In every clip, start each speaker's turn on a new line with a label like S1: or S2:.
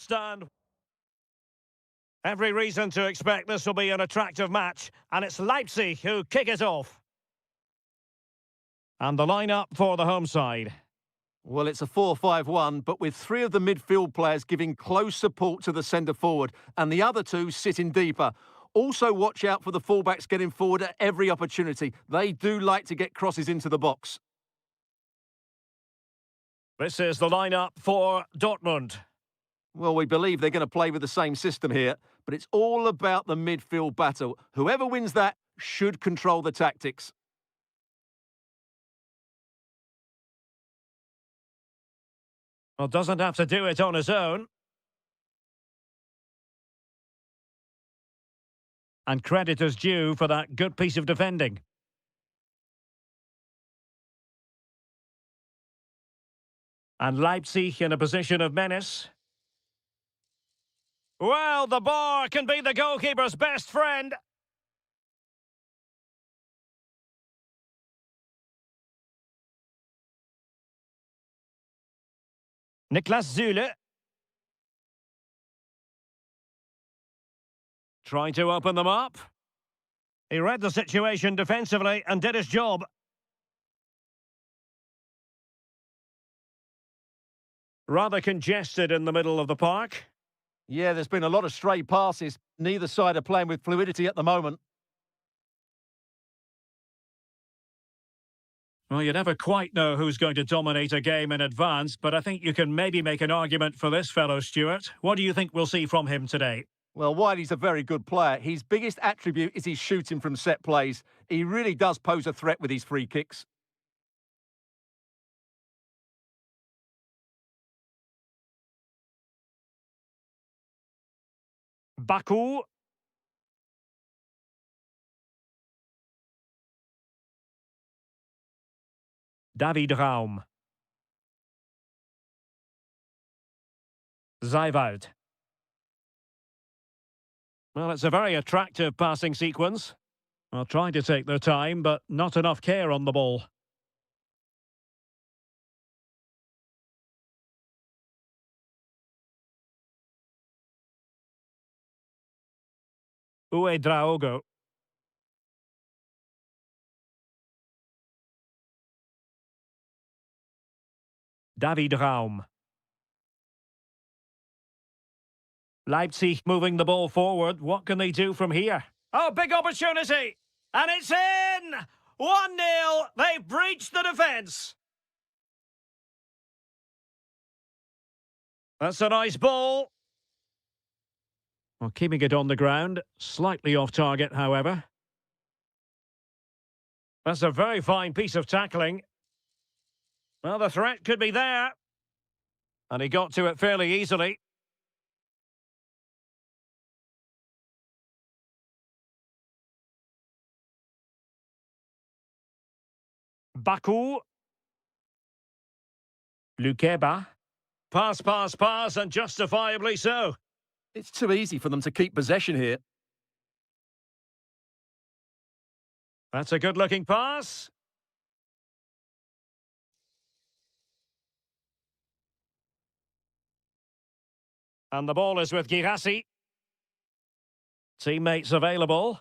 S1: stand. Every reason to expect this will be an attractive match, and it's Leipzig who kick it off. And the lineup for the home side.
S2: Well, it's a 4-5-1, but with three of the midfield players giving close support to the centre-forward, and the other two sitting deeper. Also, watch out for the fullbacks getting forward at every opportunity. They do like to get crosses into the box.
S1: This is the lineup for Dortmund.
S2: Well, we believe they're going to play with the same system here, but it's all about the midfield battle. Whoever wins that should control the tactics.
S1: Well, doesn't have to do it on his own. And credit is due for that good piece of defending. And Leipzig in a position of menace. Well, the bar can be the goalkeeper's best friend. Niklas Süle. Trying to open them up. He read the situation defensively and did his job. Rather congested in the middle of the park.
S2: Yeah, there's been a lot of stray passes. Neither side are playing with fluidity at the moment.
S1: Well, you never quite know who's going to dominate a game in advance, but I think you can maybe make an argument for this fellow, Stuart. What do you think we'll see from him today?
S2: Well, Wiley's a very good player. His biggest attribute is his shooting from set plays. He really does pose a threat with his free kicks.
S1: Baku. David Raum. Zijwald. Well, it's a very attractive passing sequence. Well, trying to take their time, but not enough care on the ball. Uedraogo. David Raum. Leipzig moving the ball forward. What can they do from here? Oh, big opportunity! And it's in! 1-0. They've breached the defence. That's a nice ball. Well, keeping it on the ground. Slightly off target, however. That's a very fine piece of tackling. Well, the threat could be there. And he got to it fairly easily. Baku. Lukeba. Pass, and justifiably so.
S2: It's too easy for them to keep possession here.
S1: That's a good-looking pass. And the ball is with Girassi. Teammates available.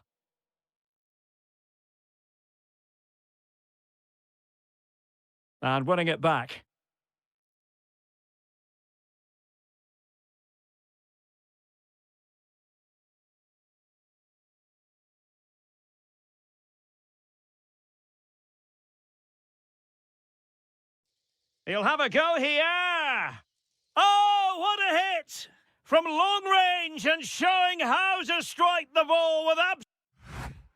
S1: And winning it back. He'll have a go here. Oh, what a hit! From long range and showing how to strike the ball with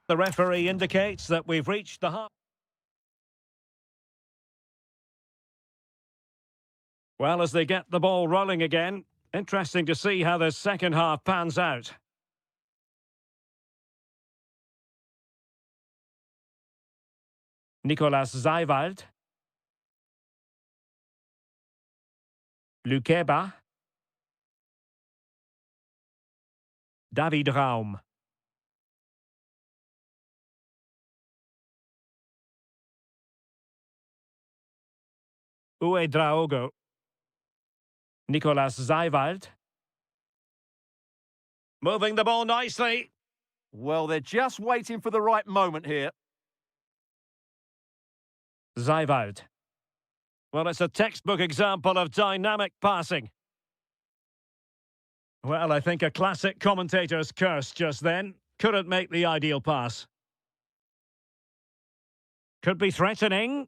S1: The referee indicates that we've reached the half. Well, as they get the ball rolling again, interesting to see how the second half pans out. Nicolas Zijwald. Lukeba. David Raum. Uedraogo. Nicolas Zijwald. Moving the ball nicely.
S2: Well, they're just waiting for the right moment here.
S1: Zijvoud. Well, it's a textbook example of dynamic passing. Well, I think a classic commentator's curse just then. Couldn't make the ideal pass. Could be threatening.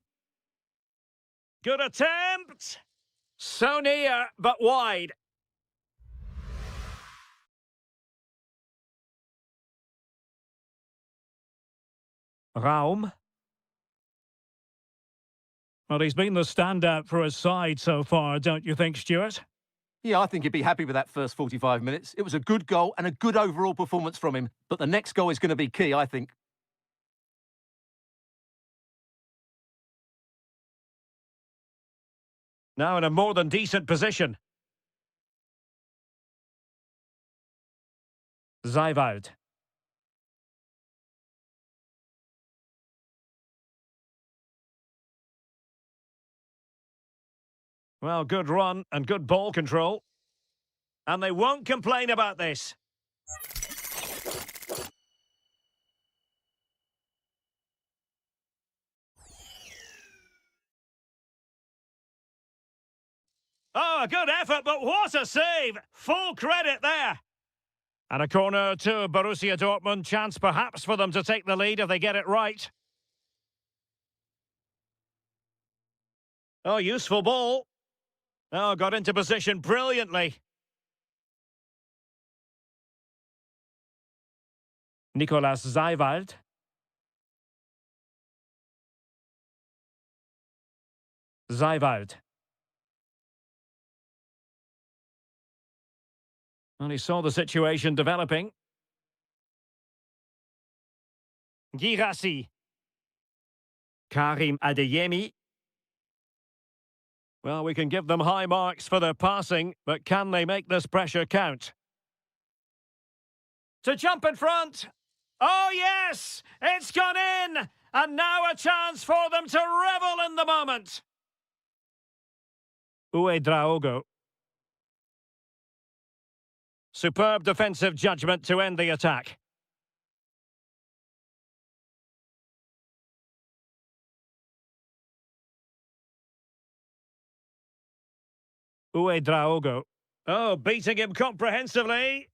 S1: Good attempt. So near, but wide. Raum. Well, he's been the standout for his side so far, don't you think, Stuart?
S2: Yeah, I think he'd be happy with that first 45 minutes. It was a good goal and a good overall performance from him. But the next goal is going to be key, I think.
S1: Now in a more than decent position. Zijvoud. Well, good run and good ball control. And they won't complain about this. Oh, a good effort, but what a save! Full credit there. And a corner to Borussia Dortmund. Chance perhaps for them to take the lead if they get it right. Oh, useful ball. Oh, got into position brilliantly. Nicolas Zijvoud. Zijvoud. And he saw the situation developing. Girassi. Karim Adeyemi. Well, we can give them high marks for their passing, but can they make this pressure count? To jump in front. Oh, yes! It's gone in! And now a chance for them to revel in the moment. Uedraogo. Superb defensive judgment to end the attack. Uedraogo. Oh, beating him comprehensively.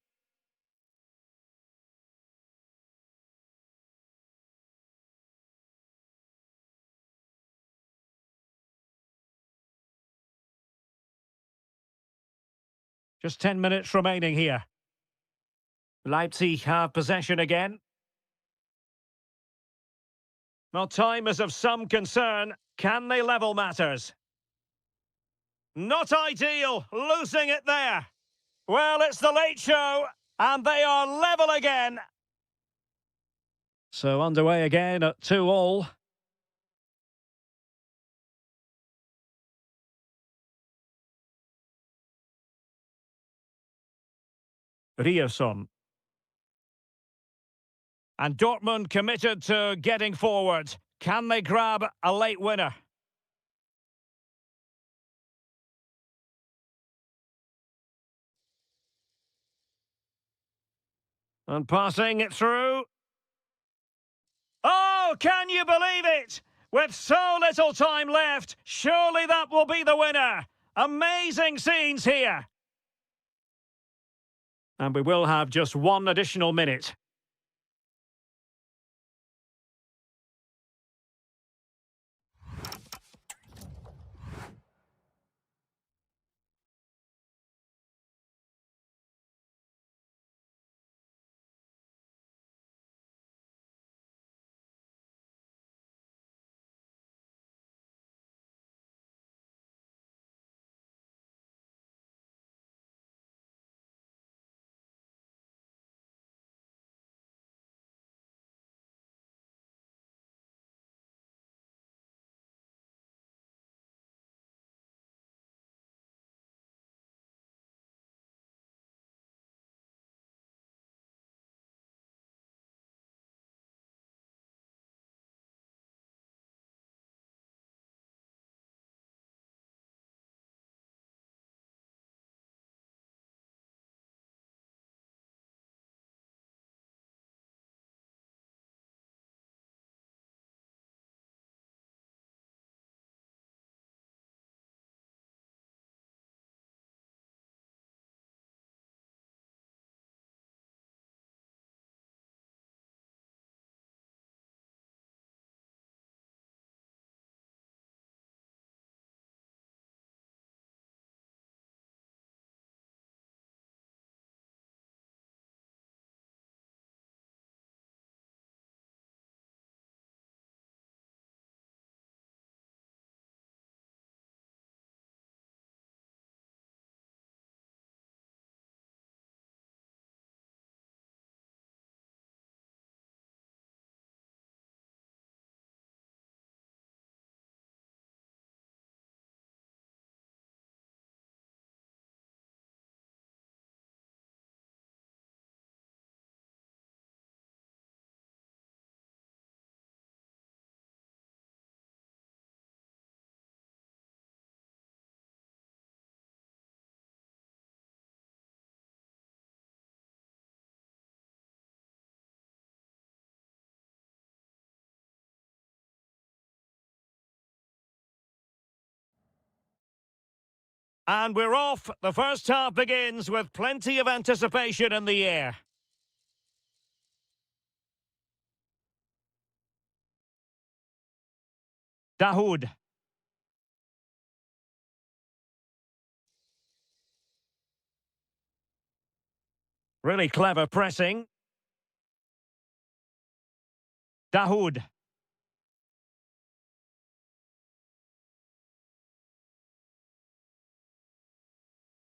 S1: Just 10 minutes remaining here. Leipzig have possession again. Well, time is of some concern. Can they level matters? Not ideal, losing it there. Well, it's the late show, and they are level again. So underway again at 2-2. Ryerson. And Dortmund committed to getting forward. Can they grab a late winner? And passing it through. Oh, can you believe it? With so little time left, surely that will be the winner. Amazing scenes here. And we will have just one additional minute. And we're off. The first half begins with plenty of anticipation in the air. Dahoud. Really clever pressing. Dahoud.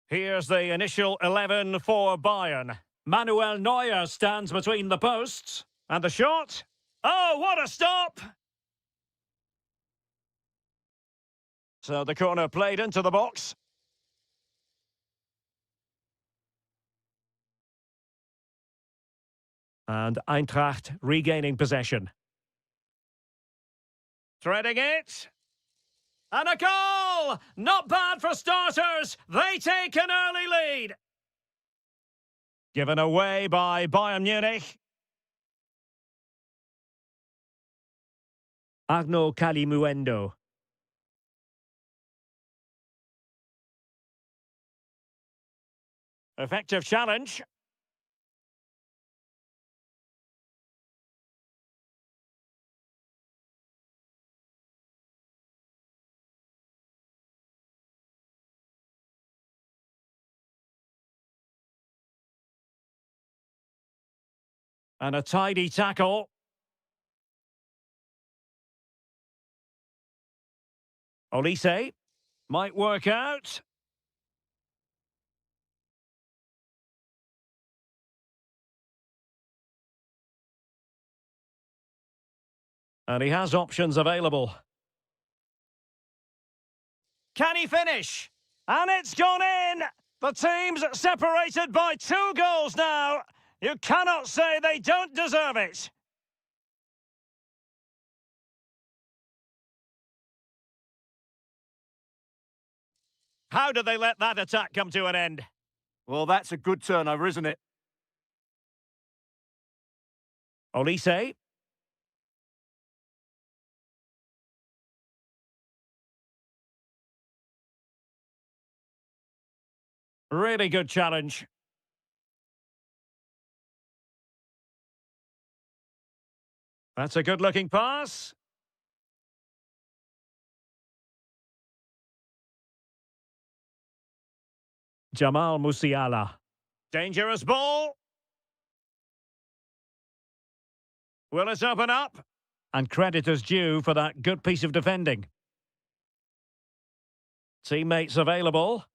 S1: Here's the initial 11 for Bayern. Manuel Neuer stands between the posts. And the shot. Oh, what a stop! So the corner played into the box. And Eintracht regaining possession. Threading it. And a goal! Not bad for starters. They take an early lead. Given away by Bayern Munich. Agno Kalimuendo. Effective challenge. And a tidy tackle. Olise might work out. And he has options available. Can he finish? And it's gone in! The team's separated by 2 goals now. You cannot say they don't deserve it. How did they let that attack come to an end?
S2: Well, that's a good turnover, isn't it?
S1: Olise. Really good challenge. That's a good-looking pass. Jamal Musiala. Dangerous ball. Will it open up? And credit is due for that good piece of defending. Teammates available.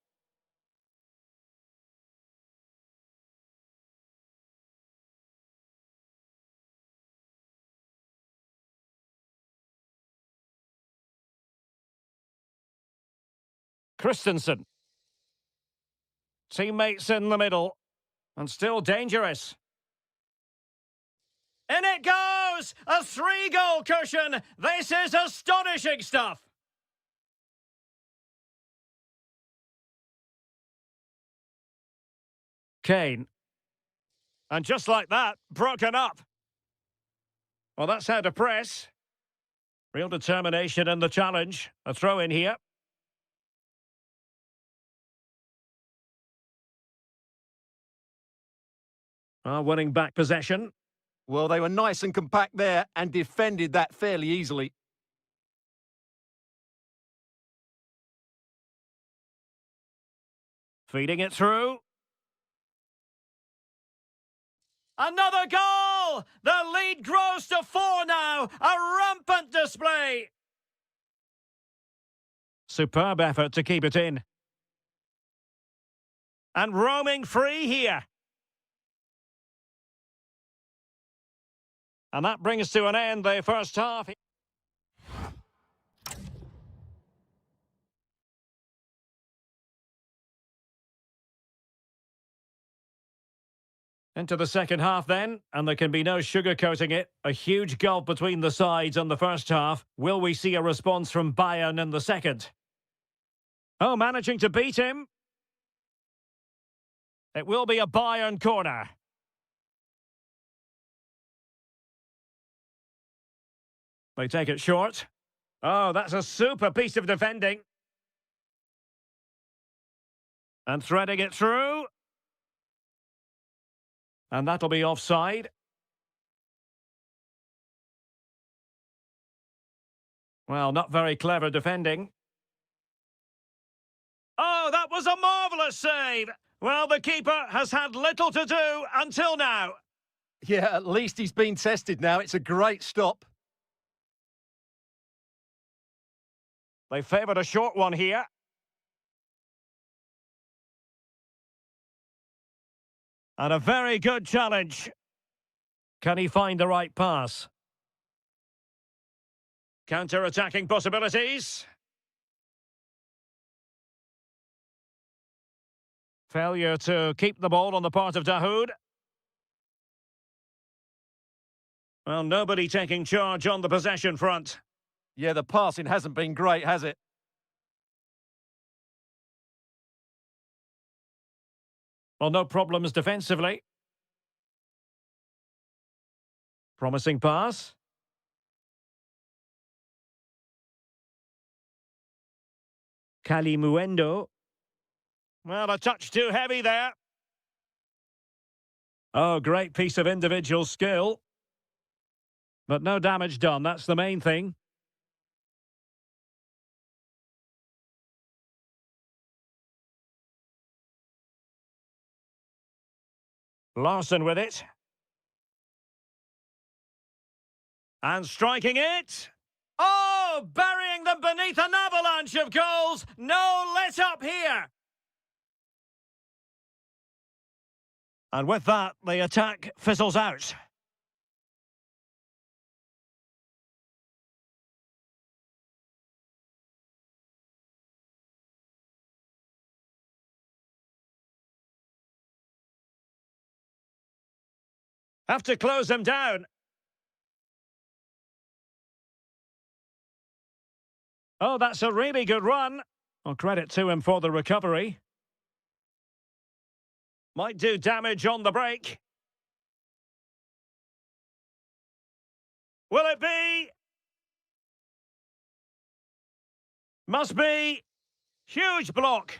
S1: Christensen. Teammates in the middle. And still dangerous. In it goes! A 3-goal cushion! This is astonishing stuff! Kane. And just like that, broken up. Well, that's how to press. Real determination in the challenge. A throw in here. Winning back possession.
S2: Well, they were nice and compact there and defended that fairly easily.
S1: Feeding it through. Another goal! The lead grows to 4 now. A rampant display. Superb effort to keep it in. And roaming free here. And that brings to an end the first half. Into the second half then, and there can be no sugarcoating it. A huge gulf between the sides on the first half. Will we see a response from Bayern in the second? Oh, managing to beat him. It will be a Bayern corner. They take it short. Oh, that's a super piece of defending. And threading it through. And that'll be offside. Well, not very clever defending. Oh, that was a marvellous save! Well, the keeper has had little to do until now.
S2: Yeah, at least he's been tested now. It's a great stop.
S1: They favoured a short one here. And a very good challenge. Can he find the right pass? Counter-attacking possibilities. Failure to keep the ball on the part of Dahoud. Well, nobody taking charge on the possession front.
S2: Yeah, the passing hasn't been great, has it?
S1: Well, no problems defensively. Promising pass. Kalimuendo. Well, a touch too heavy there. Oh, great piece of individual skill. But no damage done, that's the main thing. Larson with it. And striking it. Oh, burying them beneath an avalanche of goals. No let up here. And with that, the attack fizzles out. Have to close them down. Oh, that's a really good run. Well, credit to him for the recovery. Might do damage on the break. Will it be? Must be. Huge block.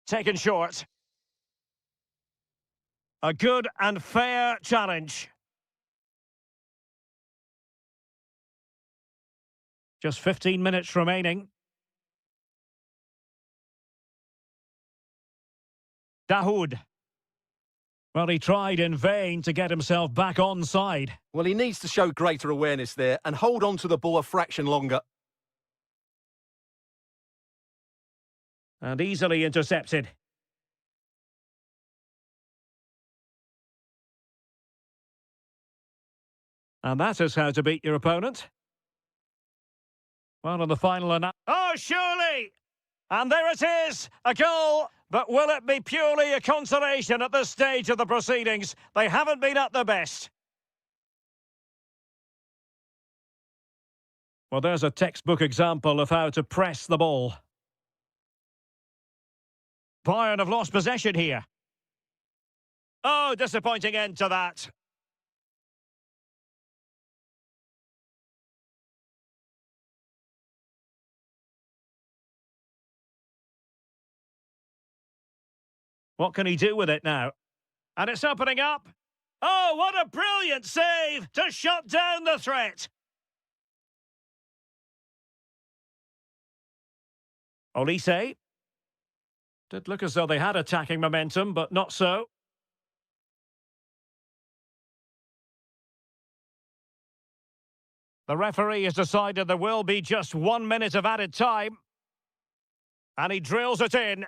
S1: Taken short. A good and fair challenge. Just 15 minutes remaining. Dahoud. Well, he tried in vain to get himself back on side.
S2: Well, he needs to show greater awareness there and hold on to the ball a fraction longer.
S1: And easily intercepted. And that is how to beat your opponent. Well, on the final... Oh, surely! And there it is, a goal. But will it be purely a consolation at this stage of the proceedings? They haven't been at their best. Well, there's a textbook example of how to press the ball. Bayern have lost possession here. Oh, disappointing end to that. What can he do with it now? And it's opening up. Oh, what a brilliant save to shut down the threat. Olise. Did look as though they had attacking momentum, but not so. The referee has decided there will be just 1 minute of added time. And he drills it in.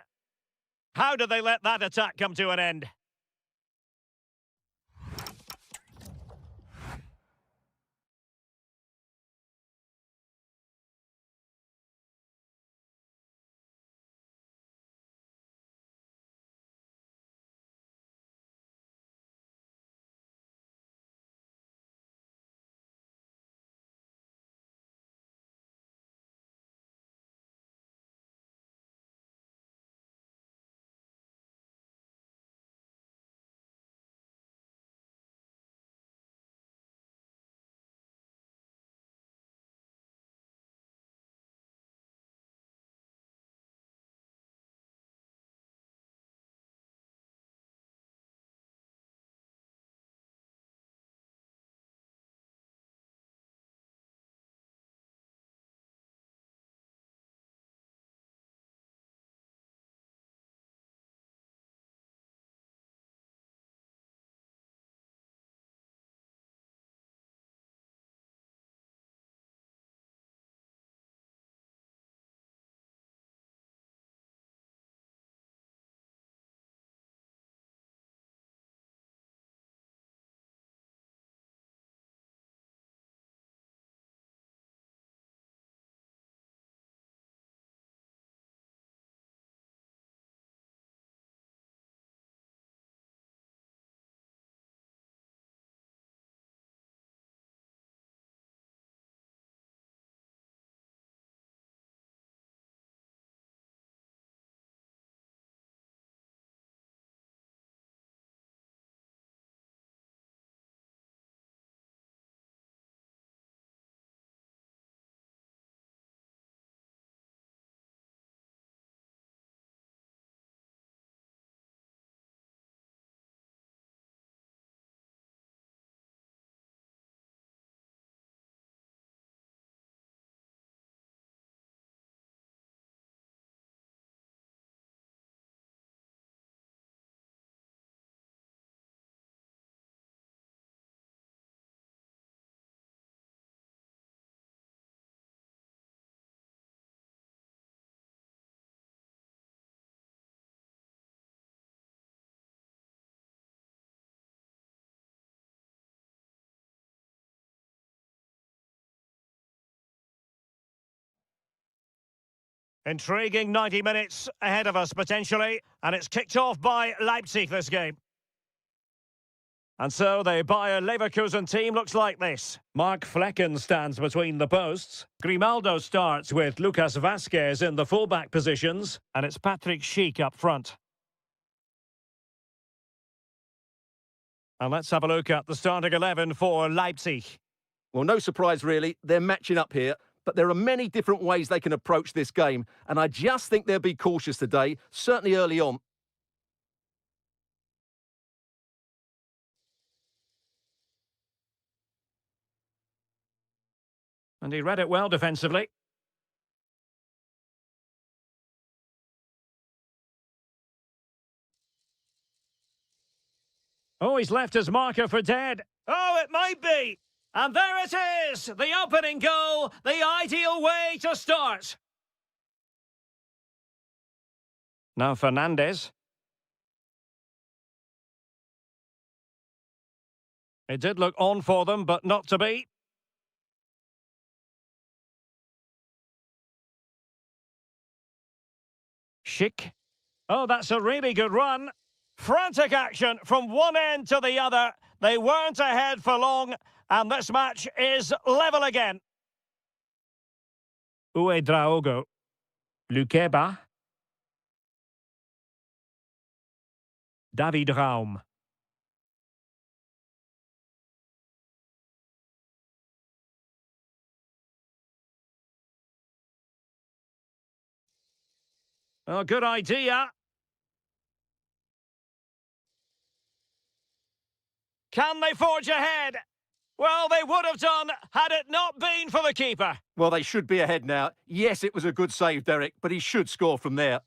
S1: How did they let that attack come to an end? Intriguing 90 minutes ahead of us, potentially. And it's kicked off by Leipzig, this game. And so the Bayer Leverkusen team looks like this. Mark Flecken stands between the posts. Grimaldo starts with Lucas Vazquez in the fullback positions. And it's Patrick Schick up front. And let's have a look at the starting 11 for Leipzig.
S2: Well, no surprise, really. They're matching up here. But there are many different ways they can approach this game. And I just think they'll be cautious today, certainly early on.
S1: And he read it well defensively. Oh, he's left his marker for dead. Oh, it might be. And there it is. The opening goal. The ideal way to start. Now Fernandez. It did look on for them, but not to be. Schick. Oh, that's a really good run. Frantic action from one end to the other. They weren't ahead for long, and this match is level again. Uedraogo. Lukeba. David Raum. Oh, good idea. Can they forge ahead? Well, they would have done had it not been for the keeper.
S2: Well, they should be ahead now. Yes, it was a good save, Derek, but he should score from there.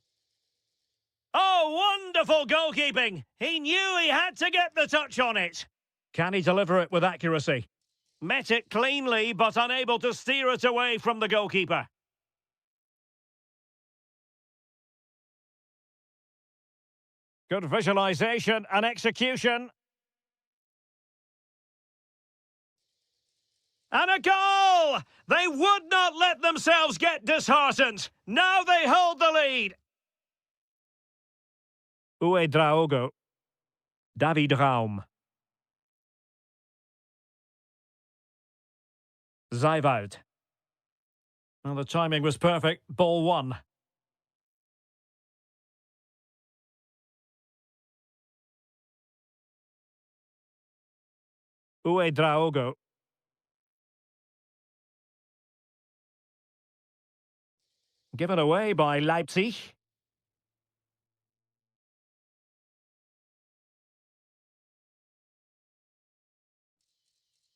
S1: Oh, wonderful goalkeeping. He knew he had to get the touch on it. Can he deliver it with accuracy? Met it cleanly, but unable to steer it away from the goalkeeper. Good visualisation and execution. And a goal! They would not let themselves get disheartened. Now they hold the lead. Uedraogo. David Raum. Zijwald. Well, the timing was perfect. Ball one. Uedraogo. Given away by Leipzig.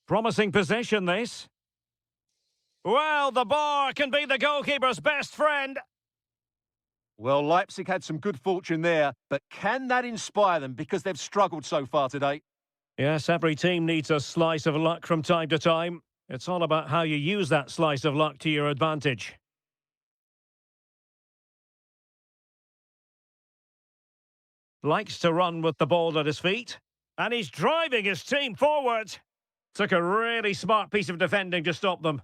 S1: Promising possession, this. Well, the bar can be the goalkeeper's best friend.
S2: Well, Leipzig had some good fortune there, but can that inspire them because they've struggled so far today?
S1: Yes, every team needs a slice of luck from time to time. It's all about how you use that slice of luck to your advantage. Likes to run with the ball at his feet. And he's driving his team forward. Took a really smart piece of defending to stop them.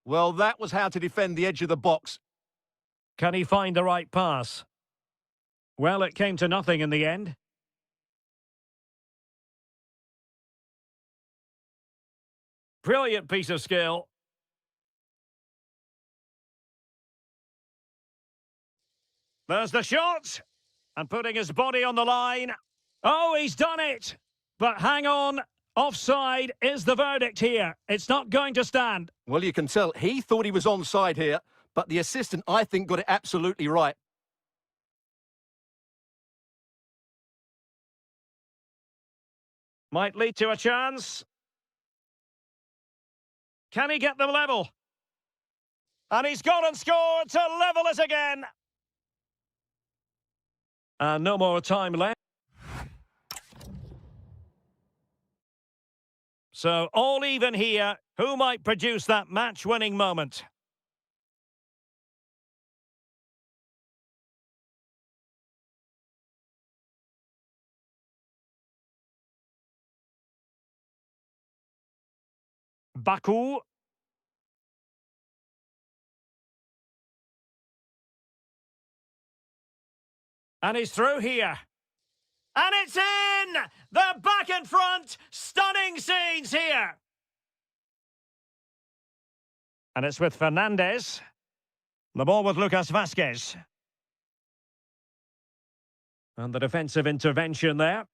S2: Well, that was how to defend the edge of the box.
S1: Can he find the right pass? Well, it came to nothing in the end. Brilliant piece of skill. There's the shot. And putting his body on the line. Oh, he's done it. But hang on. Offside is the verdict here. It's not going to stand.
S2: Well, you can tell he thought he was onside here, but the assistant, I think, got it absolutely right.
S1: Might lead to a chance. Can he get them level? And he's gone and scored to level it again. And no more time left. So all even here. Who might produce that match-winning moment? Baku. And he's through here. And it's in! They're back in front! Stunning scenes here! And it's with Fernandez. The ball with Lucas Vazquez. And the defensive intervention there.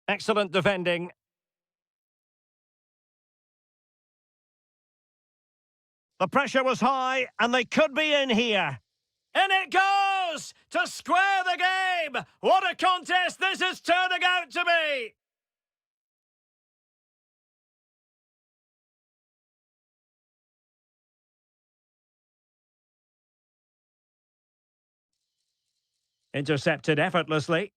S1: Excellent defending. The pressure was high, and they could be in here. In it goes! To square the game! What a contest this is turning out to be! Intercepted effortlessly.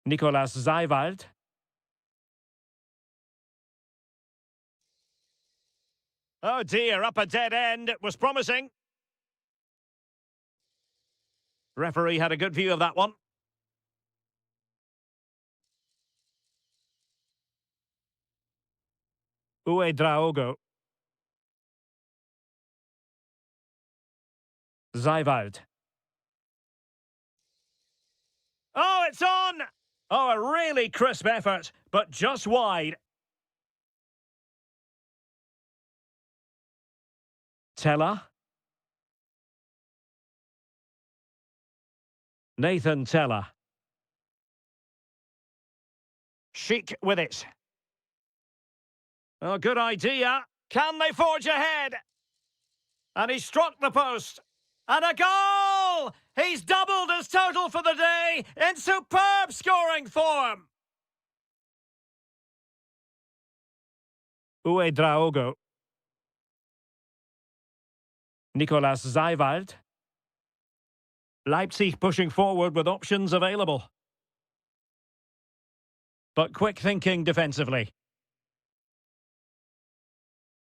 S1: Nicolas Zeiwald. Oh dear, up a dead end. It was promising. Referee had a good view of that one. Draogo. Zeiwald. Oh, it's on! Oh, a really crisp effort, but just wide. Teller. Nathan Teller. Chic with it. Oh, good idea. Can they forge ahead? And he struck the post. And a goal! He's doubled his total for the day in superb scoring form. Draogo. Nicolas Zeiwald. Leipzig pushing forward with options available. But quick thinking defensively.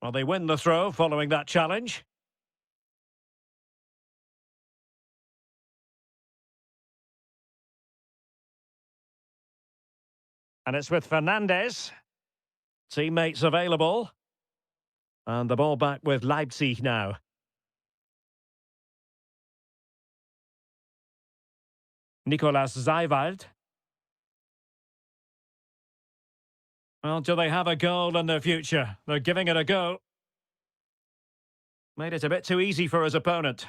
S1: Well, they win the throw following that challenge. And it's with Fernandez. Teammates available. And the ball back with Leipzig now. Nicolas Zeiwald. Well, do they have a goal in their future? They're giving it a go. Made it a bit too easy for his opponent.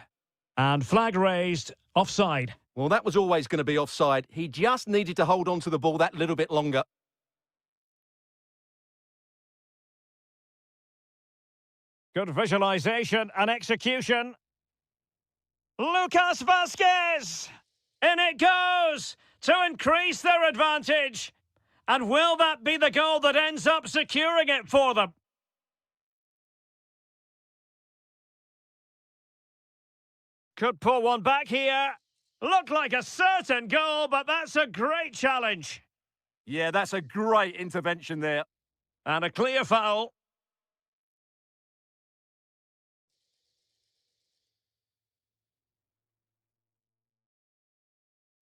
S1: And flag raised, offside.
S2: Well, that was always going to be offside. He just needed to hold on to the ball that little bit longer.
S1: Good visualization and execution. Lucas Vazquez! In it goes to increase their advantage. And will that be the goal that ends up securing it for them? Could pull one back here. Looked like a certain goal, but that's a great challenge.
S2: Yeah, that's a great intervention there.
S1: And a clear foul.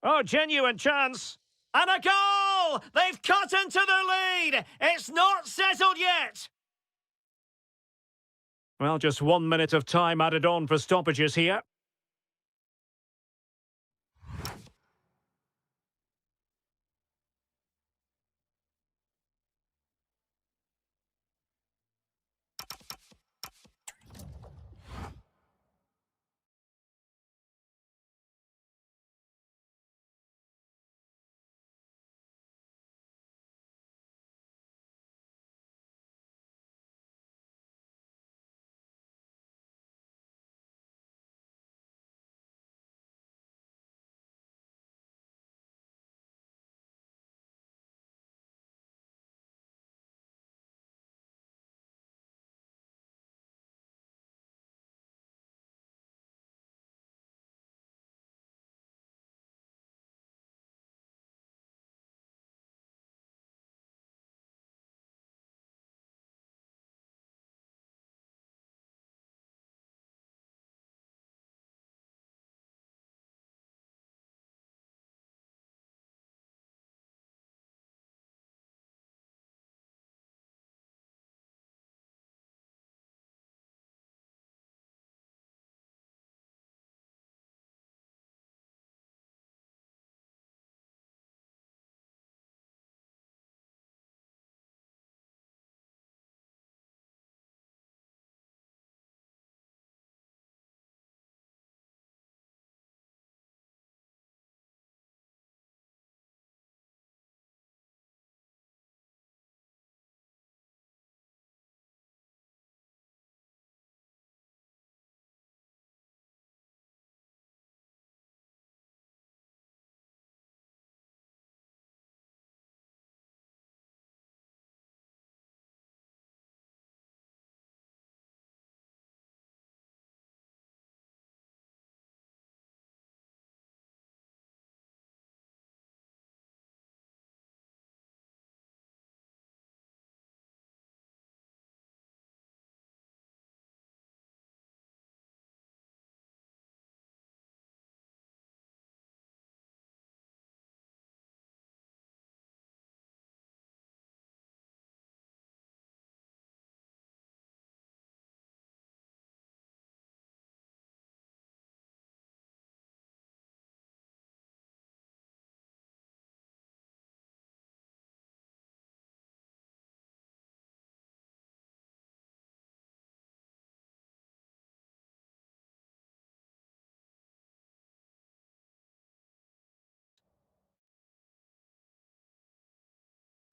S1: Oh, genuine chance. And a goal! They've cut into their lead. It's not settled yet. Well, just 1 minute of time added on for stoppages here.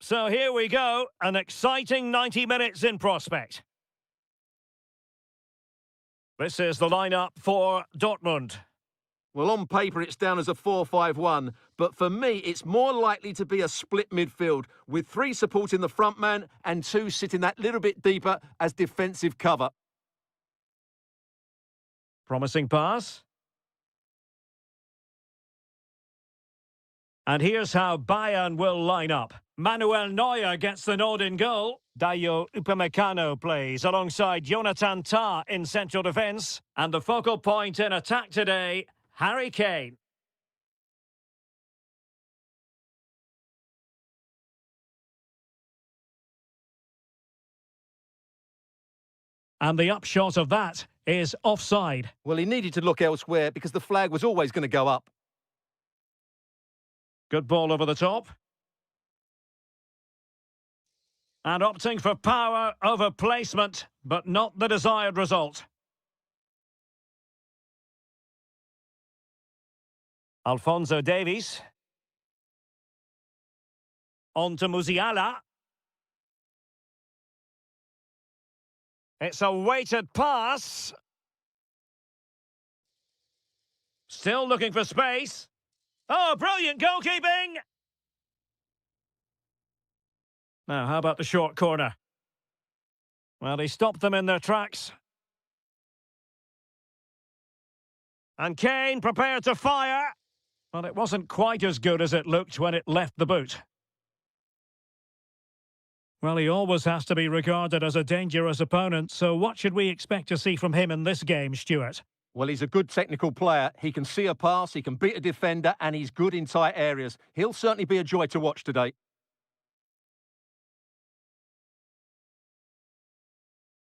S1: So here we go, an exciting 90 minutes in prospect. This is the lineup for Dortmund.
S2: Well, on paper, it's down as a 4-5-1, but for me, it's more likely to be a split midfield, with 3 supporting the front man and 2 sitting that little bit deeper as defensive cover.
S1: Promising pass. And here's how Bayern will line up. Manuel Neuer gets the nod in goal. Dayo Upamecano plays alongside Jonathan Tah in central defence. And the focal point in attack today, Harry Kane. And the upshot of that is offside.
S2: Well, he needed to look elsewhere because the flag was always going to go up.
S1: Good ball over the top. And opting for power over placement, but not the desired result. Alphonso Davies. On to Musiala. It's a weighted pass. Still looking for space. Oh, brilliant goalkeeping! Now, how about the short corner? Well, he stopped them in their tracks. And Kane prepared to fire. But it wasn't quite as good as it looked when it left the boot. Well, he always has to be regarded as a dangerous opponent, so what should we expect to see from him in this game, Stuart?
S2: Well, he's a good technical player. He can see a pass, he can beat a defender, and he's good in tight areas. He'll certainly be a joy to watch today.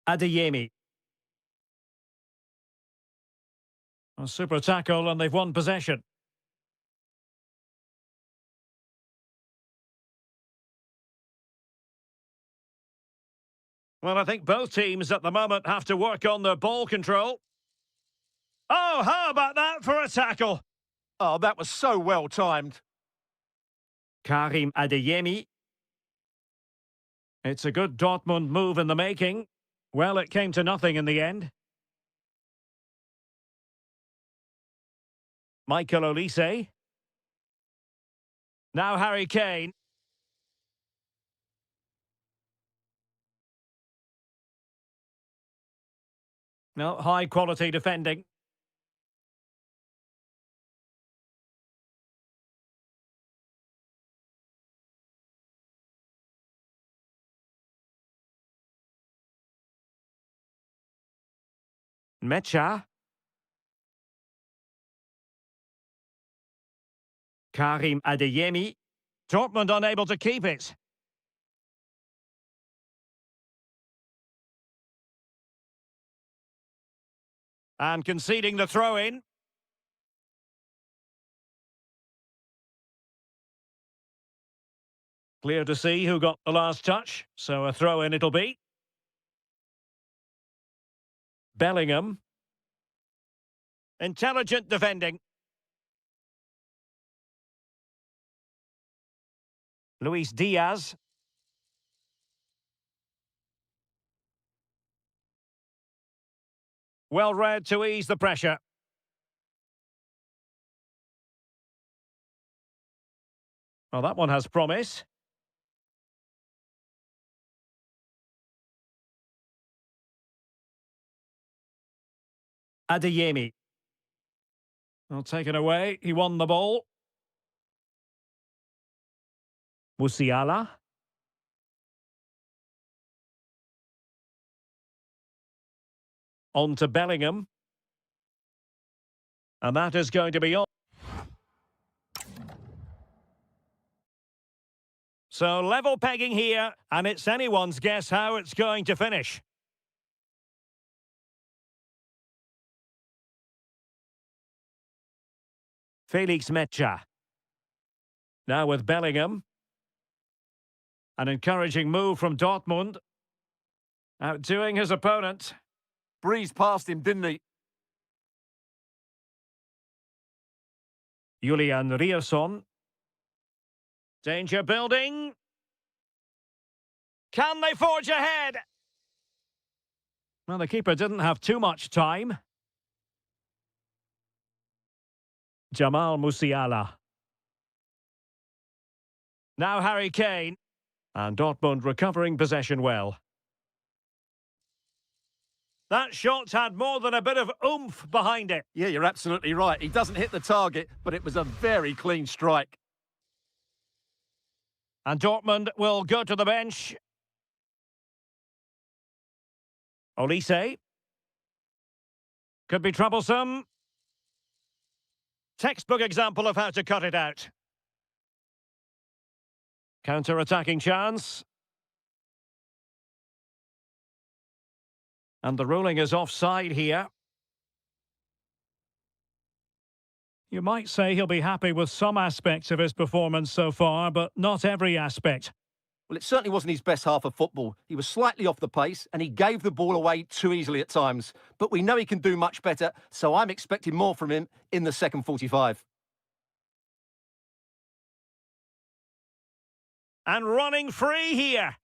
S1: Adeyemi. A super tackle, and they've won possession. Well, I think both teams at the moment have to work on their ball control. Oh, how about that for a tackle?
S2: Oh, that was so well timed.
S1: Karim Adeyemi. It's a good Dortmund move in the making. Well, it came to nothing in the end. Michael Olise. Now Harry Kane. No, high-quality defending. Mecha. Karim Adeyemi. Dortmund unable to keep it. And conceding the throw-in. Clear to see who got the last touch, so a throw-in it'll be. Bellingham. Intelligent defending. Luis Diaz. Well read to ease the pressure. Well, that one has promise. Adeyemi. Well, taken away. He won the ball. Musiala. On to Bellingham. And that is going to be on. So level pegging here, and it's anyone's guess how it's going to finish. Felix Mecha. Now with Bellingham. An encouraging move from Dortmund. Outdoing his opponent.
S2: Breezed past him, didn't he?
S1: Julian Rierson. Danger building. Can they forge ahead? Well, the keeper didn't have too much time. Jamal Musiala. Now Harry Kane. And Dortmund recovering possession well. That shot had more than a bit of oomph behind it.
S2: Yeah, you're absolutely right. He doesn't hit the target, but it was a very clean strike.
S1: And Dortmund will go to the bench. Olise. Could be troublesome. Textbook example of how to cut it out. Counter-attacking chance. And the ruling is offside here. You might say he'll be happy with some aspects of his performance so far, but not every aspect.
S2: Well, it certainly wasn't his best half of football. He was slightly off the pace and he gave the ball away too easily at times. But we know he can do much better, so I'm expecting more from him in the second 45.
S1: And running free here.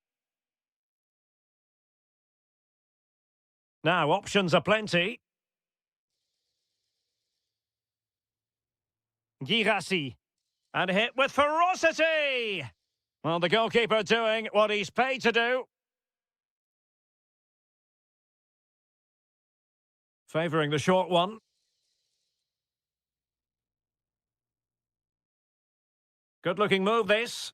S1: Now, options are plenty. Girassi. And hit with ferocity. Well, the goalkeeper doing what he's paid to do. Favouring the short one. Good-looking move, this.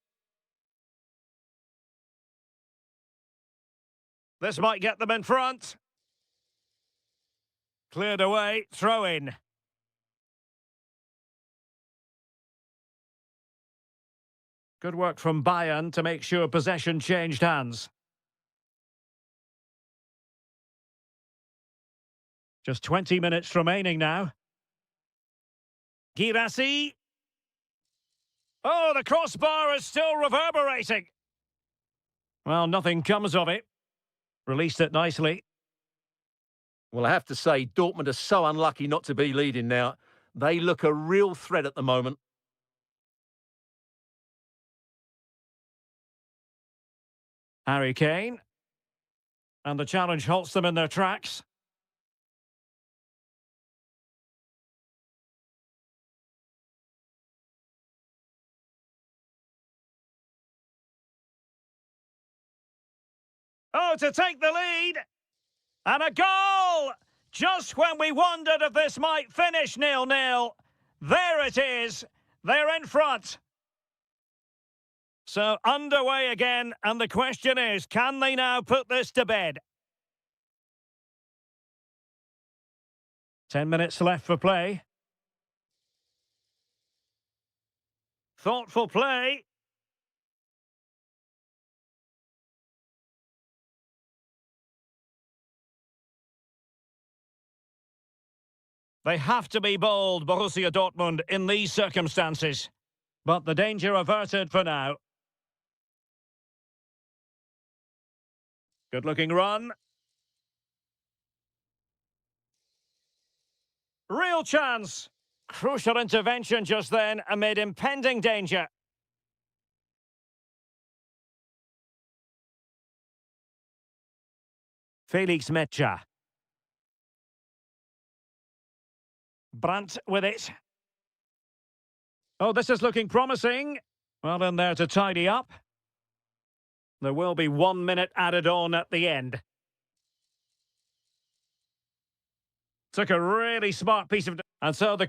S1: This might get them in front. Cleared away, throw in. Good work from Bayern to make sure possession changed hands. Just 20 minutes remaining now. Girassi. Oh, the crossbar is still reverberating. Well, nothing comes of it. Released it nicely.
S2: Well, I have to say, Dortmund are so unlucky not to be leading now. They look a real threat at the moment.
S1: Harry Kane. And the challenge halts them in their tracks. Oh, to take the lead. And a goal! Just when we wondered if this might finish 0-0. There it is. They're in front. So underway again, and the question is, can they now put this to bed? 10 minutes left for play. Thoughtful play. They have to be bold, Borussia Dortmund, in these circumstances. But the danger averted for now. Good-looking run. Real chance. Crucial intervention just then amid impending danger. Felix Metscher. Brandt with it. Oh, this is looking promising. Well in there to tidy up. There will be 1 minute added on at the end. Took a really smart piece of... And so the...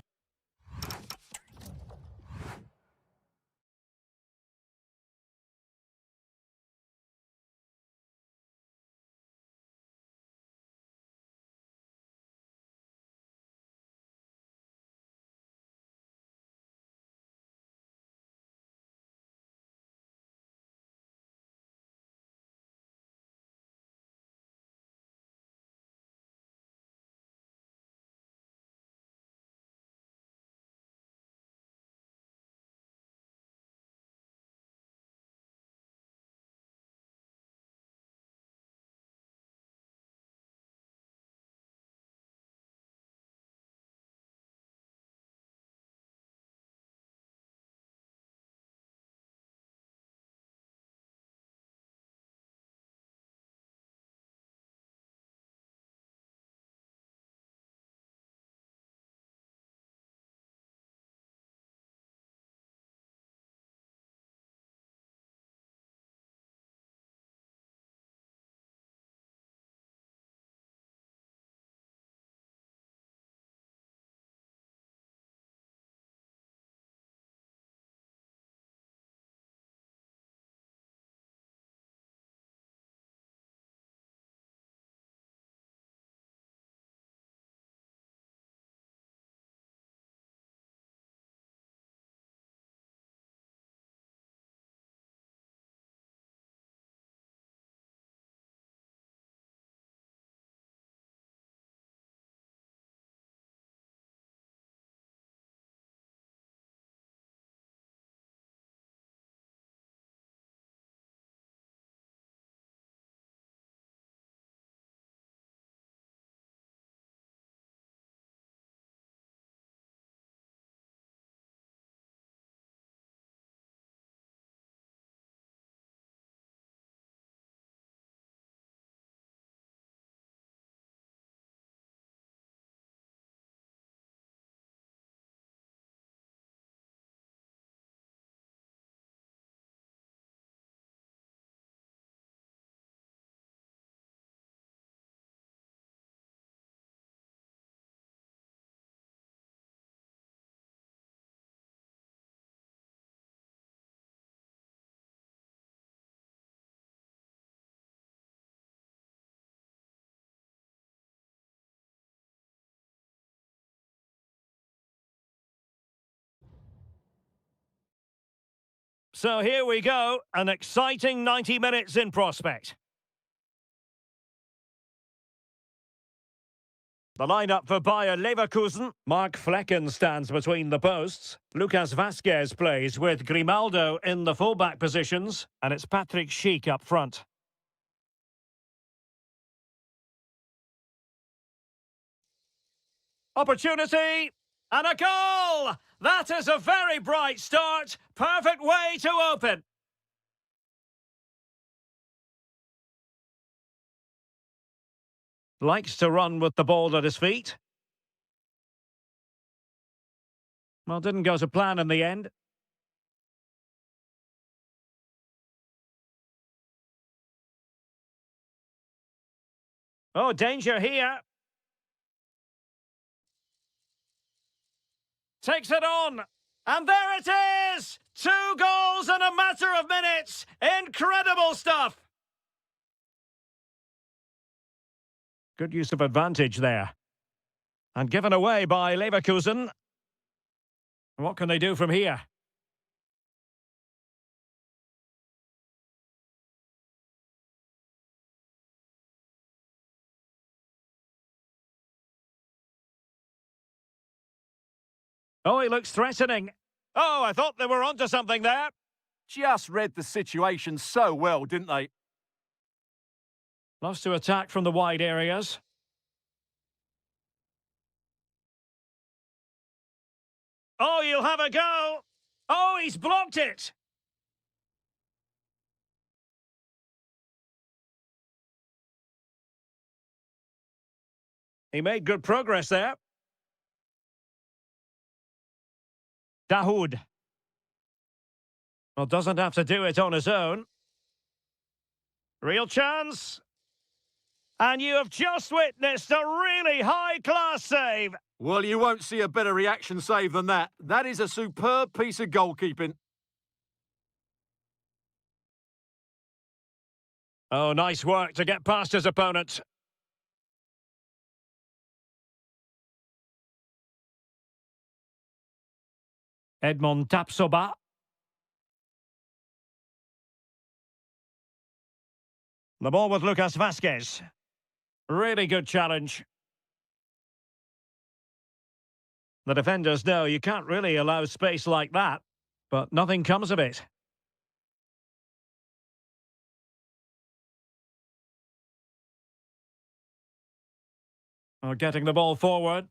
S1: So here we go, an exciting 90 minutes in prospect. The lineup for Bayer Leverkusen. Mark Flecken stands between the posts. Lucas Vasquez plays with Grimaldo in the fullback positions. And it's Patrick Schick up front. Opportunity and a goal! That is a very bright start. Perfect way to open. Likes to run with the ball at his feet. Well, didn't go to plan in the end. Oh, danger here. Takes it on. And there it is! 2 goals in a matter of minutes. Incredible stuff. Good use of advantage there. And given away by Leverkusen. What can they do from here? Oh, he looks threatening. Oh, I thought they were onto something there.
S2: Just read the situation so well, didn't they?
S1: Loves to attack from the wide areas. Oh, you'll have a go. Oh, he's blocked it. He made good progress there. Dahoud. Well, doesn't have to do it on his own. Real chance. And you have just witnessed a really high-class save.
S2: Well, you won't see a better reaction save than that. That is a superb piece of goalkeeping.
S1: Oh, nice work to get past his opponent. Edmond Tapsoba. The ball with Lucas Vasquez. Really good challenge. The defenders know you can't really allow space like that, but nothing comes of it. Oh, getting the ball forward.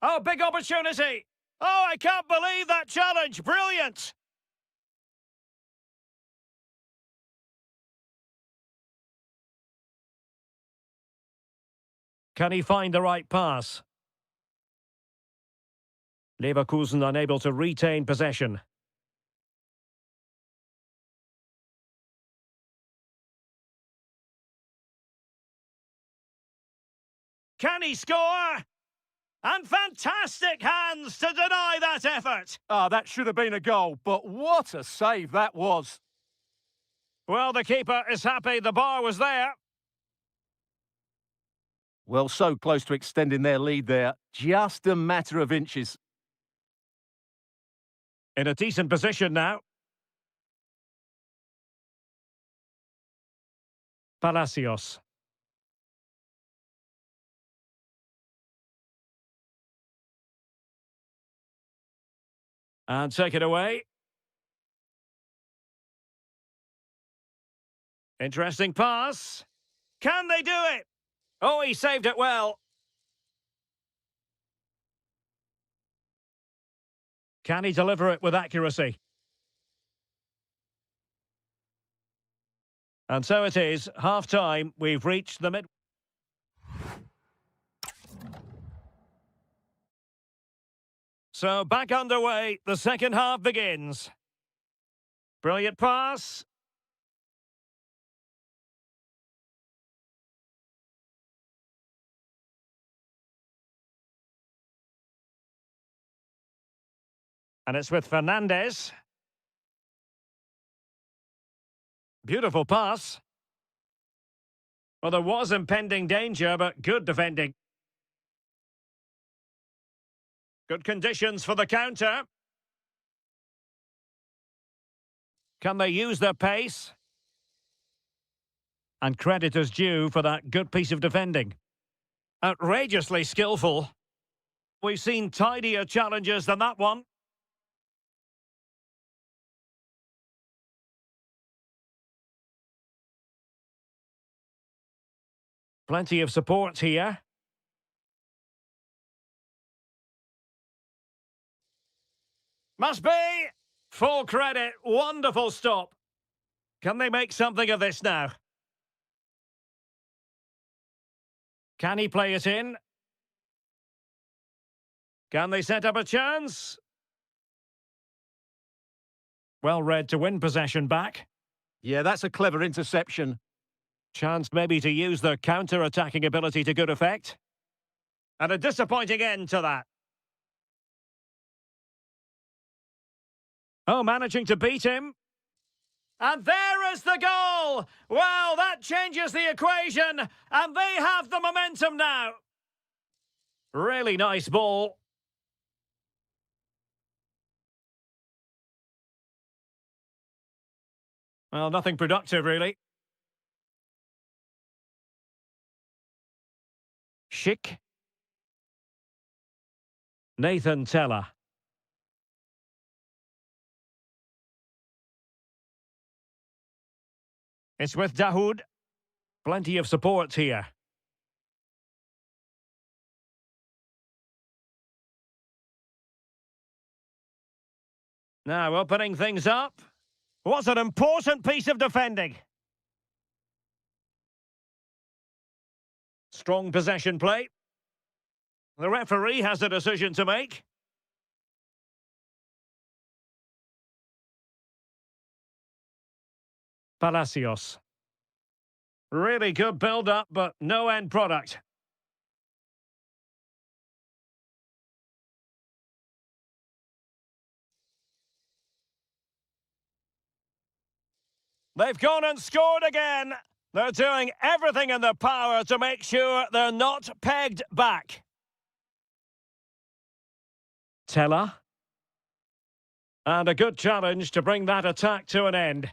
S1: Oh, big opportunity. Oh, I can't believe that challenge. Brilliant. Can he find the right pass? Leverkusen unable to retain possession. Can he score? And fantastic hands to deny that effort.
S2: Ah, that should have been a goal, but what a save that was.
S1: Well, the keeper is happy the bar was there.
S2: Well, so close to extending their lead there. Just a matter of inches.
S1: In a decent position now. Palacios. And take it away. Interesting pass. Can they do it? Oh, he saved it well. Can he deliver it with accuracy? And so it is, half-time, we've reached the mid... So back underway, the second half begins. Brilliant pass. And it's with Fernandes. Beautiful pass. Well, there was impending danger, but good defending. Good conditions for the counter. Can they use their pace? And credit is due for that good piece of defending. Outrageously skillful. We've seen tidier challenges than that one. Plenty of support here. Must be! Full credit, wonderful stop. Can they make something of this now? Can he play it in? Can they set up a chance? Well read to win possession back.
S2: Yeah, that's a clever interception.
S1: Chance maybe to use their counter-attacking ability to good effect. And a disappointing end to that. Oh, managing to beat him. And there is the goal! Well, that changes the equation, and they have the momentum now. Really nice ball. Well, nothing productive, really. Schick. Nathan Teller. It's with Dahoud. Plenty of support here. Now opening things up. What an important piece of defending. Strong possession play. The referee has a decision to make. Palacios. Really good build-up, but no end product. They've gone and scored again. They're doing everything in their power to make sure they're not pegged back. Teller. And a good challenge to bring that attack to an end.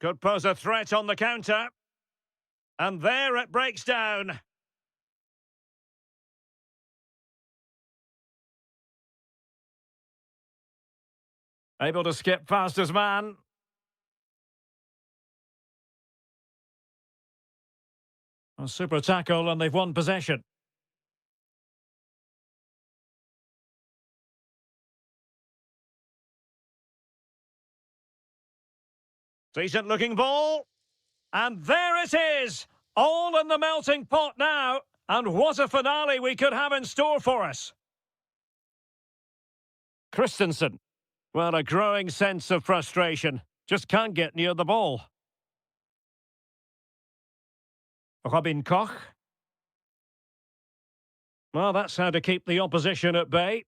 S1: Could pose a threat on the counter. And there it breaks down. Able to skip past his man. A super tackle and they've won possession. Decent looking ball. And there it is. All in the melting pot now. And what a finale we could have in store for us. Christensen. Well, a growing sense of frustration. Just can't get near the ball. Robin Koch. Well, that's how to keep the opposition at bay.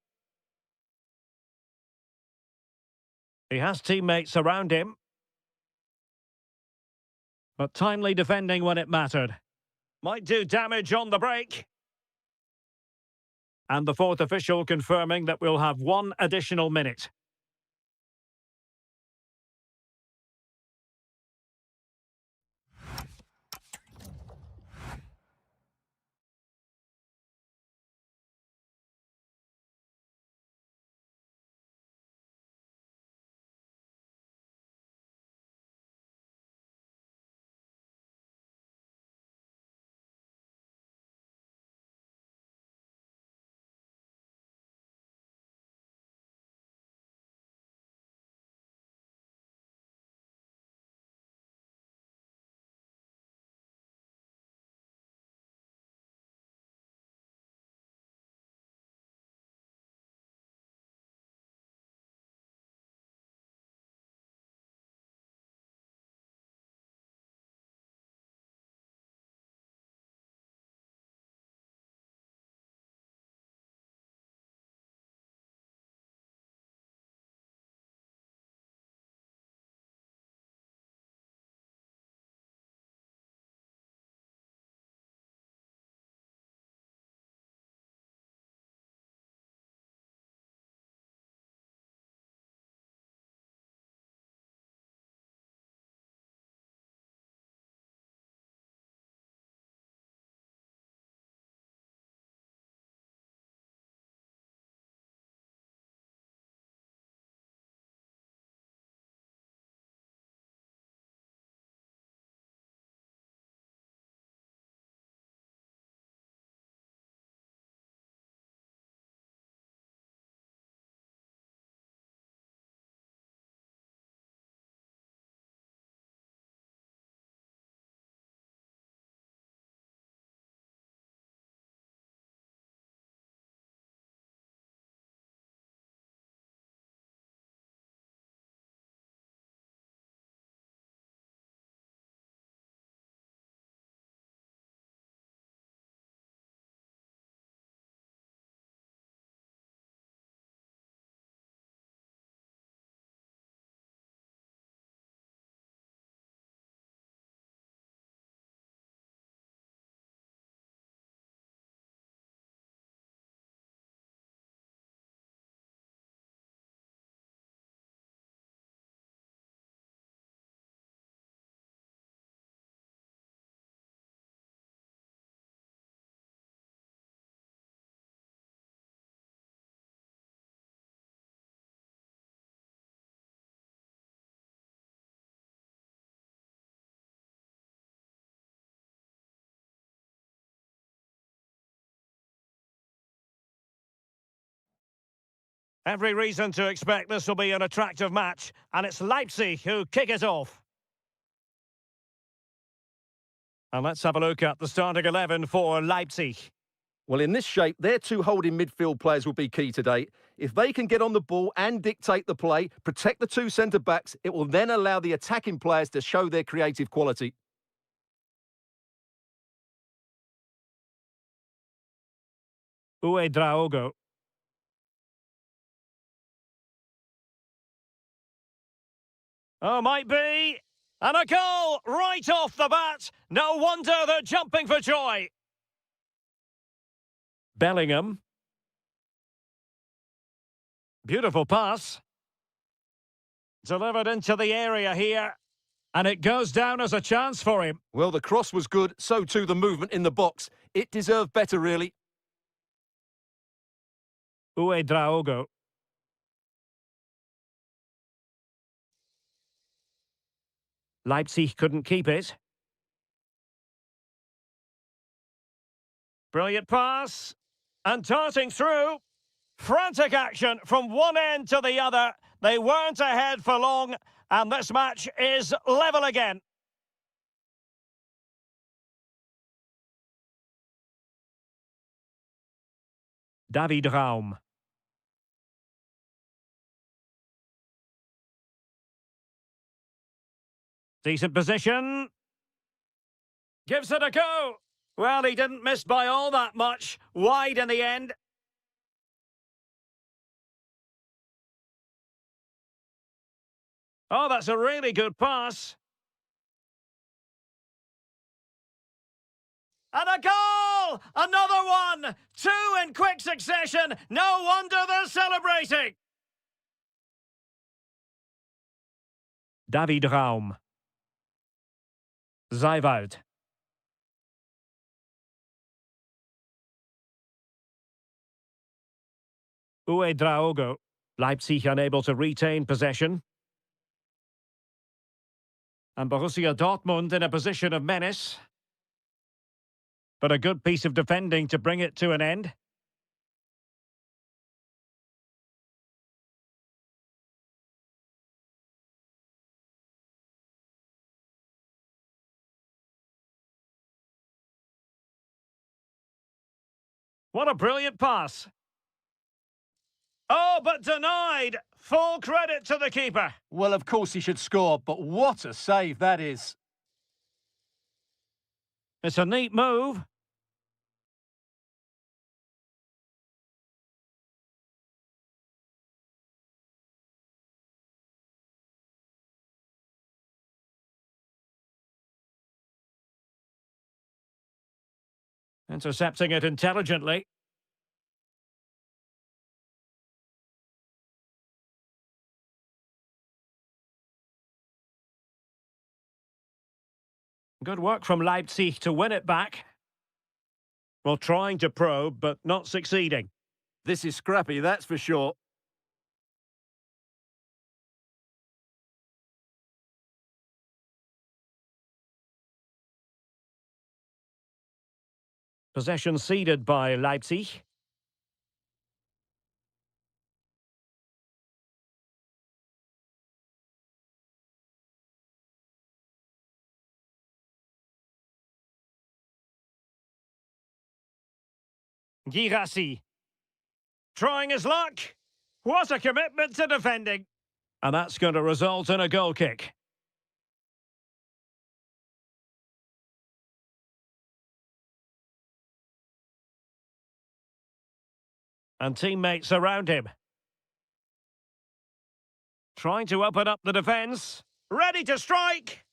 S1: He has teammates around him. But timely defending when it mattered. Might do damage on the break. And the fourth official confirming that we'll have one additional minute. Every reason to expect this will be an attractive match, and it's Leipzig who kick it off. And let's have a look at the starting 11 for Leipzig.
S2: Well, in this shape, their two holding midfield players will be key today. If they can get on the ball and dictate the play, protect the two centre-backs, it will then allow the attacking players to show their creative quality.
S1: Draogo. Oh, might be. And a goal right off the bat. No wonder they're jumping for joy. Bellingham. Beautiful pass. Delivered into the area here. And it goes down as a chance for him.
S2: Well, the cross was good, so too the movement in the box. It deserved better, really.
S1: Draogo. Leipzig couldn't keep it. Brilliant pass. And darting through. Frantic action from one end to the other. They weren't ahead for long, and this match is level again. David Raum. Decent position. Gives it a go. Well, he didn't miss by all that much. Wide in the end. Oh, that's a really good pass. And a goal! Another one! Two in quick succession. No wonder they're celebrating. David Raum. Zijwald. Draogo. Leipzig unable to retain possession. And Borussia Dortmund in a position of menace. But a good piece of defending to bring it to an end. What a brilliant pass. Oh, but denied. Full credit to the keeper.
S2: Well, of course he should score, but what a save that is.
S1: It's a neat move. Intercepting it intelligently. Good work from Leipzig to win it back. Well, trying to probe, but not succeeding.
S2: This is scrappy, that's for sure.
S1: Possession ceded by Leipzig. Girassi. Trying his luck. What a commitment to defending. And that's going to result in a goal kick. And teammates around him. Trying to open up the defence. Ready to strike.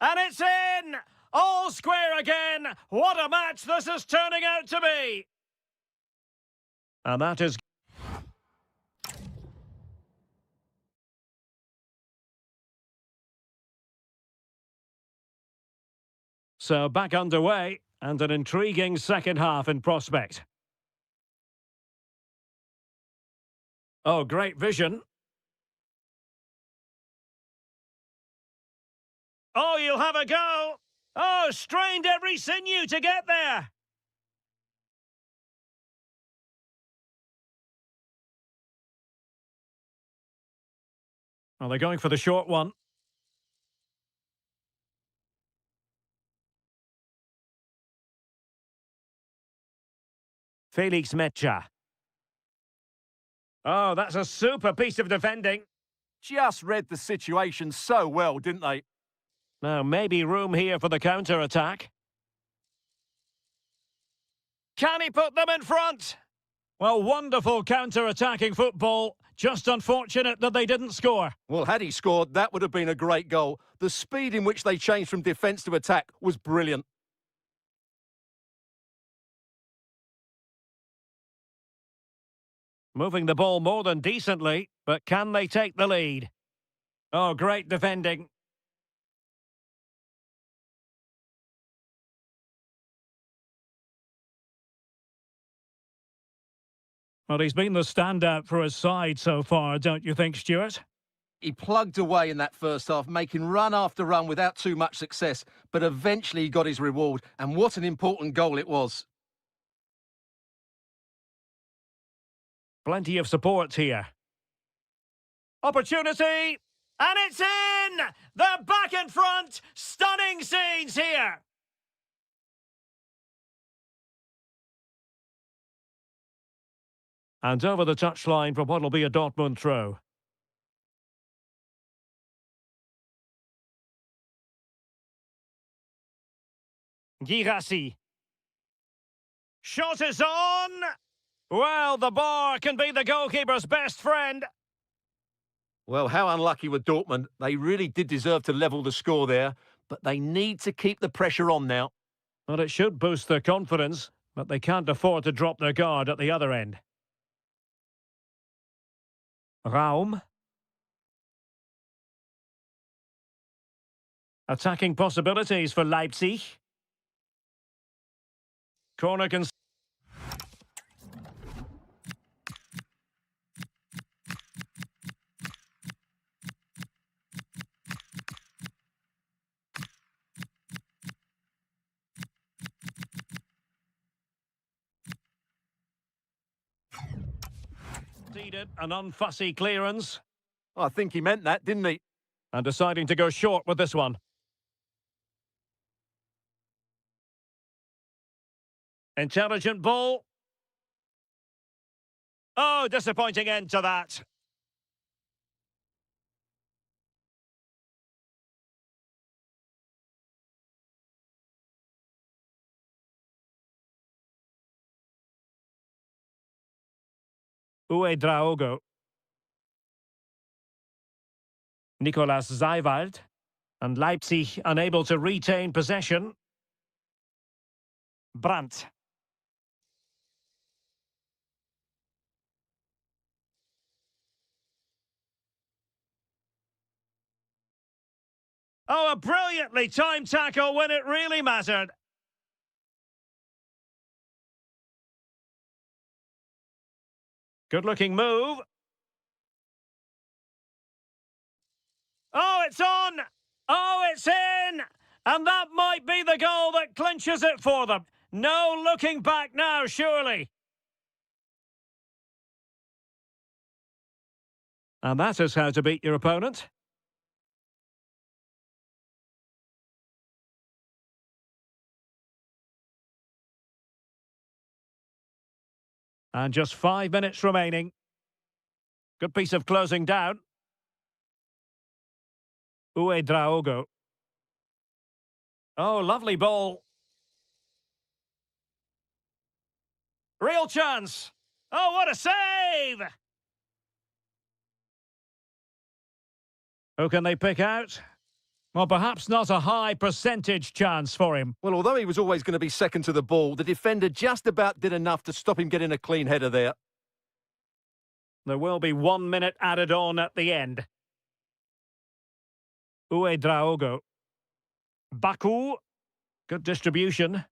S1: And it's in! All square again. What a match this is turning out to be. And that is... So back underway, and an intriguing second half in prospect. Oh, great vision. Oh, you'll have a go. Oh, strained every sinew to get there. Well, they're going for the short one. Felix Mecha. Oh, that's a super piece of defending.
S2: Just read the situation so well, didn't they?
S1: Now, maybe room here for the counter-attack. Can he put them in front? Well, wonderful counter-attacking football. Just unfortunate that they didn't score.
S2: Well, had he scored, that would have been a great goal. The speed in which they changed from defence to attack was brilliant.
S1: Moving the ball more than decently, but can they take the lead? Oh, great defending. Well, he's been the standout for his side so far, don't you think, Stuart?
S2: He plugged away in that first half, making run after run without too much success, but eventually he got his reward, and what an important goal it was.
S1: Plenty of support here. Opportunity! And it's in! They're back in front! Stunning scenes here! And over the touchline for what'll be a Dortmund throw. Girassi. Shot is on! Well, the bar can be the goalkeeper's best friend.
S2: Well, how unlucky with Dortmund. They really did deserve to level the score there, but they need to keep the pressure on now.
S1: Well, it should boost their confidence, but they can't afford to drop their guard at the other end. Raum. Attacking possibilities for Leipzig. Corner can... An unfussy clearance.
S2: I think he meant that, didn't he?
S1: And deciding to go short with this one. Intelligent ball. Oh, disappointing end to that. Draogo. Nicolas Seiwald. And Leipzig unable to retain possession. Brandt. Oh, a brilliantly timed tackle when it really mattered. Good-looking move. Oh, it's on! Oh, it's in! And that might be the goal that clinches it for them. No looking back now, surely. And that is how to beat your opponent. And just 5 minutes remaining. Good piece of closing down. Draogo. Oh, lovely ball. Real chance. Oh, what a save! Who can they pick out? Well, perhaps not a high percentage chance for him.
S2: Well, although he was always going to be second to the ball, the defender just about did enough to stop him getting a clean header there.
S1: There will be 1 minute added on at the end. Draogo. Baku. Good distribution.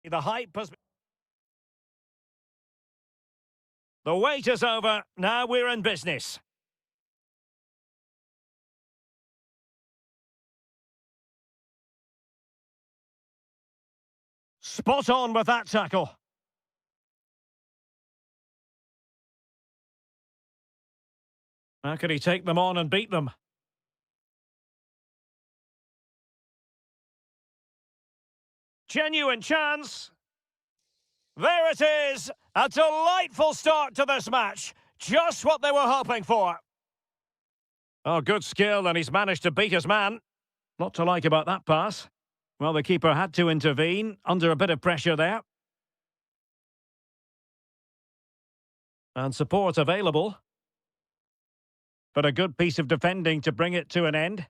S1: The hype has... The wait is over. Now we're in business. Spot on with that tackle. How could he take them on and beat them? Genuine chance. There it is. A delightful start to this match. Just what they were hoping for. Oh, good skill, and he's managed to beat his man. Lot to like about that pass. Well, the keeper had to intervene, under a bit of pressure there. And support available. But a good piece of defending to bring it to an end.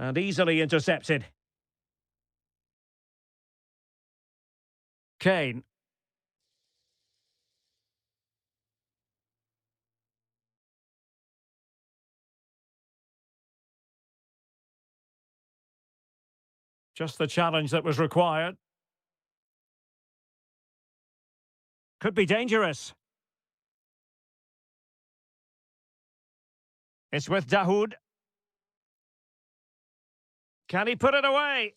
S1: And easily intercepted. Kane. Just the challenge that was required. Could be dangerous. It's with Dahoud. Can he put it away?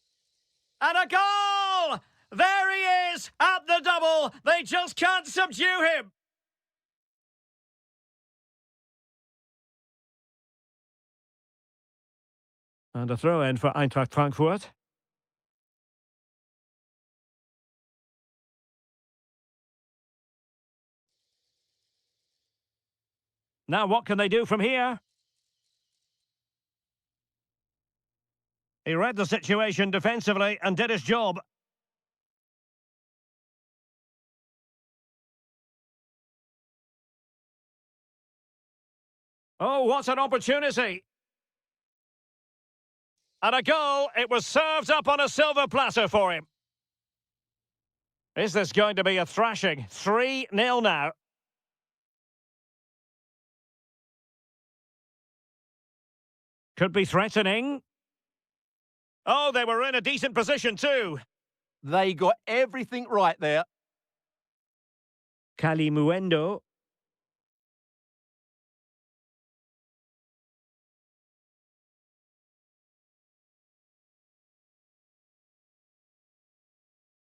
S1: And a goal! There he is at the double. They just can't subdue him. And a throw-in for Eintracht Frankfurt. Now what can they do from here? He read the situation defensively and did his job. Oh, what an opportunity. And a goal. It was served up on a silver platter for him. Is this going to be a thrashing? 3-0 now. Could be threatening. Oh, they were in a decent position too.
S2: They got everything right there.
S1: Kalimuendo.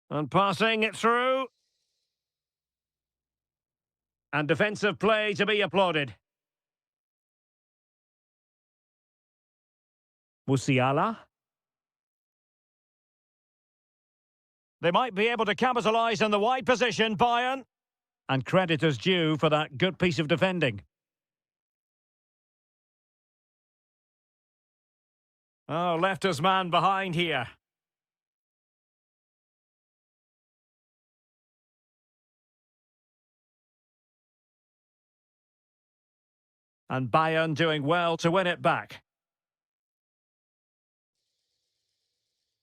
S1: And passing it through. And defensive play to be applauded. Musiala. They might be able to capitalise on the wide position, Bayern. And credit is due for that good piece of defending. Oh, left his man behind here. And Bayern doing well to win it back.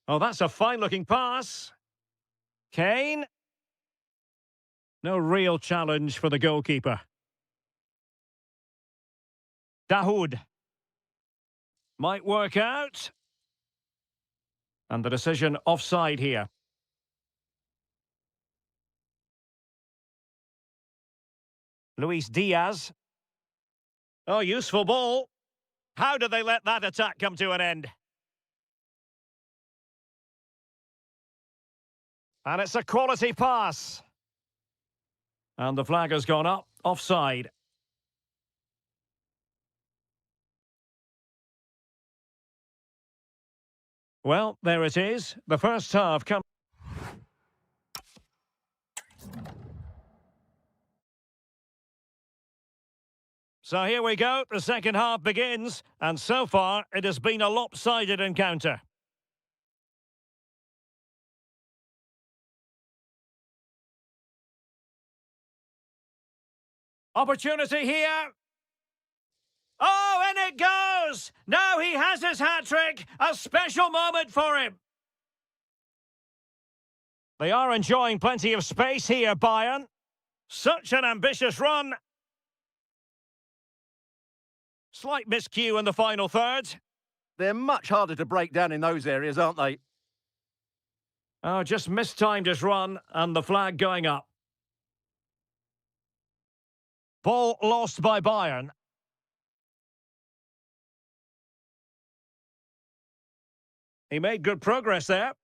S1: Oh, that's a fine-looking pass. Kane. No real challenge for the goalkeeper. Dahoud. Might work out. And the decision offside here. Luis Diaz. Oh, useful ball. How did they let that attack come to an end? And it's a quality pass. And the flag has gone up, offside. Well, there it is. The first half comes. So here we go. The second half begins. And so far, it has been a lopsided encounter. Opportunity here. Oh, and it goes! Now he has his hat-trick. A special moment for him. They are enjoying plenty of space here, Bayern. Such an ambitious run. Slight miscue in the final third.
S2: They're much harder to break down in those areas, aren't they?
S1: Oh, just mistimed his run, and the flag going up. Ball lost by Bayern. He made good progress there.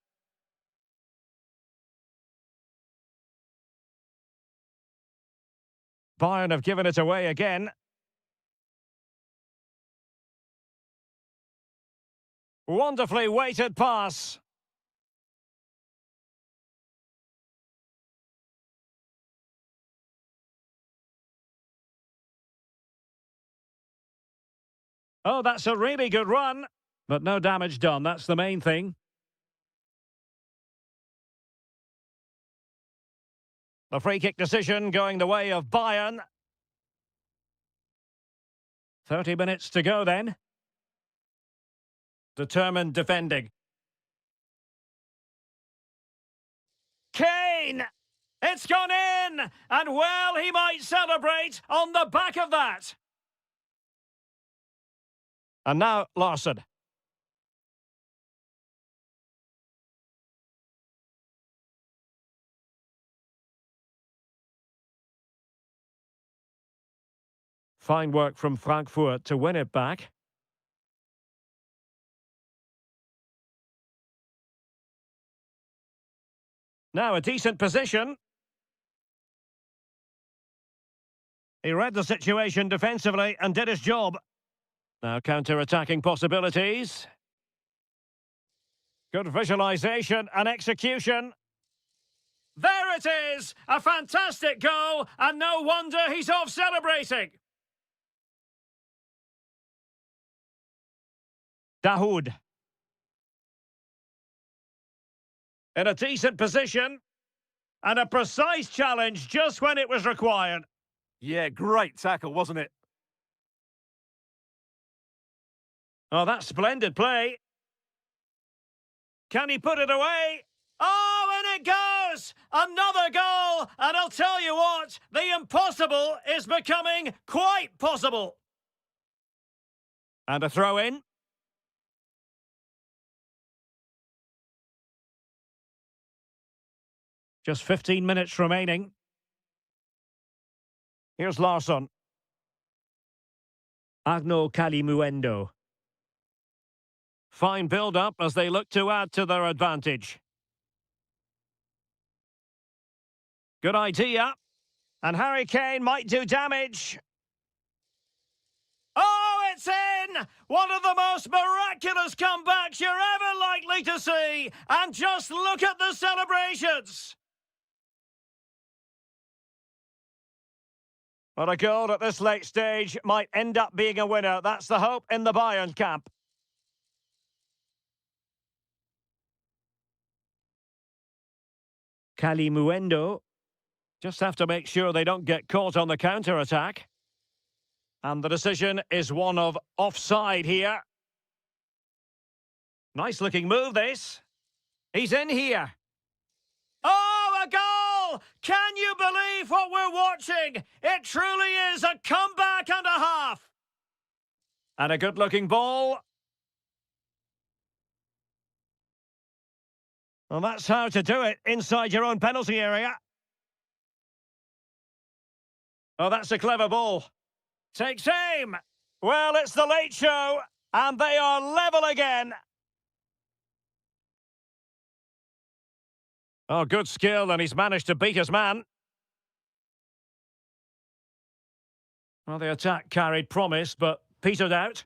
S1: Bayern have given it away again. Wonderfully weighted pass. Oh, that's a really good run. But no damage done, that's the main thing. The free kick decision going the way of Bayern. 30 minutes to go then. Determined defending. Kane! It's gone in! And well, he might celebrate on the back of that. And now Larsson. Fine work from Frankfurt to win it back. Now a decent position. He read the situation defensively and did his job. Now counter-attacking possibilities. Good visualisation and execution. There it is! A fantastic goal, and no wonder he's off celebrating. Dahoud. In a decent position. And a precise challenge just when it was required.
S2: Yeah, great tackle, wasn't it?
S1: Oh, that's splendid play. Can he put it away? Oh, and it goes! Another goal! And I'll tell you what, the impossible is becoming quite possible. And a throw in. Just 15 minutes remaining. Here's Larsson. Agno Kalimuendo. Fine build-up as they look to add to their advantage. Good idea. And Harry Kane might do damage. Oh, it's in! One of the most miraculous comebacks you're ever likely to see. And just look at the celebrations. But a goal at this late stage might end up being a winner. That's the hope in the Bayern camp. Kalimuendo. Just have to make sure they don't get caught on the counter-attack. And the decision is one of offside here. Nice-looking move, this. He's in here. Oh, a goal! Can you believe what we're watching? It truly is a comeback and a half. And a good-looking ball. Well, that's how to do it inside your own penalty area. Oh, that's a clever ball. Takes aim. Well, it's the late show, and they are level again. Oh, good skill, and he's managed to beat his man. Well, the attack carried promise, but petered out.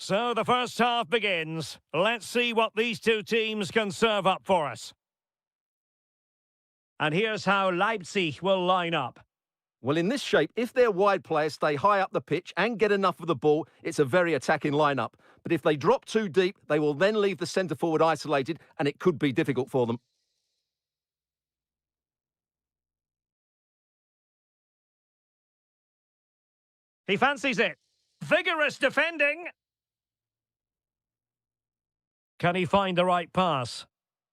S1: So the first half begins. Let's see what these two teams can serve up for us. And here's how Leipzig will line up.
S2: Well, in this shape, if their wide players stay high up the pitch and get enough of the ball, it's a very attacking lineup. But if they drop too deep, they will then leave the centre-forward isolated, and it could be difficult for them.
S1: He fancies it. Vigorous defending. Can he find the right pass?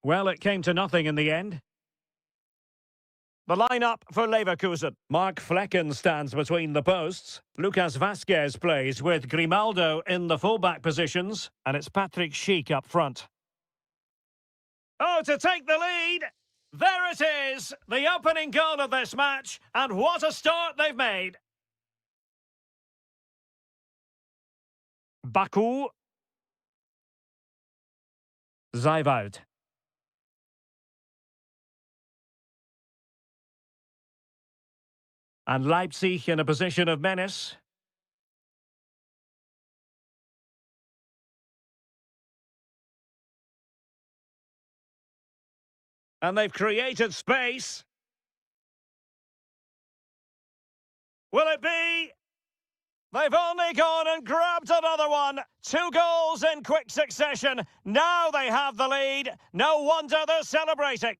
S1: Well, it came to nothing in the end. The lineup for Leverkusen. Mark Flecken stands between the posts. Lucas Vasquez plays with Grimaldo in the fullback positions. And it's Patrick Schick up front. Oh, to take the lead! There it is! The opening goal of this match. And what a start they've made! Baku. Zijwald. And Leipzig in a position of menace. And they've created space. Will it be? They've only gone and grabbed another one. 2 goals in quick succession. Now they have the lead. No wonder they're celebrating.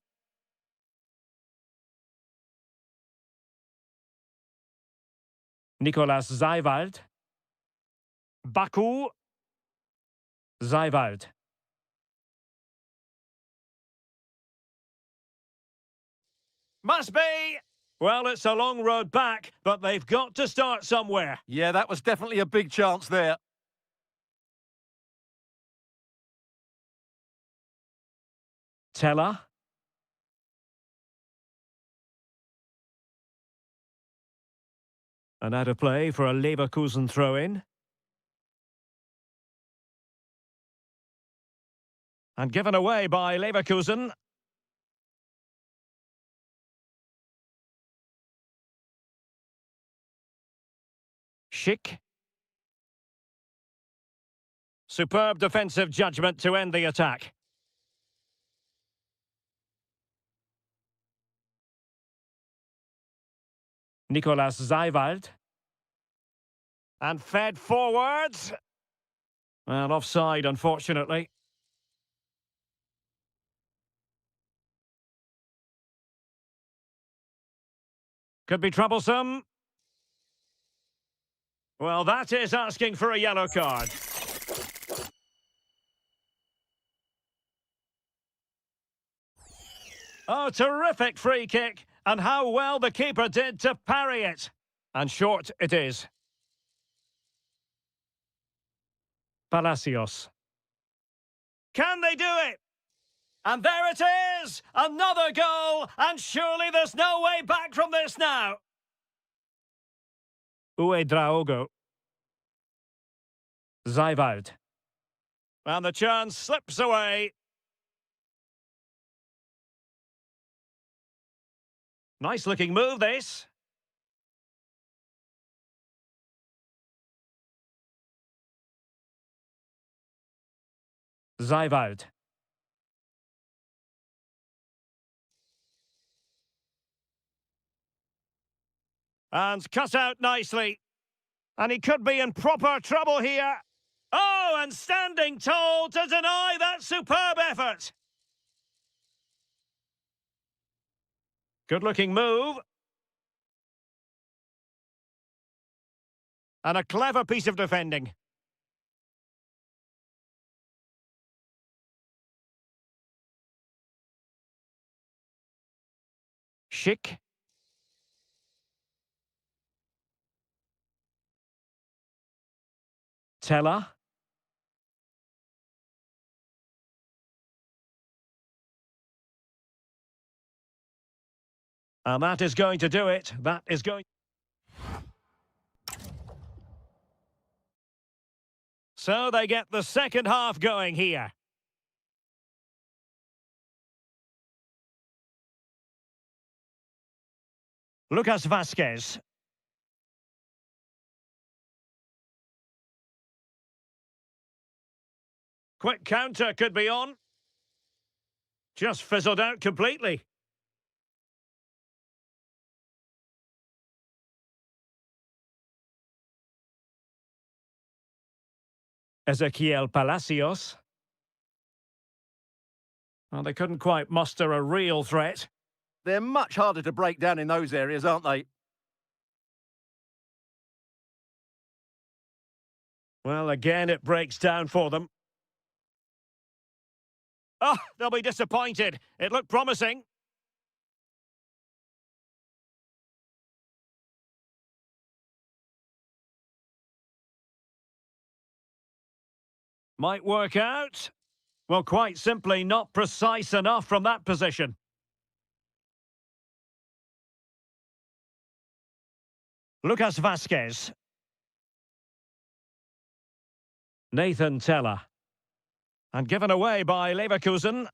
S1: Nicolas Zijwald. Baku. Zijwald. Must be. Well, it's a long road back, but they've got to start somewhere.
S2: Yeah, that was definitely a big chance there.
S1: Teller. And out of play for a Leverkusen throw-in. And given away by Leverkusen. Schick. Superb defensive judgment to end the attack. Nicolas Zijwald. And fed forwards. And offside, unfortunately. Could be troublesome. Well, that is asking for a yellow card. Oh, terrific free kick. And how well the keeper did to parry it. And short it is. Palacios. Can they do it? And there it is! Another goal! And surely there's no way back from this now. Uedraogo. Zijwald. And the chance slips away. Nice looking move, this. Zijwald. And cut out nicely. And he could be in proper trouble here. Oh, and standing tall to deny that superb effort. Good-looking move. And a clever piece of defending. Schick. Teller. And that is going to do it. That is going... So they get the second half going here. Lucas Vasquez. Quick counter could be on. Just fizzled out completely. Ezequiel Palacios. Well, they couldn't quite muster a real threat.
S2: They're much harder to break down in those areas, aren't they?
S1: Well, again, it breaks down for them. Oh, they'll be disappointed. It looked promising. Might work out. Well, quite simply not precise enough from that position. Lucas Vasquez. Nathan Teller. And given away by Leverkusen.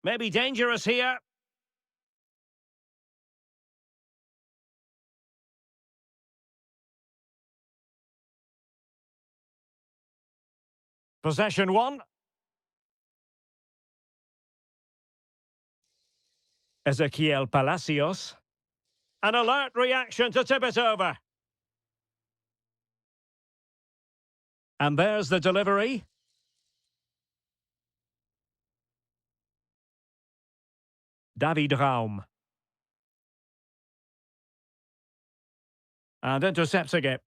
S1: Maybe dangerous here. Possession one. Ezequiel Palacios. An alert reaction to tip it over. And there's the delivery. David Raum. And intercepting it.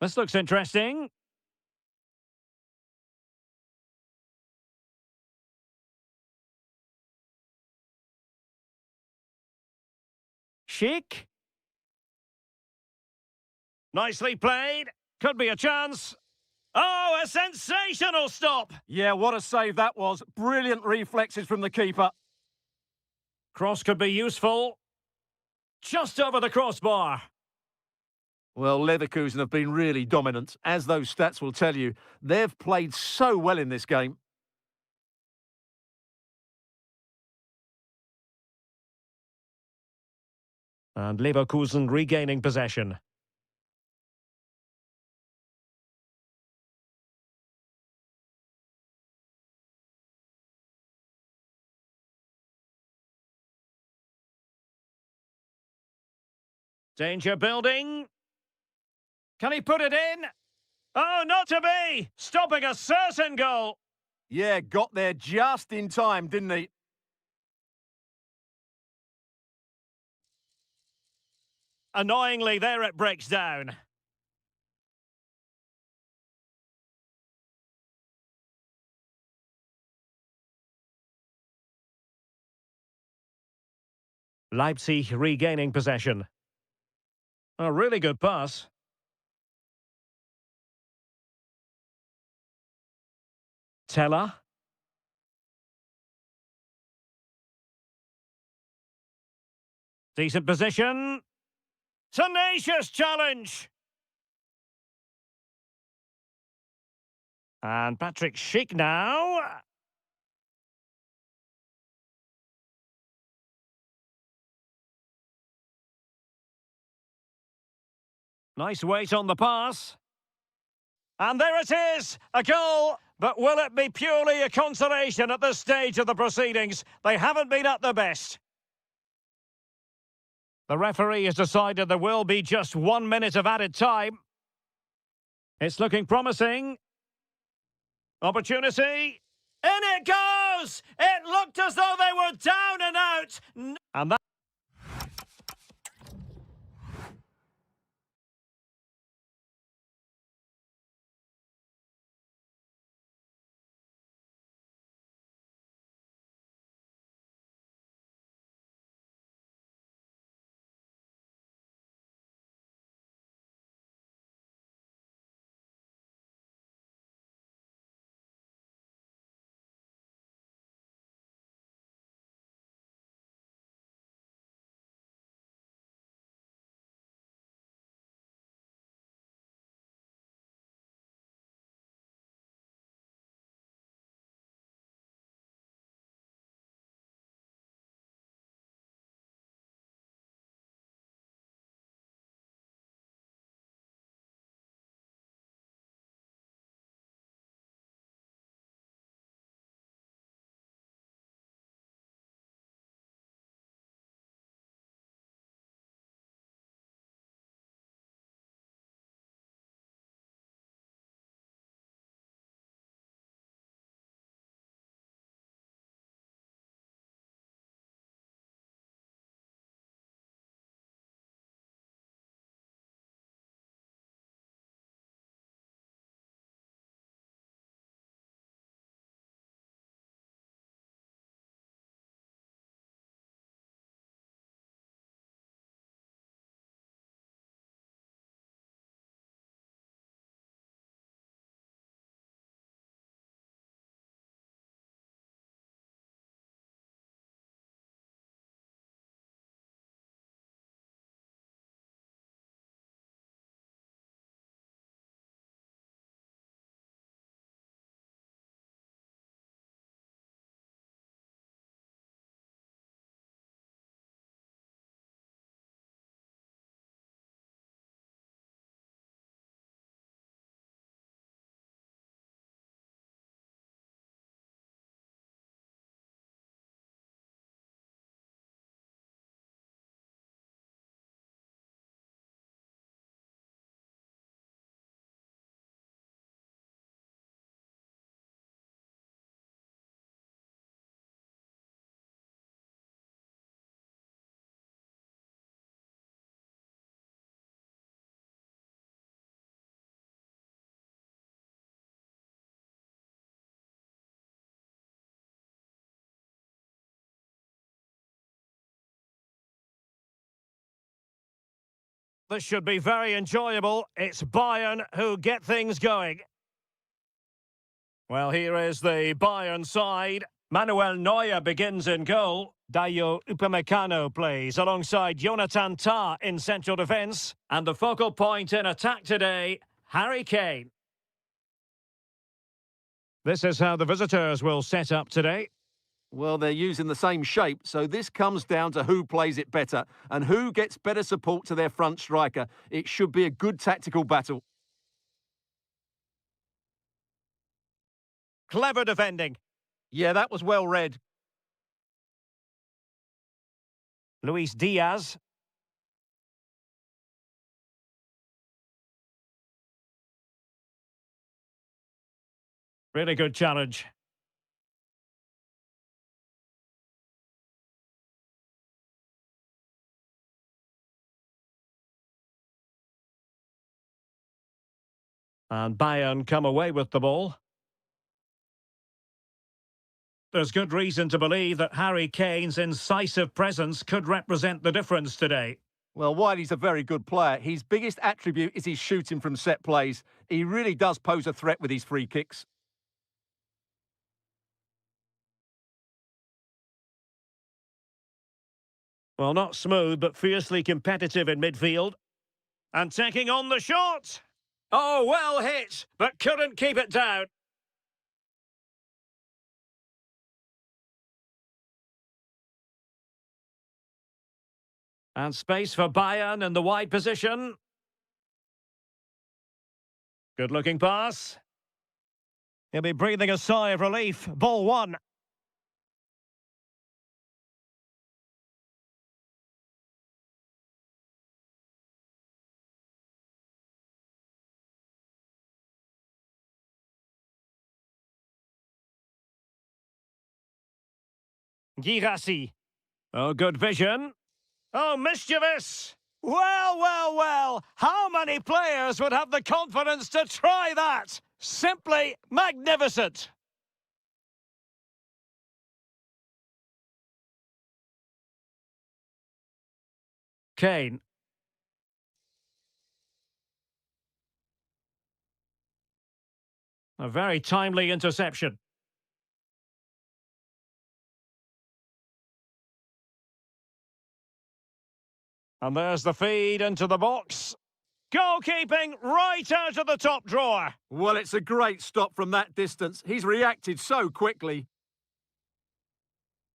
S1: This looks interesting. Chic. Nicely played. Could be a chance. Oh, a sensational stop.
S2: Yeah, what a save that was. Brilliant reflexes from the keeper.
S1: Cross could be useful. Just over the crossbar.
S2: Well, Leverkusen have been really dominant. As those stats will tell you, they've played so well in this game.
S1: And Leverkusen regaining possession. Danger building. Can he put it in? Oh, not to be! Stopping a certain goal.
S2: Yeah, got there just in time, didn't he?
S1: Annoyingly, there it breaks down. Leipzig regaining possession. A really good pass. Teller. Decent position. Tenacious challenge. And Patrick Schick now. Nice weight on the pass. And there it is, a goal. But will it be purely a consolation at this stage of the proceedings? They haven't been at their best. The referee has decided there will be just 1 minute of added time. It's looking promising. Opportunity. In it goes! It looked as though they were down and out. And that This should be very enjoyable. It's Bayern who get things going. Well, here is the Bayern side. Manuel Neuer begins in goal. Dayo Upamecano plays alongside Jonathan Tah in central defence. And the focal point in attack today, Harry Kane. This is how the visitors will set up today.
S2: Well, they're using the same shape, so this comes down to who plays it better and who gets better support to their front striker. It should be a good tactical battle.
S1: Clever defending.
S2: Yeah, that was well read.
S1: Luis Diaz. Really good challenge. And Bayern come away with the ball. There's good reason to believe that Harry Kane's incisive presence could represent the difference today.
S2: Well, while he's a very good player, his biggest attribute is his shooting from set plays. He really does pose a threat with his free kicks.
S1: Well, not smooth, but fiercely competitive in midfield. And taking on the shot. Oh, well hit, but couldn't keep it down. And space for Bayern in the wide position. Good-looking pass. He'll be breathing a sigh of relief. Ball one. Girassi. Oh, good vision. Oh, mischievous! Well, well, well! How many players would have the confidence to try that? Simply magnificent! Kane. A very timely interception. And there's the feed into the box. Goalkeeping right out of the top drawer.
S2: Well, it's a great stop from that distance. He's reacted so quickly.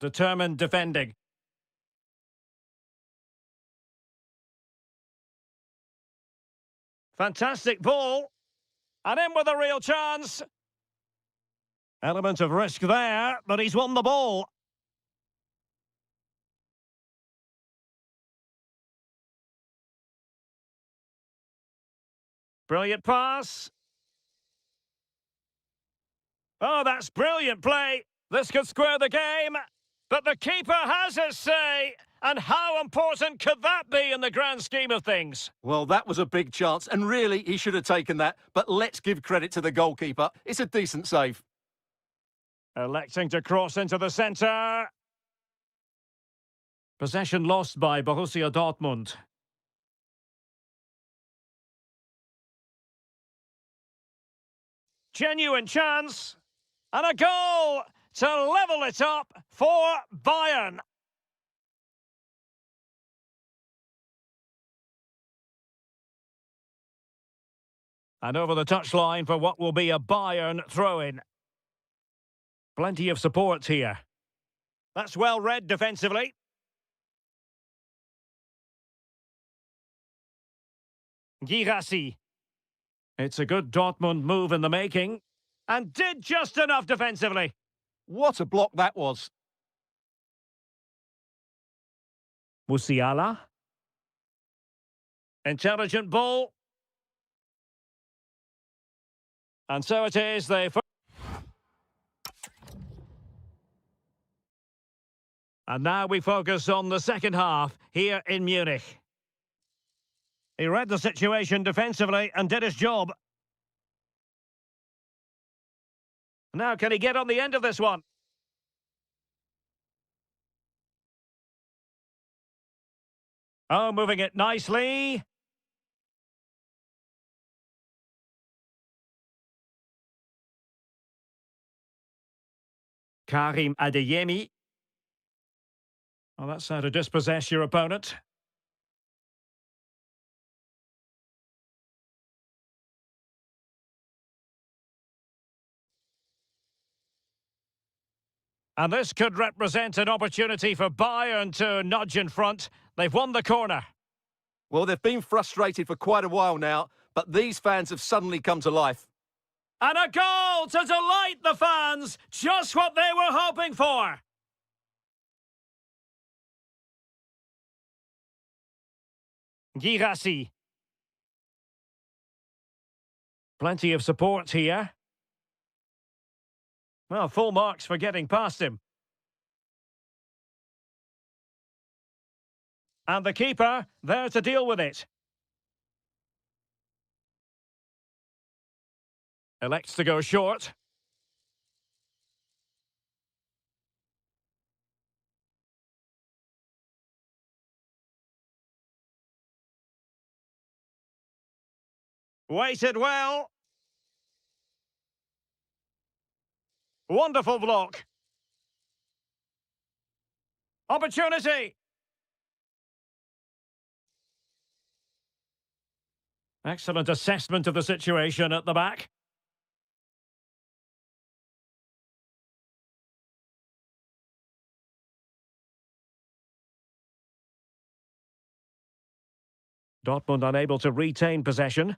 S1: Determined defending. Fantastic ball. And in with a real chance. Element of risk there, but he's won the ball. Brilliant pass. Oh, that's brilliant play. This could square the game. But the keeper has his say. And how important could that be in the grand scheme of things?
S2: Well, that was a big chance, and really, he should have taken that. But let's give credit to the goalkeeper. It's a decent save.
S1: Electing to cross into the centre. Possession lost by Borussia Dortmund. Genuine chance. And a goal to level it up for Bayern. And over the touchline for what will be a Bayern throw-in. Plenty of support here. That's well read defensively. Girassi. It's a good Dortmund move in the making. And did just enough defensively.
S2: What a block that was.
S1: Musiala. Intelligent ball. And so it is, and now we focus on the second half here in Munich. He read the situation defensively and did his job. Now can he get on the end of this one? Oh, moving it nicely. Karim Adeyemi. Well, that's how to dispossess your opponent. And this could represent an opportunity for Bayern to nudge in front. They've won the corner.
S2: Well, they've been frustrated for quite a while now, but these fans have suddenly come to life.
S1: And a goal to delight the fans. Just what they were hoping for. Girassi. Plenty of support here. Well, full marks for getting past him. And the keeper there to deal with it. Elects to go short. Waited well. Wonderful block. Opportunity. Excellent assessment of the situation at the back. Dortmund unable to retain possession.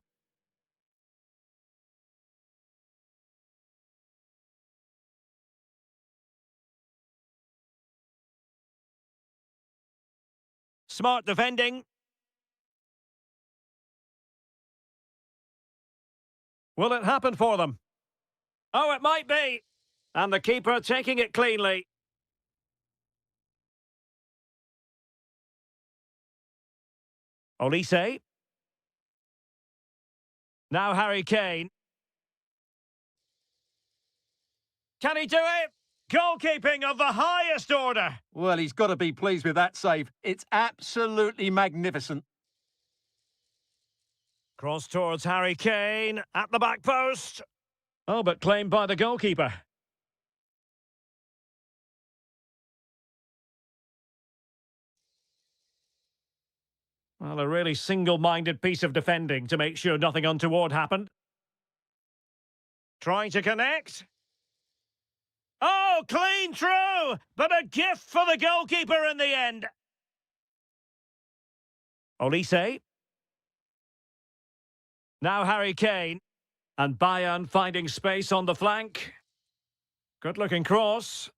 S1: Smart defending. Will it happen for them? Oh, it might be. And the keeper taking it cleanly. Olise. Now Harry Kane. Can he do it? Goalkeeping of the highest order.
S2: Well, he's got to be pleased with that save. It's absolutely magnificent.
S1: Cross towards Harry Kane at the back post. Oh, but claimed by the goalkeeper. Well, a really single-minded piece of defending to make sure nothing untoward happened. Trying to connect. Oh, clean through! But a gift for the goalkeeper in the end. Olise. Now Harry Kane. And Bayern finding space on the flank. Good-looking cross.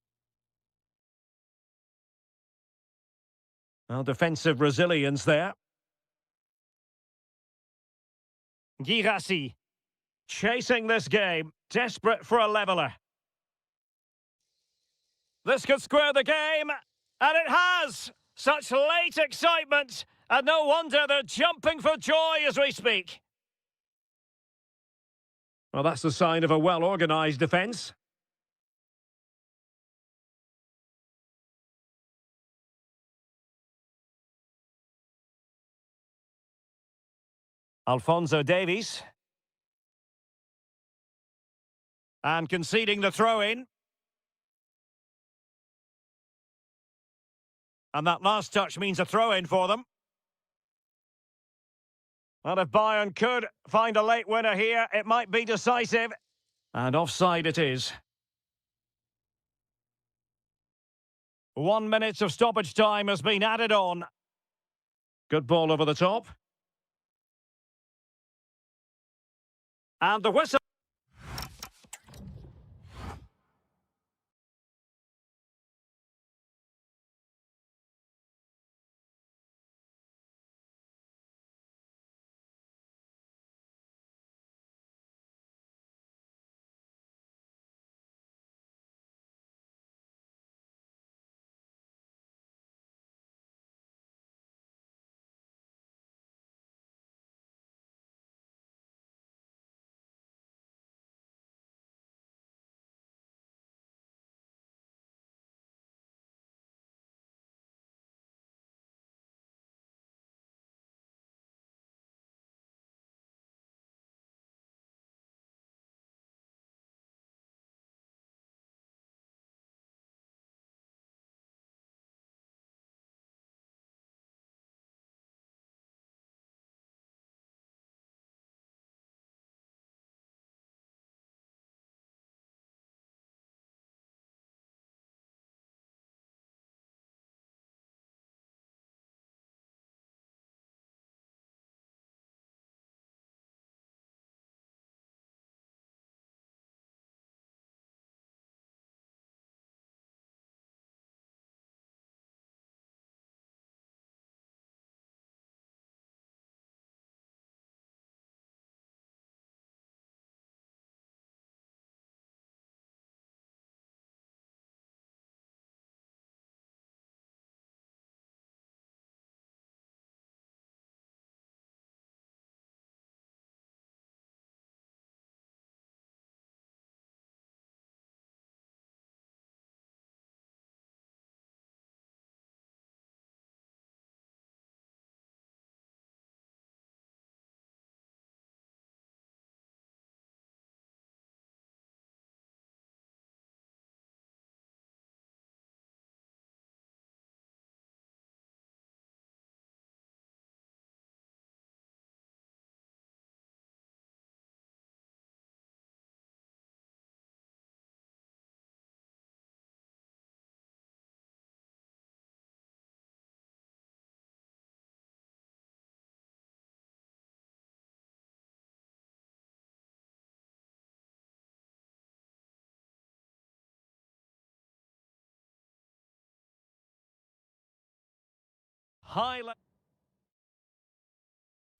S1: Well, defensive resilience there. Girassi. Chasing this game. Desperate for a leveller. This could square the game. And it has! Such late excitement. And no wonder they're jumping for joy as we speak. Well, that's the sign of a well-organised defence. Alphonso Davies. And conceding the throw-in. And that last touch means a throw-in for them. And if Bayern could find a late winner here, it might be decisive. And offside it is. 1 minute of stoppage time has been added on. Good ball over the top. And the whistle.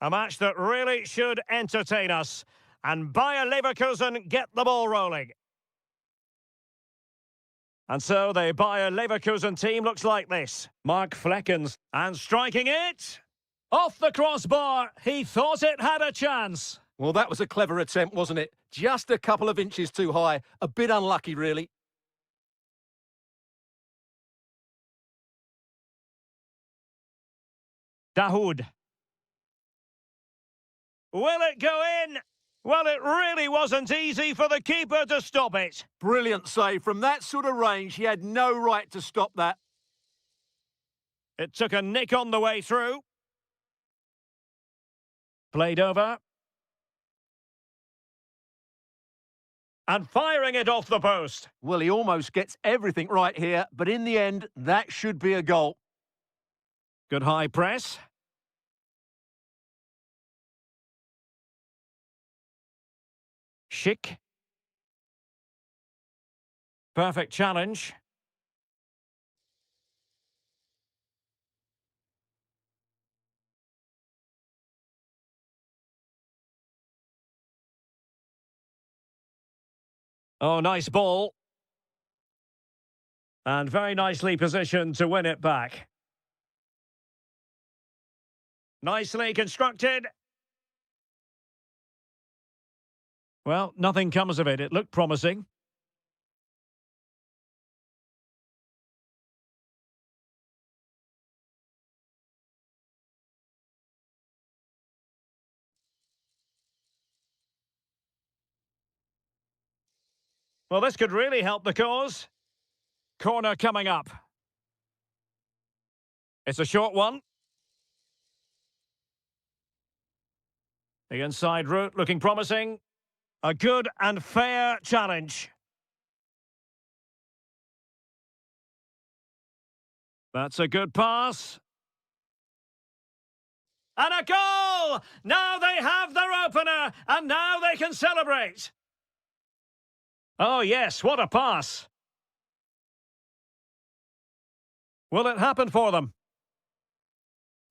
S1: A match that really should entertain us. And Bayer Leverkusen get the ball rolling. And so the Bayer Leverkusen team looks like this. Mark Fleckens. And striking it. Off the crossbar. He thought it had a chance.
S2: Well, that was a clever attempt, wasn't it? Just a couple of inches too high. A bit unlucky, really.
S1: Dahoud. Will it go in? Well, it really wasn't easy for the keeper to stop it.
S2: Brilliant save. From that sort of range, he had no right to stop that.
S1: It took a nick on the way through. Played over. And firing it off the post.
S2: Well, he almost gets everything right here, but in the end, that should be a goal.
S1: Good high press. Schick. Perfect challenge. Oh, nice ball. And very nicely positioned to win it back. Nicely constructed. Well, nothing comes of it. It looked promising. Well, this could really help the cause. Corner coming up. It's a short one. The inside route looking promising. A good and fair challenge. That's a good pass. And a goal! Now they have their opener, and now they can celebrate. Oh yes, what a pass. Will it happen for them?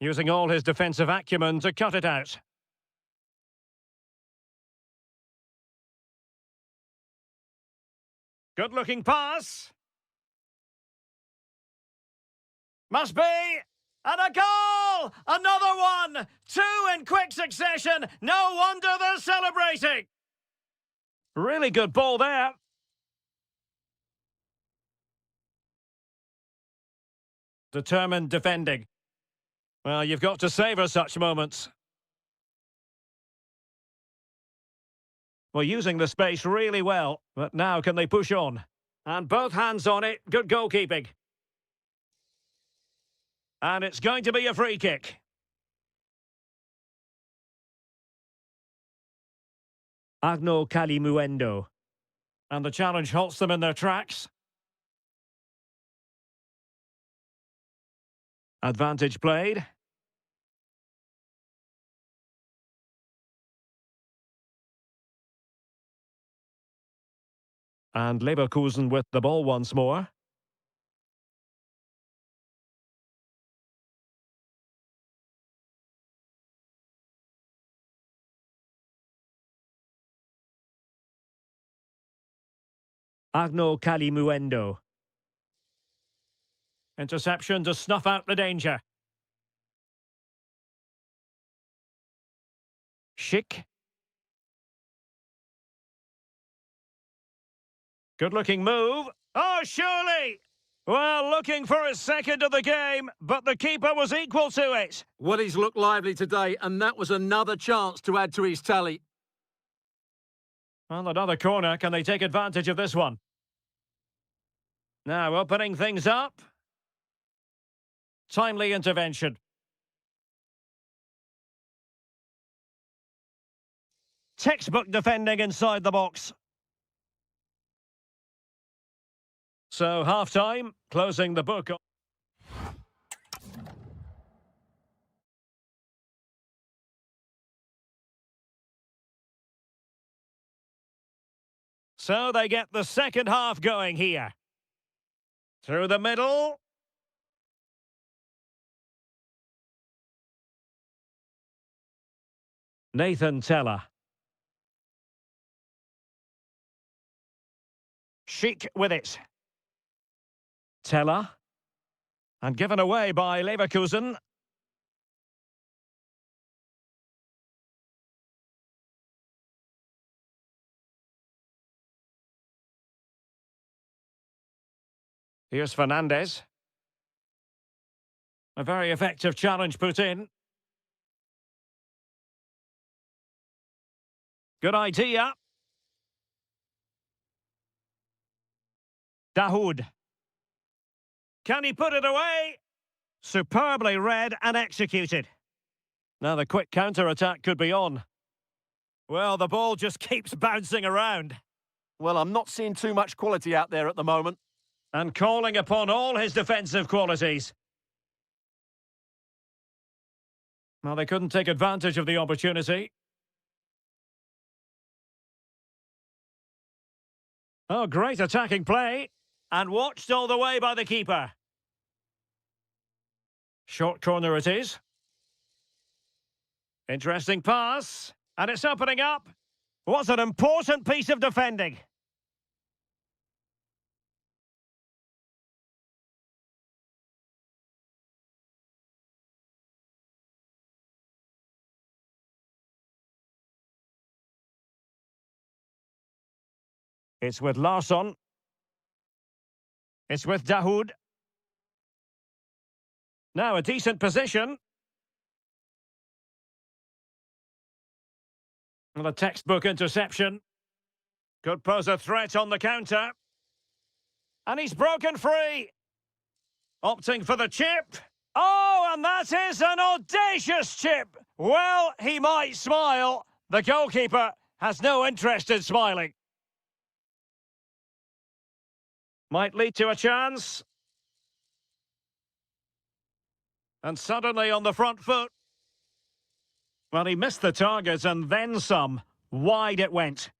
S1: Using all his defensive acumen to cut it out. Good-looking pass. Must be. And a goal! Another one! Two in quick succession. No wonder they're celebrating. Really good ball there. Determined defending. Well, you've got to savour such moments. Well, using the space really well, but now can they push on? And both hands on it, good goalkeeping. And it's going to be a free kick. Agno Kalimuendo. And the challenge halts them in their tracks. Advantage played. And Leverkusen with the ball once more. Agno Kalimuendo. Interception to snuff out the danger. Schick. Good-looking move. Oh, surely! Well, looking for his second of the game, but the keeper was equal to it.
S2: Well, he's looked lively today, and that was another chance to add to his tally.
S1: Well, another corner. Can they take advantage of this one? Now, opening things up. Timely intervention. Textbook defending inside the box. So, half-time, closing the book. So they get the second half going here. Through the middle. Nathan Teller. Chic with it. Teller. And given away by Leverkusen. Here's Fernandez. A very effective challenge put in. Good idea. Dahoud. Can he put it away? Superbly read and executed. Now the quick counter-attack could be on. Well, the ball just keeps bouncing around.
S2: Well, I'm not seeing too much quality out there at the moment.
S1: And calling upon all his defensive qualities. Well, they couldn't take advantage of the opportunity. Oh, great attacking play. And watched all the way by the keeper. Short corner it is. Interesting pass. And it's opening up. What an important piece of defending. It's with Larsson. It's with Dahoud. Now a decent position. Well, a textbook interception. Could pose a threat on the counter. And he's broken free. Opting for the chip. Oh, and that is an audacious chip. Well, he might smile. The goalkeeper has no interest in smiling. Might lead to a chance. And suddenly on the front foot. Well, he missed the target and then some. Wide it went.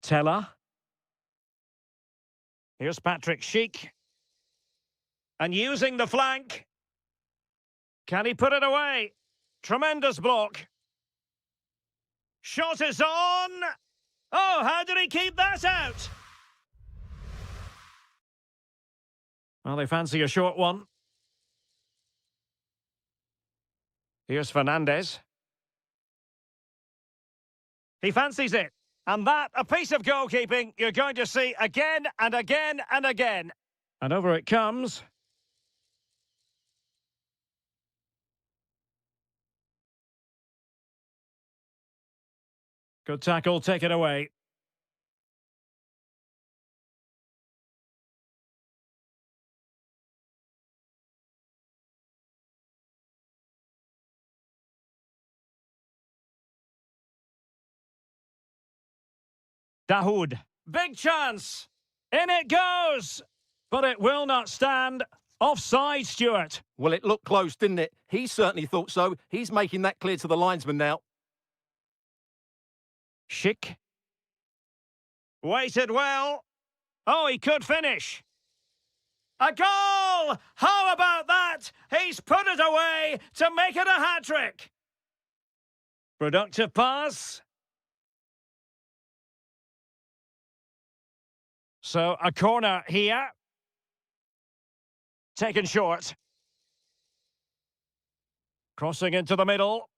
S1: Teller. Here's Patrick Schick. And using the flank. Can he put it away? Tremendous block. Shot is on! Oh, how did he keep that out? Well, they fancy a short one. Here's Fernandez. He fancies it. And that, a piece of goalkeeping you're going to see again and again and again. And over it comes. Good tackle, take it away. Dahoud. Big chance. In it goes. But it will not stand. Offside, Stuart.
S2: Well, it looked close, didn't it? He certainly thought so. He's making that clear to the linesman now.
S1: Schick. Waited well. Oh, he could finish. A goal! How about that? He's put it away to make it a hat-trick. Productive pass. So, a corner here. Taken short. Crossing into the middle.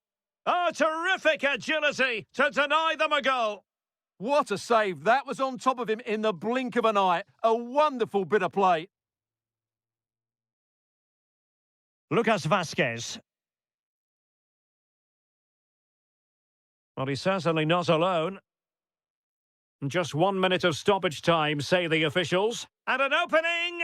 S1: Oh, terrific agility to deny them a goal.
S2: What a save. That was on top of him in the blink of an eye. A wonderful bit of play.
S1: Lucas Vasquez. Well, he's certainly not alone. Just 1 minute of stoppage time, say the officials. And an opening!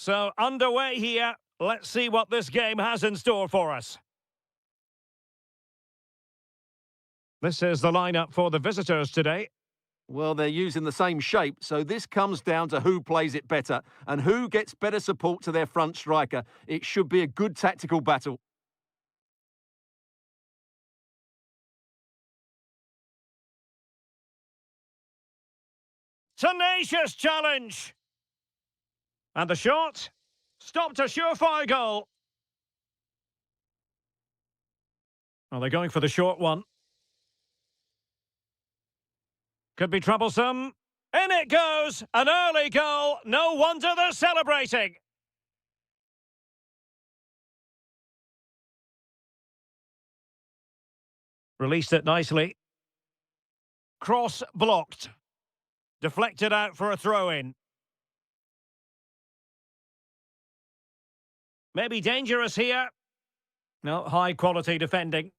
S1: So, underway here. Let's see what this game has in store for us. This is the lineup for the visitors today.
S2: Well, they're using the same shape, so this comes down to who plays it better and who gets better support to their front striker. It should be a good tactical battle.
S1: Tenacious challenge. And the shot stopped a surefire goal. Well, they're going for the short one. Could be troublesome. In it goes! An early goal. No wonder they're celebrating. Released it nicely. Cross blocked. Deflected out for a throw-in. Maybe dangerous here. No, high-quality defending.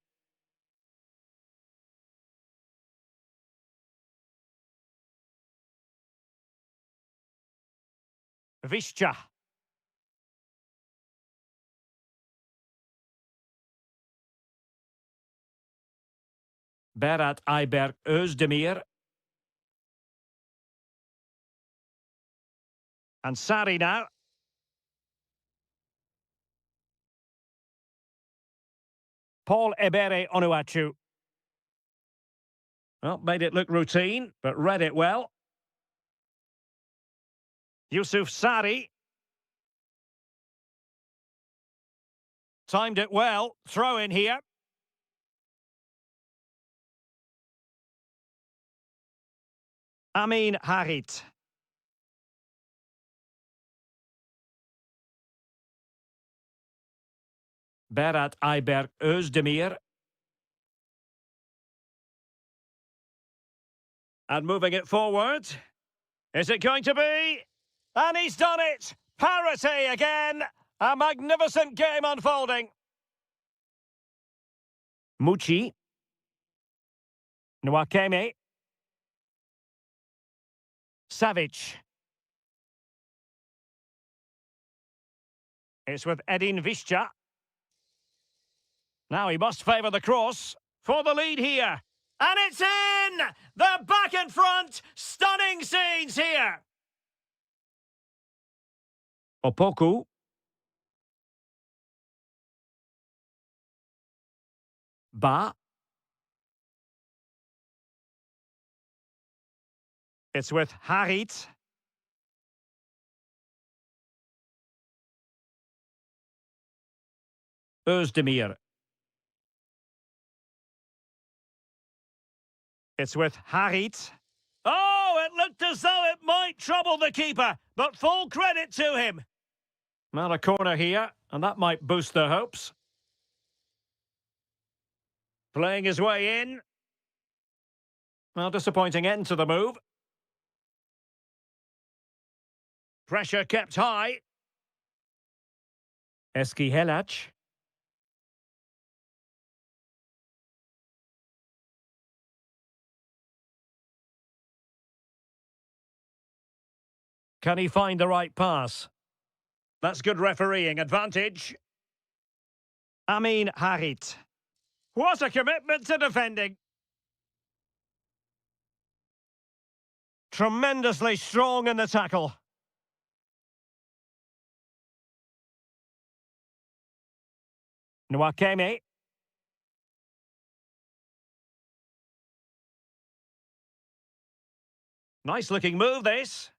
S1: Visca. Berat Ayberk Özdemir. And Sarri now. Paul Ebere Onuachu. Well, made it look routine, but read it well. Yusuf Sarri. Timed it well. Throw in here. Amin Harit. Berat Ayberk Özdemir. And moving it forward. Is it going to be? And he's done it! Parity again! A magnificent game unfolding. Mucci. Nwakeme. Savic. It's with Edin Visca. Now he must favour the cross for the lead here. And it's in! They're back in front! Stunning scenes here! Opoku. Ba. It's with Harit. Özdemir. It's with Harit. Oh, it looked as though it might trouble the keeper, but full credit to him. Not a corner here, and that might boost their hopes. Playing his way in. Well, disappointing end to the move. Pressure kept high. Eski Helac. Can he find the right pass? That's good refereeing. Advantage. Amin Harit. What a commitment to defending. Tremendously strong in the tackle. Nwakeme. Nice looking move, this.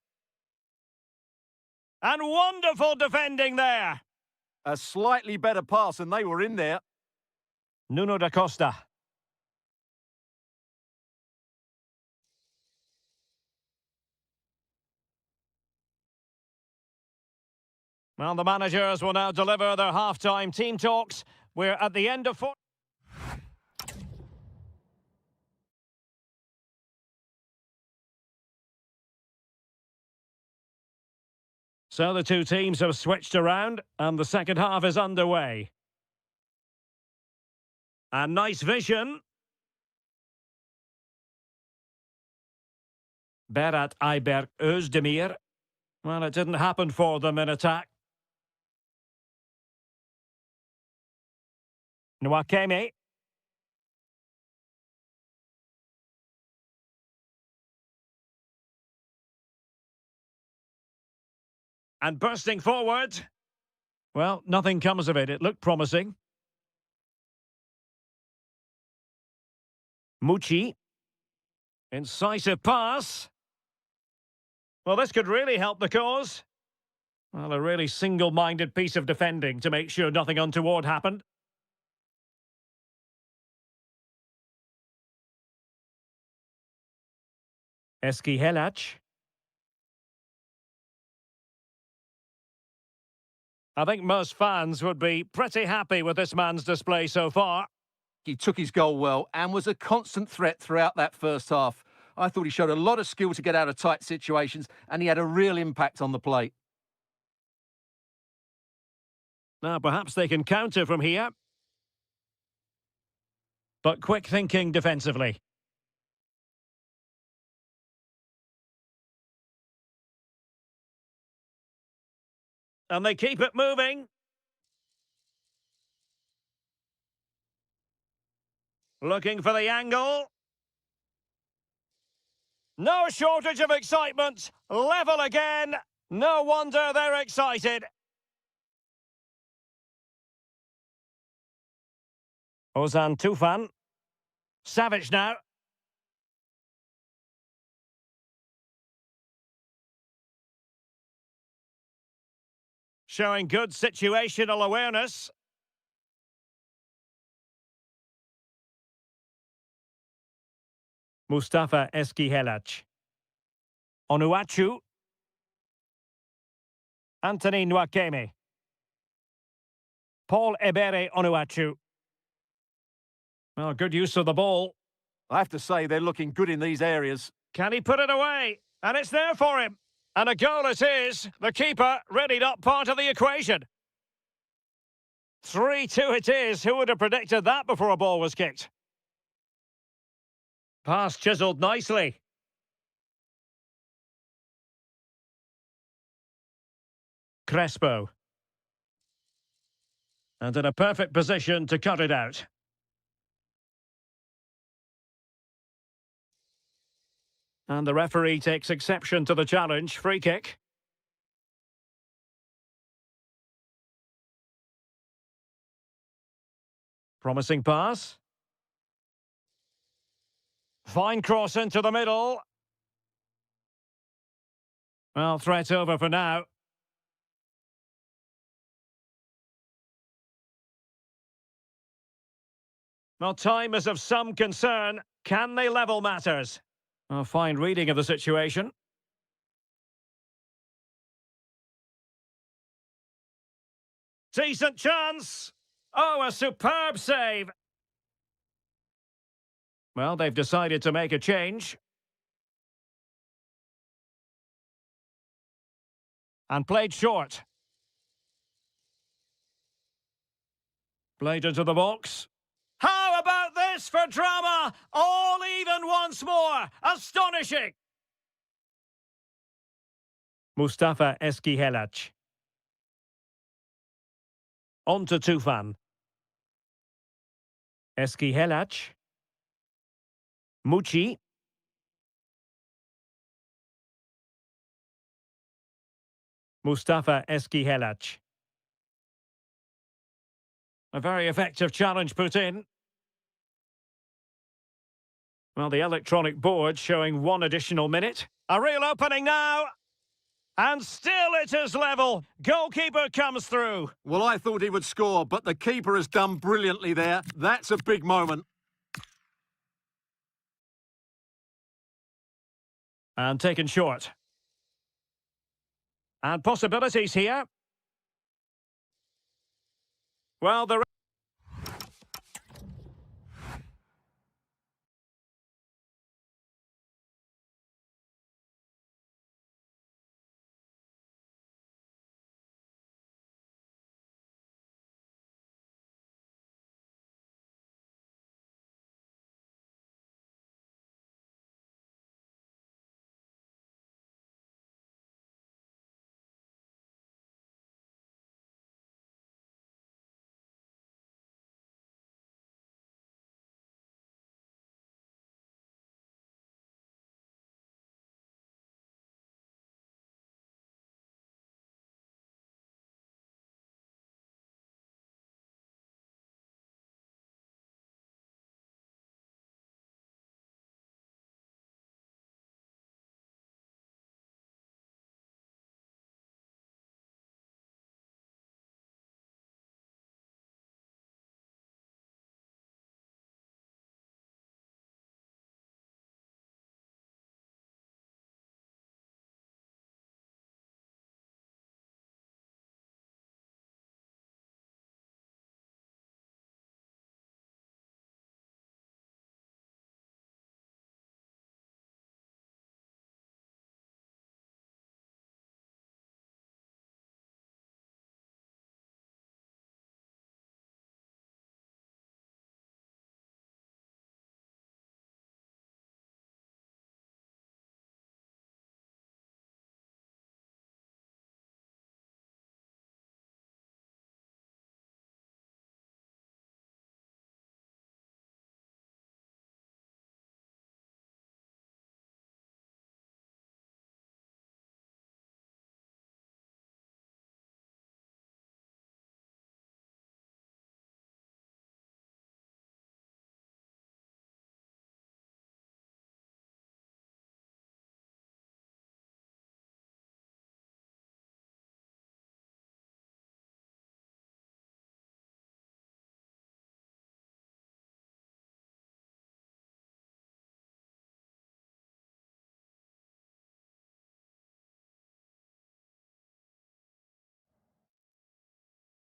S1: And wonderful defending there.
S2: A slightly better pass and they were in there.
S1: Nuno da Costa. Well, the managers will now deliver their half-time team talks. We're at the end of 4. So the two teams have switched around and the second half is underway. And nice vision. Berat Ayberk Özdemir. Well, it didn't happen for them in attack. Nwakeme. And bursting forward. Well, nothing comes of it. It looked promising. Mucci. Incisive pass. Well, this could really help the cause. Well, a really single-minded piece of defending to make sure nothing untoward happened. Eski Helac. I think most fans would be pretty happy with this man's display so far.
S2: He took his goal well and was a constant threat throughout that first half. I thought he showed a lot of skill to get out of tight situations, and he had a real impact on the plate.
S1: Now, perhaps they can counter from here. But quick thinking defensively. And they keep it moving. Looking for the angle. No shortage of excitement. Level again. No wonder they're excited. Ozan Tufan. Savage now. Showing good situational awareness. Mustafa Eski Helac. Onuachu. Anthony Nwakeme. Paul Ebere Onuachu. Well, good use of the ball.
S2: I have to say, they're looking good in these areas.
S1: Can he put it away? And it's there for him. And a goal it is. The keeper readied up part of the equation. 3-2 it is. Who would have predicted that before a ball was kicked? Pass chiselled nicely. Crespo. And in a perfect position to cut it out. And the referee takes exception to the challenge. Free kick. Promising pass. Fine cross into the middle. Well, threat over for now. Well, time is of some concern. Can they level matters? A fine reading of the situation. Decent chance. Oh, a superb save. Well, they've decided to make a change. And played short. Played into the box. How about this for drama? All even once more. Astonishing. Mustafa Eski Helac. On to Tufan. Eski Helac. Mucci. Mustafa Eski Helac. A very effective challenge put in. Well, the electronic board showing one additional minute. A real opening now. And still it is level. Goalkeeper comes through.
S2: Well, I thought he would score, but the keeper has done brilliantly there. That's a big moment.
S1: And taken short. And possibilities here. Well, the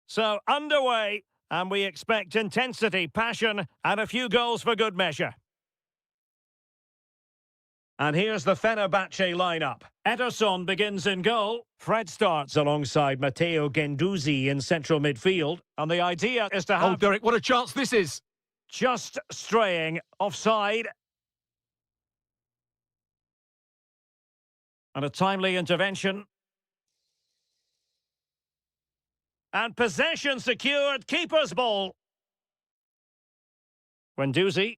S1: So, underway, and we expect intensity, passion, and a few goals for good measure. And here's the Fenerbahce lineup. Ederson begins in goal. Fred starts alongside Matteo Guendouzi in central midfield. And the idea is to have...
S2: Oh, Derek, what a chance this is.
S1: Just straying offside. And a timely intervention. And possession secured. Keeper's ball. Guendouzi.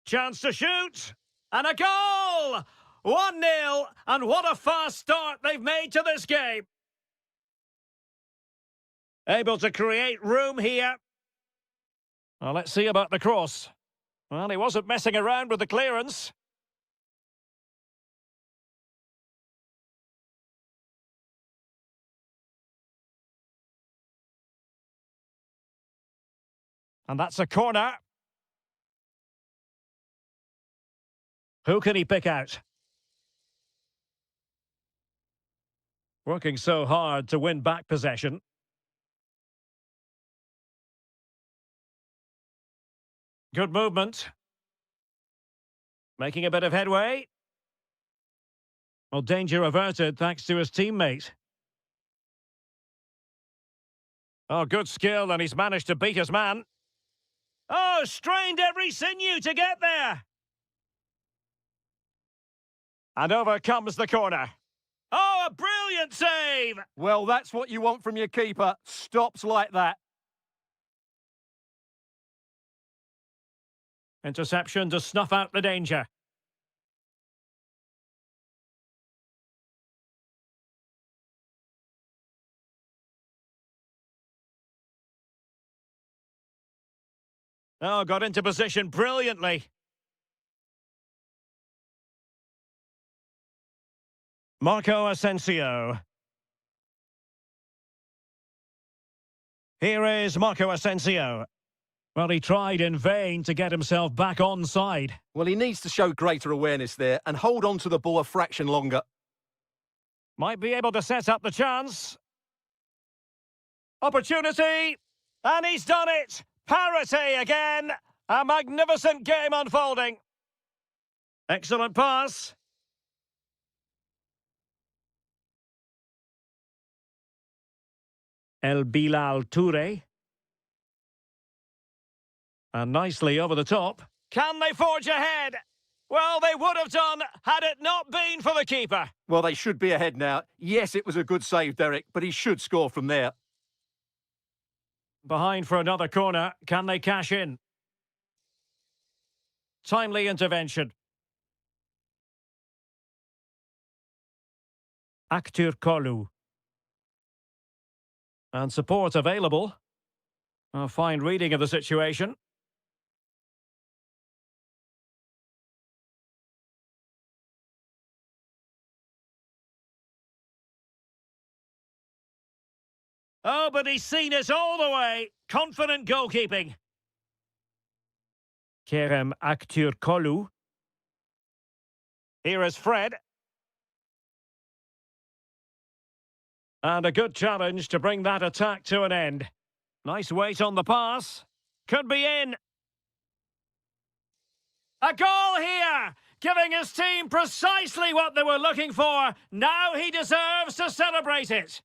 S1: Chance to shoot. And a goal! 1-0. And what a fast start they've made to this game. Able to create room here. Well, let's see about the cross. Well, he wasn't messing around with the clearance. And that's a corner. Who can he pick out? Working so hard to win back possession. Good movement. Making a bit of headway. Well, danger averted thanks to his teammate. Oh, good skill, and he's managed to beat his man. Oh, strained every sinew to get there. And over comes the corner. Oh, a brilliant save!
S2: Well, that's what you want from your keeper. Stops like that.
S1: Interception to snuff out the danger. Oh, got into position brilliantly. Marco Asensio. Here is Marco Asensio. Well, he tried in vain to get himself back onside.
S2: Well, he needs to show greater awareness there and hold on to the ball a fraction longer.
S1: Might be able to set up the chance. Opportunity. And he's done it. Parity again. A magnificent game unfolding. Excellent pass. El Bilal Toure. And nicely over the top. Can they forge ahead? Well, they would have done had it not been for the keeper.
S2: Well, they should be ahead now. Yes, it was a good save, Derek, but he should score from there.
S1: Behind for another corner. Can they cash in? Timely intervention. Aktürkoğlu. And support available. A fine reading of the situation. Oh, but he's seen it all the way. Confident goalkeeping. Kerem Aktürkoğlu. Here is Fred. And a good challenge to bring that attack to an end. Nice weight on the pass. Could be in. A goal here! Giving his team precisely what they were looking for. Now he deserves to celebrate it.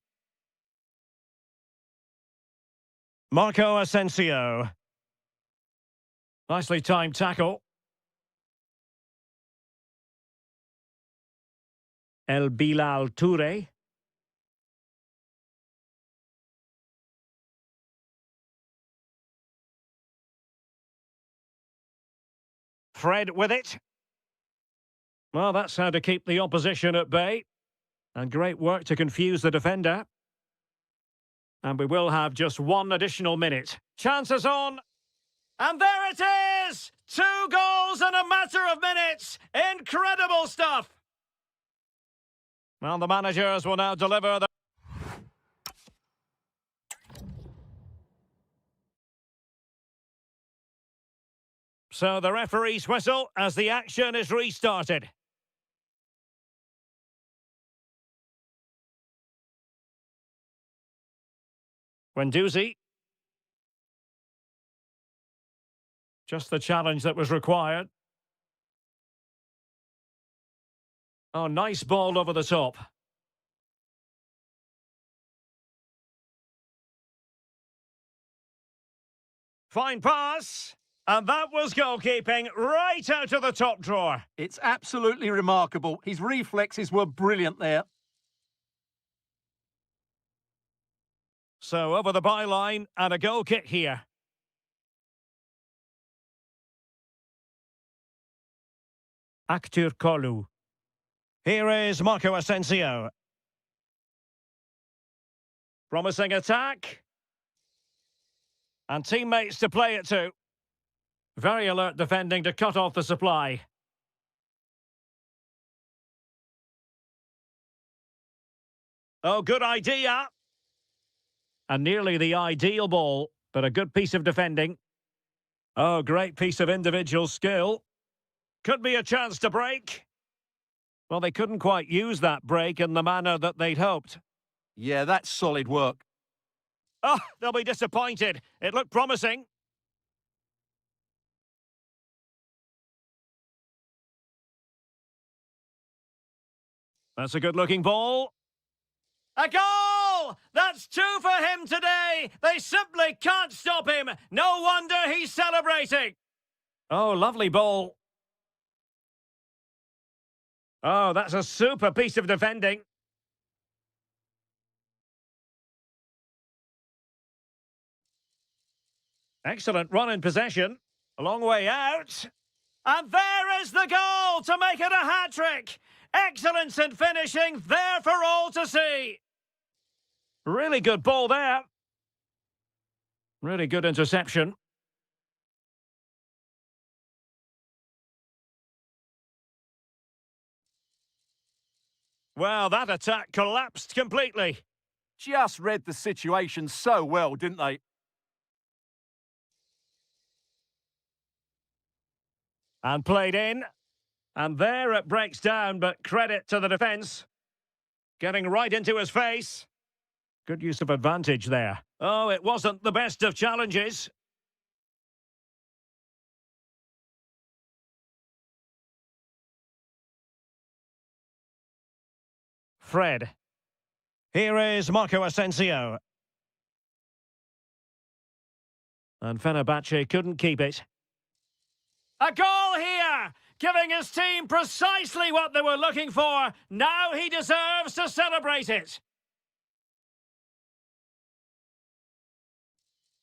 S1: Marco Asensio. Nicely timed tackle. El Bilal Toure. Fred with it. Well, that's how to keep the opposition at bay. And great work to confuse the defender. And we will have just one additional minute. Chances on. And there it is! 2 goals in a matter of minutes. Incredible stuff. Well, the managers will now deliver the... So the referee's whistle as the action is restarted. Guendouzi. Just the challenge that was required. Oh, nice ball over the top. Fine pass. And that was goalkeeping right out of the top drawer.
S2: It's absolutely remarkable. His reflexes were brilliant there.
S1: So over the byline and a goal kick here. Actur Kolu. Here is Marco Asensio. Promising attack. And teammates to play it to. Very alert defending to cut off the supply. Oh, good idea. And nearly the ideal ball, but a good piece of defending. Oh, great piece of individual skill. Could be a chance to break. Well, they couldn't quite use that break in the manner that they'd hoped.
S2: Yeah, that's solid work.
S1: Oh, they'll be disappointed. It looked promising. That's a good-looking ball. A goal! That's two for him today. They simply can't stop him. No wonder he's celebrating. Oh, lovely ball. Oh, that's a super piece of defending. Excellent run in possession. A long way out. And there is the goal to make it a hat-trick. Excellence in finishing, there for all to see. Really good ball there. Really good interception. Well, that attack collapsed completely.
S2: Just read the situation so well, didn't they?
S1: And played in. And there it breaks down, but credit to the defence. Getting right into his face. Good use of advantage there. Oh, it wasn't the best of challenges. Fred. Here is Marco Asensio. And Fenerbahce couldn't keep it. A goal here! Giving his team precisely what they were looking for. Now he deserves to celebrate it.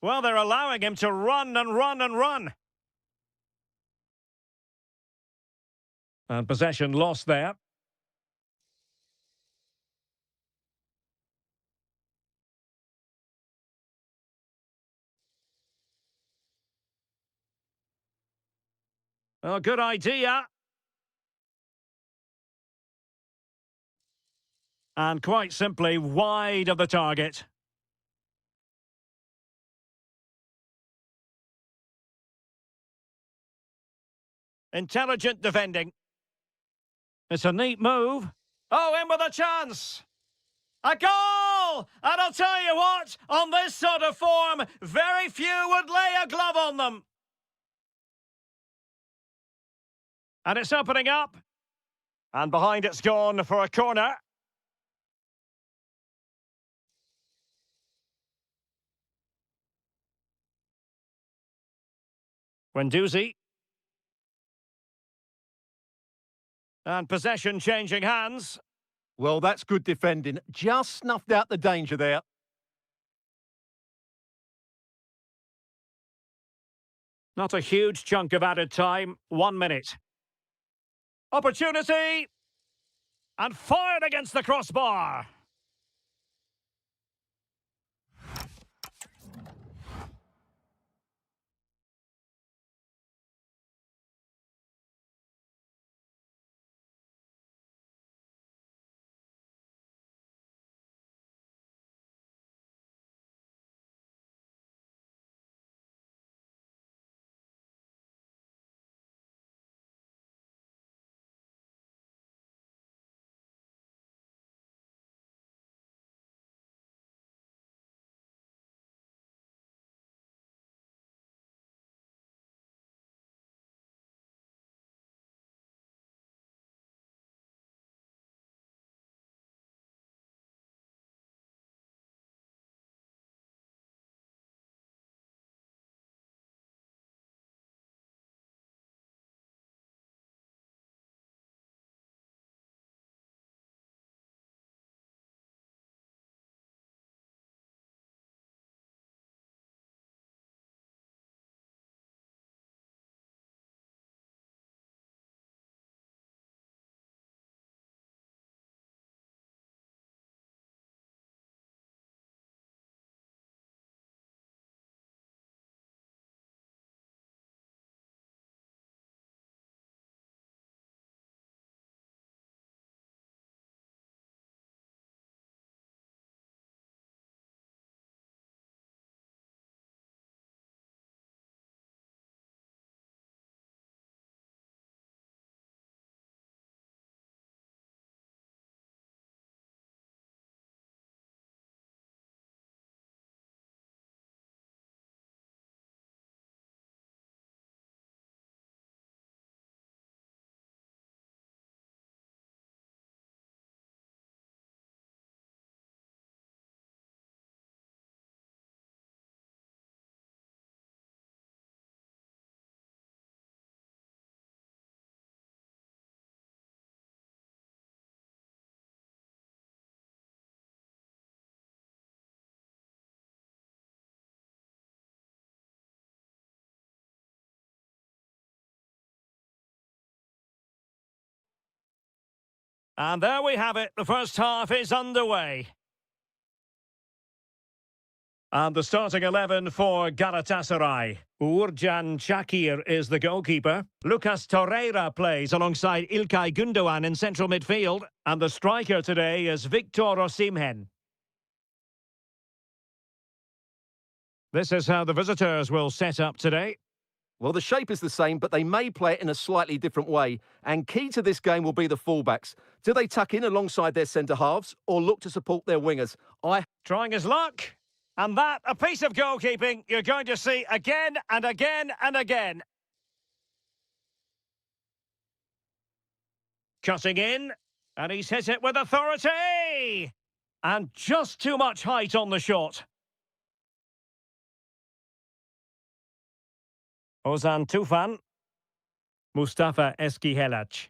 S1: Well, they're allowing him to run and run and run. And possession lost there. Oh, good idea. And quite simply wide of the target. Intelligent defending. It's a neat move. Oh, in with a chance. A goal! And I'll tell you what, on this sort of form, very few would lay a glove on them. And it's opening up. And behind it's gone for a corner. Guendouzi. And possession changing hands.
S2: Well, that's good defending. Just snuffed out the danger there.
S1: Not a huge chunk of added time. 1 minute. Opportunity. And fired against the crossbar. And there we have it. The first half is underway. And the starting 11 for Galatasaray. Uğurcan Çakır is the goalkeeper. Lucas Torreira plays alongside İlkay Gündoğan in central midfield. And the striker today is Victor Osimhen. This is how the visitors will set up today.
S2: Well, the shape is the same, but they may play it in a slightly different way. And key to this game will be the fullbacks. Do they tuck in alongside their centre-halves or look to support their wingers?
S1: Trying his luck. And that, a piece of goalkeeping you're going to see again and again and again. Cutting in. And he's hit it with authority. And just too much height on the shot. Ozan Tufan. Mustafa Eskihelac.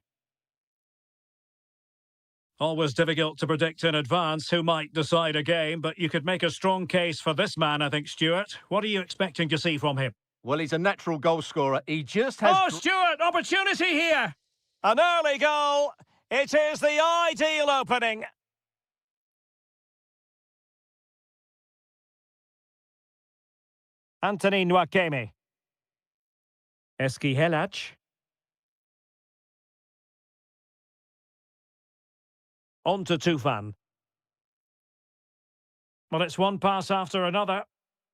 S1: Always difficult to predict in advance who might decide a game, but you could make a strong case for this man, I think, Stuart. What are you expecting to see from him?
S2: Well, he's a natural goal scorer. He just has...
S1: Oh, Stuart, opportunity here! An early goal. It is the ideal opening. Anthony Nwakeme. Eskihelac. On to Tufan. Well, it's one pass after another.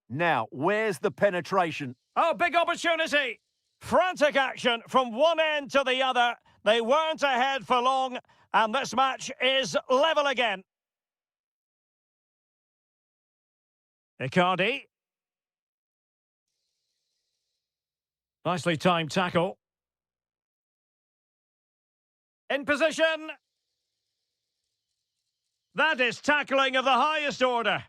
S2: Now, where's the penetration?
S1: Oh, big opportunity! Frantic action from one end to the other. They weren't ahead for long, and this match is level again. Icardi. Nicely timed tackle. In position. That is tackling of the highest order.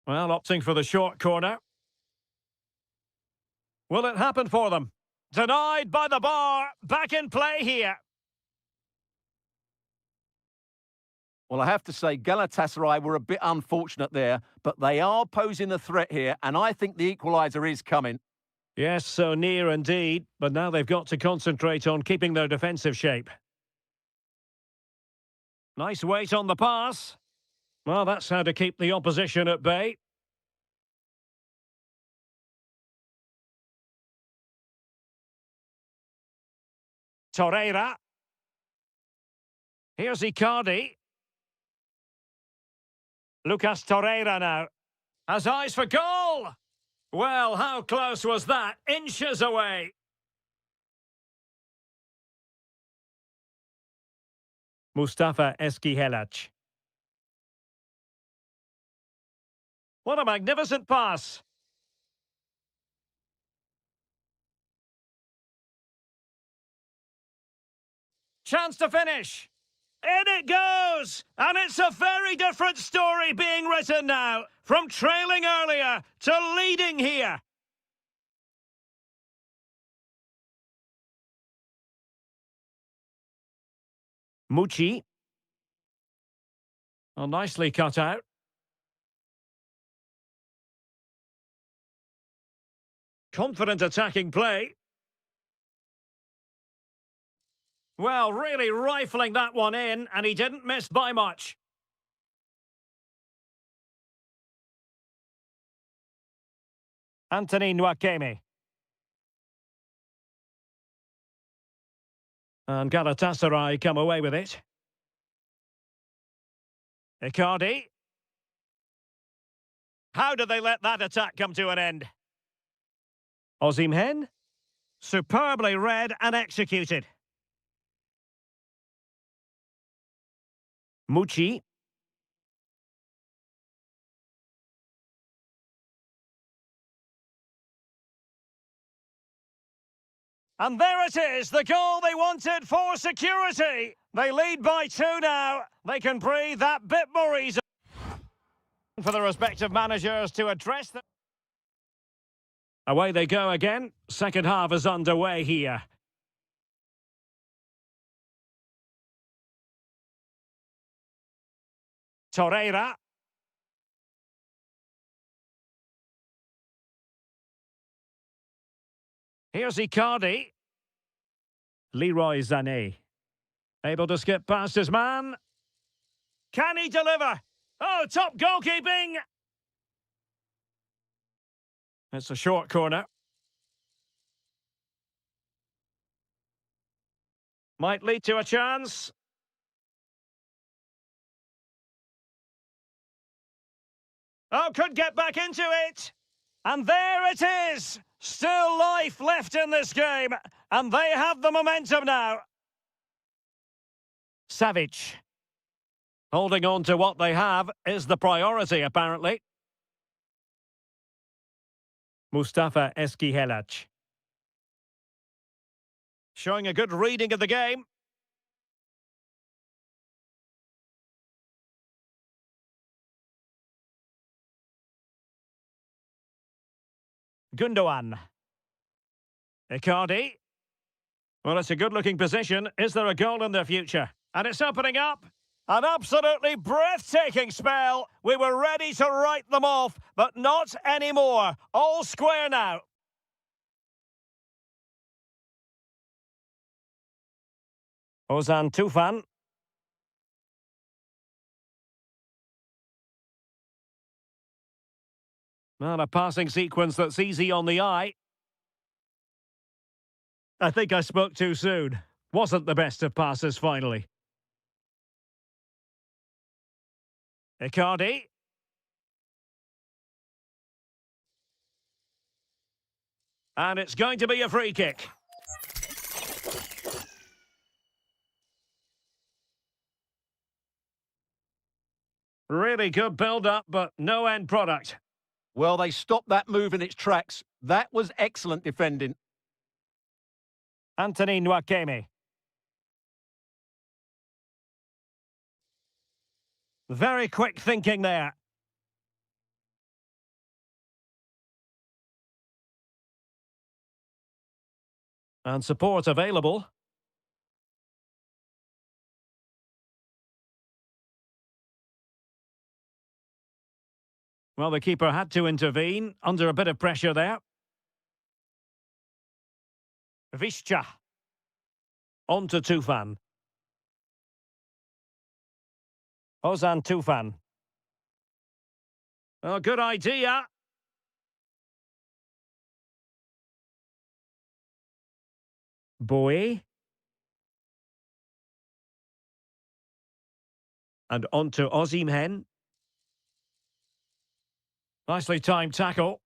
S1: Well, opting for the short corner. Will it happen for them? Denied by the bar. Back in play here.
S2: Well, I have to say, Galatasaray were a bit unfortunate there, but they are posing a threat here, and I think the equaliser is coming.
S1: Yes, so near indeed, but now they've got to concentrate on keeping their defensive shape. Nice weight on the pass. Well, that's how to keep the opposition at bay. Torreira. Here's Icardi. Lucas Torreira now. Has eyes for goal! Well, how close was that? Inches away. Mustafa Eskihelac. What a magnificent pass. Chance to finish. In it goes! And it's a very different story being written now. From trailing earlier to leading here. Mucci. Oh, nicely cut out. Confident attacking play. Well, really rifling that one in, and he didn't miss by much. Anthony Nwakeme. And Galatasaray come away with it. Icardi. How did they let that attack come to an end? Osimhen. Superbly read and executed. Mucci. And there it is, the goal they wanted for security. They lead by 2 now. They can breathe that bit more easily. For the respective managers to address them. Away they go again. Second half is underway here. Torreira. Here's Icardi. Leroy Sané. Able to skip past his man. Can he deliver? Oh, top goalkeeping! It's a short corner. Might lead to a chance. Oh, could get back into it. And there it is. Still life left in this game. And they have the momentum now. Savic. Holding on to what they have is the priority, apparently. Mustafa Eskihelac. Showing a good reading of the game. Gundogan. Icardi. Well, it's a good-looking position. Is there a goal in the future? And it's opening up. An absolutely breathtaking spell. We were ready to write them off, but not anymore. All square now. Ozan Tufan. Well, a passing sequence that's easy on the eye. I think I spoke too soon. Wasn't the best of passes, finally. Icardi. And it's going to be a free kick. Really good build-up, but no end product.
S2: Well, they stopped that move in its tracks. That was excellent defending.
S1: Anthony Nwakeme. Very quick thinking there. And support available. Well, the keeper had to intervene, under a bit of pressure there. Visca. On to Tufan. Ozan Tufan. Oh, good idea. Bowie. And on to Osimhen. Nicely timed tackle.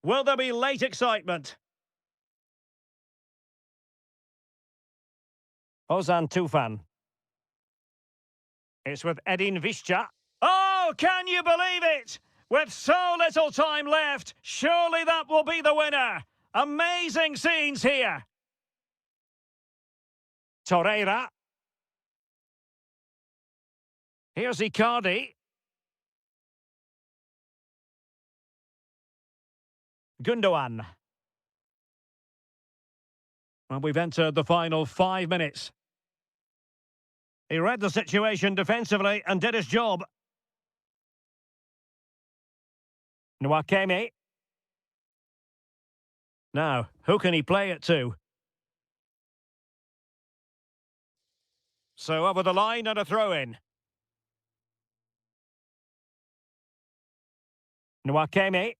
S1: Will there be late excitement? Ozan Tufan. It's with Edin Visca. Oh, can you believe it? With so little time left, surely that will be the winner. Amazing scenes here. Torreira. Here's Icardi. Gundogan. And we've entered the final 5 minutes. He read the situation defensively and did his job. Nwakeme. Now, who can he play it to? So over the line and a throw-in. Nwakeme.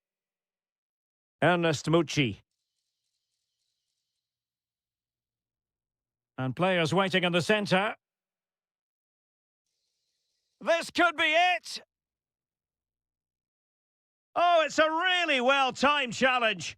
S1: Ernest Mucci. And players waiting in the centre. This could be it! Oh, it's a really well-timed challenge.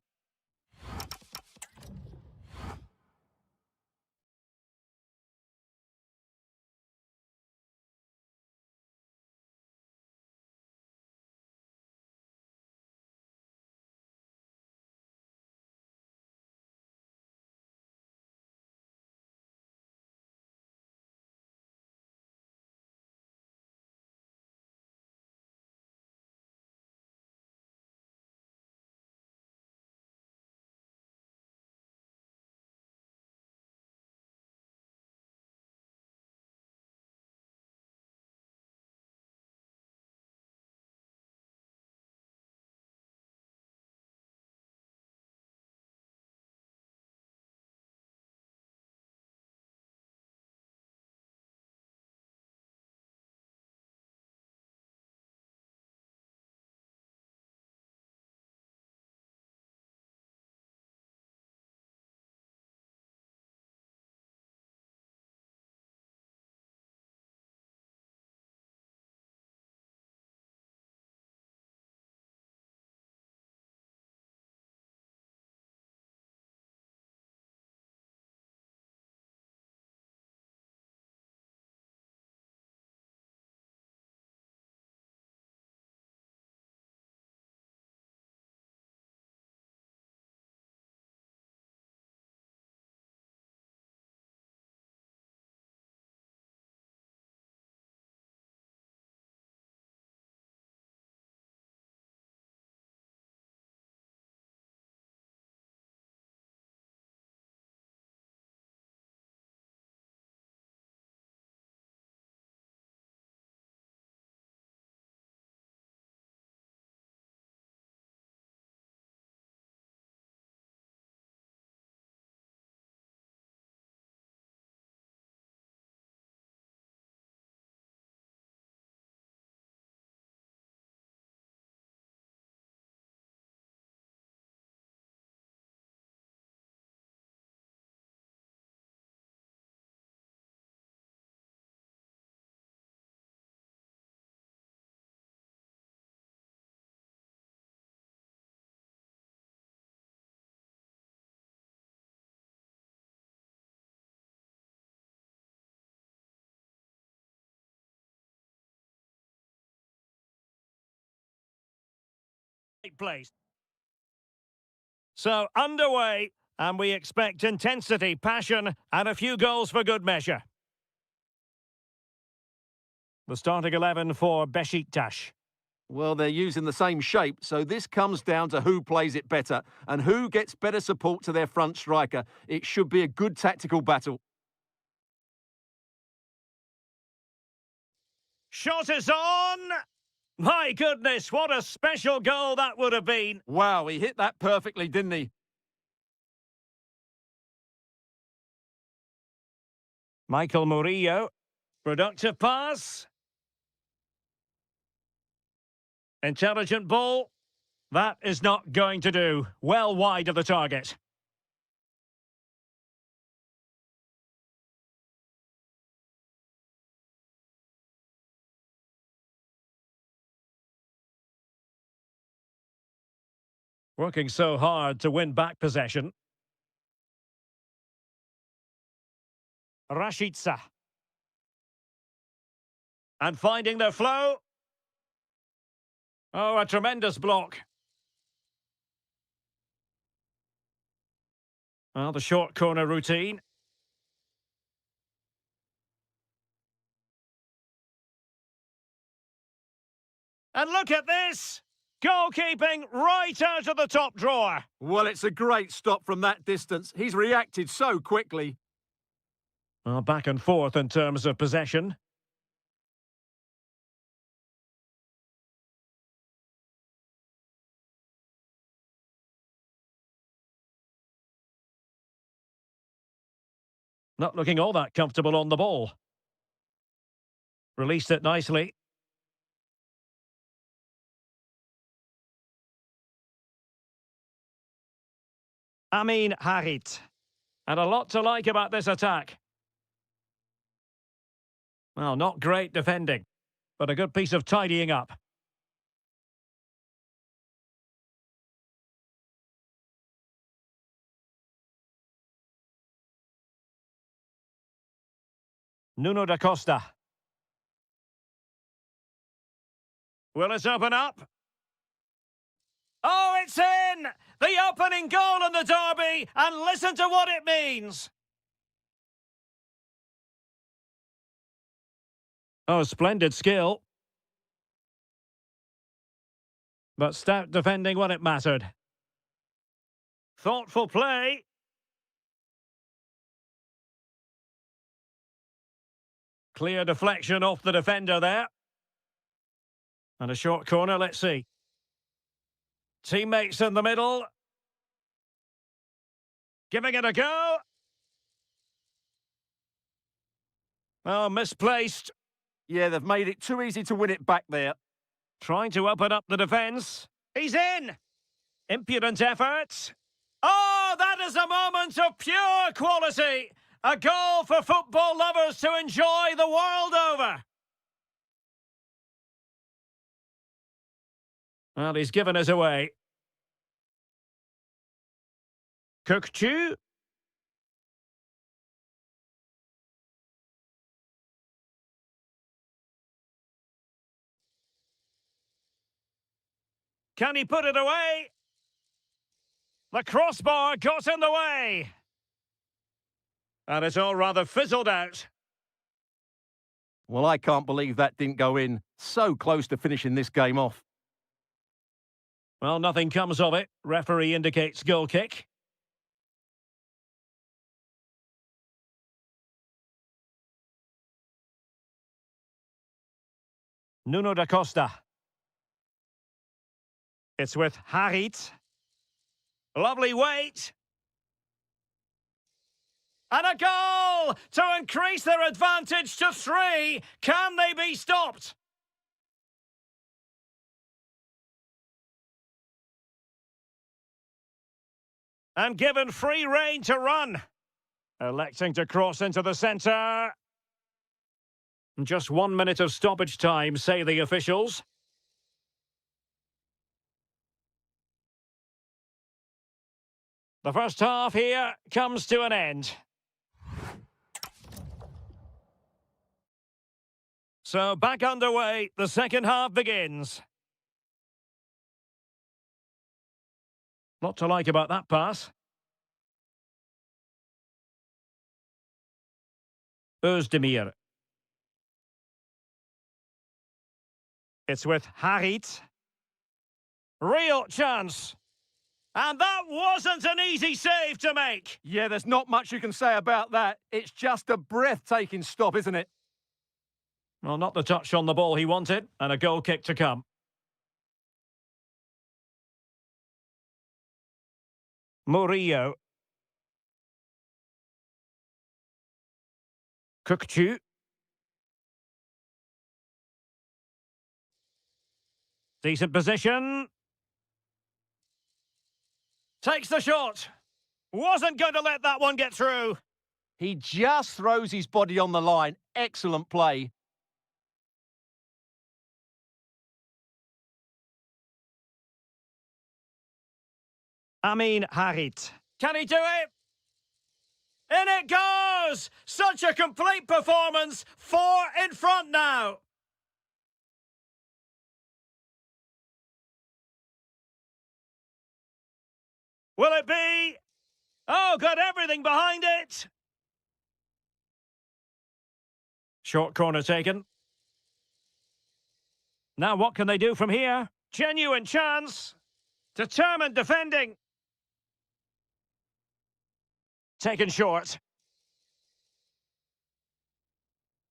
S1: place. So, underway, and we expect intensity, passion, and a few goals for good measure. The starting 11 for Besiktas.
S2: Well, they're using the same shape, so this comes down to who plays it better and who gets better support to their front striker. It should be a good tactical battle.
S1: Shot is on! My goodness, what a special goal that would have been.
S2: Wow, he hit that perfectly, didn't he?
S1: Michael Murillo. Productive pass. Intelligent ball. That is not going to do. Well wide of the target. Working so hard to win back possession. Rashica. And finding their flow. Oh, a tremendous block. Well, the short corner routine. And look at this! Goalkeeping right out of the top drawer.
S2: Well, it's a great stop from that distance. He's reacted so quickly.
S1: Well, back and forth in terms of possession. Not looking all that comfortable on the ball. Released it nicely. Amin Harit. And a lot to like about this attack. Well, not great defending, but a good piece of tidying up. Nuno da Costa. Will it open up? Oh, it's in! The opening goal in the derby, and listen to what it means. Oh, splendid skill. But stout defending when it mattered. Thoughtful play. Clear deflection off the defender there. And a short corner, let's see. Teammates in the middle. Giving it a go. Oh, misplaced.
S2: Yeah, they've made it too easy to win it back there.
S1: Trying to open up the defence. He's in! Impudent effort. Oh, that is a moment of pure quality. A goal for football lovers to enjoy the world over. Well, he's given us away. Kökçü. Can he put it away? The crossbar got in the way. And it's all rather fizzled out.
S2: Well, I can't believe that didn't go in. So close to finishing this game off.
S1: Well, nothing comes of it. Referee indicates goal kick. Nuno da Costa. It's with Harit. Lovely weight. And a goal to increase their advantage to 3. Can they be stopped? And given free rein to run. Electing to cross into the centre. Just 1 minute of stoppage time, say the officials. The first half here comes to an end. So back underway, the second half begins. Lot to like about that pass. Özdemir. It's with Harit. Real chance. And that wasn't an easy save to make.
S2: Yeah, there's not much you can say about that. It's just a breathtaking stop, isn't it?
S1: Well, not the touch on the ball he wanted, and a goal kick to come. Murillo. Kukçu. Decent position. Takes the shot. Wasn't going to let that one get through.
S2: He just throws his body on the line. Excellent play.
S1: Amin Harit. Can he do it? In it goes! Such a complete performance. 4 in front now. Will it be? Oh, got everything behind it. Short corner taken. Now what can they do from here? Genuine chance. Determined defending. Taken short.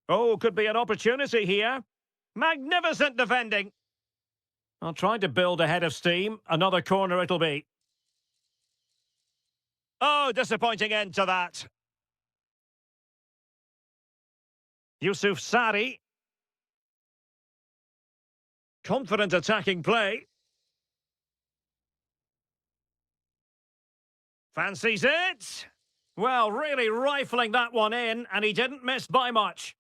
S1: Oh, could be an opportunity here. Magnificent defending. I'll try to build a head of steam. Another corner it'll be. Oh, disappointing end to that. Yusuf Sari. Confident attacking play. Fancies it. Well, really rifling that one in, and he didn't miss by much.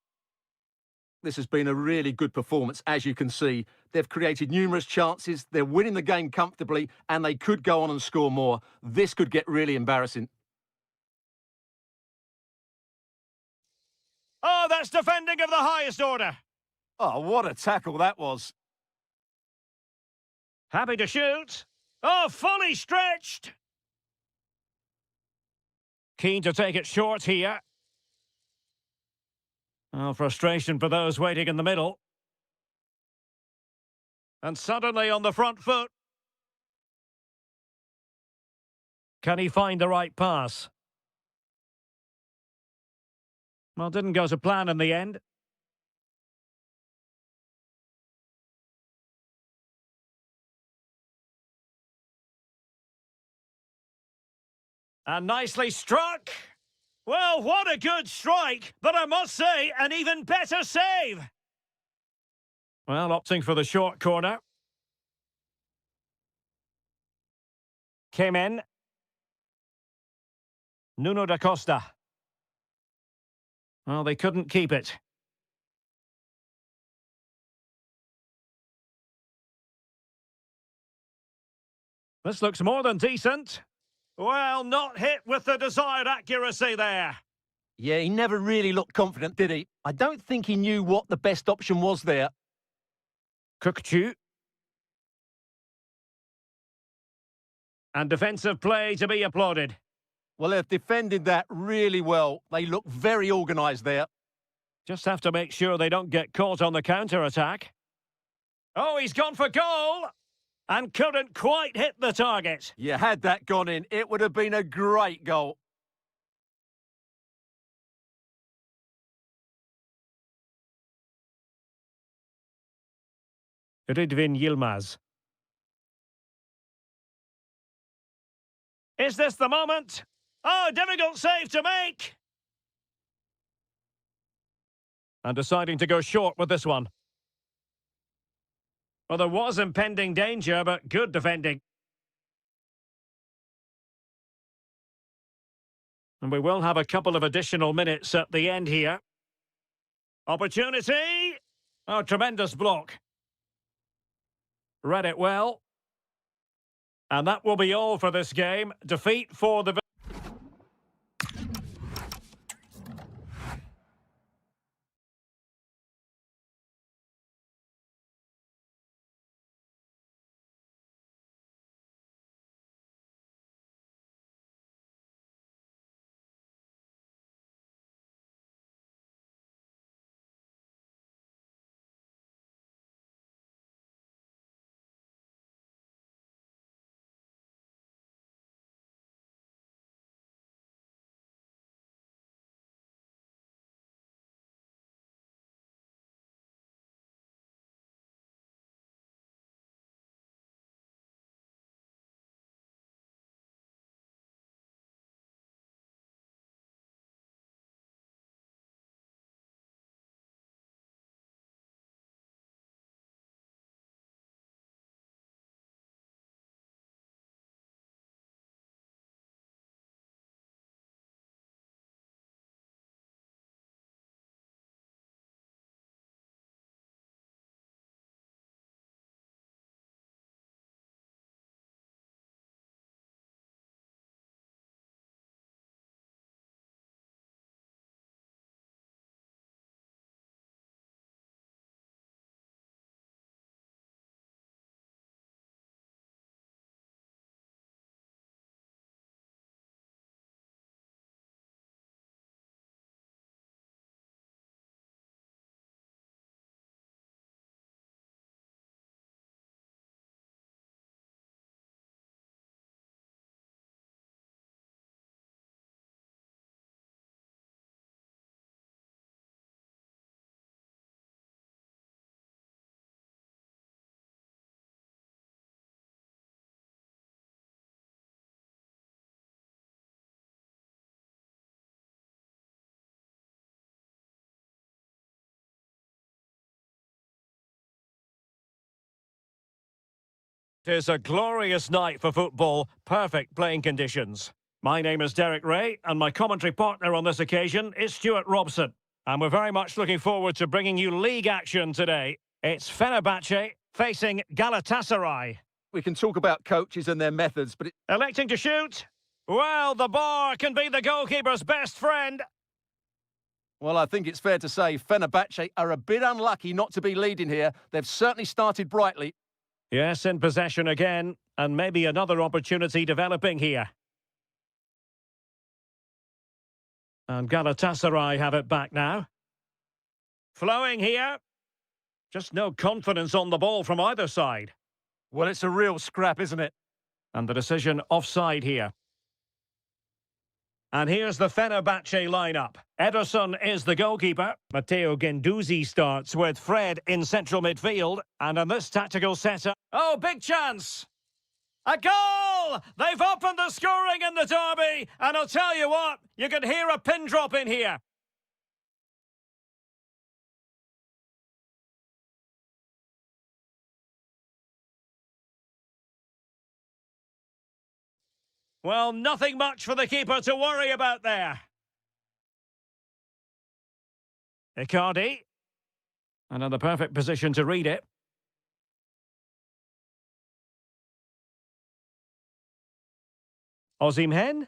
S2: This has been a really good performance, as you can see. They've created numerous chances, they're winning the game comfortably, and they could go on and score more. This could get really embarrassing.
S1: Oh, that's defending of the highest order.
S2: Oh, what a tackle that was.
S1: Happy to shoot. Oh, fully stretched. Keen to take it short here. Oh, frustration for those waiting in the middle. And suddenly on the front foot. Can he find the right pass? Well, didn't go to plan in the end. And nicely struck. Well, what a good strike, but I must say, an even better save. Well, opting for the short corner. Came in. Nuno da Costa. Well, they couldn't keep it. This looks more than decent. Well, not hit with the desired accuracy there.
S2: Yeah, he never really looked confident, did he? I don't think he knew what the best option was there.
S1: Kukçu. And defensive play to be applauded.
S2: Well, they've defended that really well. They look very organised there.
S1: Just have to make sure they don't get caught on the counter-attack. Oh, he's gone for goal! And couldn't quite hit the target.
S2: Yeah, had that gone in, it would have been a great goal.
S1: Ridvin Yilmaz. Is this the moment? Oh, difficult save to make. And deciding to go short with this one. Well, there was impending danger, but good defending. And we will have a couple of additional minutes at the end here. Opportunity. Oh, tremendous block. Read it well. And that will be all for this game. Defeat for the... It is a glorious night for football, perfect playing conditions. My name is Derek Ray, and my commentary partner on this occasion is Stuart Robson. And we're very much looking forward to bringing you league action today. It's Fenerbahce facing Galatasaray.
S2: We can talk about coaches and their methods, but
S1: Electing to shoot? Well, the bar can be the goalkeeper's best friend.
S2: well, I think it's fair to say Fenerbahce are a bit unlucky not to be leading here. They've certainly started brightly.
S1: Yes, in possession again, and maybe another opportunity developing here. And Galatasaray have it back now. Flowing here. Just no confidence on the ball from either side.
S2: Well, it's a real scrap, isn't it?
S1: And the decision offside here. And here's the Fenerbahce lineup. Ederson is the goalkeeper. Matteo Guendouzi starts with Fred in central midfield. And in this tactical setup... Oh, big chance! A goal! They've opened the scoring in the derby. And I'll tell you what, you can hear a pin drop in here. Well, nothing much for the keeper to worry about there. Icardi. And in the perfect position to read it. Osimhen.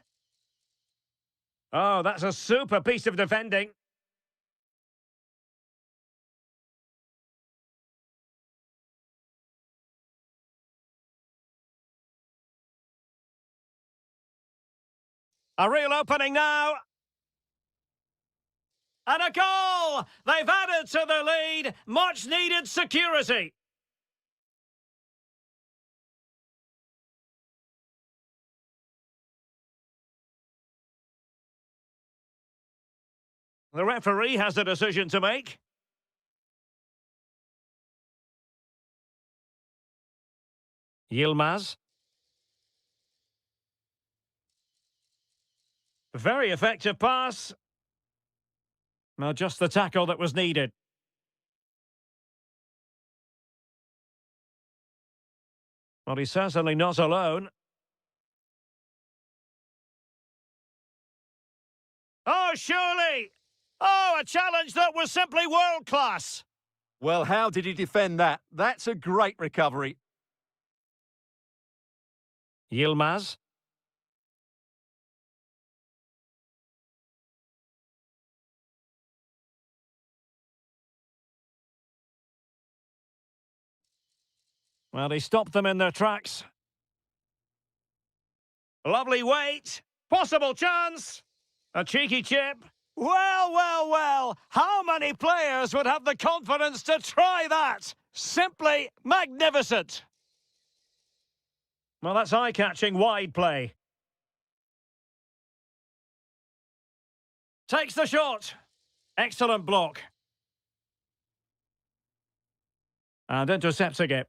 S1: Oh, that's a super piece of defending. A real opening now. And a goal! They've added to the lead. Much needed security. The referee has a decision to make. Yilmaz. Very effective pass. Well, just the tackle that was needed. Well, he's certainly not alone. Oh, surely! Oh, a challenge that was simply world-class!
S2: Well, how did he defend that? That's a great recovery.
S1: Yilmaz. Well, he stopped them in their tracks. Lovely weight. Possible chance. A cheeky chip. Well, well, well. How many players would have the confidence to try that? Simply magnificent. Well, that's eye-catching wide play. Takes the shot. Excellent block. And intercepting it.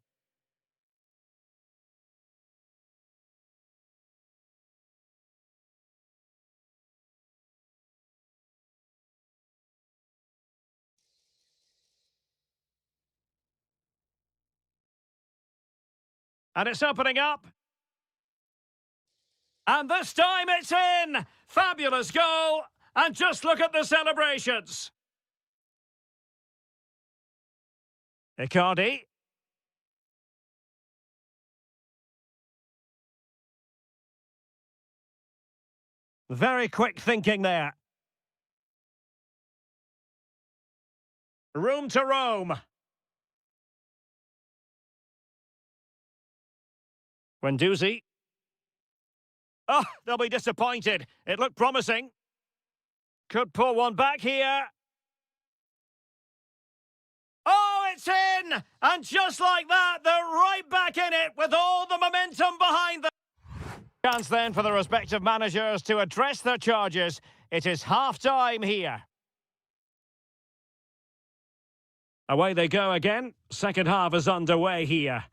S1: And it's opening up. And this time it's in! Fabulous goal! And just look at the celebrations. Icardi. Very quick thinking there. Room to roam. Guendouzi. Oh, they'll be disappointed. It looked promising. Could pull one back here. Oh, it's in! And just like that, they're right back in it with all the momentum behind them. Chance then for the respective managers to address their charges. It is half-time here. Away they go again. Second half is underway here.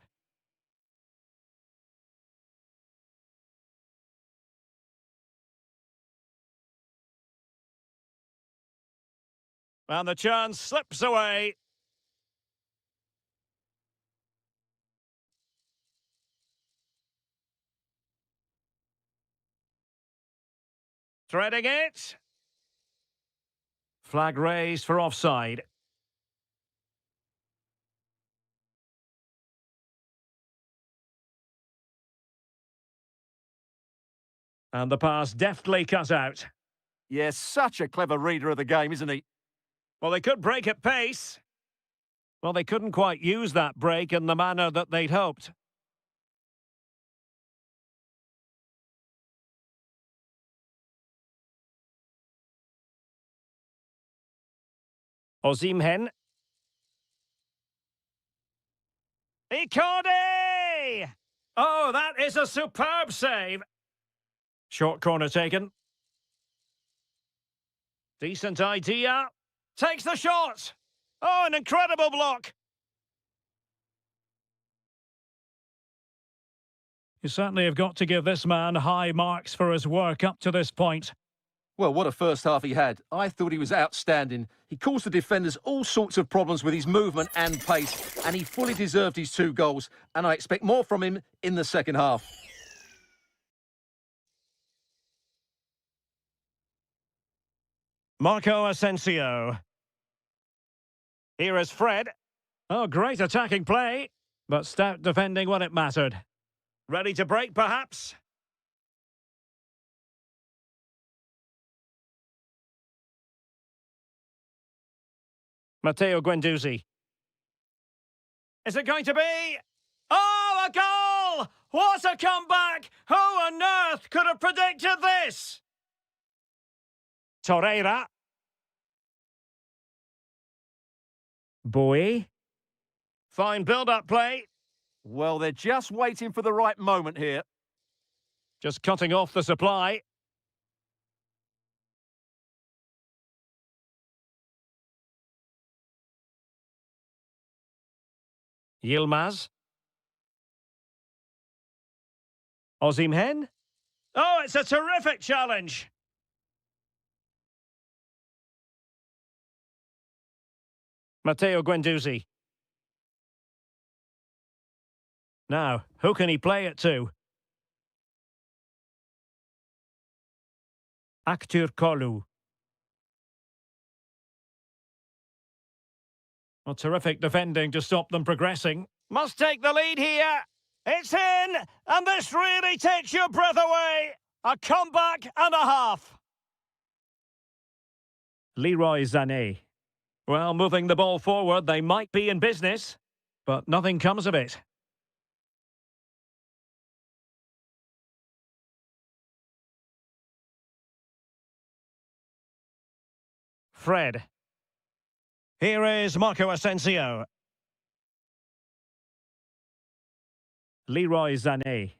S1: And the chance slips away. Threading it. Flag raised for offside. And the pass deftly cut out.
S2: Yes, such a clever reader of the game, isn't he?
S1: Well, they could break at pace. Well, they couldn't quite use that break in the manner that they'd hoped. Osimhen. Icardi! Oh, that is a superb save. Short corner taken. Decent idea. Takes the shot. Oh, an incredible block. You certainly have got to give this man high marks for his work up to this point.
S2: Well, what a first half he had. I thought he was outstanding. He caused the defenders all sorts of problems with his movement and pace, and he fully deserved his 2 goals, and I expect more from him in the second half.
S1: Marco Asensio. Here is Fred. Oh, great attacking play, but stout defending when it mattered. Ready to break, perhaps? Matteo Guendouzi. Is it going to be? Oh, a goal! What a comeback! Who on earth could have predicted this? Torreira. Bowie. Fine build-up play.
S2: Well, they're just waiting for the right moment here.
S1: Just cutting off the supply. Yilmaz. Osimhen. Oh, it's a terrific challenge. Matteo Guendouzi. Now, who can he play it to? Aktur Kolu. Well, terrific defending to stop them progressing. Must take the lead here. It's in, and this really takes your breath away. A comeback and a half. Leroy Sané. Well, moving the ball forward, they might be in business, but nothing comes of it. Fred. Here is Marco Asensio. Leroy Sané.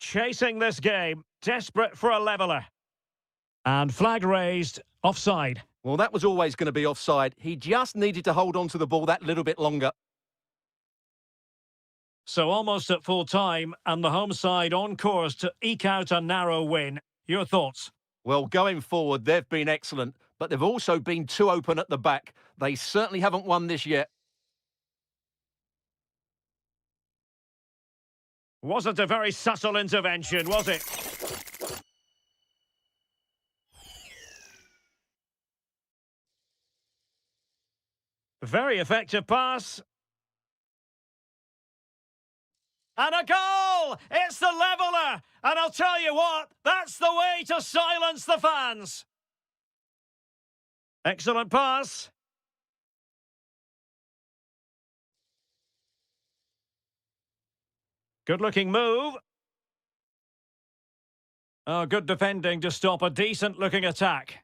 S1: Chasing this game, desperate for a leveller. And flag raised, offside.
S2: Well, that was always going to be offside. He just needed to hold on to the ball that little bit longer.
S1: So almost at full time, and the home side on course to eke out a narrow win. Your thoughts?
S2: Well, going forward, they've been excellent, but they've also been too open at the back. They certainly haven't won this yet.
S1: Wasn't a very subtle intervention, was it? Very effective pass. And a goal! It's the leveller! And I'll tell you what, that's the way to silence the fans. Excellent pass. Good-looking move. Oh, good defending to stop a decent-looking attack.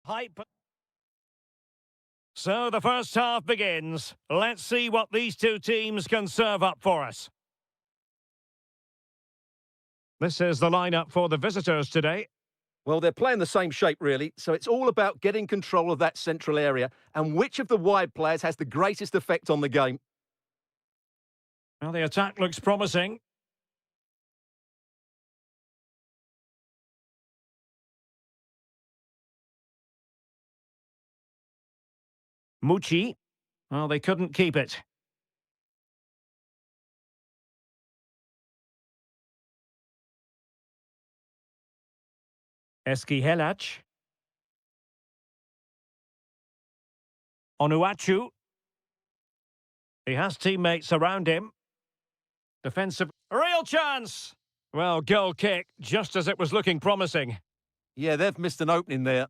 S1: Hype. So the first half begins. Let's see what these two teams can serve up for us. This is the lineup for the visitors today.
S2: Well, they're playing the same shape, really, so it's all about getting control of that central area and which of the wide players has the greatest effect on the game.
S1: Well, the attack looks promising. Mucci. Well, they couldn't keep it. Helac. Onuachu. He has teammates around him. Defensive. Real chance! Well, goal kick, just as it was looking promising.
S2: Yeah, they've missed an opening there.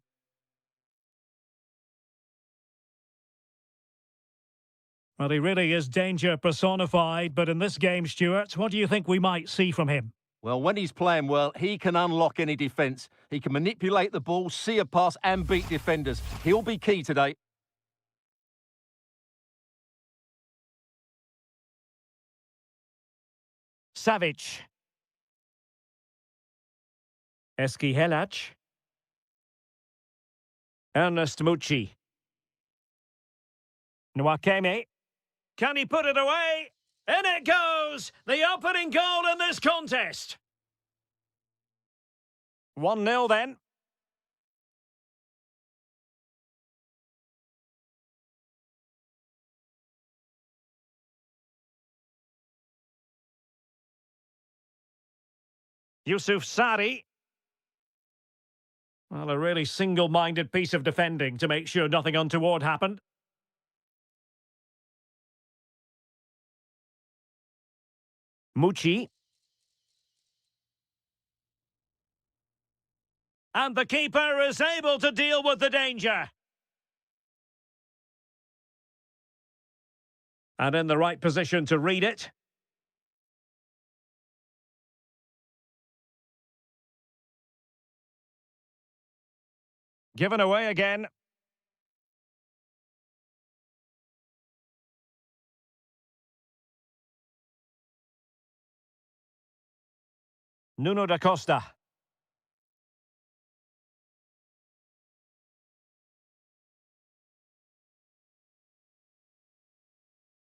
S1: Well, he really is danger personified, but in this game, Stuart, what do you think we might see from him?
S2: Well, when he's playing well, he can unlock any defence. He can manipulate the ball, see a pass and beat defenders. He'll be key today.
S1: Savic. Helac. Ernest Mucci. Nwakeme. Can he put it away? In it goes! The opening goal in this contest! 1-0 then. Yusuf Sari. Well, a really single-minded piece of defending to make sure nothing untoward happened. Mucci. And the keeper is able to deal with the danger. And in the right position to read it. Given away again. Nuno da Costa.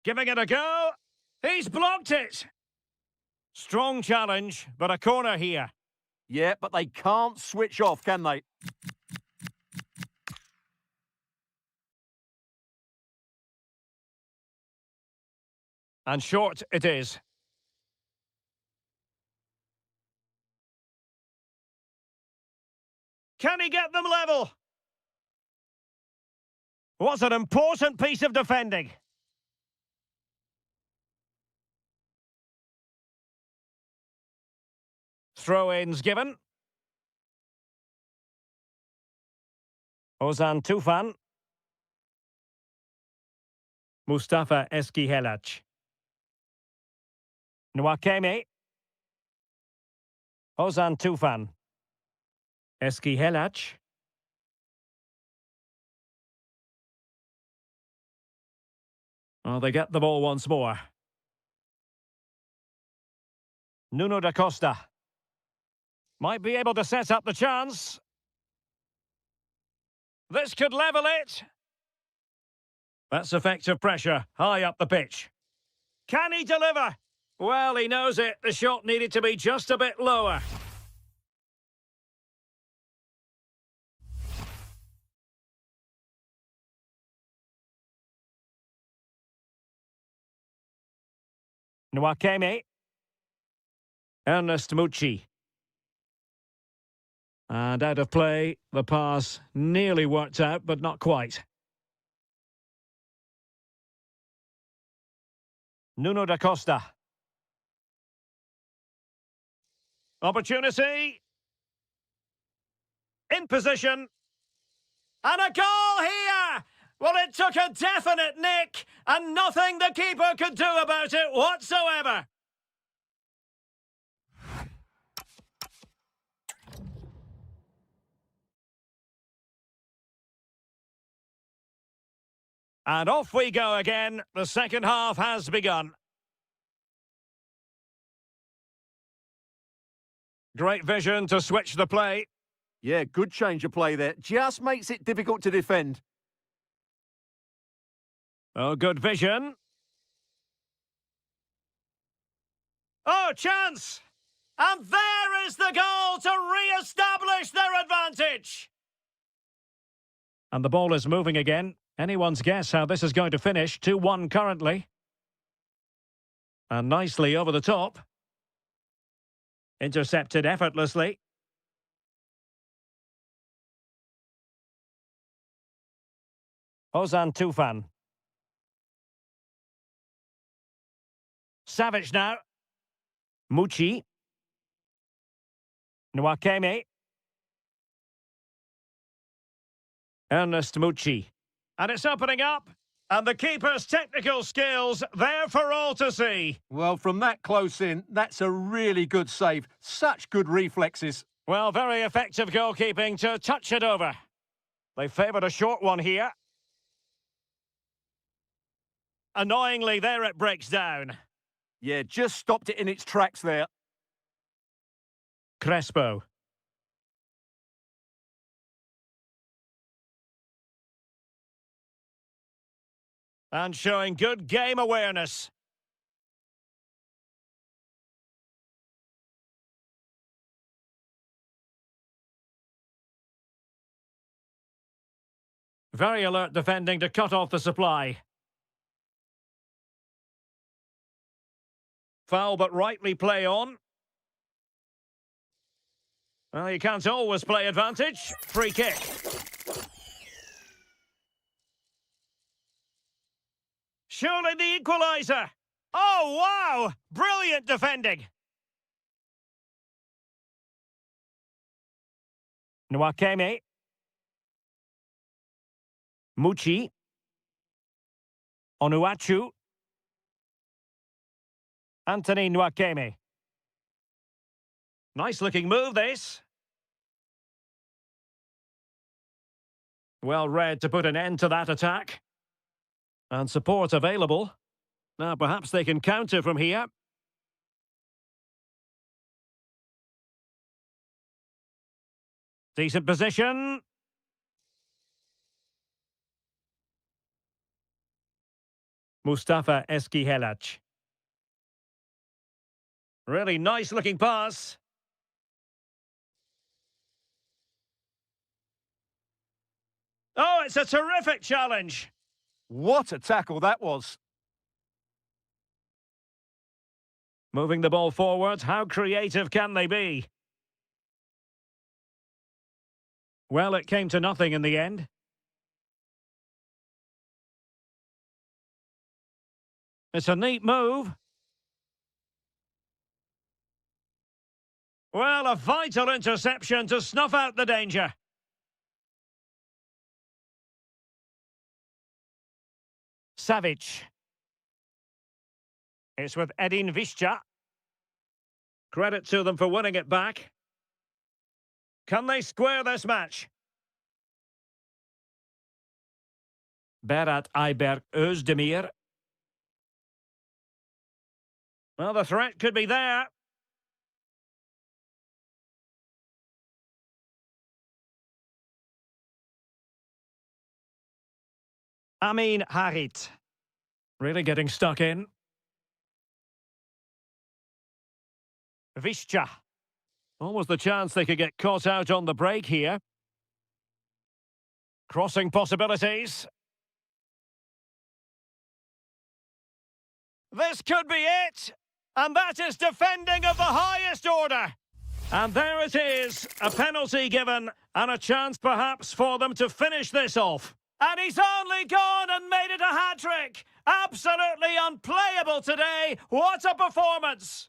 S1: Giving it a go. He's blocked it. Strong challenge, but a corner here.
S2: Yeah, but they can't switch off, can they?
S1: And short it is. Can he get them level? What's an important piece of defending. Throw-ins given. Ozan Tufan. Mustafa Helac. Nwakeme. Ozan Tufan. Helac. Oh, they get the ball once more. Nuno da Costa. Might be able to set up the chance. This could level it. That's effective pressure, high up the pitch. Can he deliver? Well, he knows it. The shot needed to be just a bit lower. Nwakeme. Ernest Mucci. And out of play, the pass nearly worked out, but not quite. Nuno da Costa. Opportunity. In position. And a goal here! Well, it took a definite nick, and nothing the keeper could do about it whatsoever. And off we go again. The second half has begun. Great vision to switch the play.
S2: Yeah, good change of play there. Just makes it difficult to defend.
S1: Oh, good vision. Oh, chance! And there is the goal to re-establish their advantage! And the ball is moving again. Anyone's guess how this is going to finish. 2-1 currently. And nicely over the top. Intercepted effortlessly. Ozan Tufan. Savage now. Mucci. Nwakeme. Ernest Mucci. And it's opening up. And the keeper's technical skills there for all to see.
S2: Well, from that close in, that's a really good save. Such good reflexes.
S1: Well, very effective goalkeeping to touch it over. They favoured a short one here. Annoyingly, there it breaks down.
S2: Yeah, just stopped it in its tracks there.
S1: Crespo. And showing good game awareness. Very alert defending to cut off the supply. Foul, but rightly play on. Well, you can't always play advantage. Free kick. Surely the equaliser. Oh, wow! Brilliant defending. Nwakeme. Mucci. Onuachu. Anthony Nwakeme. Nice-looking move, this. Well read to put an end to that attack. And support available. Now, perhaps they can counter from here. Decent position. Mustafa Eskihelac. Really nice-looking pass. Oh, it's a terrific challenge.
S2: What a tackle that was.
S1: Moving the ball forward, how creative can they be? Well, it came to nothing in the end. It's a neat move. Well, a vital interception to snuff out the danger. Savic. It's with Edin Visca. Credit to them for winning it back. Can they square this match? Berat Ayberk Özdemir. Well, the threat could be there. Amin Harit. Really getting stuck in. Visca. Almost the chance they could get caught out on the break here. Crossing possibilities. This could be it. And that is defending of the highest order. And there it is. A penalty given and a chance perhaps for them to finish this off. And he's only gone and made it a hat-trick. Absolutely unplayable today. What a performance.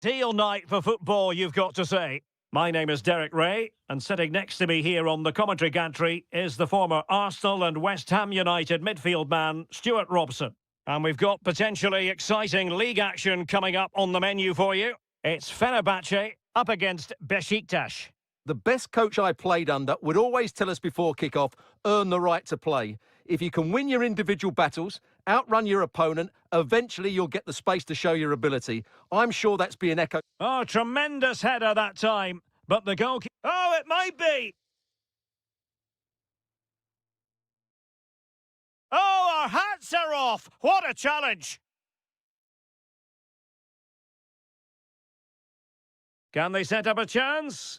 S1: Ideal night for football, you've got to say. My name is Derek Ray, and sitting next to me here on the commentary gantry is the former Arsenal and West Ham United midfield man, Stuart Robson. And we've got potentially exciting league action coming up on the menu for you. It's Fenerbahce up against Besiktas.
S2: The best coach I played under would always tell us before kick-off, earn the right to play. If you can win your individual battles, outrun your opponent, eventually you'll get the space to show your ability. I'm sure that's being echoed.
S1: Oh, tremendous header that time. But the goalkeeper... Oh, it might be! Oh, our hats are off! What a challenge! Can they set up a chance?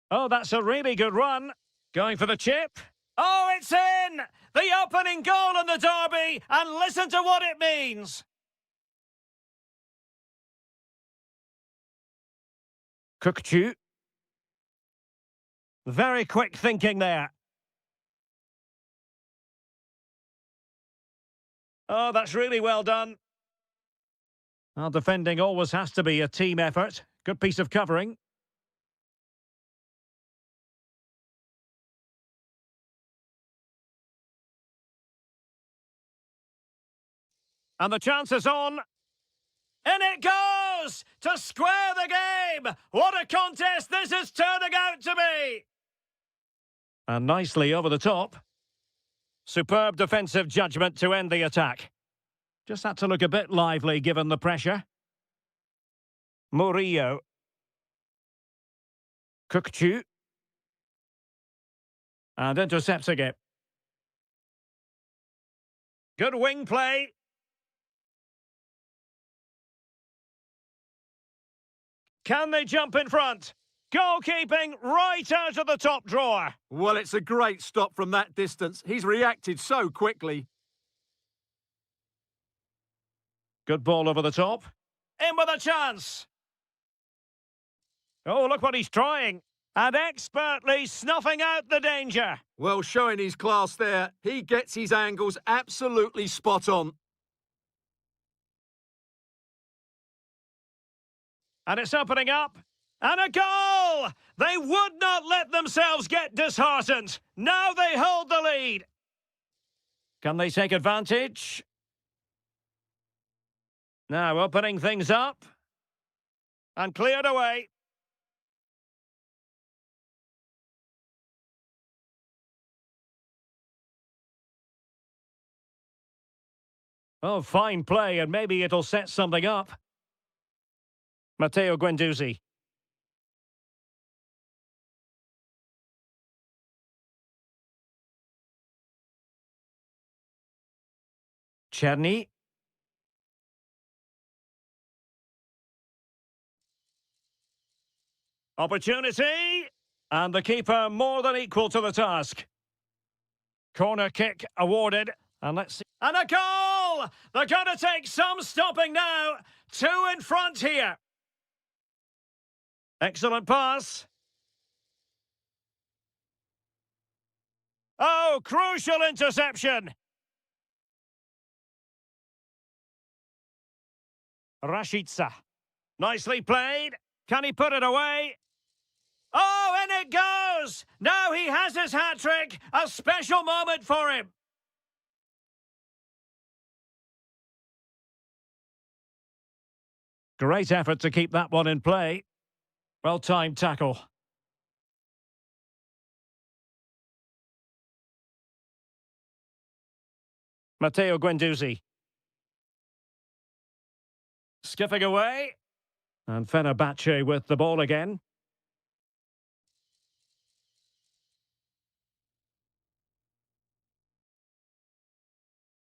S1: Oh, that's a really good run. Going for the chip. Oh, it's in! The opening goal in the derby, and listen to what it means. Kukçu. Very quick thinking there. Oh, that's really well done. Well, defending always has to be a team effort. Good piece of covering. And the chance is on. In it goes! To square the game! What a contest this is turning out to be! And nicely over the top. Superb defensive judgment to end the attack. Just had to look a bit lively given the pressure. Murillo. Kukçu. And intercepting it. Good wing play. Can they jump in front? Goalkeeping right out of the top drawer.
S2: Well, it's a great stop from that distance. He's reacted so quickly.
S1: Good ball over the top. In with a chance. Oh, look what he's trying. And expertly snuffing out the danger.
S2: Well, showing his class there. He gets his angles absolutely spot on.
S1: And it's opening up. And a goal! They would not let themselves get disheartened. Now they hold the lead. Can they take advantage? Now opening things up. And cleared away. Oh, fine play, and maybe it'll set something up. Matteo Guendouzi. Czerny. Opportunity. And the keeper more than equal to the task. Corner kick awarded. And let's see. And a goal! They're going to take some stopping now. 2 in front here. Excellent pass. Oh, crucial interception. Rashica. Nicely played. Can he put it away? Oh, in it goes! Now he has his hat-trick. A special moment for him. Great effort to keep that one in play. Well-timed tackle. Matteo Guendouzi. Skipping away. And Fenerbahce with the ball again.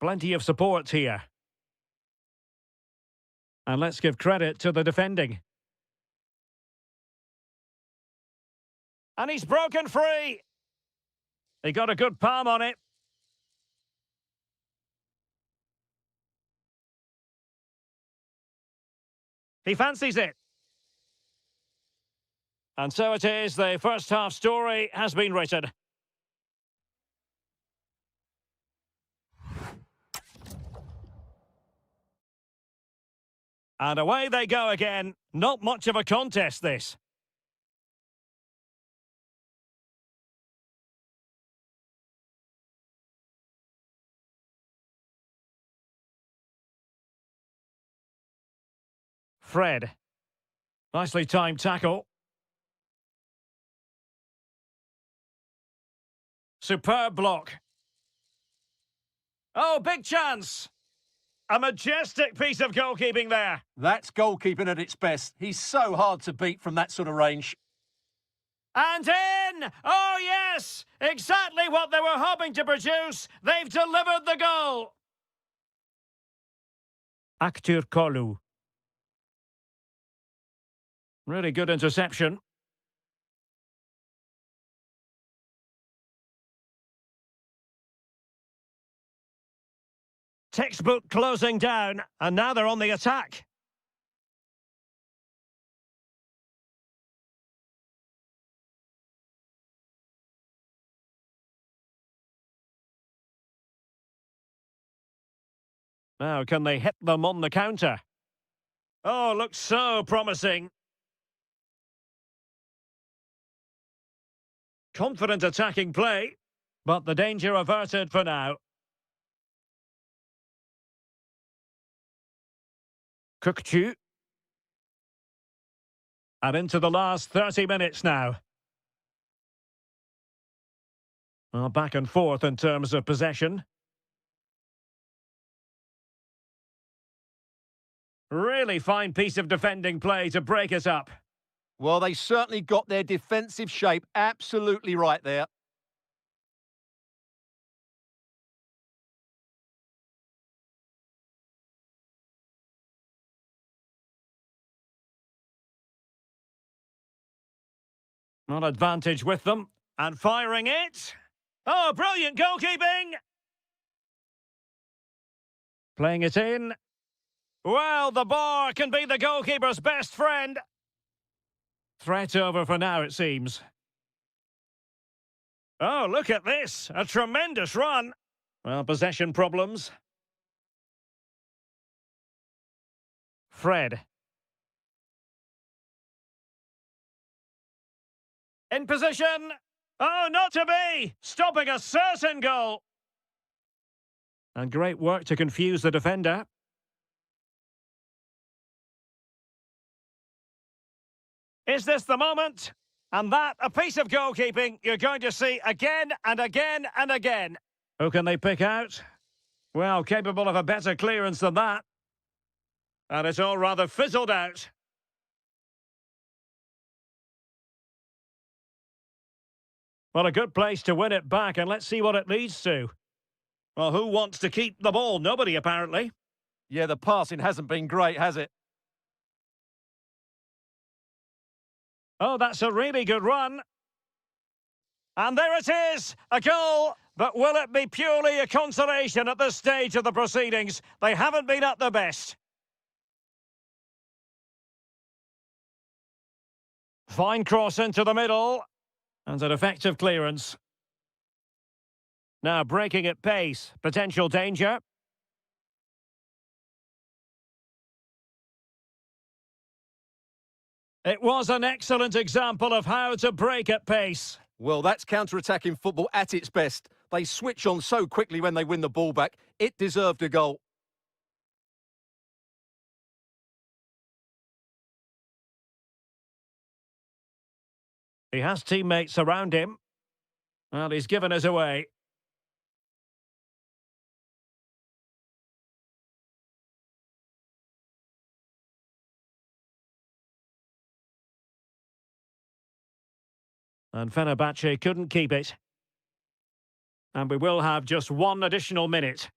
S1: Plenty of support here. And let's give credit to the defending. And he's broken free. He got a good palm on it. He fancies it. And so it is, the first half story has been written. And away they go again. Not much of a contest, this. Fred. Nicely timed tackle. Superb block. Oh, big chance. A majestic piece of goalkeeping there.
S2: That's goalkeeping at its best. He's so hard to beat from that sort of range.
S1: And in! Oh, yes! Exactly what they were hoping to produce. They've delivered the goal. Aktur Kolu. Really good interception. Textbook closing down, and now they're on the attack. Now, can they hit them on the counter? Oh, looks so promising. Confident attacking play, but the danger averted for now. Kukcu. And into the last 30 minutes now. Well, back and forth in terms of possession. Really fine piece of defending play to break it up.
S2: Well, they certainly got their defensive shape absolutely right there.
S1: Not advantage with them. And firing it. Oh, brilliant goalkeeping! Playing it in. Well, the bar can be the goalkeeper's best friend. Threat over for now, it seems. Oh, look at this. A tremendous run. Well, possession problems. Fred. In position. Oh, not to be! Stopping a certain goal. And great work to confuse the defender. Is this the moment? And that, a piece of goalkeeping you're going to see again and again and again. Who can they pick out? Well, capable of a better clearance than that. And it's all rather fizzled out. Well, a good place to win it back, and let's see what it leads to. Well, who wants to keep the ball? Nobody, apparently.
S2: Yeah, the passing hasn't been great, has it?
S1: Oh, that's a really good run. And there it is, a goal. But will it be purely a consolation at this stage of the proceedings? They haven't been at their best. Fine cross into the middle. And an effective clearance. Now breaking at pace. Potential danger. It was an excellent example of how to break at pace.
S2: Well, that's counter-attacking football at its best. They switch on so quickly when they win the ball back. It deserved a goal.
S1: He has teammates around him. Well, he's given us away. And Fenerbahce couldn't keep it. And we will have just one additional minute.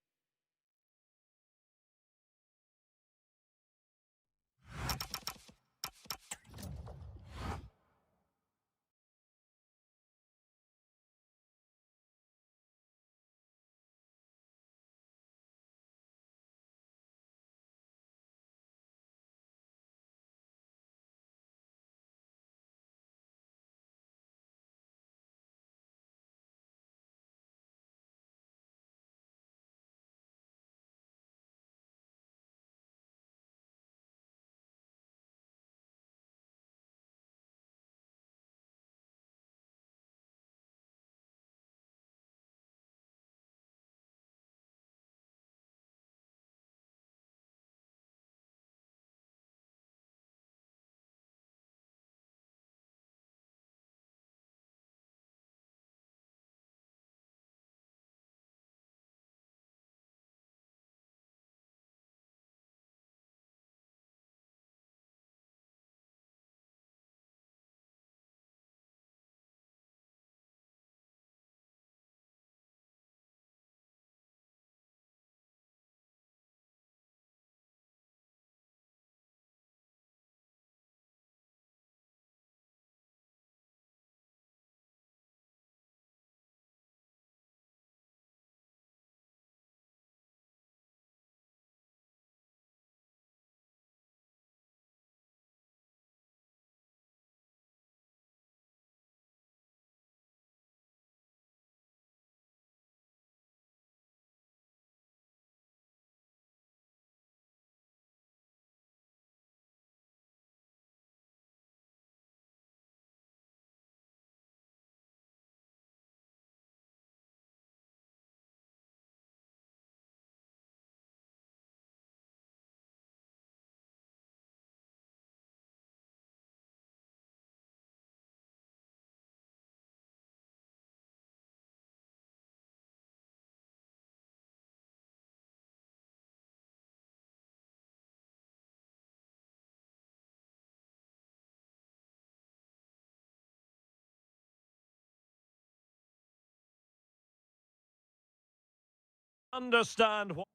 S1: Understand what...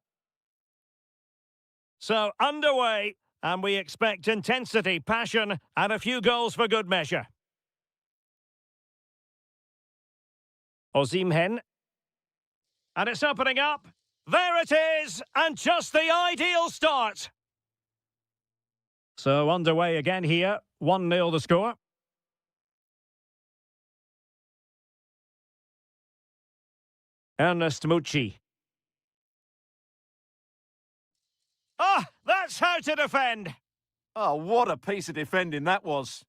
S1: So, underway, and we expect intensity, passion, and a few goals for good measure. Osimhen. And it's opening up. There it is, and just the ideal start. So, underway again here. 1-0 the score. Ernest Mucci. Ah, that's how to defend.
S2: Oh, what a piece of defending that was.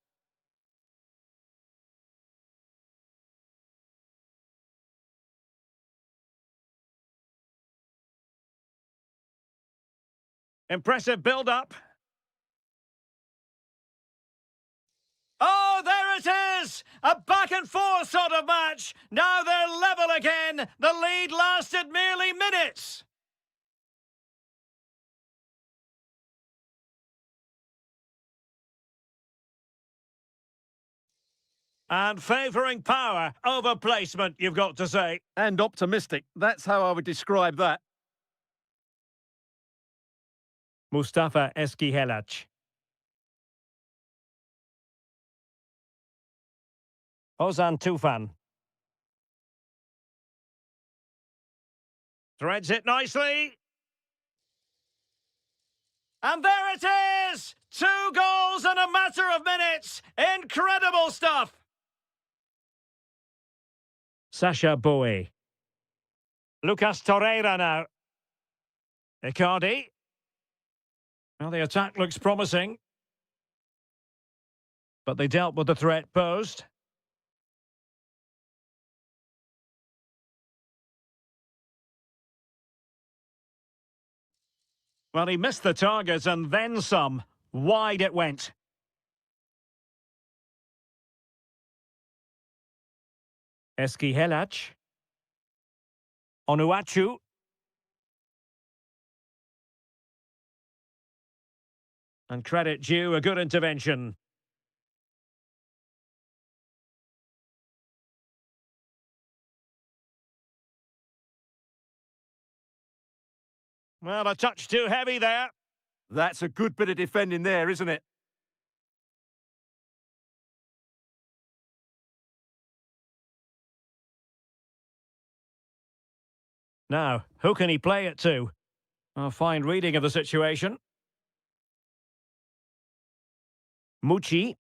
S1: Impressive build-up. Oh, there it is! A back-and-forth sort of match. Now they're level again. The lead lasted merely minutes. And favouring power over placement, you've got to say.
S2: And optimistic. That's how I would describe that.
S1: Mustafa Eskihelac. Ozan Tufan. Threads it nicely. And there it is! 2 goals in a matter of minutes. Incredible stuff. Sasha Bowie. Lucas Torreira now. Icardi. Well, the attack looks promising. But they dealt with the threat posed. Well, he missed the target and then some. Wide it went. Eskihelac. Onuachu. And credit due, a good intervention. Well, a touch too heavy there.
S2: That's a good bit of defending there, isn't it?
S1: Now, who can he play it to? A fine reading of the situation. Mucci.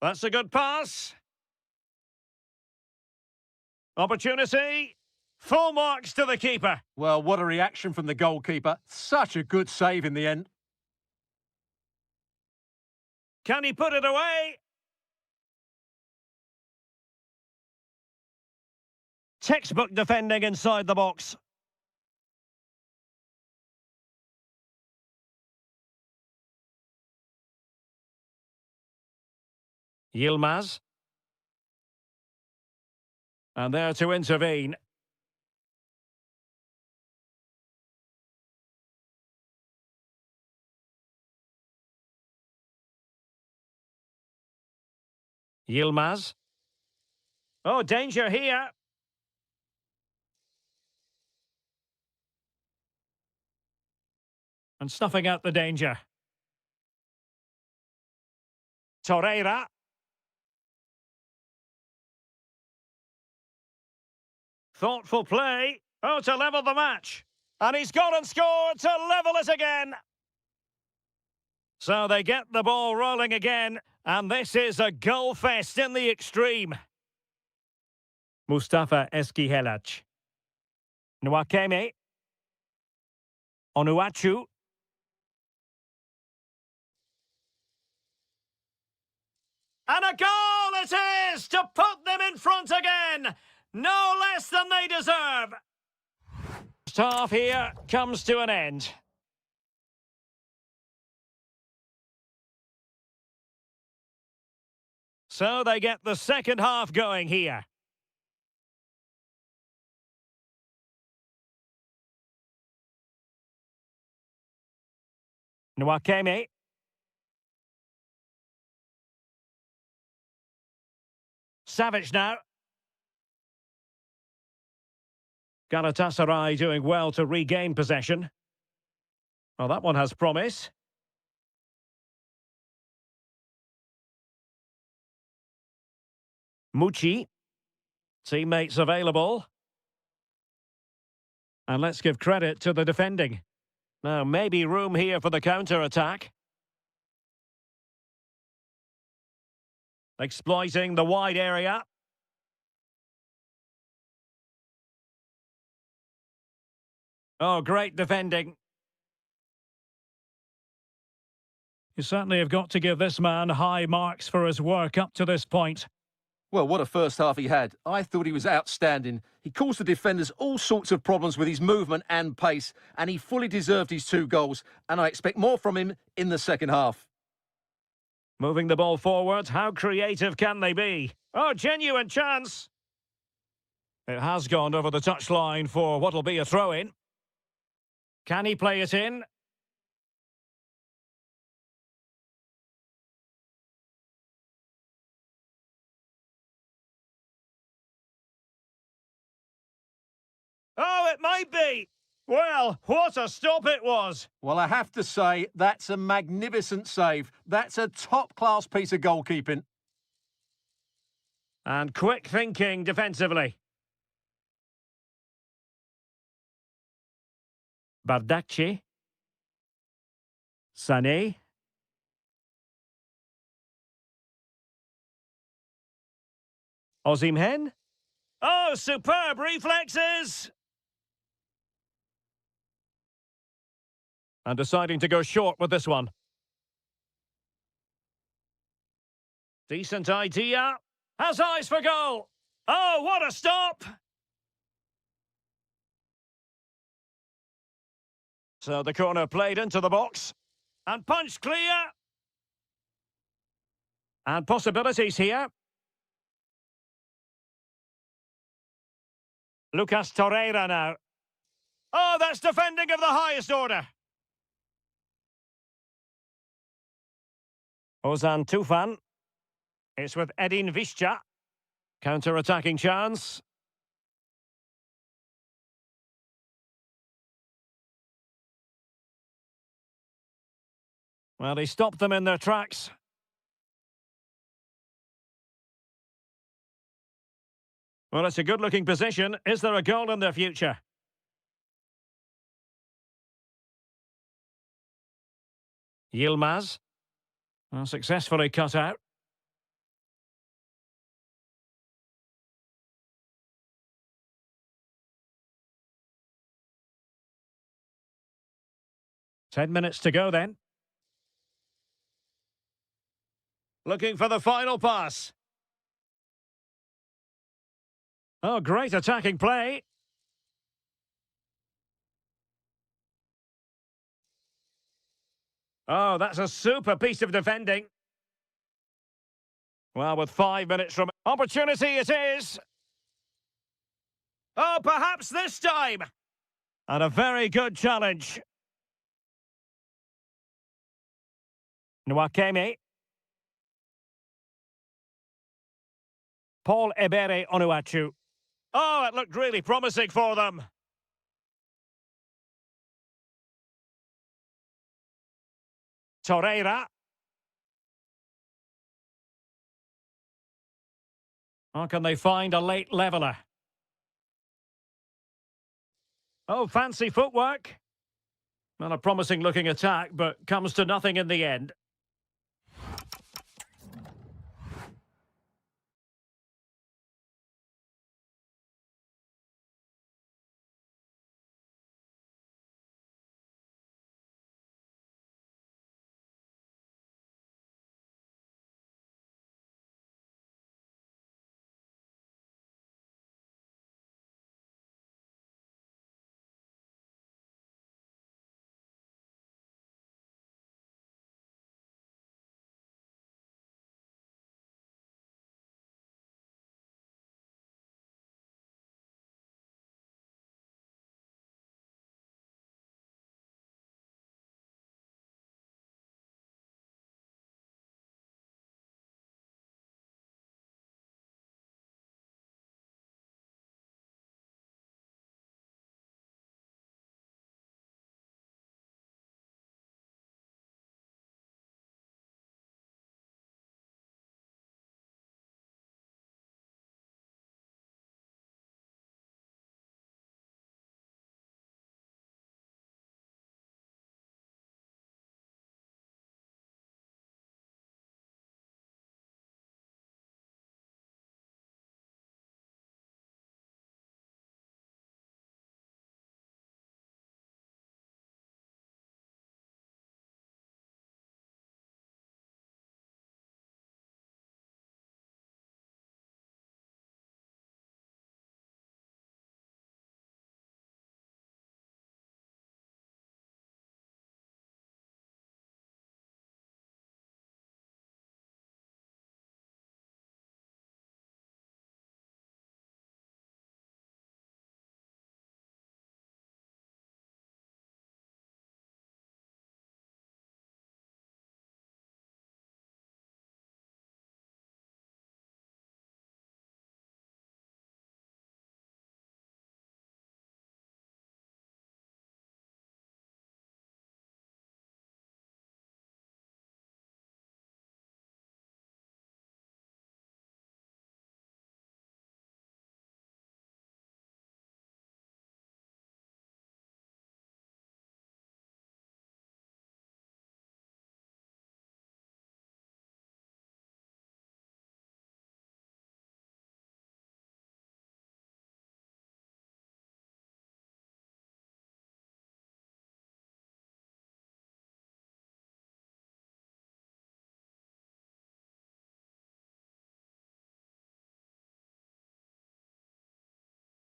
S1: That's a good pass. Opportunity. Full marks to the keeper.
S2: Well, what a reaction from the goalkeeper. Such a good save in the end.
S1: Can he put it away? Textbook defending inside the box. Yilmaz. And there to intervene. Yilmaz. Oh, danger here. And snuffing out the danger. Torreira. Thoughtful play. Oh, to level the match. And he's gone and scored to level it again. So they get the ball rolling again. And this is a goal fest in the extreme. Mustafa Eskihelac. Nwakeme. Onuachu. And a goal it is to put them in front again. No less than they deserve. First half here comes to an end. So they get the second half going here. Nwakeme. Savage now. Galatasaray doing well to regain possession. Well, that one has promise. Mucci. Teammates available. And let's give credit to the defending. Now, maybe room here for the counter-attack. Exploiting the wide area. Oh, great defending. You certainly have got to give this man high marks for his work up to this point.
S2: Well, what a first half he had. I thought he was outstanding. He caused the defenders all sorts of problems with his movement and pace, and he fully deserved his 2 goals, and I expect more from him in the second half.
S1: Moving the ball forward, how creative can they be? Oh, genuine chance! It has gone over the touchline for what'll be a throw-in. Can he play it in? Oh, it might be! Well, what a stop it was!
S2: Well, I have to say, that's a magnificent save. That's a top-class piece of goalkeeping.
S1: And quick thinking defensively. Bardacci. Sané. Osimhen. Oh, superb reflexes! And deciding to go short with this one. Decent idea. Has eyes for goal. Oh, what a stop! So the corner played into the box. And punched clear. And possibilities here. Lucas Torreira now. Oh, that's defending of the highest order. Ozan Tufan. It's with Edin Visca. Counter-attacking chance. Well, he stopped them in their tracks. Well, it's a good-looking position. Is there a goal in their future? Yilmaz. Well, successfully cut out. Ten minutes to go then. Looking for the final pass. Oh, great attacking play. Oh, that's a super piece of defending. Well, with 5 minutes from opportunity it is. Oh, perhaps this time. And a very good challenge. Nwakeme. Paul Ebere Onuachu. Oh, it looked really promising for them. Torreira. How can they find a late leveller? Oh, fancy footwork. Not a promising looking attack, but comes to nothing in the end.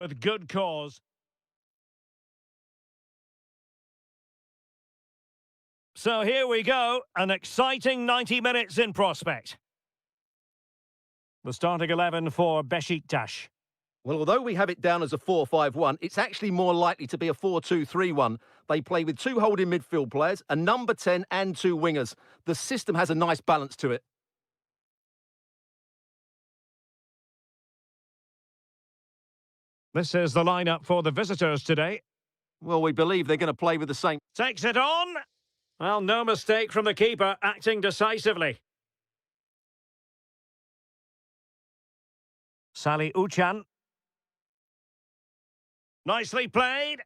S1: with good cause. So here we go, an exciting 90 minutes in prospect. The starting 11 for Besiktas.
S2: Well, although we have it down as a 4-5-1, it's actually more likely to be a 4-2-3-1. They play with two holding midfield players, a number 10 and two wingers. The system has a nice balance to it.
S1: This is the lineup for the visitors today.
S2: Well, we believe they're going to play with the same.
S1: Takes it on. Well, no mistake from the keeper, acting decisively. Salih Uçan. Nicely played.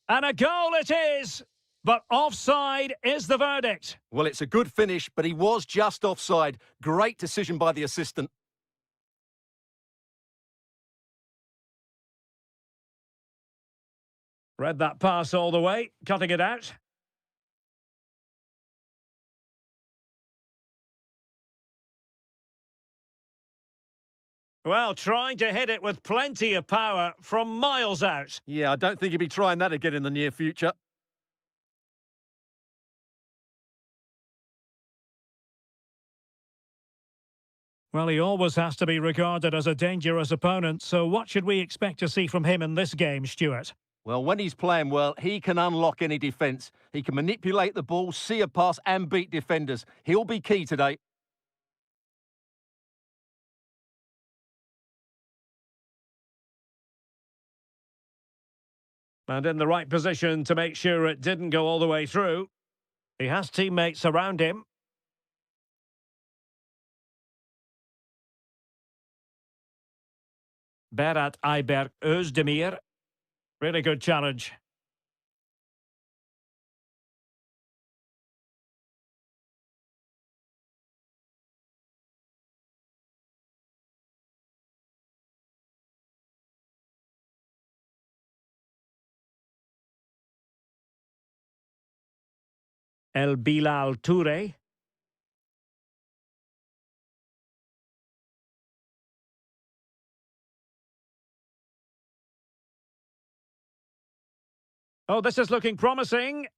S1: And a goal it is. But offside is the verdict.
S2: Well, it's a good finish, but he was just offside. Great decision by the assistant.
S1: Read that pass all the way, cutting it out. Well, trying to hit it with plenty of power from miles out.
S2: Yeah, I don't think he'll be trying that again in the near future.
S1: Well, he always has to be regarded as a dangerous opponent, so what should we expect to see from him in this game, Stuart?
S2: Well, when he's playing well, he can unlock any defence. He can manipulate the ball, see a pass and beat defenders. He'll be key today.
S1: And in the right position to make sure it didn't go all the way through. He has teammates around him. Berat Ayberk Özdemir. Really good challenge. El Bilal Toure. Oh, this is looking promising.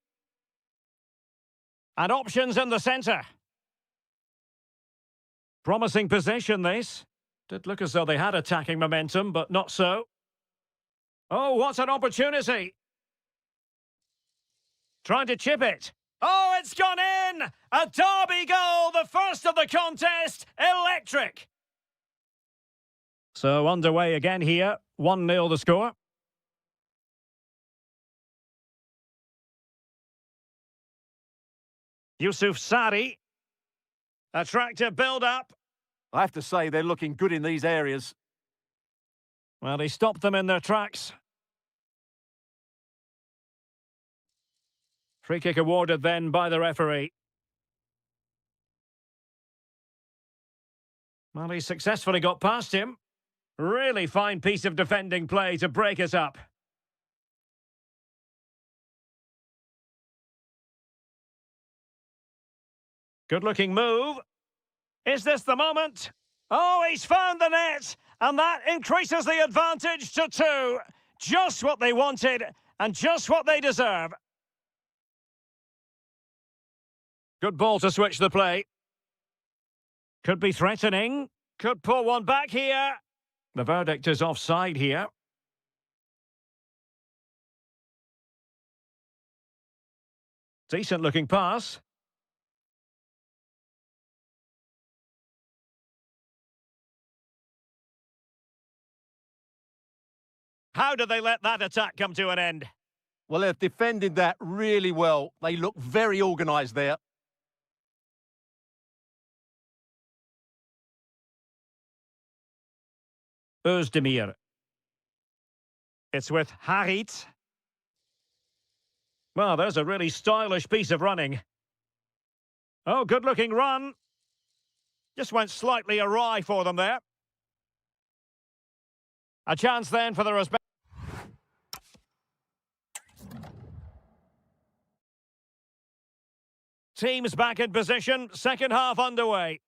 S1: And options in the centre. Promising position, this. Did look as though they had attacking momentum, but not so. Oh, what an opportunity. Trying to chip it. Oh, it's gone in! A derby goal, the first of the contest. Electric. So underway again here. 1-0 the score. Yusuf Sari. Attractive build-up.
S2: I have to say, they're looking good in these areas.
S1: Well, he stopped them in their tracks. Free kick awarded then by the referee. Well, he successfully got past him. Really fine piece of defending play to break it up. Good-looking move. Is this the moment? Oh, he's found the net, and that increases the advantage to 2. Just what they wanted, and just what they deserve. Good ball to switch the play. Could be threatening. Could pull one back here. The verdict is offside here. Decent-looking pass. How did they let that attack come to an end?
S2: Well, they've defended that really well. They look very organised there.
S1: Özdemir. It's with Harit. Well, there's a really stylish piece of running. Oh, good-looking run. Just went slightly awry for them there. A chance then for the respect. Teams back in position, second half underway.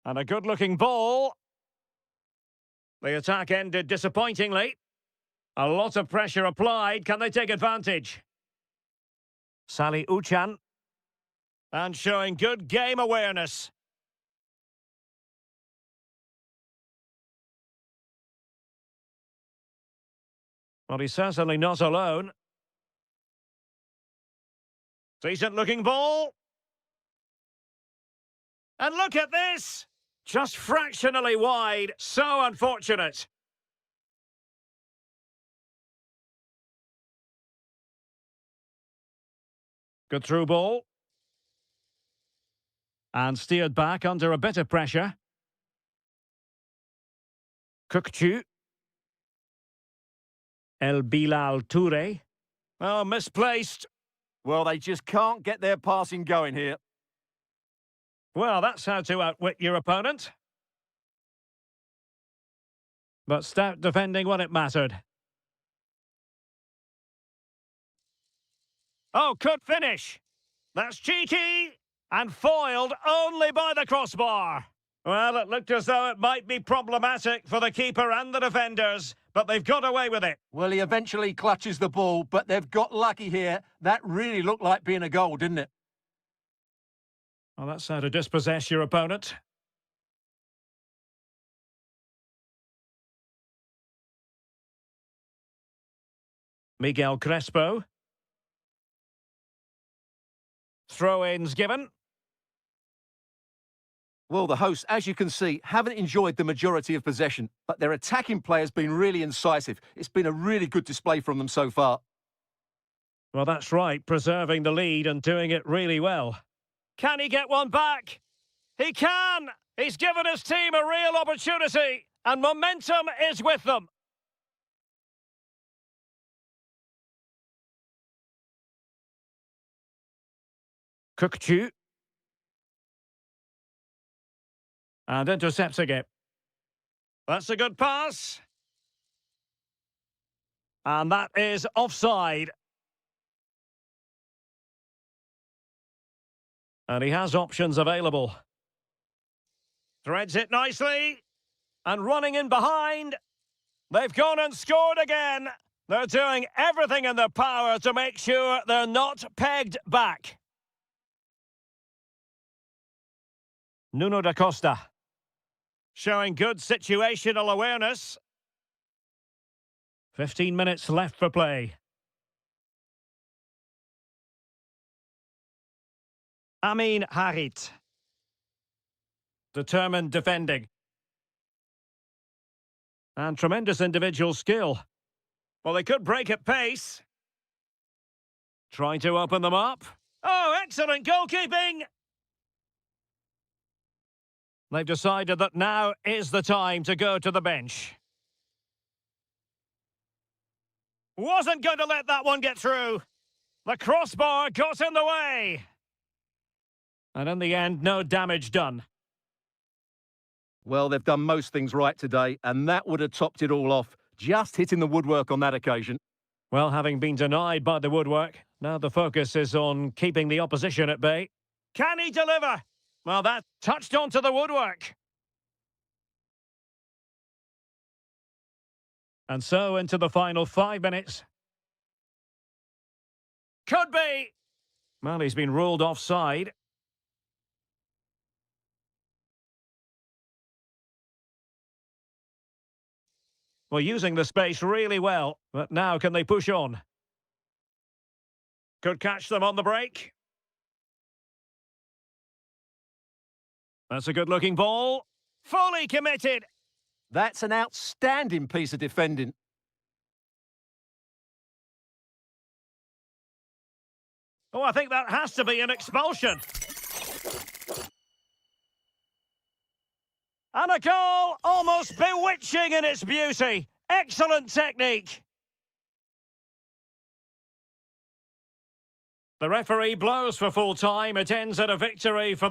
S1: And a good-looking ball. The attack ended disappointingly. A lot of pressure applied. Can they take advantage? Sally Uchan. And showing good game awareness. Well, he's certainly not alone. Decent-looking ball. And look at this! Just fractionally wide. So unfortunate. Good through ball. And steered back under a bit of pressure. Kukcu. El Bilal Toure. Oh, misplaced.
S2: Well, they just can't get their passing going here.
S1: Well, that's how to outwit your opponent. But stout defending when it mattered. Oh, could finish. That's cheeky. And foiled only by the crossbar. Well, it looked as though it might be problematic for the keeper and the defenders, but they've got away with it.
S2: Well, he eventually clutches the ball, but they've got lucky here. That really looked like being a goal, didn't it?
S1: Well, that's how to dispossess your opponent. Miguel Crespo. Throw-ins given.
S2: Well, the hosts, as you can see, haven't enjoyed the majority of possession, but their attacking play has been really incisive. It's been a really good display from them so far.
S1: Well, that's right, preserving the lead and doing it really well. Can he get one back? He can! He's given his team a real opportunity, and momentum is with them. Kukcu. And intercepting it. That's a good pass. And that is offside. And he has options available. Threads it nicely. And running in behind. They've gone and scored again. They're doing everything in their power to make sure they're not pegged back. Nuno da Costa. Showing good situational awareness. 15 minutes left for play. Amin Harit. Determined defending. And tremendous individual skill. Well, they could break at pace. Trying to open them up. Oh, excellent goalkeeping! They've decided that now is the time to go to the bench. Wasn't going to let that one get through. The crossbar got in the way. And in the end, no damage done.
S2: Well, they've done most things right today, and that would have topped it all off. Just hitting the woodwork on that occasion.
S1: Well, having been denied by the woodwork, now the focus is on keeping the opposition at bay. Can he deliver? Well, that touched onto the woodwork. And so into the final 5 minutes. Could be. Well, he's been ruled offside. Well, using the space really well. But now can they push on? Could catch them on the break. That's a good-looking ball. Fully committed.
S2: That's an outstanding piece of defending.
S1: Oh, I think that has to be an expulsion. And a goal almost bewitching in its beauty. Excellent technique. The referee blows for full time. It ends at a victory for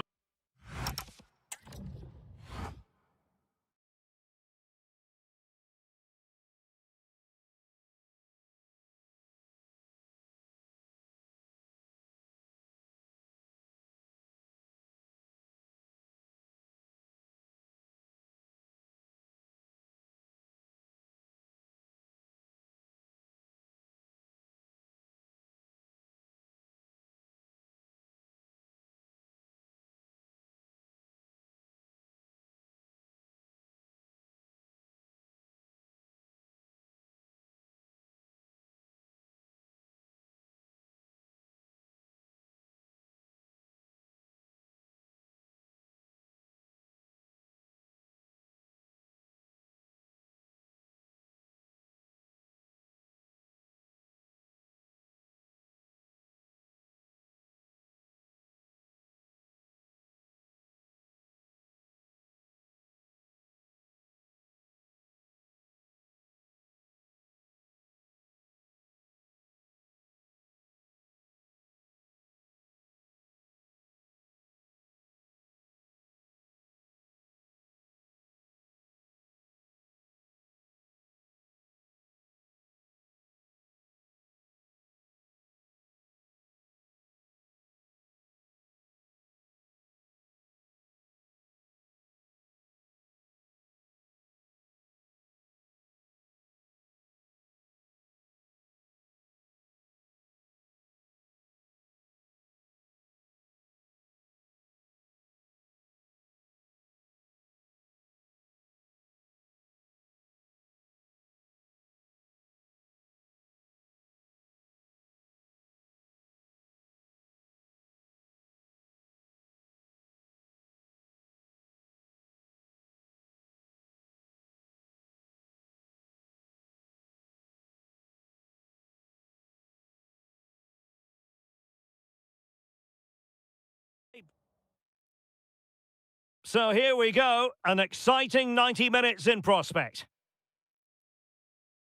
S1: So here we go, an exciting 90 minutes in prospect.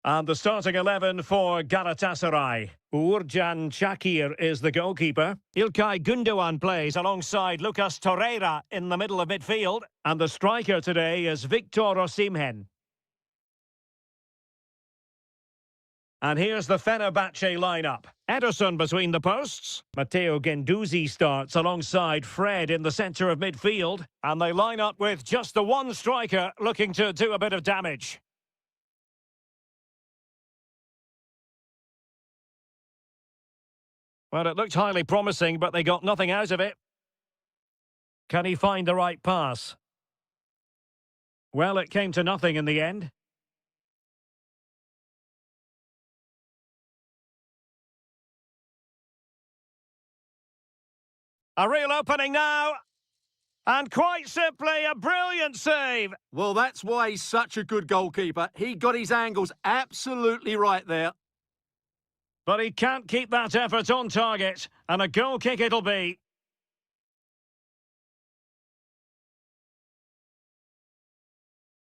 S1: And the starting 11 for Galatasaray. Uğurcan Çakır is the goalkeeper. İlkay Gündoğan plays alongside Lucas Torreira in the middle of midfield. And the striker today is Victor Osimhen. And here's the Fenerbahce lineup. Ederson between the posts. Matteo Guendouzi starts alongside Fred in the centre of midfield. And they line up with just the one striker looking to do a bit of damage. Well, it looked highly promising, but they got nothing out of it. Can he find the right pass? Well, it came to nothing in the end. A real opening now. And quite simply, a brilliant save.
S2: Well, that's why he's such a good goalkeeper. He got his angles absolutely right there.
S1: But he can't keep that effort on target, and a goal kick it'll be.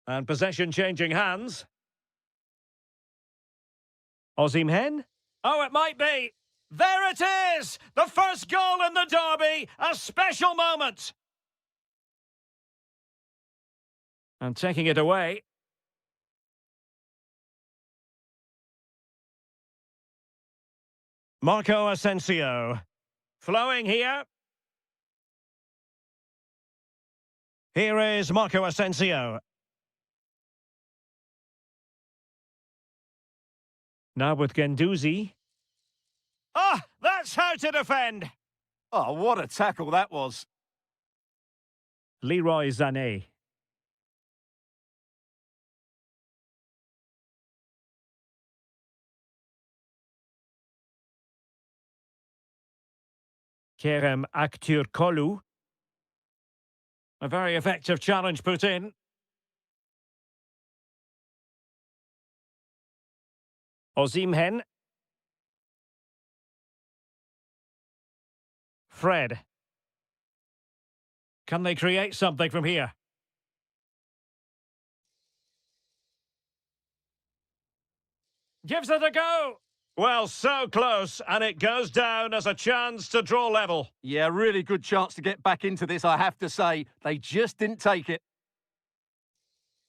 S1: And possession changing hands. Osimhen? Oh, it might be. There it is! The first goal in the derby, a special moment. And taking it away. Marco Asensio. Flowing here. Here is Marco Asensio. Now with Guendouzi. Ah, that's how to defend.
S2: Oh, what a tackle that was.
S1: Leroy Sané. Kerem Aktürkoğlu. A very effective challenge put in. Osimhen. Fred. Can they create something from here? Gives it a go. Well, so close, and it goes down as a chance to draw level.
S2: Yeah, really good chance to get back into this, I have to say. They just didn't take it.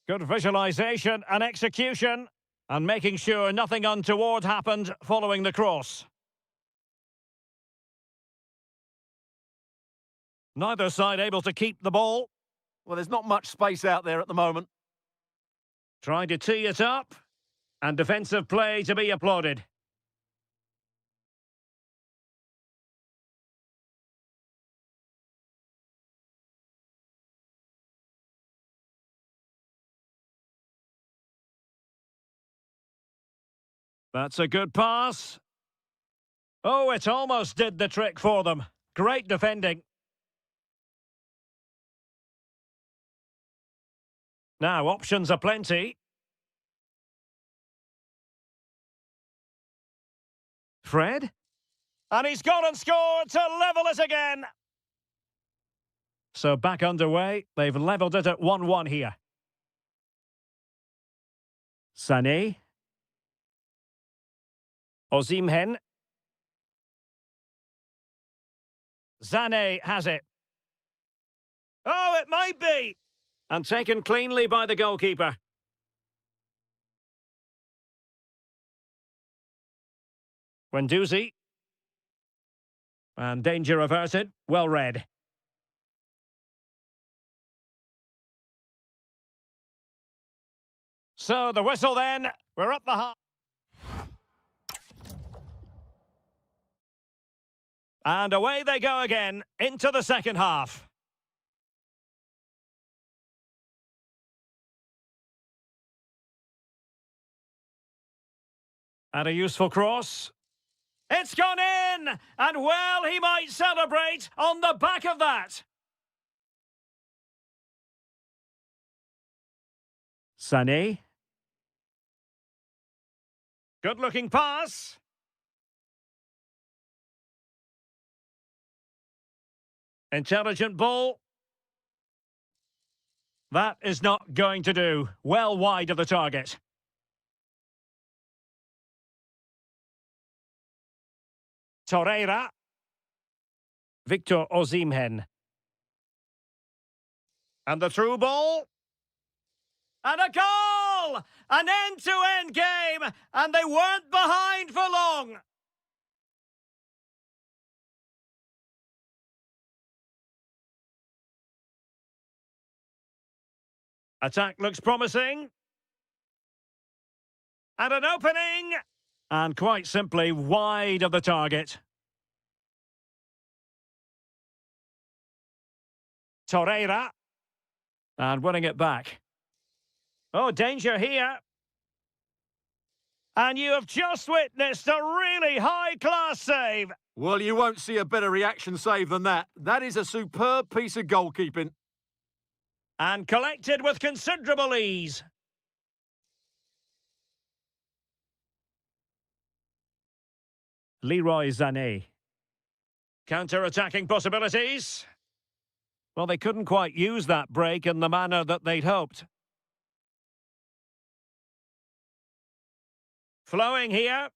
S1: Good visualisation and execution, and making sure nothing untoward happened following the cross. Neither side able to keep the ball.
S2: Well, there's not much space out there at the moment.
S1: Trying to tee it up, and defensive play to be applauded. That's a good pass. Oh, it almost did the trick for them. Great defending. Now, options are plenty. Fred? And he's gone and scored to level it again. So back underway. They've levelled it at 1-1 here. Sané. Osimhen. Sané has it. Oh, it might be! And taken cleanly by the goalkeeper. Guendouzi. And danger averted. Well read. So the whistle then. We're at the half. And away they go again into the second half. And a useful cross. It's gone in! And well, he might celebrate on the back of that. Sané. Good-looking pass. Intelligent ball. That is not going to do. Well wide of the target. Torreira. Victor Osimhen. And the through ball. And a goal! An end-to-end game, and they weren't behind for long. Attack looks promising. And an opening. And quite simply wide of the target. Torreira. And winning it back. Oh, danger here. And you have just witnessed a really high-class save.
S2: Well, you won't see a better reaction save than that. That is a superb piece of goalkeeping.
S1: And collected with considerable ease. Leroy Sané. Counter-attacking possibilities. Well, they couldn't quite use that break in the manner that they'd hoped. Flowing here.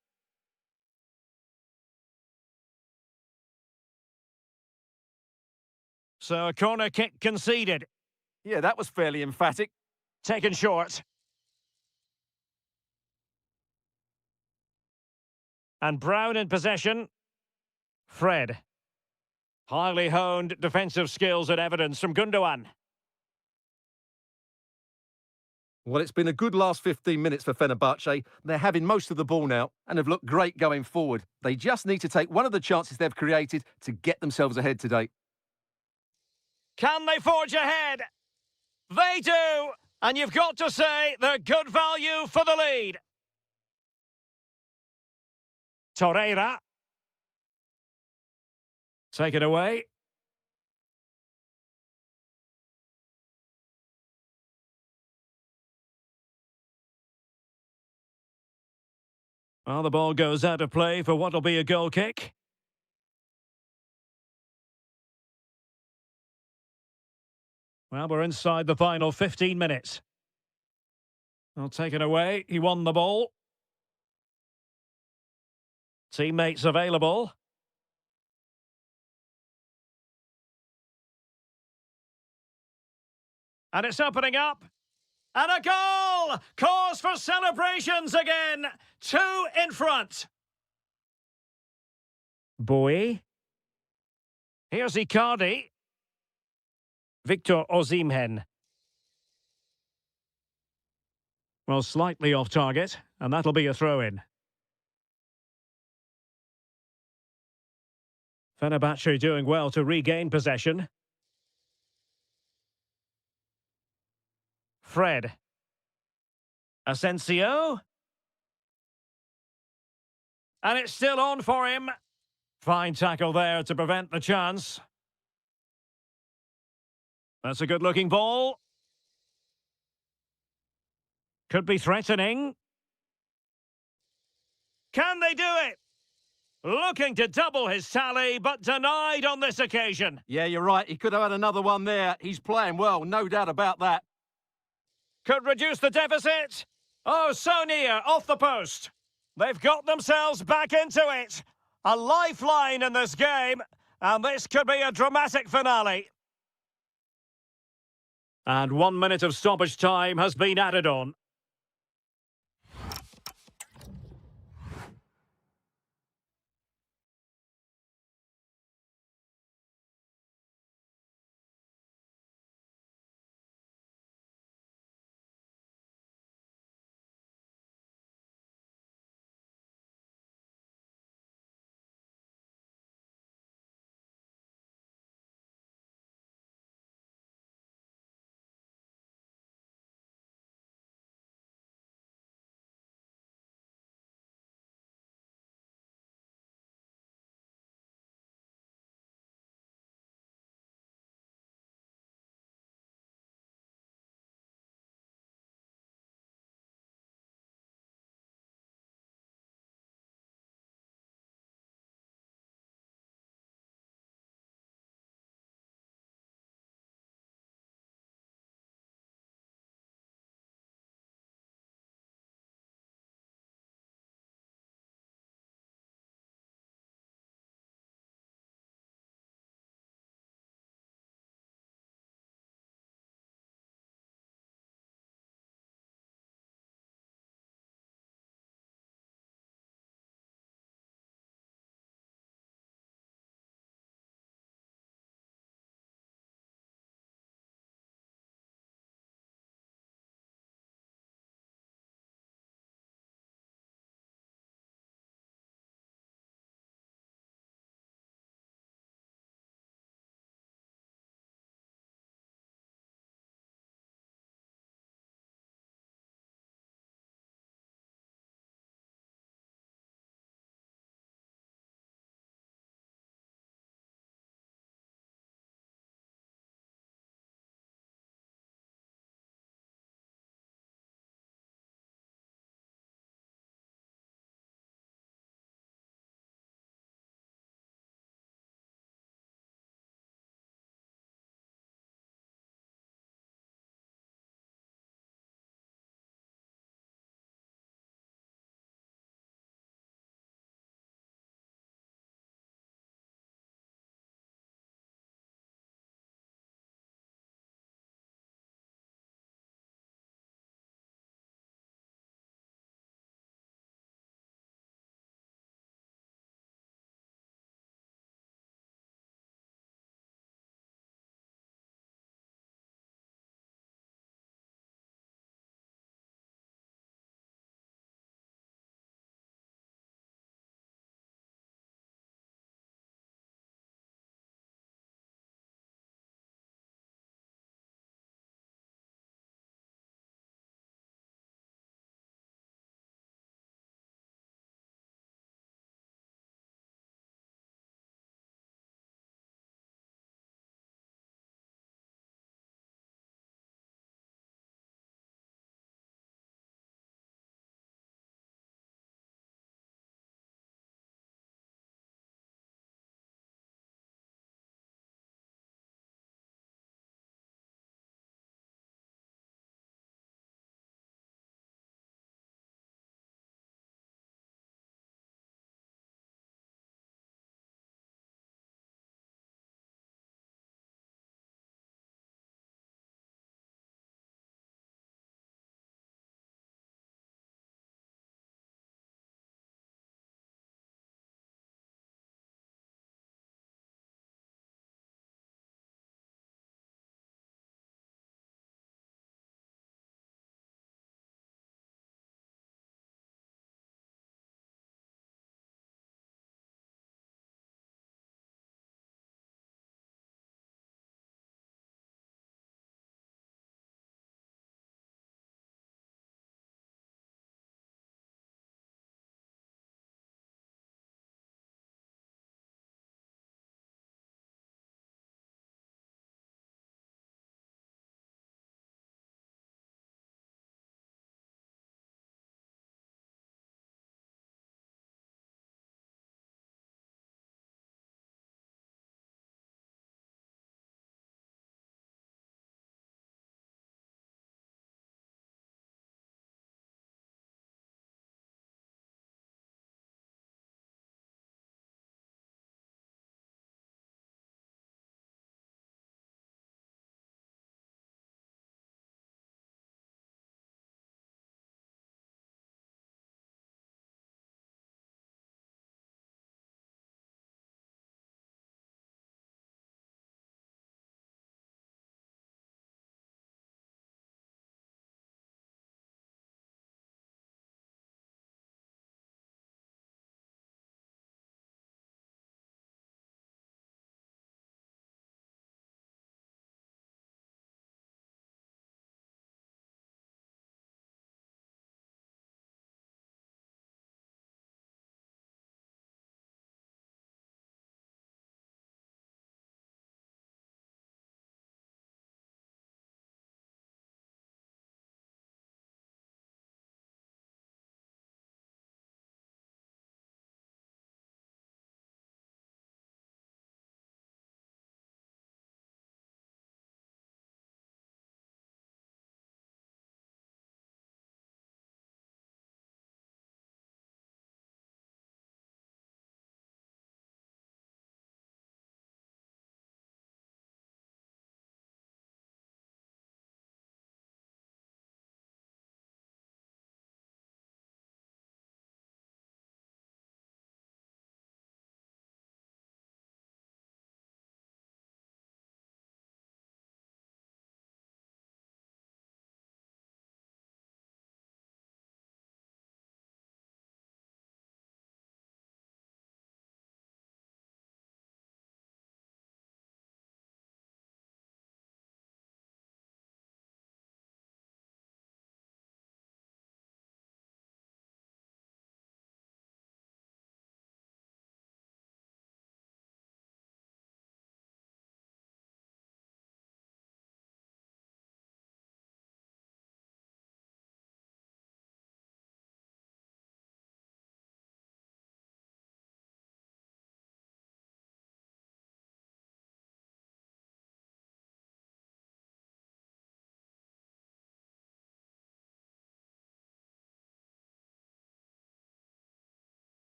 S1: So a corner kick conceded.
S2: Yeah, that was fairly emphatic.
S1: Taken short. And Brown in possession. Fred. Highly honed defensive skills and evidence from Gundogan.
S2: Well, it's been a good last 15 minutes for Fenerbahce. They're having most of the ball now and have looked great going forward. They just need to take one of the chances they've created to get themselves ahead today.
S1: Can they forge ahead? They do! And you've got to say they're good value for the lead. Torreira. Take it away. Well, the ball goes out of play for what will be a goal kick. Well, we're inside the final 15 minutes. Well, taken away. He won the ball. Teammates available. And it's opening up. And a goal! Cause for celebrations again. 2 in front. Bowie. Here's Icardi. Victor Osimhen. Well, slightly off target, and that'll be a throw-in. Fenerbahce doing well to regain possession. Fred. Asensio. And it's still on for him. Fine tackle there to prevent the chance. That's a good-looking ball. Could be threatening. Can they do it? Looking to double his tally, but denied on this occasion.
S2: Yeah, you're right. He could have had another one there. He's playing well, no doubt about that.
S1: Could reduce the deficit. Oh, so near, off the post. They've got themselves back into it. A lifeline in this game, and this could be a dramatic finale. And 1 minute of stoppage time has been added on.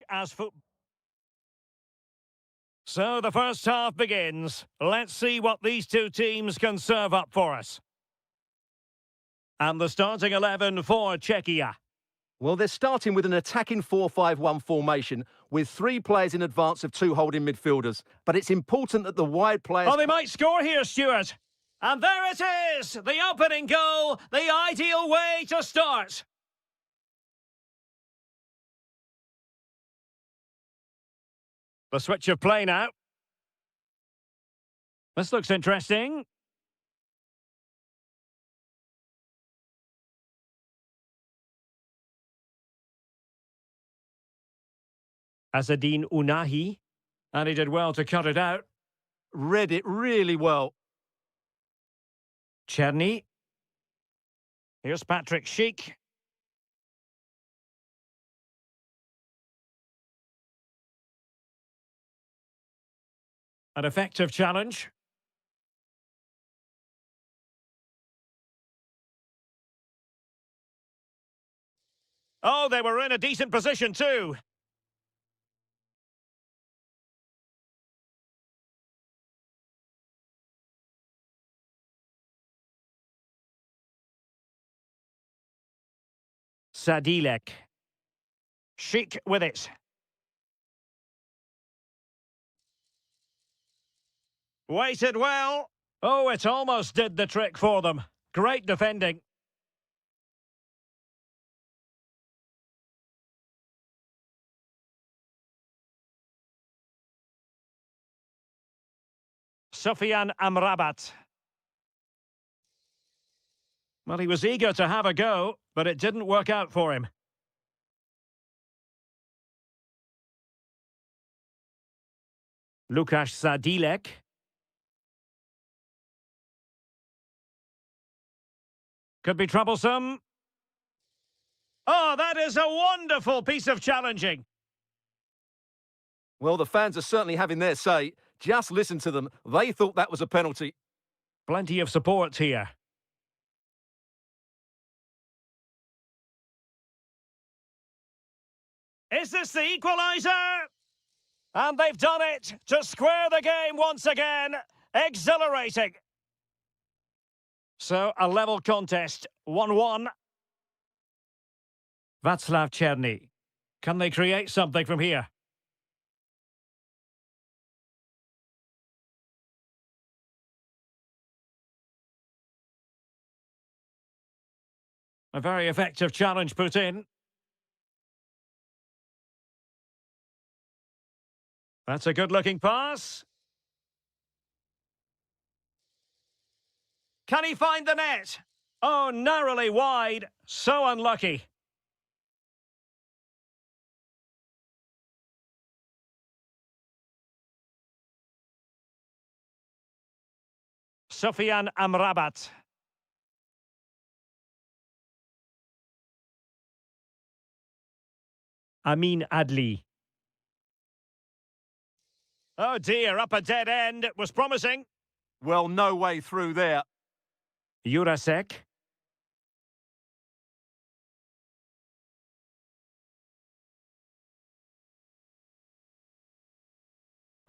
S1: as football. So the first half begins. Let's see what these two teams can serve up for us. And the starting 11 for Czechia.
S2: Well, they're starting with an attacking 4-5-1 formation with 3 players in advance of 2 holding midfielders. But it's important that the wide players...
S1: Oh, they might score here, Stuart. And there it is! The opening goal, the ideal way to start. The switch of play now. This looks interesting. Azadine Unahi. And he did well to cut it out.
S2: Read it really well.
S1: Cherny. Here's Patrick Schick. An effective challenge. Oh, they were in a decent position too. Sadilek. Schick with it. Waited well. Oh, it almost did the trick for them. Great defending. Sufyan Amrabat. Well, he was eager to have a go, but it didn't work out for him. Lukasz Sadilek. Could be troublesome. Oh, that is a wonderful piece of challenging.
S2: Well, the fans are certainly having their say. Just listen to them. They thought that was a penalty.
S1: Plenty of support here. Is this the equaliser? And they've done it to square the game once again. Exhilarating. So, a level contest, 1-1. Václav Cherny. Can they create something from here? A very effective challenge put in. That's a good-looking pass. Can he find the net? Oh, narrowly wide. So unlucky. Sufyan Amrabat. Amin Adli. Oh dear, up a dead end. It was promising.
S2: Well, no way through there.
S1: Jurasek.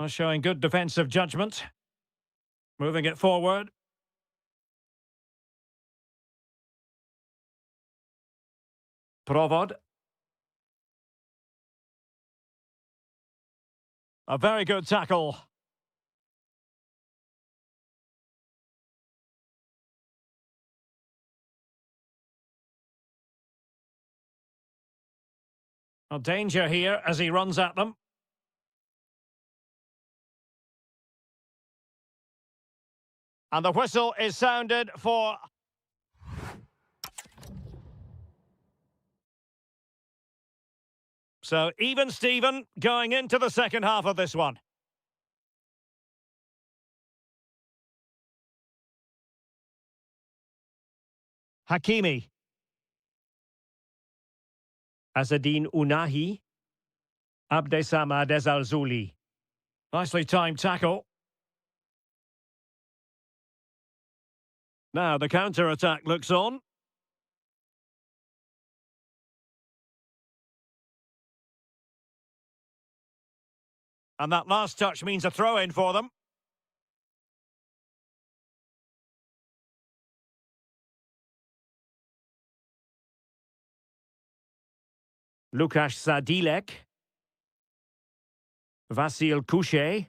S1: Showing good defensive judgment. Moving it forward. Provod. A very good tackle. A danger here as he runs at them. And the whistle is sounded for... So, even Steven going into the second half of this one. Hakimi. Azadine Unahi. Abdesamad Ezalzouli. Nicely timed tackle. Now the counter-attack looks on. And that last touch means a throw-in for them. Lukasz Sadilek. Vasil Kuche.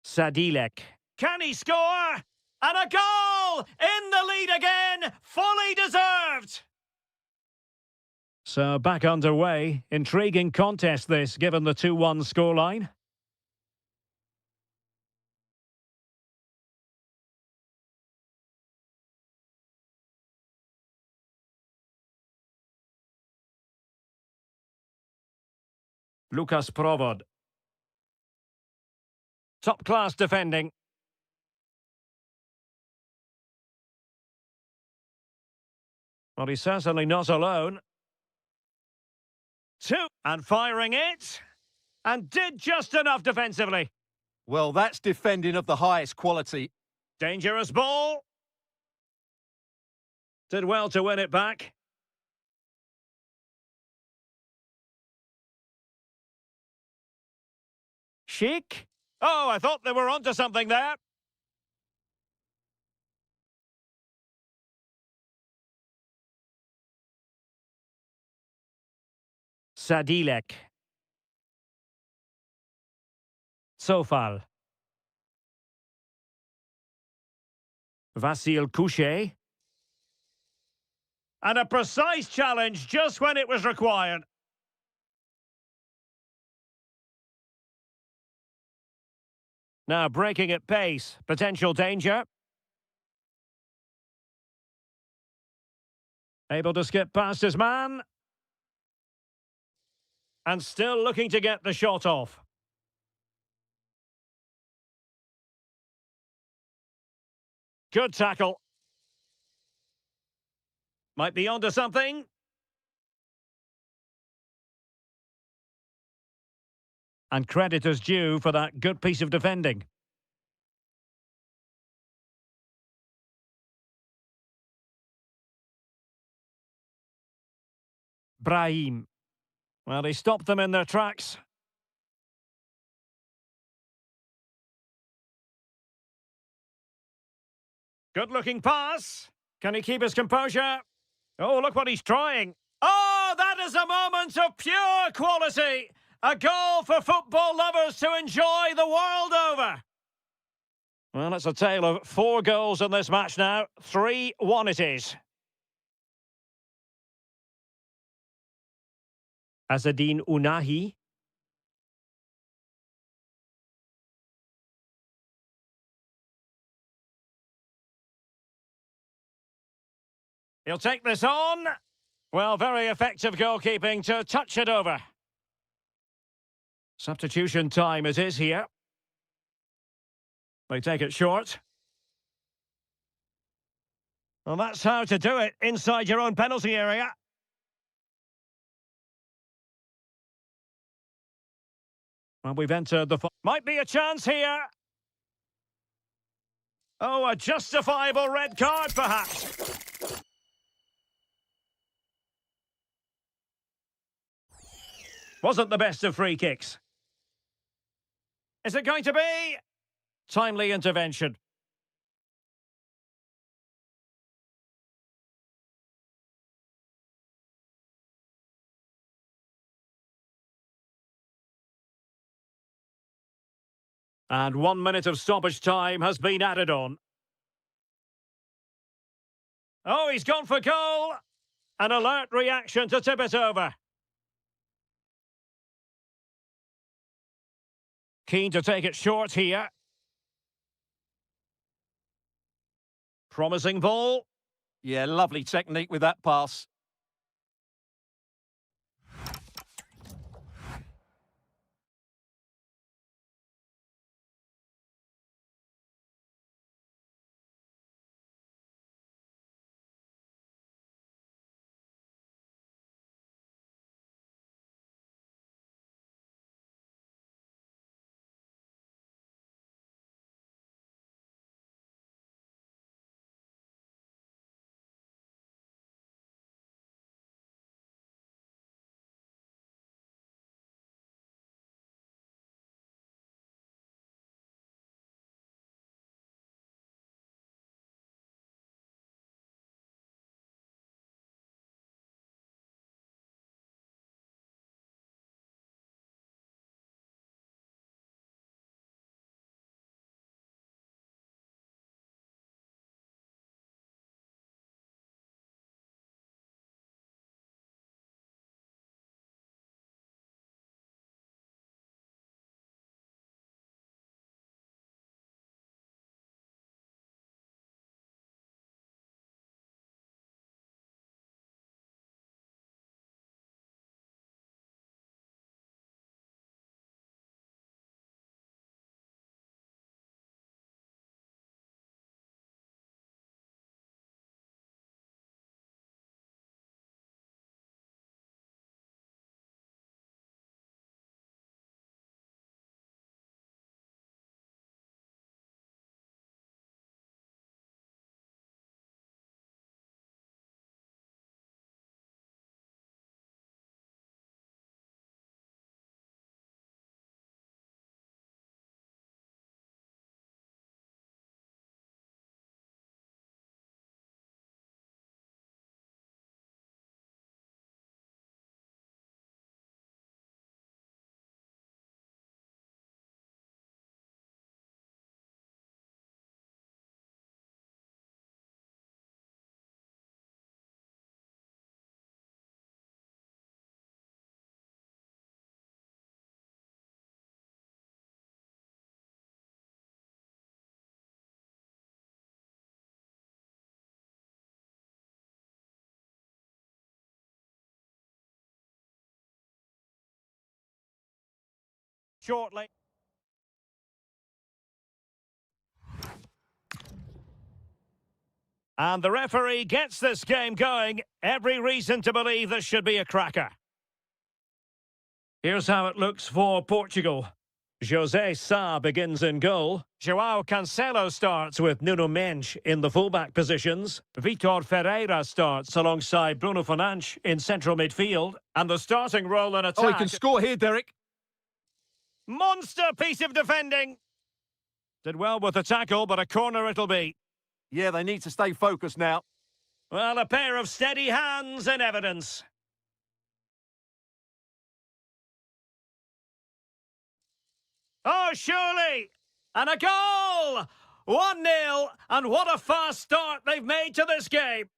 S1: Sadilek. Can he score? And a goal! In the lead again! Fully deserved! So back underway. Intriguing contest this, given the 2-1 scoreline. Lukas Provod. Top-class defending. Well, he's certainly not alone. 2, and firing it. And did just enough defensively.
S2: Well, that's defending of the highest quality.
S1: Dangerous ball. Did well to win it back. Chic. Oh, I thought they were onto something there. Sadilek. Sofal. Vasil Kuche. And a precise challenge just when it was required. Now breaking at pace. Potential danger. Able to skip past his man. And still looking to get the shot off. Good tackle. Might be onto something. And credit is due for that good piece of defending. Brahim. Well, he stopped them in their tracks. Good-looking pass. Can he keep his composure? Oh, look what he's trying. Oh, that is a moment of pure quality. A goal for football lovers to enjoy the world over. Well, it's a tale of 4 goals in this match now. 3-1 it is. Azadine Unahi. He'll take this on. Well, very effective goalkeeping to touch it over. Substitution time it is here. They take it short. Well, that's how to do it inside your own penalty area. Well, we've entered the... Might be a chance here. Oh, a justifiable red card, perhaps. Wasn't the best of free kicks. Is it going to be? Timely intervention. And 1 minute of stoppage time has been added on. Oh, he's gone for goal. An alert reaction to tip it over. Keen to take it short here. Promising ball.
S2: Yeah, lovely technique with that pass.
S1: shortly. And the referee gets this game going. Every reason to believe this should be a cracker. Here's how it looks for Portugal. José Sá begins in goal. João Cancelo starts with Nuno Mendes in the fullback positions. Vitor Ferreira starts alongside Bruno Fernandes in central midfield. And the starting role in attack...
S2: Oh, he can score here, Derek.
S1: Monster piece of defending. Did well with the tackle, but a corner it'll be.
S2: Yeah, they need to stay focused now.
S1: Well, a pair of steady hands in evidence. Oh, surely! And a goal! 1-0, and what a fast start they've made to this game.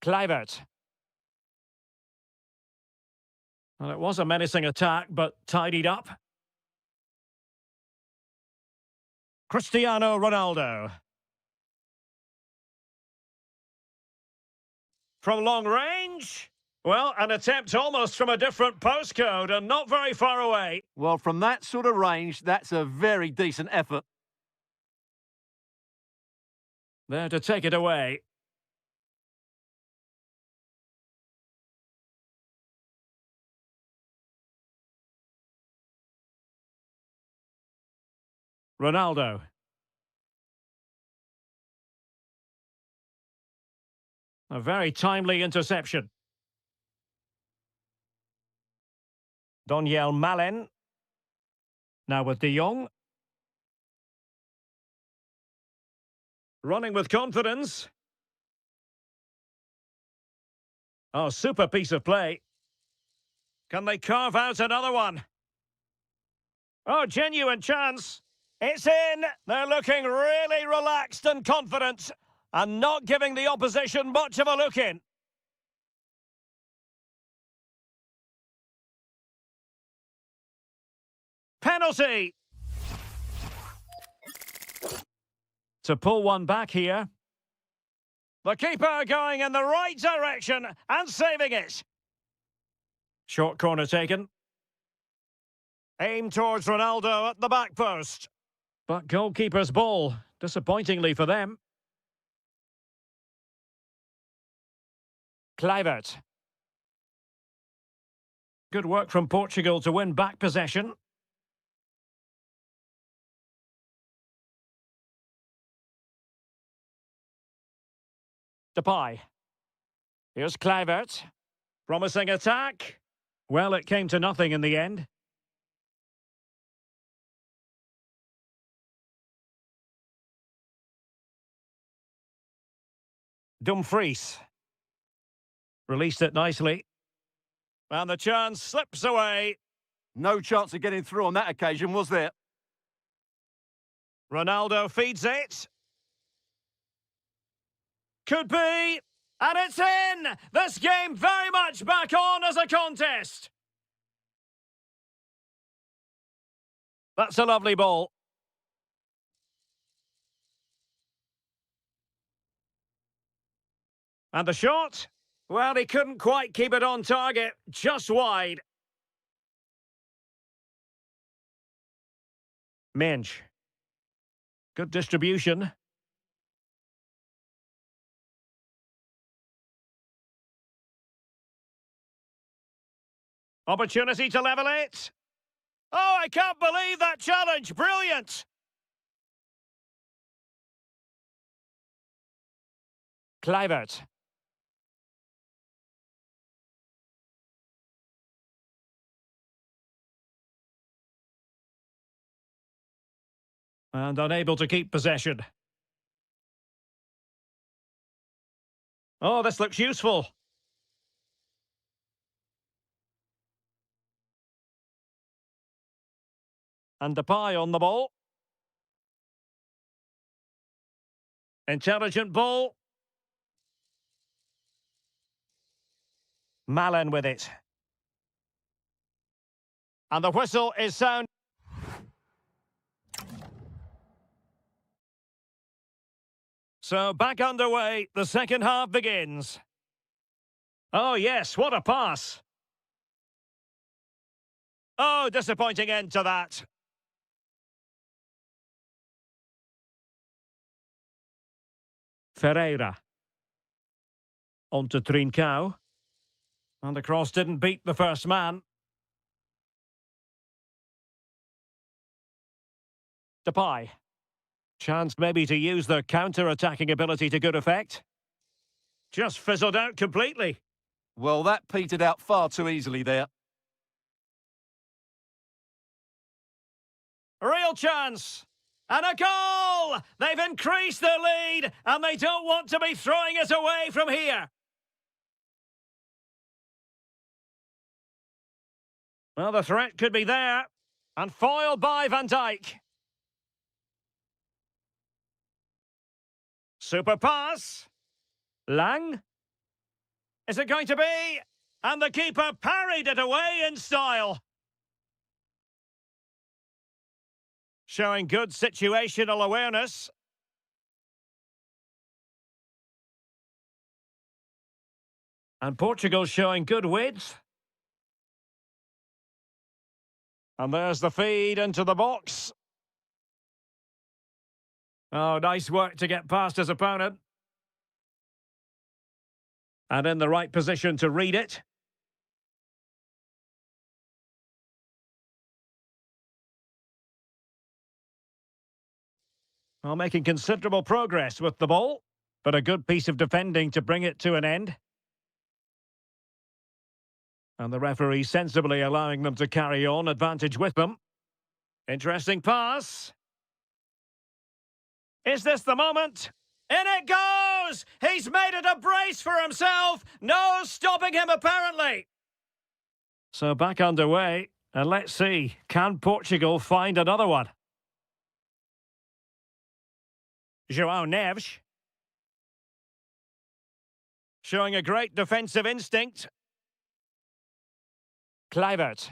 S1: Kluivert. Well, it was a menacing attack, but tidied up. Cristiano Ronaldo. From long range? Well, an attempt almost from a different postcode and not very far away.
S2: Well, from that sort of range, that's a very decent effort.
S1: There to take it away. Ronaldo. A very timely interception. Daniel Malen. Now with De Jong. Running with confidence. Oh, super piece of play. Can they carve out another one? Oh, genuine chance. It's in. They're looking really relaxed and confident and not giving the opposition much of a look in. Penalty. To pull one back here. The keeper going in the right direction and saving it. Short corner taken. Aim towards Ronaldo at the back post. But goalkeeper's ball, disappointingly for them. Kluivert. Good work from Portugal to win back possession. Depay. Here's Kluivert. Promising attack. Well, it came to nothing in the end. Dumfries. Released it nicely. And the chance slips away.
S2: No chance of getting through on that occasion, was there?
S1: Ronaldo feeds it. Could be. And it's in! This game very much back on as a contest. That's a lovely ball. And the shot? Well, he couldn't quite keep it on target, just wide. Mendes. Good distribution. Opportunity to level it. Oh, I can't believe that challenge. Brilliant. Kluivert. And unable to keep possession. Oh, this looks useful. And Depay on the ball. Intelligent ball. Malen with it. And the whistle is sound. So back underway, the second half begins. Oh yes, what a pass. Oh, disappointing end to that. Ferreira. On to Trincao. And the cross didn't beat the first man. Depay. Chance maybe to use their counter-attacking ability to good effect. Just fizzled out completely.
S2: Well, that petered out far too easily there.
S1: Real chance. And a goal! They've increased their lead, and they don't want to be throwing it away from here. Well, the threat could be there. And foiled by Van Dijk. Super pass. Lang. Is it going to be? And the keeper parried it away in style. Showing good situational awareness. And Portugal showing good width. And there's the feed into the box. Oh, nice work to get past his opponent. And in the right position to read it. Well, making considerable progress with the ball, but a good piece of defending to bring it to an end. And the referee sensibly allowing them to carry on, advantage with them. Interesting pass. Is this the moment? In it goes! He's made it a brace for himself. No stopping him, apparently. So back underway, and let's see, can Portugal find another one? João Neves. Showing a great defensive instinct. Kluivert.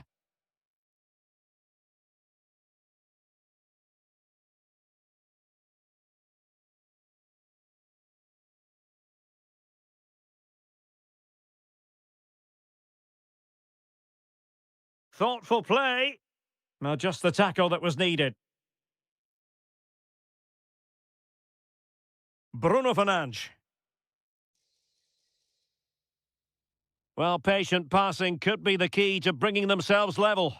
S1: Thoughtful play. Now just the tackle that was needed. Bruno Fernandes. Well, patient passing could be the key to bringing themselves level.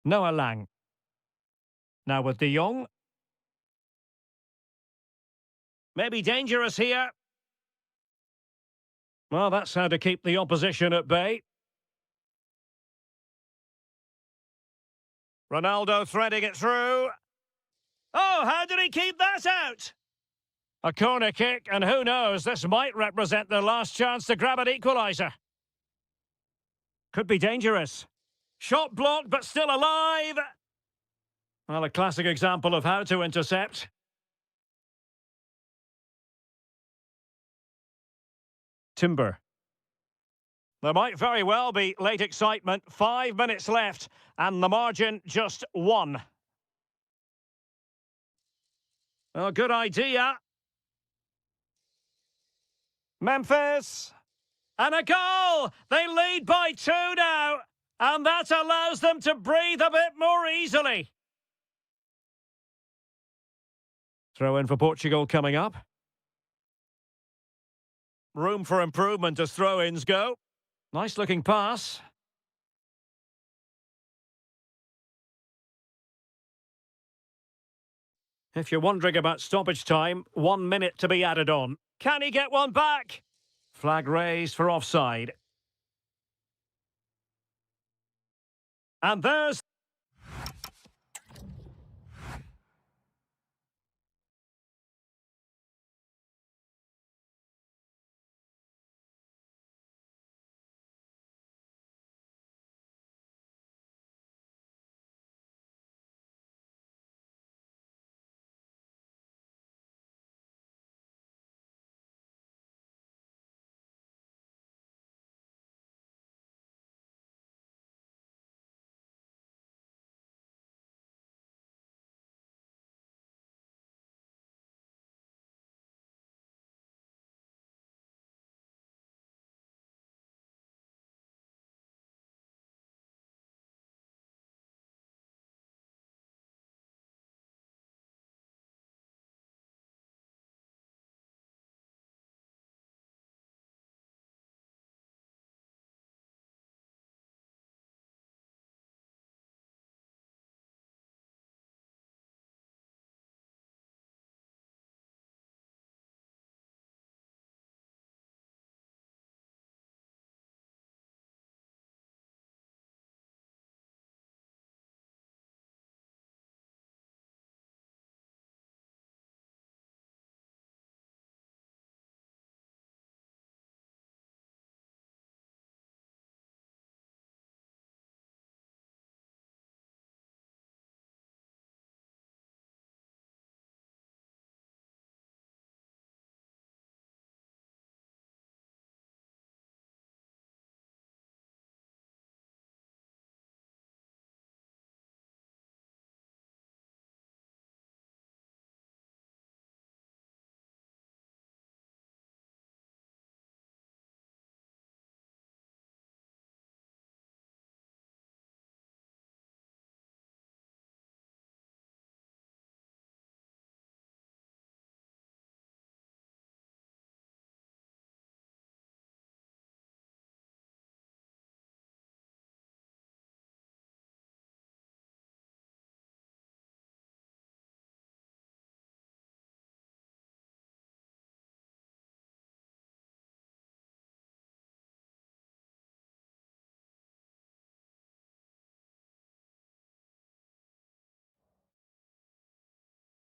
S1: Noah Lang. Now with De Jong. Maybe dangerous here. Well, that's how to keep the opposition at bay. Ronaldo threading it through. Oh, how did he keep that out? A corner kick, and who knows, this might represent their last chance to grab an equaliser. Could be dangerous. Shot blocked, but still alive. Well, a classic example of how to intercept. Timber. There might very well be late excitement. 5 minutes left, and the margin just 1. Oh, good idea. Memphis. And a goal! They lead by 2 now, and that allows them to breathe a bit more easily. Throw in for Portugal coming up. Room for improvement as throw-ins go. Nice looking pass. If you're wondering about stoppage time, 1 minute to be added on. Can he get one back? Flag raised for offside. And there's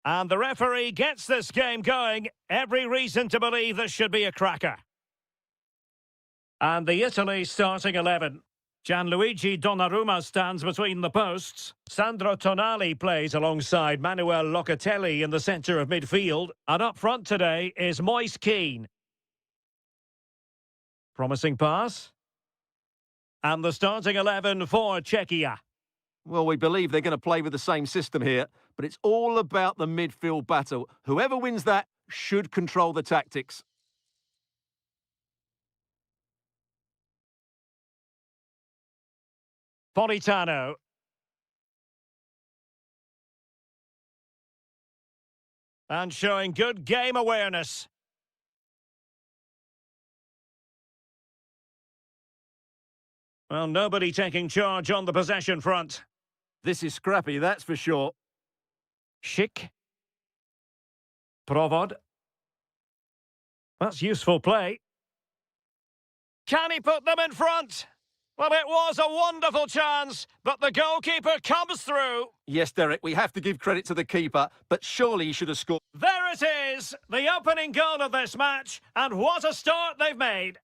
S1: And the referee gets this game going. Every reason to believe this should be a cracker. And the Italy starting 11. Gianluigi Donnarumma stands between the posts. Sandro Tonali plays alongside Manuel Locatelli in the centre of midfield. And up front today is Moise Kean. Promising pass. And the starting 11 for Czechia.
S2: Well, we believe they're going to play with the same system here, but it's all about the midfield battle. Whoever wins that should control the tactics.
S1: Politano. And showing good game awareness. Well, nobody taking charge on the possession front.
S2: This is scrappy, that's for sure.
S1: Schick. Provod. That's useful play. Can he put them in front? Well, it was a wonderful chance, but the goalkeeper comes through.
S2: Yes, Derek, we have to give credit to the keeper, but surely he should have scored.
S1: There it is, the opening goal of this match, and what a start they've made.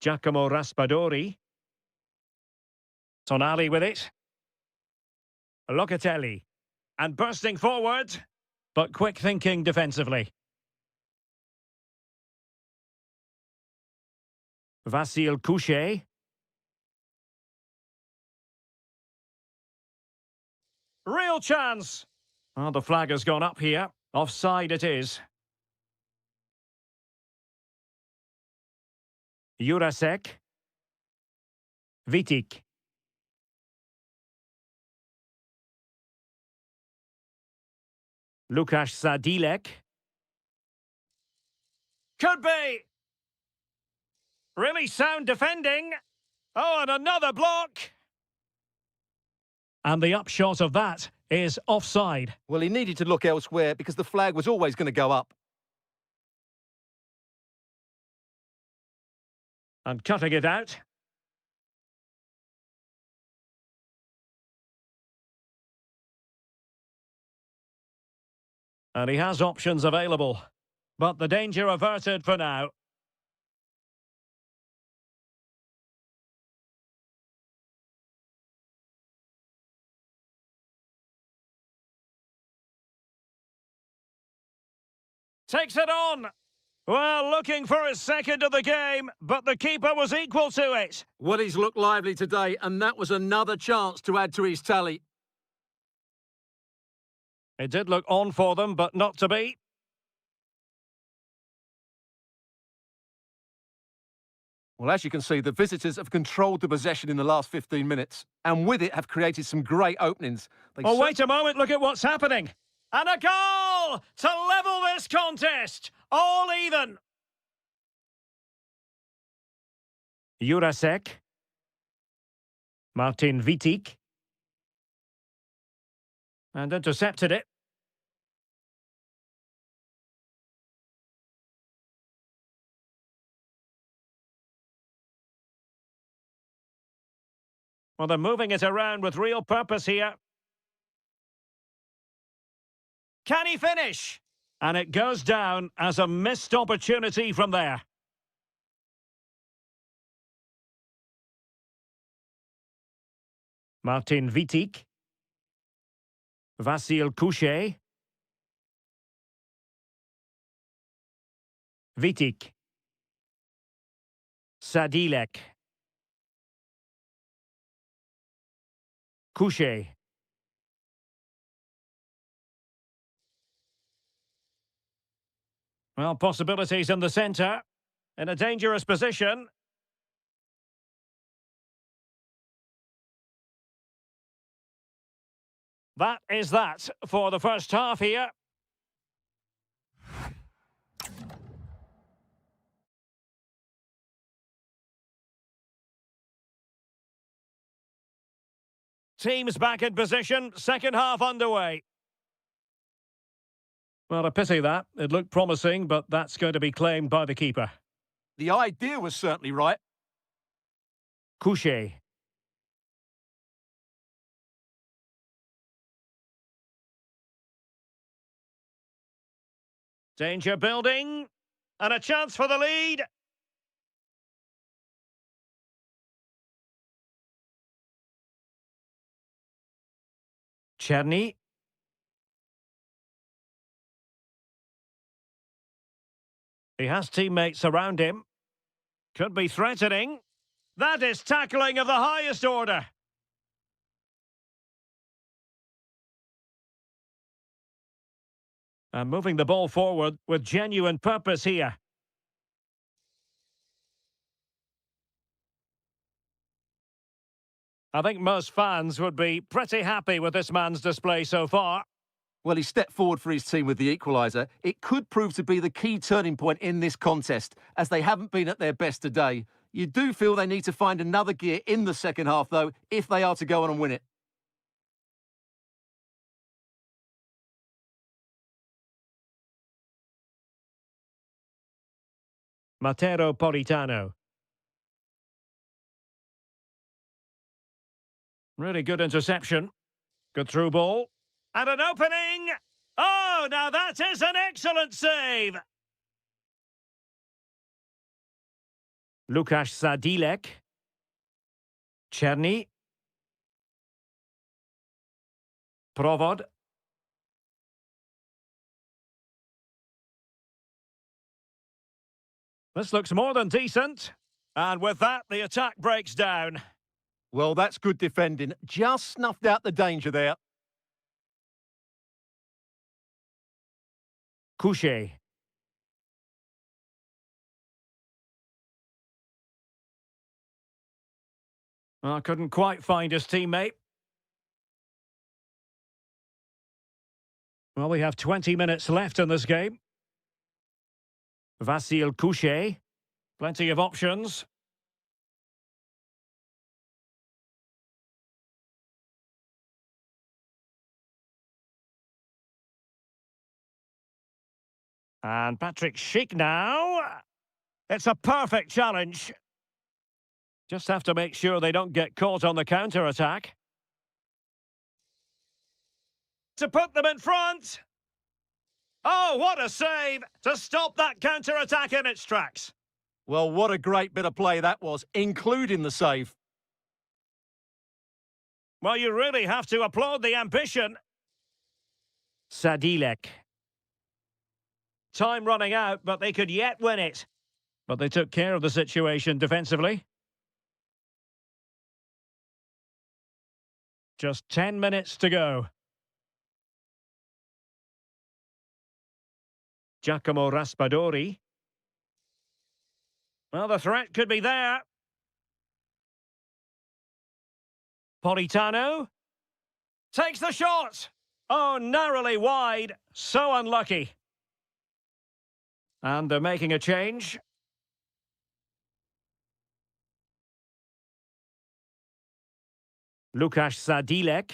S1: Giacomo Raspadori. Tonali with it. Locatelli. And bursting forward, but quick thinking defensively. Vasil Couchet. Real chance. Oh, the flag has gone up here. Offside it is. Jurasek. Vitic. Lukasz Sadilek. Could be. Really sound defending. Oh, and another block. And the upshot of that is offside.
S2: Well, he needed to look elsewhere because the flag was always going to go up.
S1: And cutting it out. And he has options available. But the danger averted for now. Takes it on. Well, looking for his second of the game, but the keeper was equal to it.
S2: Well, he's looked lively today, and that was another chance to add to his tally.
S1: It did look on for them, but not to be.
S2: Well, as you can see, the visitors have controlled the possession in the last 15 minutes, and with it have created some great openings.
S1: Oh, wait a moment, look at what's happening. And a goal to level this contest. All even. Jurasek. Martin Vitic. And intercepted it. Well, they're moving it around with real purpose here. Can he finish? And it goes down as a missed opportunity from there. Martin Vitic. Vasil Couchet. Vitic. Sadilek. Couchet. Well, possibilities in the centre. In a dangerous position. That is that for the first half here. Teams back in position, second half underway. Well, a pity that. It looked promising, but that's going to be claimed by the keeper.
S2: The idea was certainly right.
S1: Couchet. Danger building. And a chance for the lead. Czerny. He has teammates around him. Could be threatening. That is tackling of the highest order. And moving the ball forward with genuine purpose here. I think most fans would be pretty happy with this man's display so far.
S2: Well, he stepped forward for his team with the equaliser. It could prove to be the key turning point in this contest, as they haven't been at their best today. You do feel they need to find another gear in the second half, though, if they are to go on and win it.
S1: Matteo Politano. Really good interception. Good through ball. And an opening! Oh, now that is an excellent save! Lukasz Sadilek. Czerny. Provod. This looks more than decent. And with that, the attack breaks down.
S2: Well, that's good defending. Just snuffed out the danger there.
S1: Couché. Well, couldn't quite find his teammate. Well, we have 20 minutes left in this game. Vasil Couché. Plenty of options. And Patrick Schick now. It's a perfect challenge. Just have to make sure they don't get caught on the counter-attack. To put them in front. Oh, what a save to stop that counter-attack in its tracks.
S2: Well, what a great bit of play that was, including the save.
S1: Well, you really have to applaud the ambition. Sadilek. Time running out, but they could yet win it. But they took care of the situation defensively. Just 10 minutes to go. Giacomo Raspadori. Well, the threat could be there. Politano. Takes the shot. Oh, narrowly wide. So unlucky. And they're making a change. Lukasz Sadilek.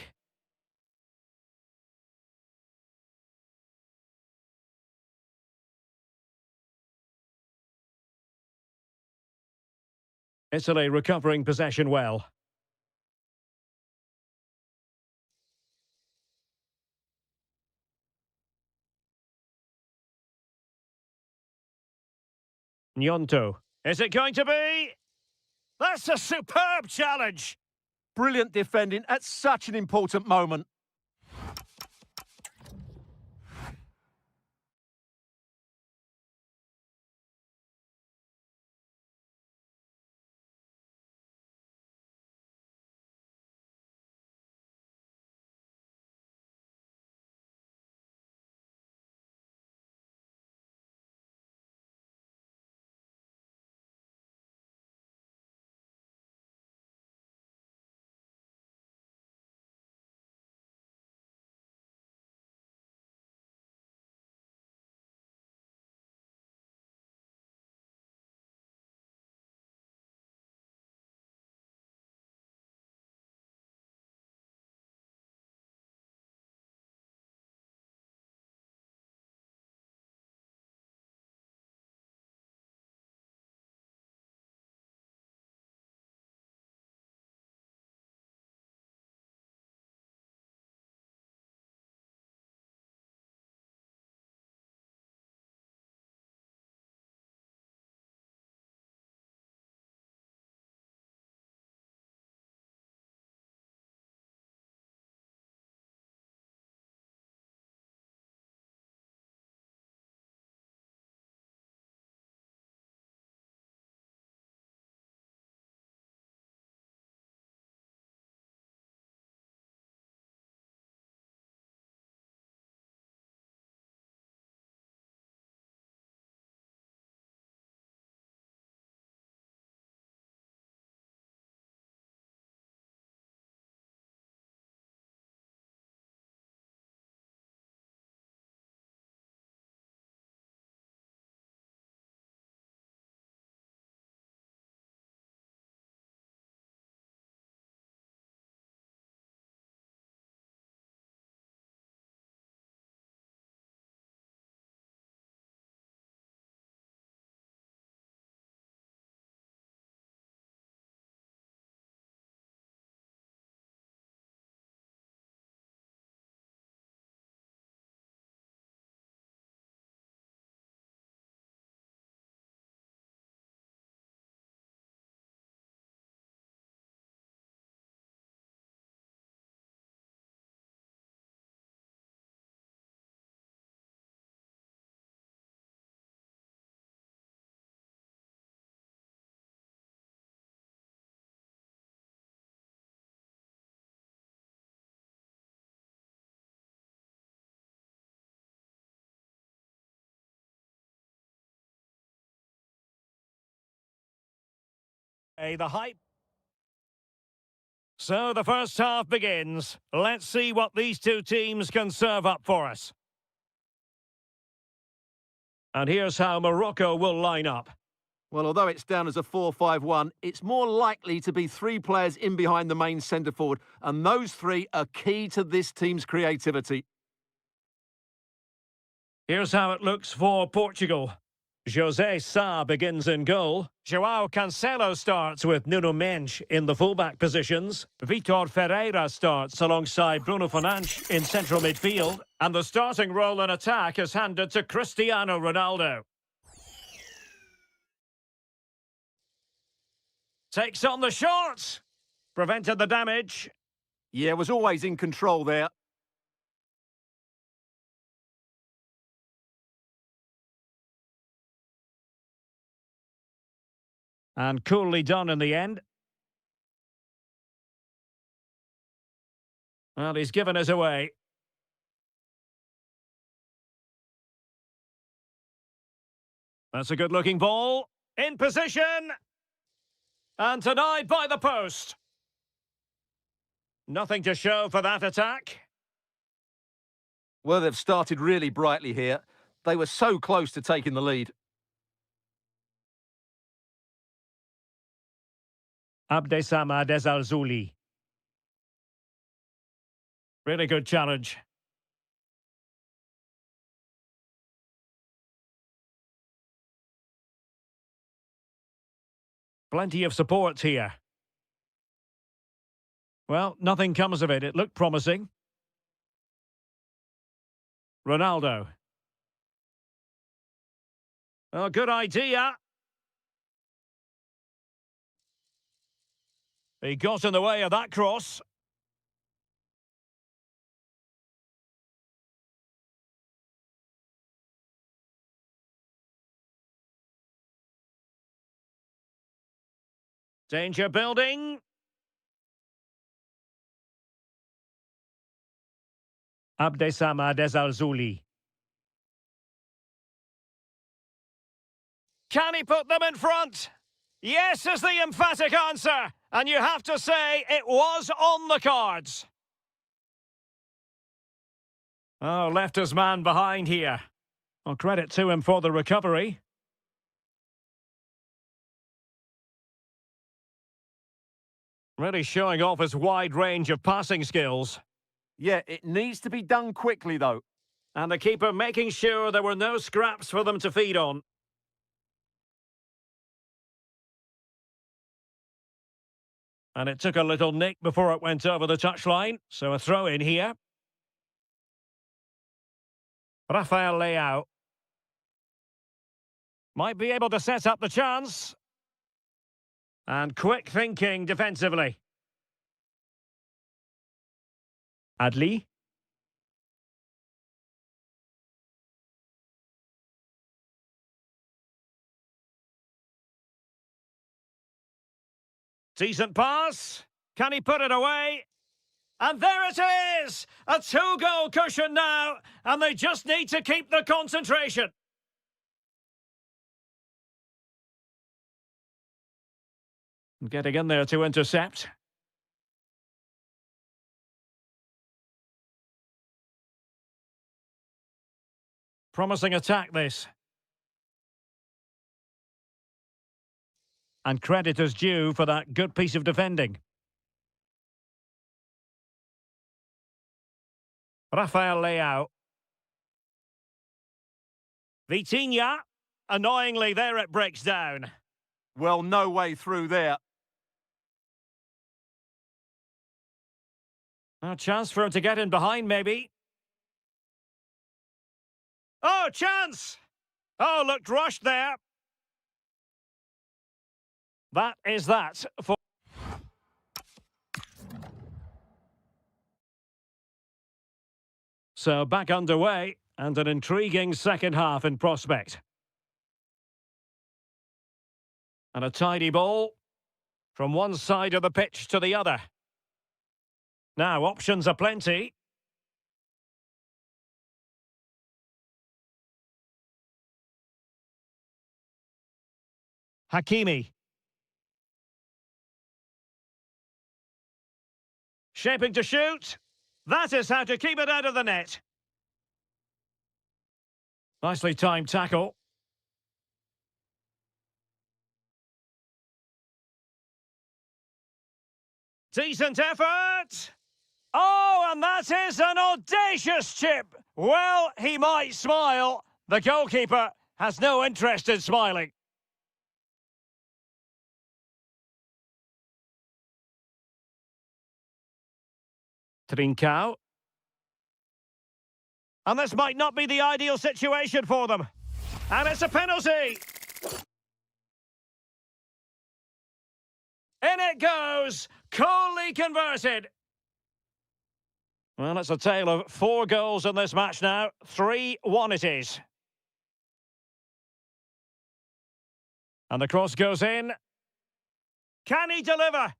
S1: Italy recovering possession well. Gnonto. Is it going to be? That's a superb challenge.
S2: Brilliant defending at such an important moment.
S1: The hype. So the first half begins. Let's see what these two teams can serve up for us. And here's how Morocco will line up.
S2: Well, although it's down as a 4-5-1, it's more likely to be three players in behind the main centre-forward, and those three are key to this team's creativity.
S1: Here's how it looks for Portugal. José Sá begins in goal. João Cancelo starts with Nuno Mendes in the fullback positions. Vitor Ferreira starts alongside Bruno Fernandes in central midfield. And the starting role in attack is handed to Cristiano Ronaldo. Takes on the shot. Prevented the damage.
S2: Yeah, was always in control there.
S1: And coolly done in the end. Well, he's given us away. That's a good-looking ball. In position. And denied by the post. Nothing to show for that attack.
S2: Well, they've started really brightly here. They were so close to taking the lead.
S1: Abdessamad Ezalzouli. Really good challenge. Plenty of support here. Well, nothing comes of it. It looked promising. Ronaldo. Oh, good idea. He got in the way of that cross. Danger building. Abdessamad Ezalzouli. Can he put them in front? Yes is the emphatic answer. And you have to say it was on the cards. Oh, left his man behind here. Well, credit to him for the recovery. Really showing off his wide range of passing skills.
S2: Yeah, it needs to be done quickly, though.
S1: And the keeper making sure there were no scraps for them to feed on. And it took a little nick before it went over the touchline. So a throw in here. Rafael Leao. Might be able to set up the chance. And quick thinking defensively. Adli. Decent pass. Can he put it away? And there it is! A 2-goal cushion now, and they just need to keep the concentration. Getting in there to intercept. Promising attack, this. And credit is due for that good piece of defending. Rafael Leao. Vitinha. Annoyingly, there it breaks down.
S2: Well, no way through there.
S1: A chance for him to get in behind, maybe. Oh, chance! Oh, looked rushed there. That is that for... So back underway, and an intriguing second half in prospect. And a tidy ball from one side of the pitch to the other. Now, options are plenty. Hakimi. Shaping to shoot. That is how to keep it out of the net. Nicely timed tackle. Decent effort. Oh, and that is an audacious chip. Well, he might smile. The goalkeeper has no interest in smiling. Trincao. And this might not be the ideal situation for them. And it's a penalty. In it goes. Coolly converted. Well, it's a tale of 4 goals in this match now. 3-1 it is. And the cross goes in. Can he deliver?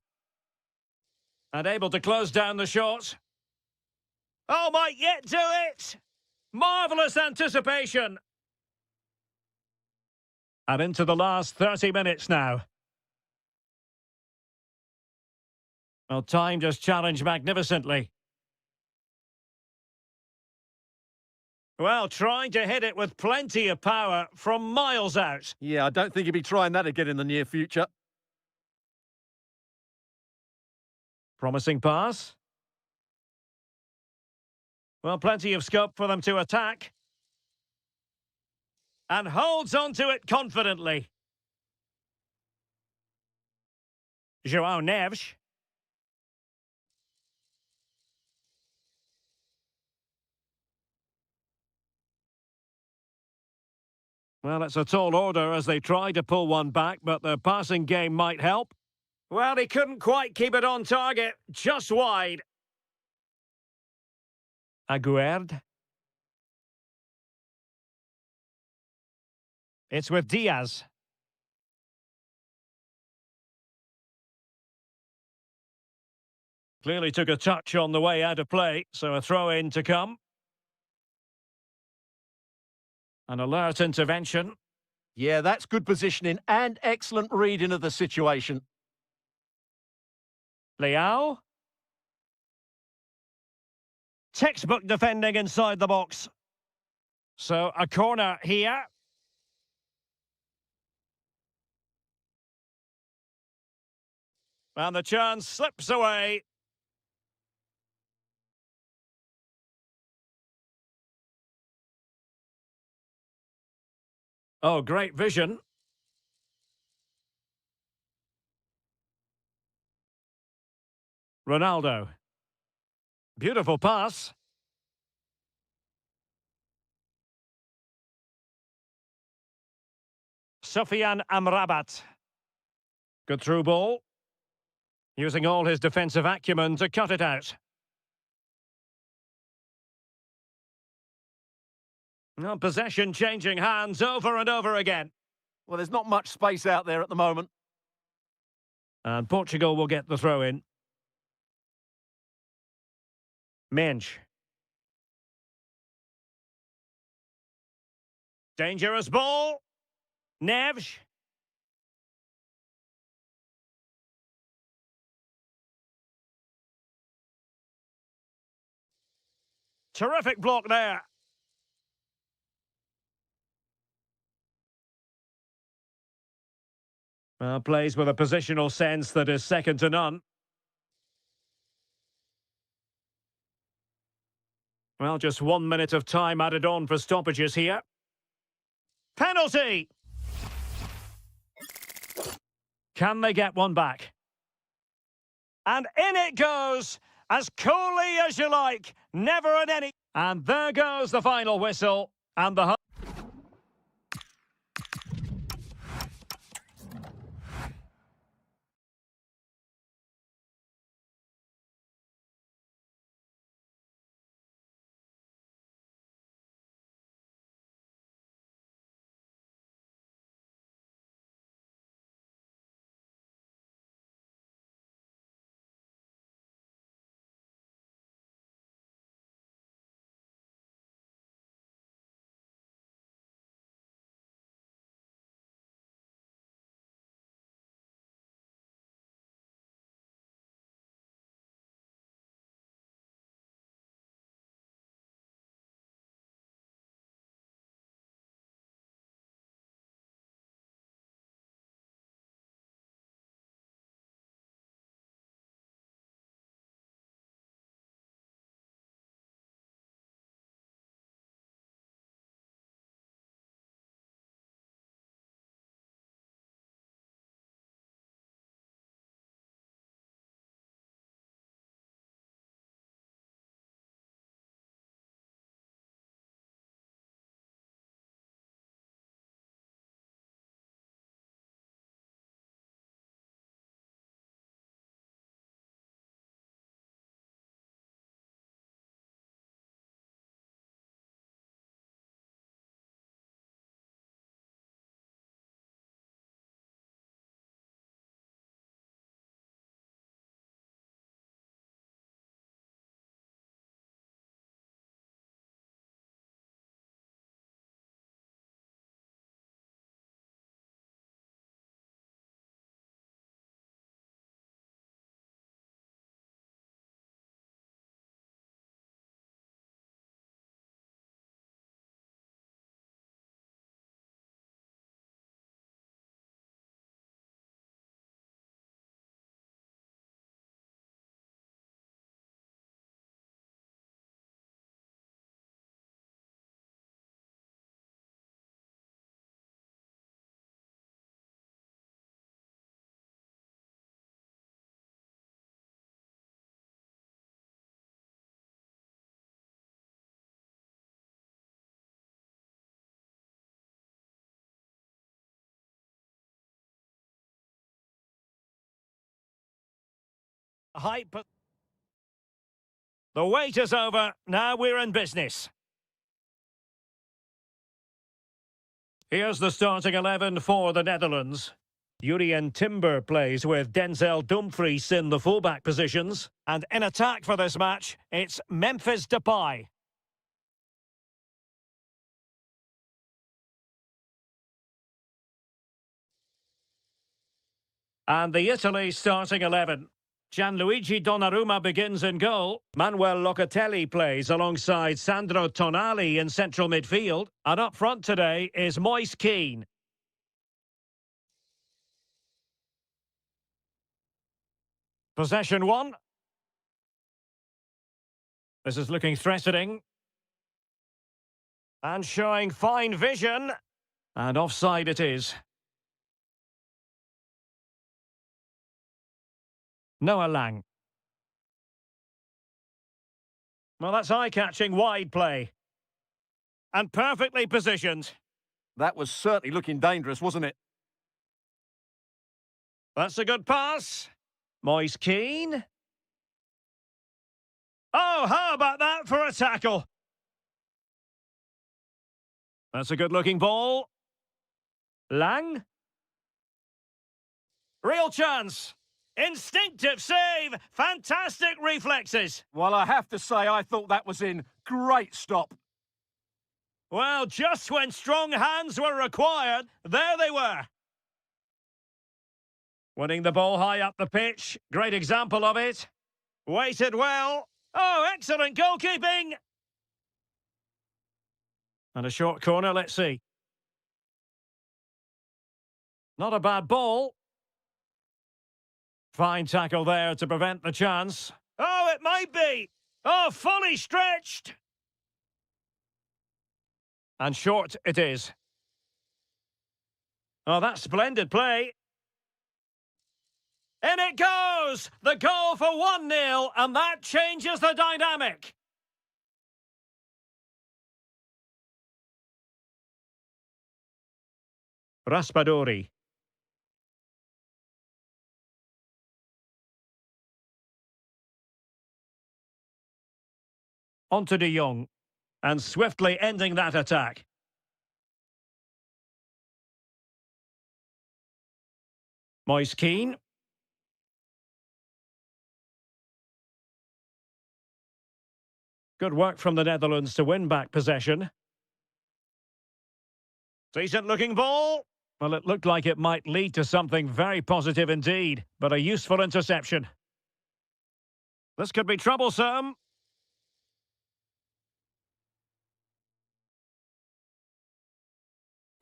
S1: And able to close down the shot. Oh, might yet do it. Marvellous anticipation. And into the last 30 minutes now. Well, time just challenged magnificently. Well, trying to hit it with plenty of power from miles out.
S2: Yeah, I don't think he'll be trying that again in the near future.
S1: Promising pass. Well, plenty of scope for them to attack. And holds on to it confidently. João Neves. Well, it's a tall order as they try to pull one back, but the passing game might help. Well, he couldn't quite keep it on target, just wide. Aguerd. It's with Diaz. Clearly took a touch on the way out of play, so a throw-in to come. An alert intervention.
S2: Yeah, that's good positioning and excellent reading of the situation.
S1: Leao. Textbook defending inside the box. So a corner here. And the chance slips away. Oh, great vision. Ronaldo. Beautiful pass. Sofian Amrabat. Good through ball. Using all his defensive acumen to cut it out. Well, possession changing hands over and over again.
S2: Well, there's not much space out there at the moment.
S1: And Portugal will get the throw in. Mensch. Dangerous ball. Neves. Terrific block there. Well, plays with a positional sense that is second to none. Well, just 1 minute of time added on for stoppages here. Penalty! Can they get one back? And in it goes, as coolly as you like, never at any... And there goes the final whistle, and the... Hype. The wait is over. Now we're in business. Here's the starting 11 for the Netherlands. Jurien Timber plays with Denzel Dumfries in the fullback positions. And in attack for this match, it's Memphis Depay. And the Italy starting 11. Gianluigi Donnarumma begins in goal. Manuel Locatelli plays alongside Sandro Tonali in central midfield. And up front today is Moise Kean. Possession 1. This is looking threatening. And showing fine vision. And offside it is. Noah Lang. Well, that's eye-catching wide play. And perfectly positioned.
S2: That was certainly looking dangerous, wasn't it?
S1: That's a good pass. Moise Kean. Oh, how about that for a tackle? That's a good-looking ball. Lang. Real chance. Instinctive save. Fantastic reflexes.
S2: Well, I have to say, I thought that was in. Great stop.
S1: Well, just when strong hands were required, there they were. Winning the ball high up the pitch. Great example of it. Weighted well. Oh, excellent goalkeeping. And a short corner, let's see. Not a bad ball. Fine tackle there to prevent the chance. Oh, it might be. Oh, fully stretched. And short it is. Oh, that's splendid play. In it goes! The goal for 1-0, and that changes the dynamic. Raspadori. On to De Jong. And swiftly ending that attack. Moise Kean. Good work from the Netherlands to win back possession. Decent looking ball. Well, it looked like it might lead to something very positive indeed, but a useful interception. This could be troublesome.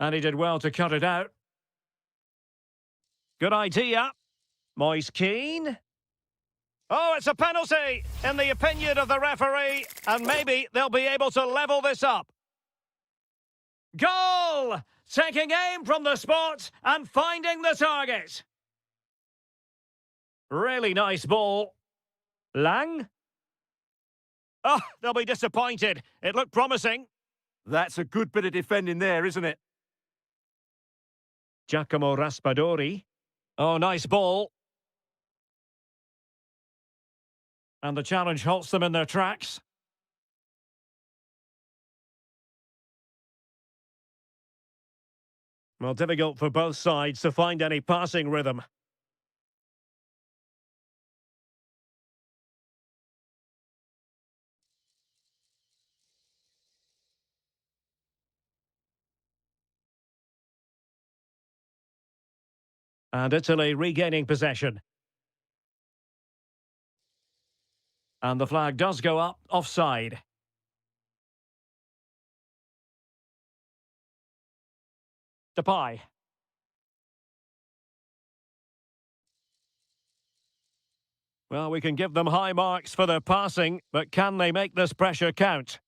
S1: And he did well to cut it out. Good idea. Moise Kean. Oh, it's a penalty, in the opinion of the referee, and maybe they'll be able to level this up. Goal! Taking aim from the spot and finding the target. Really nice ball. Lang? Oh, they'll be disappointed. It looked promising.
S2: That's a good bit of defending there, isn't it?
S1: Giacomo Raspadori. Oh, nice ball. And the challenge halts them in their tracks. Well, difficult for both sides to find any passing rhythm. And Italy regaining possession. And the flag does go up, offside. Depay. Well, we can give them high marks for their passing, but can they make this pressure count?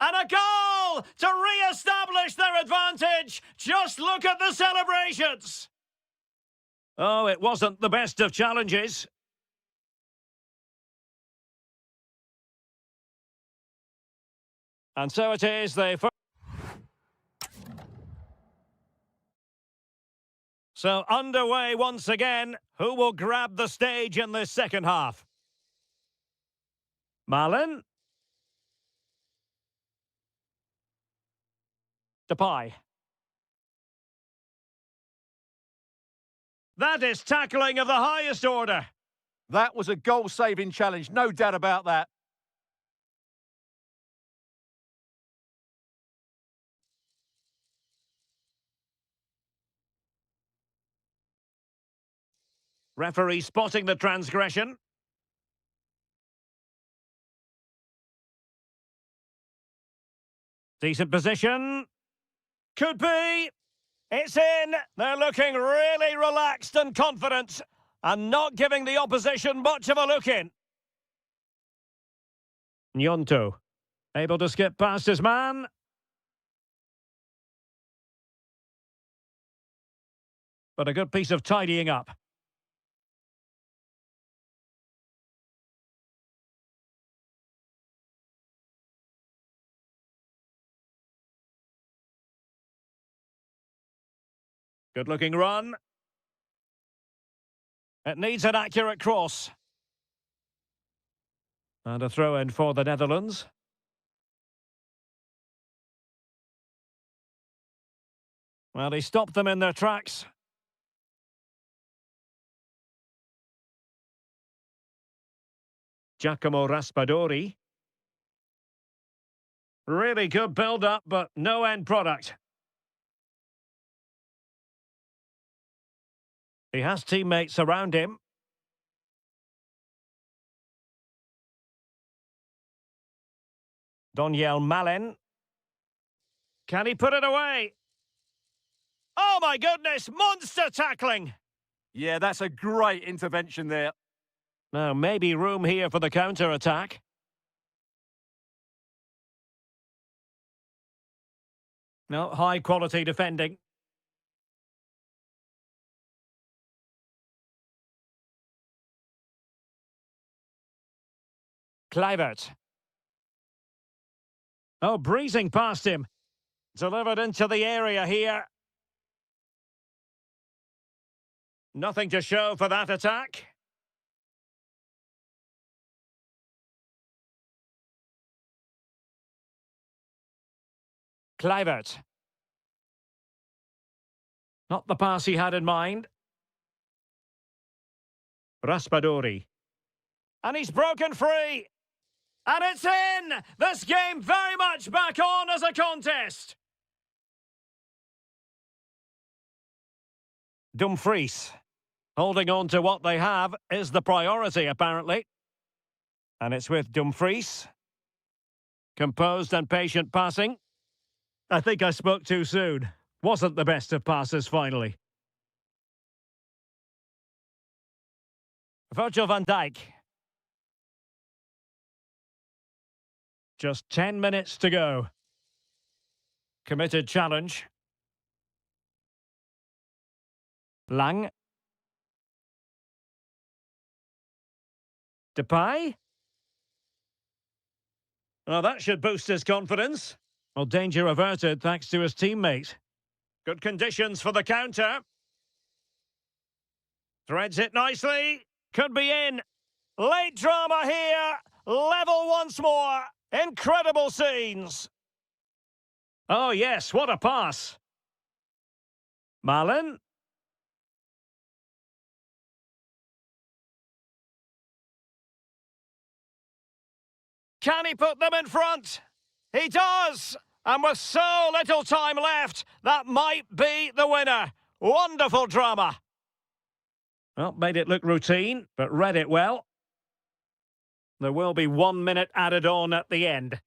S1: And a goal to re-establish their advantage! Just look at the celebrations! Oh, it wasn't the best of challenges. And so it is, So underway once again. Who will grab the stage in this second half? Malen. Depay. That is tackling of the highest order.
S2: That was a goal-saving challenge, no doubt about that.
S1: Referee spotting the transgression. Decent position. Could be. It's in. They're looking really relaxed and confident and not giving the opposition much of a look in. Nyonto, able to skip past his man. But a good piece of tidying up. Good-looking run. It needs an accurate cross. And a throw-in for the Netherlands. Well, he stopped them in their tracks. Giacomo Raspadori. Really good build-up, but no end product. He has teammates around him. Doniel Malen. Can he put it away? Oh my goodness, monster tackling!
S2: Yeah, that's a great intervention there.
S1: Now, maybe room here for the counter-attack. No, high-quality defending. Kluivert. Oh, breezing past him. Delivered into the area here. Nothing to show for that attack. Kluivert. Not the pass he had in mind. Raspadori. And he's broken free. And it's in! This game very much back on as a contest. Dumfries. Holding on to what they have is the priority, apparently. And it's with Dumfries. Composed and patient passing. I think I spoke too soon. Wasn't the best of passes, finally. Virgil van Dijk. Just 10 minutes to go. Committed challenge. Lang. Depay. Well, that should boost his confidence. Well, danger averted thanks to his teammate. Good conditions for the counter. Threads it nicely. Could be in. Late drama here. Level once more. Incredible scenes. Oh, yes, what a pass. Malen. Can he put them in front? He does! And with so little time left, that might be the winner. Wonderful drama. Well, made it look routine, but read it well. There will be 1 minute added on at the end.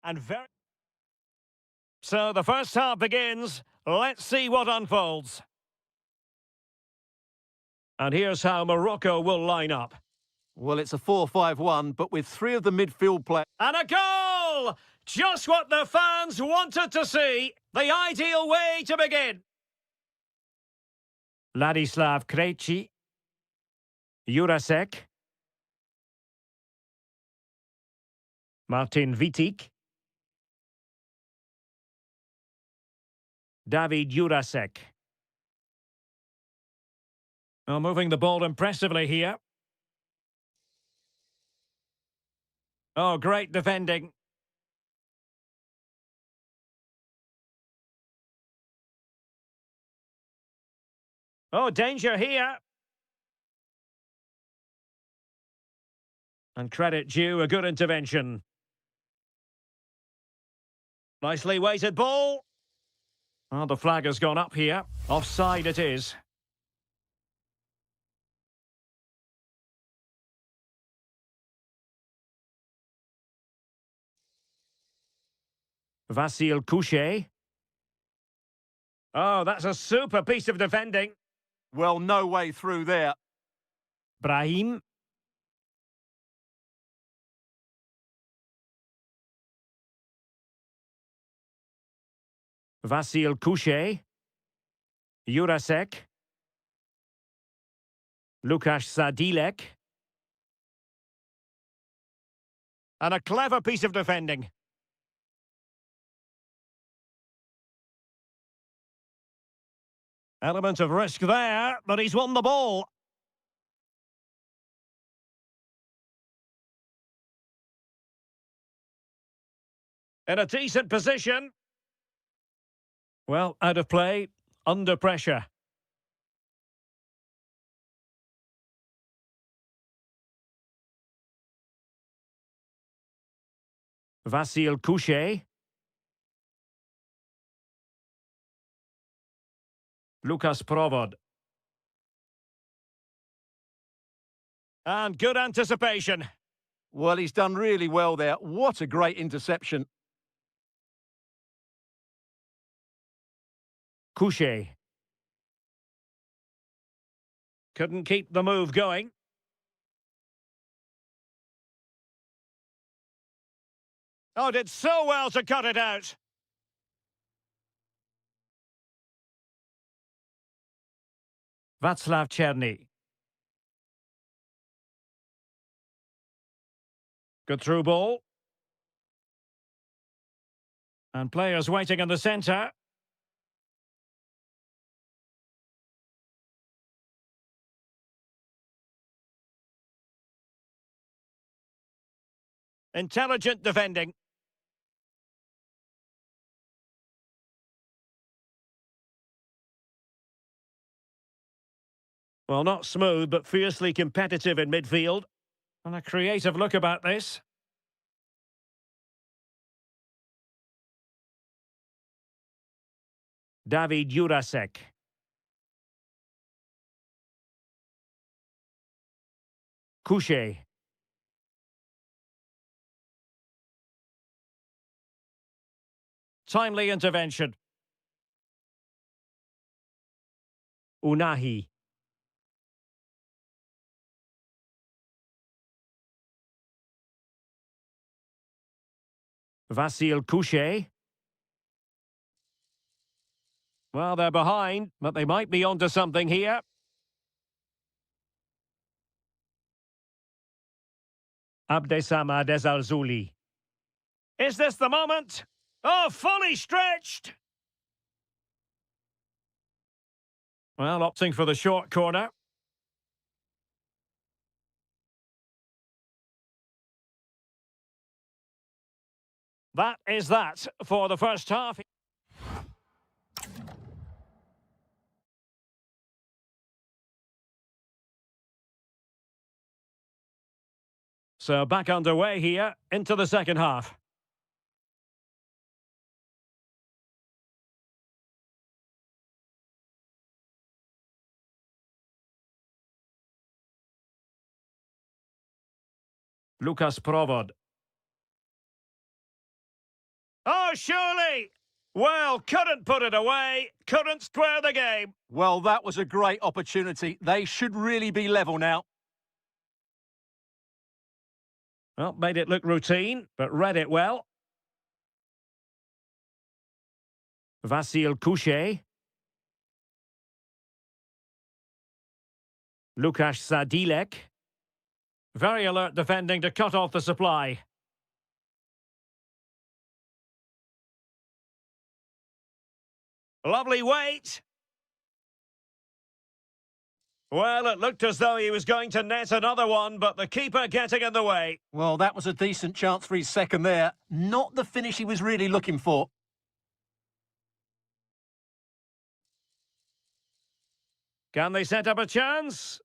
S1: And very... So the first half begins. Let's see what unfolds. And here's how Morocco will line up.
S2: Well, it's a 4-5-1, but with three of the midfield players...
S1: And a goal! Just what the fans wanted to see. The ideal way to begin. Ladislav Krejci. Jurasek. Martin Vitic. David Jurasek. Well, moving the ball impressively here. Oh, great defending. Oh, danger here. And credit due, a good intervention. Nicely weighted ball. Oh, the flag has gone up here. Offside it is. Vasil Couchet. Oh, that's a super piece of defending.
S2: Well, no way through there.
S1: Brahim. Vasil Couchet. Jurasek. Lukasz Sadilek. And a clever piece of defending. Element of risk there, but he's won the ball. In a decent position. Well, out of play, under pressure. Vasil Couchet. Lukas Provod. And good anticipation.
S2: Well, he's done really well there. What a great interception.
S1: Couchet. Couldn't keep the move going. Oh, did so well to cut it out. Václav Černý. Good through ball. And players waiting in the centre. Intelligent defending. Well, not smooth, but fiercely competitive in midfield. And a creative look about this. David Jurasek. Couchet. Timely intervention. Unahi. Vasil Couchet. Well, they're behind, but they might be onto something here. Abdesamad Ezalzouli. Is this the moment? Oh, fully stretched! Well, opting for the short corner. That is that for the first half. So back underway here into the second half. Lukas Provod. surely. Well, couldn't put it away, couldn't square the game.
S2: Well, that was a great opportunity. They should really be level now.
S1: Well, made it look routine, but read it well. Vasil Couchet. Lukasz Sadilek. Very alert defending to cut off the supply. Lovely weight. Well, it looked as though he was going to net another one, but the keeper getting in the way.
S2: Well, that was a decent chance for his second there. Not the finish he was really looking for.
S1: Can they set up a chance?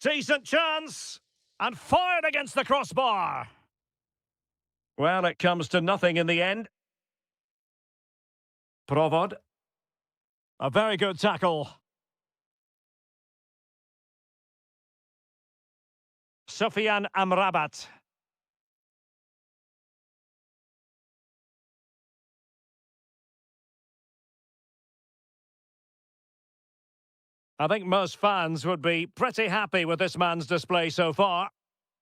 S1: Decent chance. And fired against the crossbar. Well, it comes to nothing in the end. Provod. A very good tackle. Sofian Amrabat. I think most fans would be pretty happy with this man's display so far.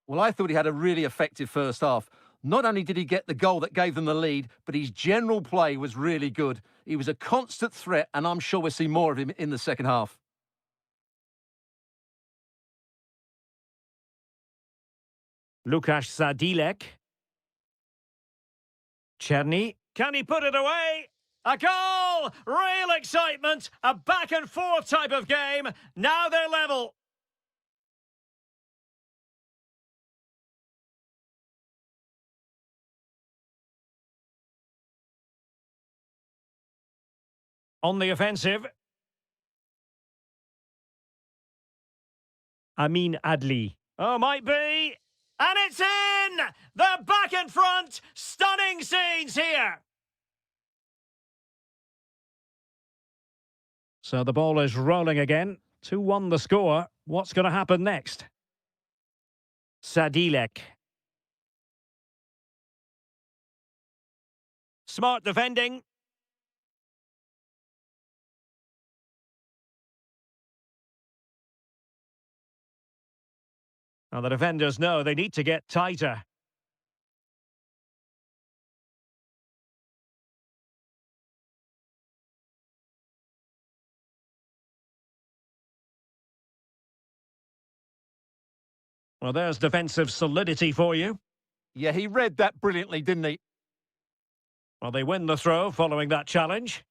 S2: Well, I thought he had a really effective first half. Not only did he get the goal that gave them the lead, but his general play was really good. He was a constant threat, and I'm sure we'll see more of him in the second half.
S1: Lukasz Sadilek. Cherny. Can he put it away? A goal! Real excitement! A back and forth type of game. Now they're level. On the offensive. Amin Adli. Oh, might be. And it's in! They're back in front! Stunning scenes here! So the ball is rolling again. 2-1 the score. What's going to happen next? Sadilek. Smart defending. Now the defenders know they need to get tighter. Well, there's defensive solidity for you.
S2: Yeah, he read that brilliantly, didn't he?
S1: Well, they win the throw following that challenge.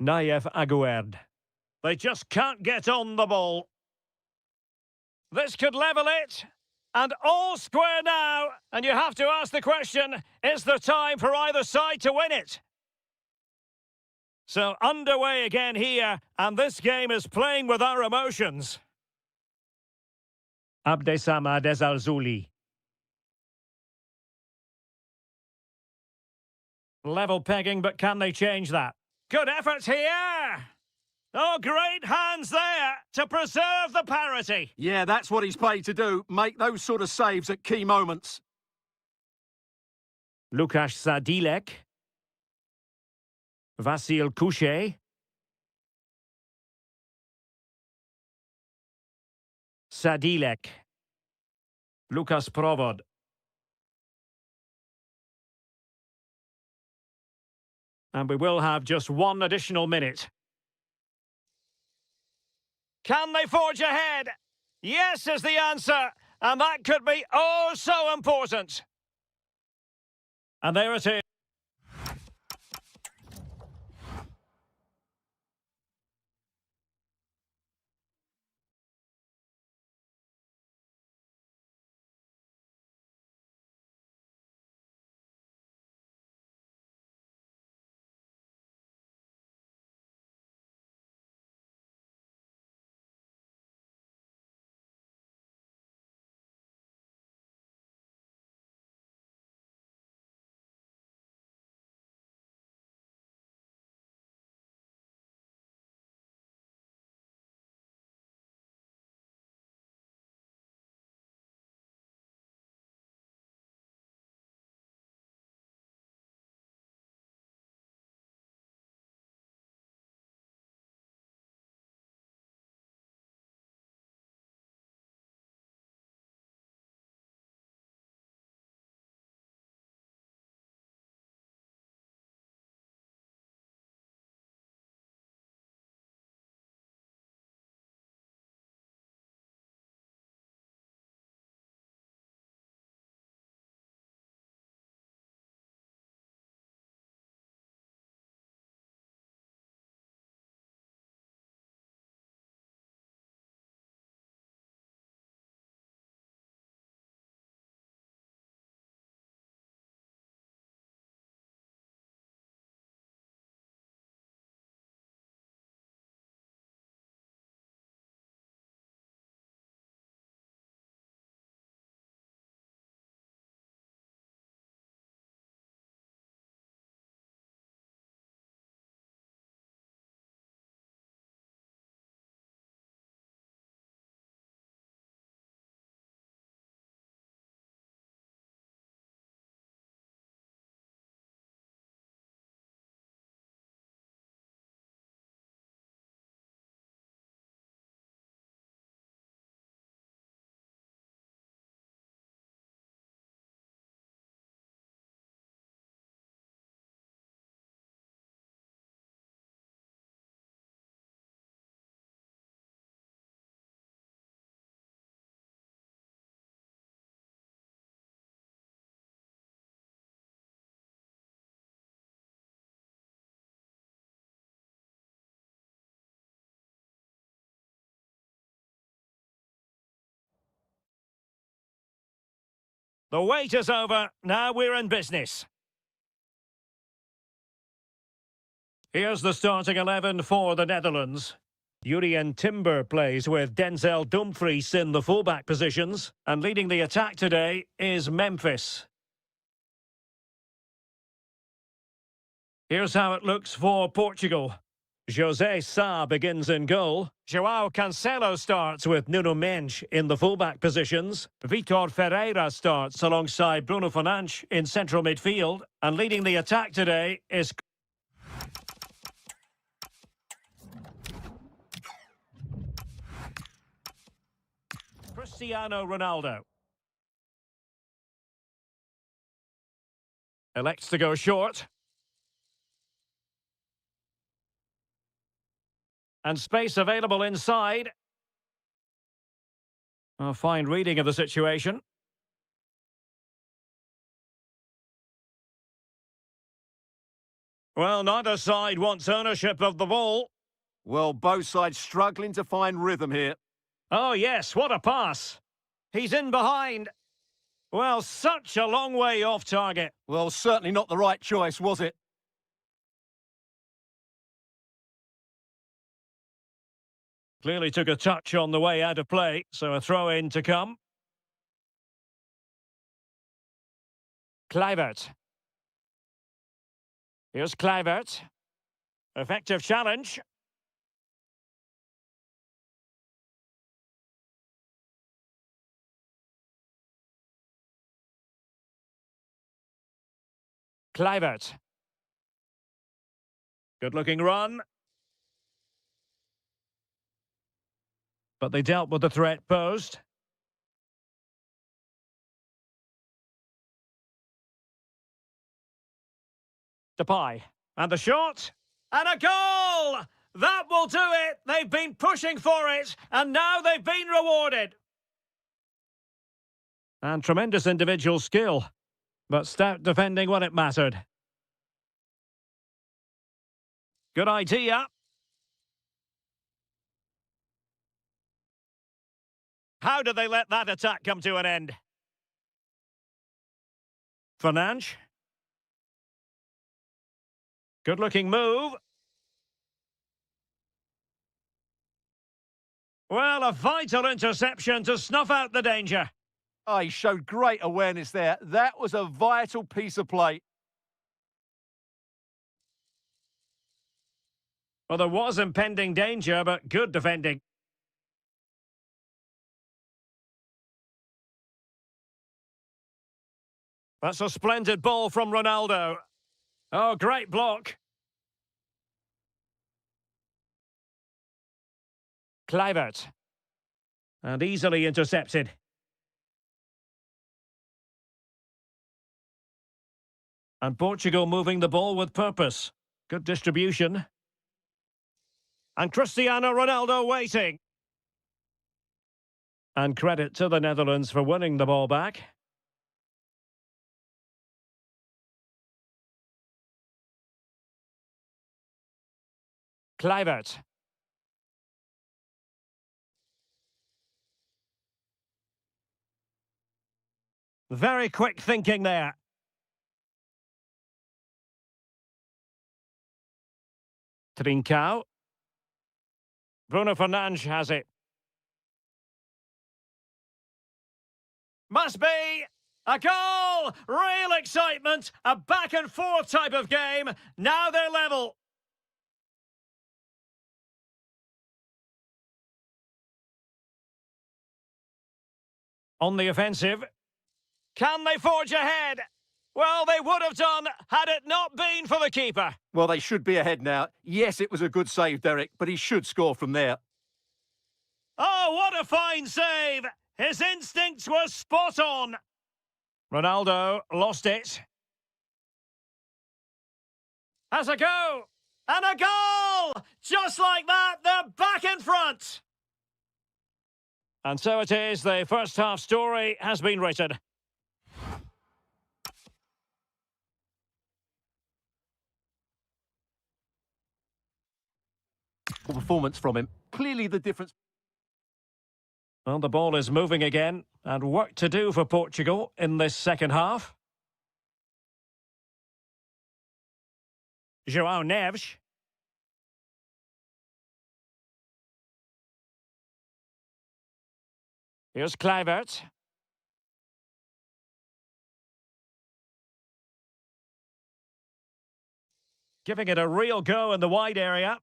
S1: Nayev Aguerd. They just can't get on the ball. This could level it. And all square now. And you have to ask the question, is there time for either side to win it? So underway again here, and this game is playing with our emotions. Abdessamad Ezalzouli. Level pegging, but can they change that? Good effort here! Oh, great hands there to preserve the parity.
S2: Yeah, that's what he's paid to do, make those sort of saves at key moments.
S1: Lukasz Sadilek. Vasil Couchet. Sadilek. Lukas Provod. And we will have just one additional minute. Can they forge ahead? Yes is the answer. And that could be oh so important. And there it is. The wait is over. Now we're in business. Here's the starting 11 for the Netherlands. Jurien Timber plays with Denzel Dumfries in the fullback positions. And leading the attack today is Memphis. Here's how it looks for Portugal. José Sá begins in goal. João Cancelo starts with Nuno Mendes in the fullback positions. Vitor Ferreira starts alongside Bruno Fernandes in central midfield. And leading the attack today is Cristiano Ronaldo. Elects to go short. And space available inside. A fine reading of the situation. Well, neither side wants ownership of the ball.
S2: Well, both sides struggling to find rhythm here.
S1: Oh, yes, what a pass. He's in behind. Well, such a long way off target.
S2: Well, certainly not the right choice, was it?
S1: Clearly took a touch on the way out of play, so a throw-in to come. Kluivert. Here's Kluivert. Effective challenge. Kluivert. Good-looking run. But they dealt with the threat posed. Depay. And the shot. And a goal! That will do it! They've been pushing for it, and now they've been rewarded. And tremendous individual skill, but stout defending when it mattered. Good idea. How did they let that attack come to an end? Fernandes. Good-looking move. Well, a vital interception to snuff out the danger.
S2: Oh, he showed great awareness there. That was a vital piece of play.
S1: Well, there was impending danger, but good defending. That's a splendid ball from Ronaldo. Oh, great block. Kluivert. And easily intercepted. And Portugal moving the ball with purpose. Good distribution. And Cristiano Ronaldo waiting. And credit to the Netherlands for winning the ball back. Kluivert. Very quick thinking there. Trincao. Bruno Fernandes has it. Must be a goal! Real excitement! A back and forth type of game. Now they're level. On the offensive. Can they forge ahead? Well, they would have done had it not been for the keeper.
S2: Well, they should be ahead now. Yes, it was a good save, Derek, but he should score from there.
S1: Oh, what a fine save! His instincts were spot on. Ronaldo lost it. Has a go! And a goal! Just like that, they're back in front! And so it is, the first half story has been written.
S2: Performance from him. Clearly the difference
S1: Well, the ball is moving again, and work to do for Portugal in this second half. João Neves. Here's Kluivert. Giving it a real go in the wide area.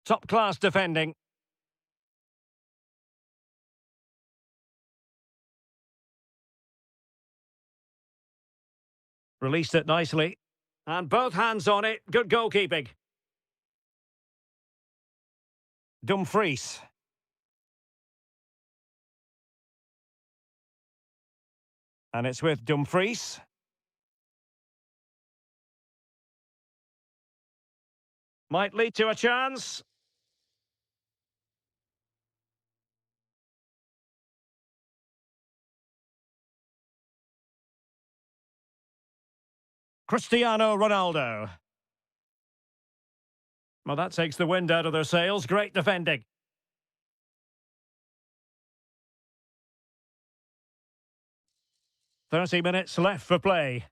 S1: Top-class defending. Released it nicely. And both hands on it. Good goalkeeping. Dumfries. And it's with Dumfries. Might lead to a chance. Cristiano Ronaldo. Well, that takes the wind out of their sails. Great defending. "30 minutes left for play."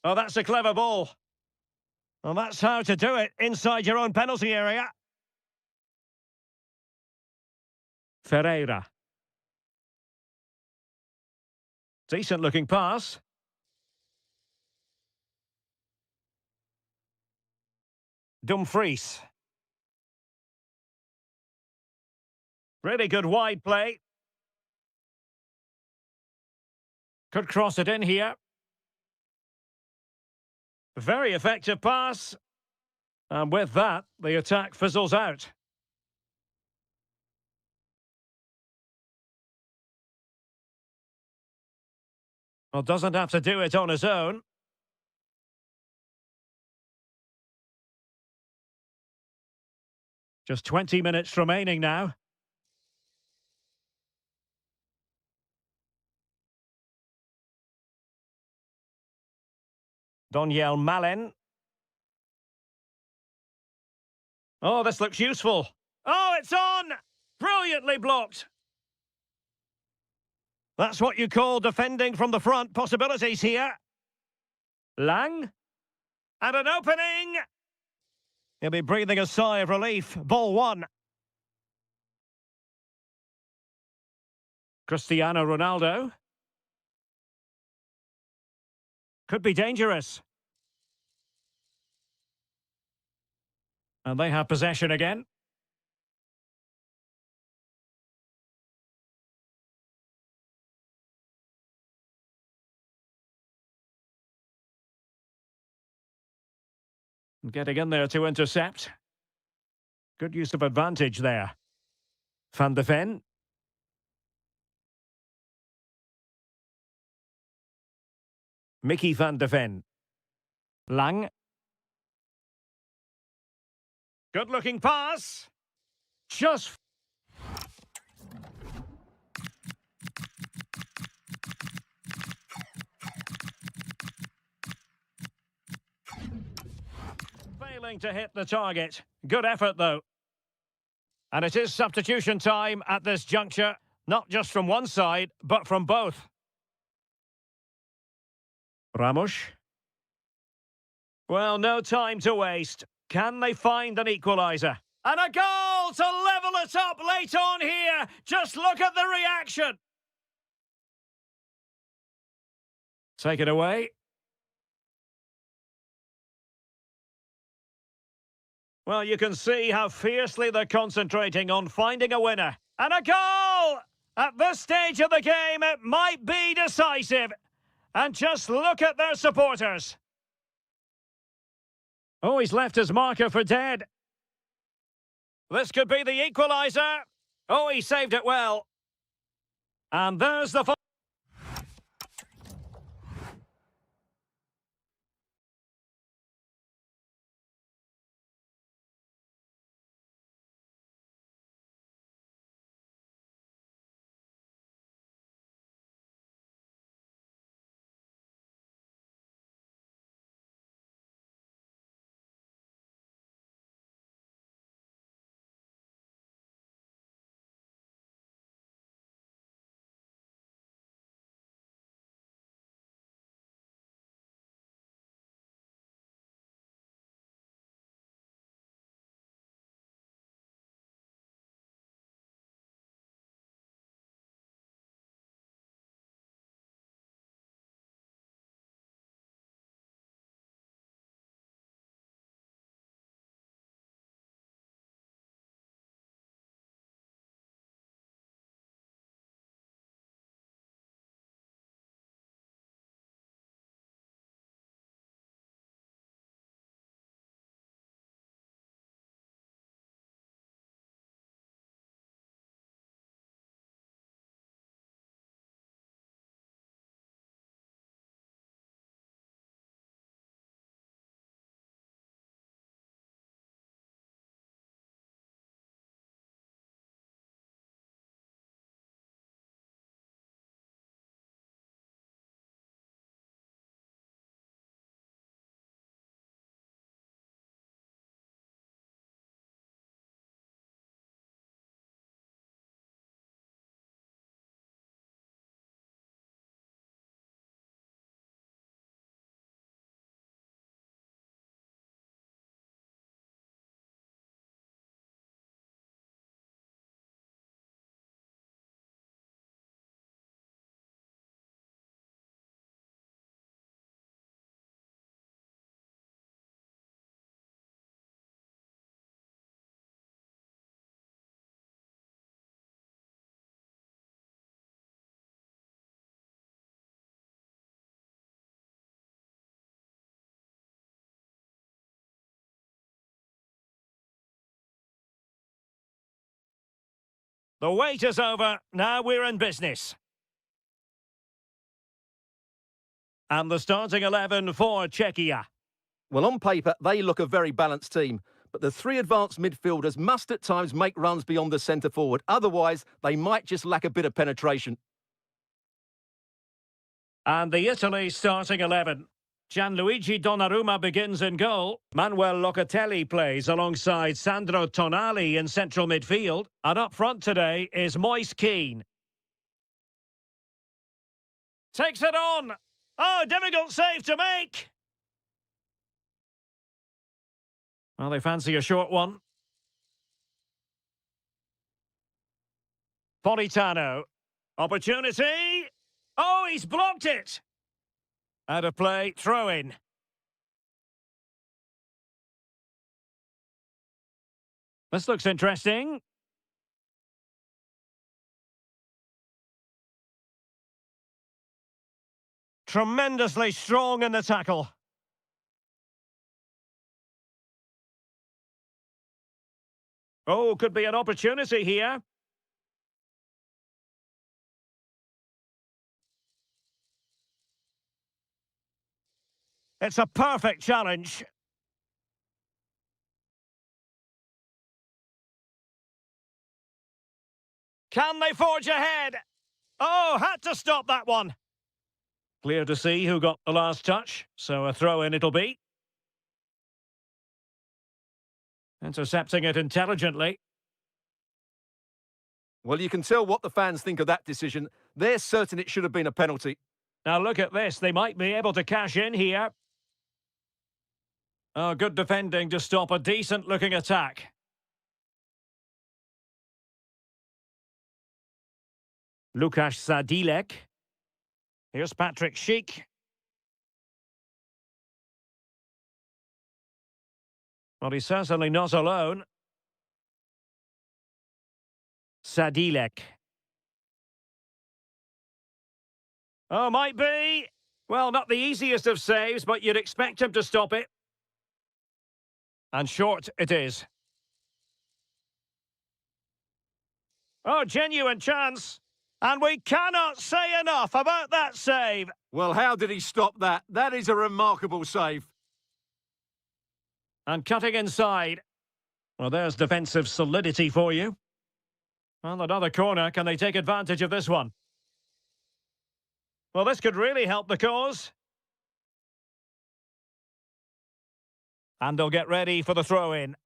S1: Oh, that's a clever ball. Well, that's how to do it inside your own penalty area. Ferreira. Decent looking pass. Dumfries. Really good wide play. Could cross it in here. Very effective pass. And with that, the attack fizzles out. Well, doesn't have to do it on his own. Just 20 minutes remaining now. Doniel Malen. Oh, this looks useful. Oh, it's on! Brilliantly blocked. That's what you call defending from the front. Possibilities here. Lang. And an opening. He'll be breathing a sigh of relief. Ball one. Cristiano Ronaldo. Could be dangerous. And they have possession again. Getting in there to intercept. Good use of advantage there. Van de Ven. Mickey van de Ven. Lang. Good looking pass. Just... failing to hit the target. Good effort, though. And it is substitution time at this juncture. Not just from one side, but from both. Ramos. Well, no time to waste. Can they find an equaliser? And a goal to level it up late on here. Just look at the reaction. Take it away. Well, you can see how fiercely they're concentrating on finding a winner. And a goal! At this stage of the game, it might be decisive. And just look at their supporters. Oh, he's left his marker for dead. This could be the equaliser. Oh, he saved it well. And there's the... The wait is over. Now we're in business. And the starting 11 for Czechia.
S2: Well, on paper, they look a very balanced team. But the three advanced midfielders must at times make runs beyond the centre forward. Otherwise, they might just lack a bit of penetration.
S1: And the Italy starting 11. Gianluigi Donnarumma begins in goal. Manuel Locatelli plays alongside Sandro Tonali in central midfield. And up front today is Moise Kean. Takes it on. Oh, difficult save to make. Well, they fancy a short one. Politano. Opportunity. Oh, he's blocked it. Out of play, throw in. This looks interesting. Tremendously strong in the tackle. Oh, could be an opportunity here. It's a perfect challenge. Can they forge ahead? Oh, had to stop that one. Clear to see who got the last touch, so a throw-in it'll be. Intercepting it intelligently.
S2: Well, you can tell what the fans think of that decision. They're certain it should have been a penalty.
S1: Now look at this, they might be able to cash in here. Oh, good defending to stop a decent-looking attack. Lukasz Sadilek. Here's Patrick Schick. Well, he's certainly not alone. Sadilek. Oh, might be. Well, not the easiest of saves, but you'd expect him to stop it. And short it is. Oh, genuine chance. And we cannot say enough about that save.
S2: Well, how did he stop that? That is a remarkable save.
S1: And cutting inside. Well, there's defensive solidity for you. Well, another corner. Can they take advantage of this one? Well, this could really help the cause. And they'll get ready for the throw-in.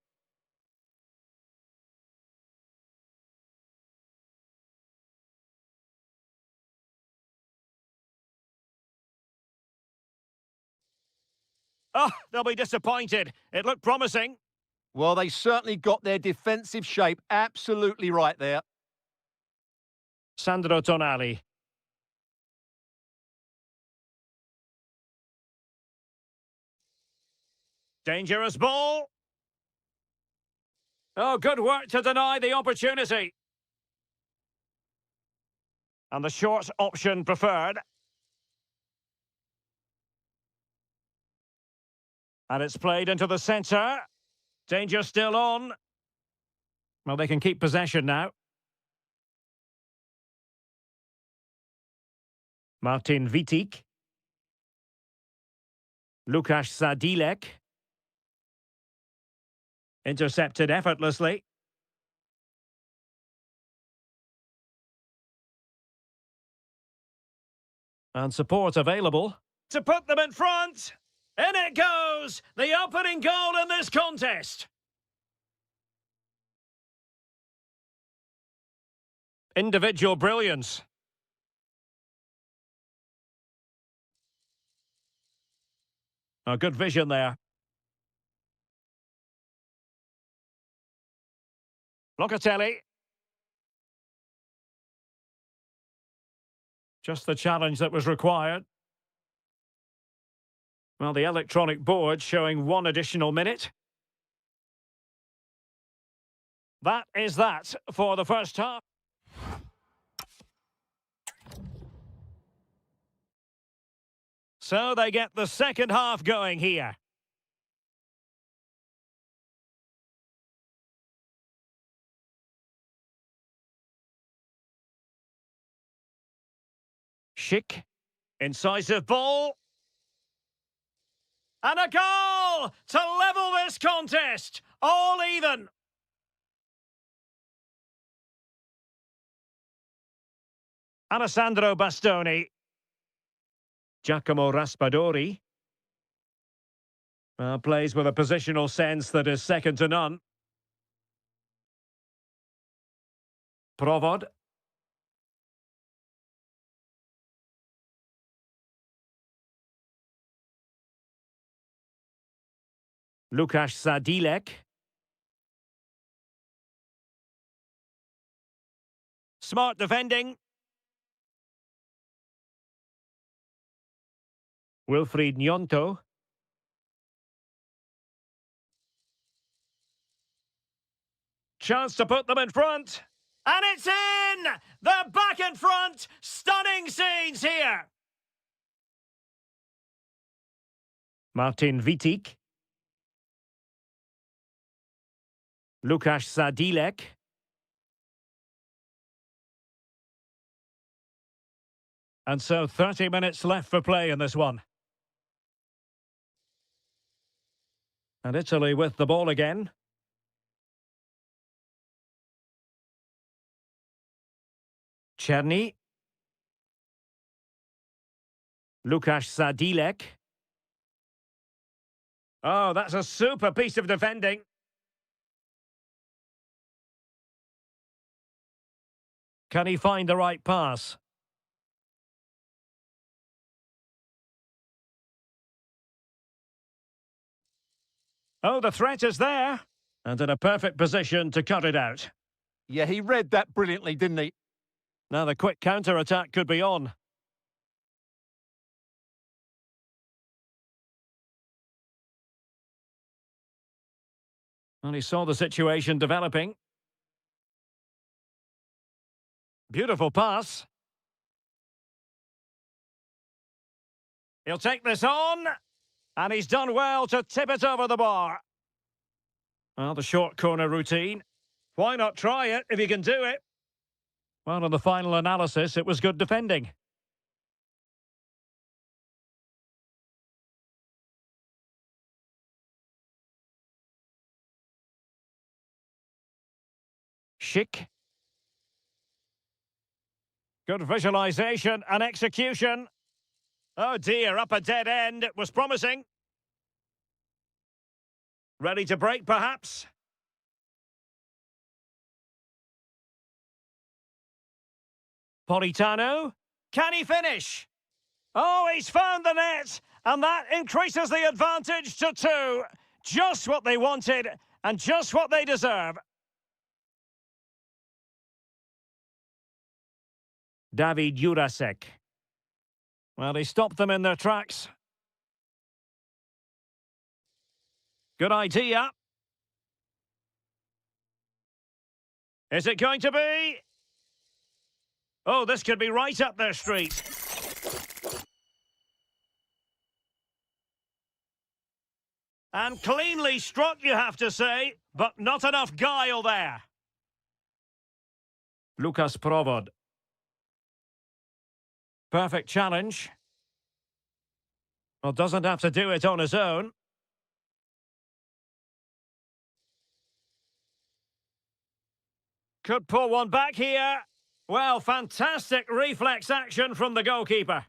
S1: Oh, they'll be disappointed. It looked promising.
S2: Well, they certainly got their defensive shape absolutely right there.
S1: Sandro Tonali. Dangerous ball. Oh, good work to deny the opportunity. And the short option preferred. And it's played into the centre. Danger still on. Well, they can keep possession now. Martin Wittig. Lukasz Sadilek. Intercepted effortlessly. And support available. To put them in front! In it goes! The opening goal in this contest! Individual brilliance. A good vision there. Locatelli. Just the challenge that was required. Well, the electronic board showing one additional minute. That is that for the first half. So they get the second half going here. Schick. Incisive ball. And a goal to level this contest. All even. Alessandro Bastoni. Giacomo Raspadori. Plays with a positional sense that is second to none. Provod. Lukasz Sadilek. Smart defending. Wilfried Nyonto. Chance to put them in front. And it's in! They're back in front! Stunning scenes here! Martin Vitik. Lukasz Sadilek. And so 30 minutes left for play in this one. And Italy with the ball again. Czerny. Lukasz Sadilek. Oh, that's a super piece of defending. Can he find the right pass? Oh, the threat is there. And in a perfect position to cut it out.
S2: Yeah, he read that brilliantly, didn't he?
S1: Now the quick counter-attack could be on. And he saw the situation developing. Beautiful pass. He'll take this on. And he's done well to tip it over the bar. Well, the short corner routine. Why not try it if you can do it? Well, in the final analysis, it was good defending. Schick. Good visualisation and execution. Oh dear, up a dead end. It was promising. Ready to break, perhaps? Politano. Can he finish? Oh, he's found the net. And that increases the advantage to 2. Just what they wanted and just what they deserve. David Jurasek. Well, he stopped them in their tracks. Good idea. Is it going to be? Oh, this could be right up their street. And cleanly struck, you have to say, but not enough guile there. Lukas Provod. Perfect challenge. Well, doesn't have to do it on his own. Could pull one back here. Well, fantastic reflex action from the goalkeeper.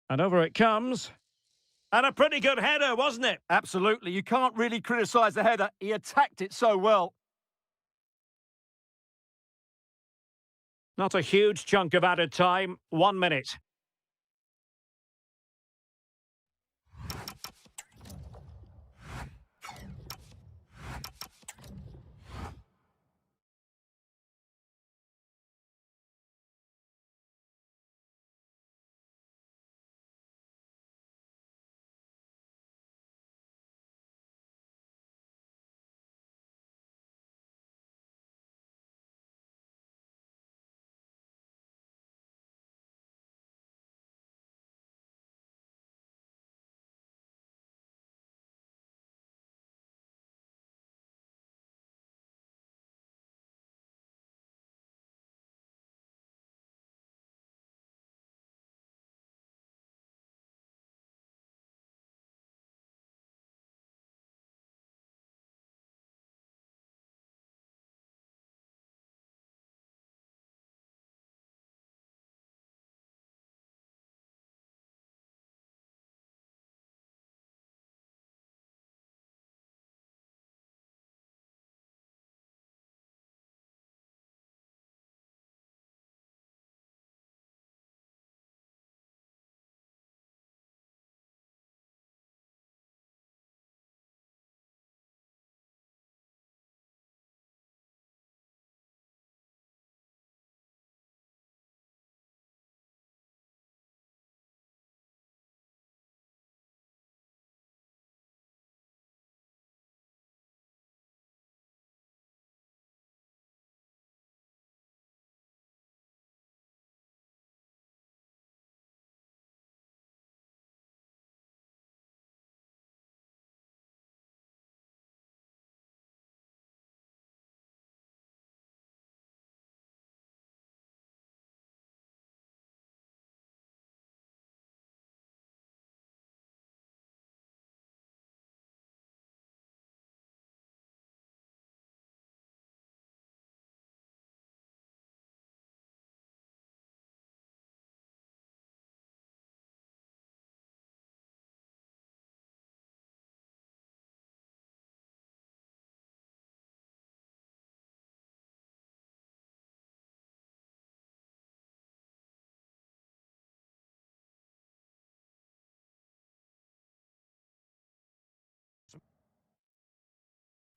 S1: And over it comes. And a pretty good header, wasn't it?
S2: Absolutely. You can't really criticise the header. He attacked it so well.
S1: Not a huge chunk of added time. 1 minute.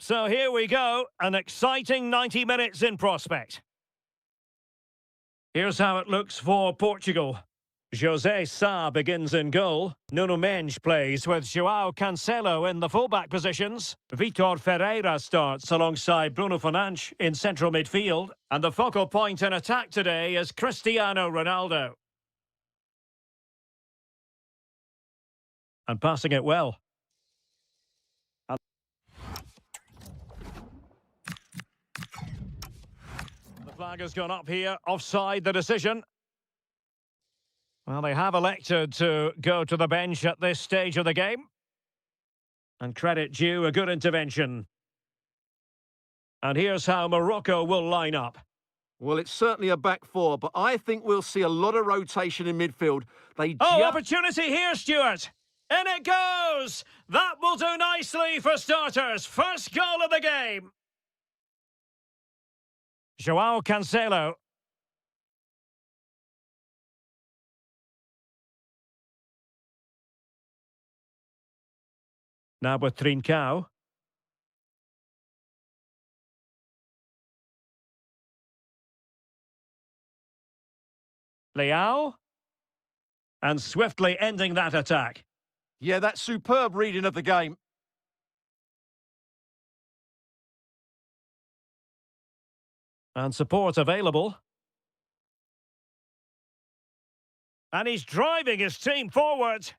S1: So here we go, an exciting 90 minutes in prospect. Here's how it looks for Portugal. José Sá begins in goal. Nuno Mendes plays with João Cancelo in the fullback positions. Vitor Ferreira starts alongside Bruno Fernandes in central midfield. And the focal point in attack today is Cristiano Ronaldo. And passing it well. The flag has gone up here, offside the decision. Well, they have elected to go to the bench at this stage of the game. And credit due, a good intervention. And here's how Morocco will line up.
S2: Well, it's certainly a back four, but I think we'll see a lot of rotation in midfield.
S1: Opportunity here, Stuart. In it goes! That will do nicely for starters. First goal of the game. João Cancelo. Now with Trincao. Leao. And swiftly ending that attack.
S2: Yeah, that's superb reading of the game.
S1: And support available. And he's driving his team forward.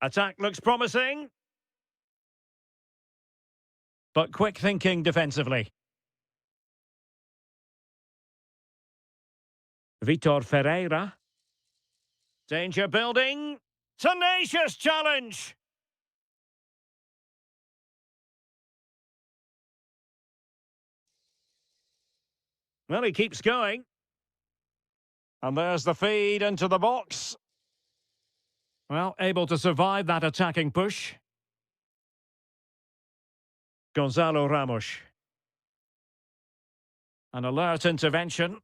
S1: Attack looks promising. But quick thinking defensively. Vitor Ferreira. Danger building. Tenacious challenge. Well, he keeps going. And there's the feed into the box. Well, able to survive that attacking push. Gonzalo Ramos. An alert intervention.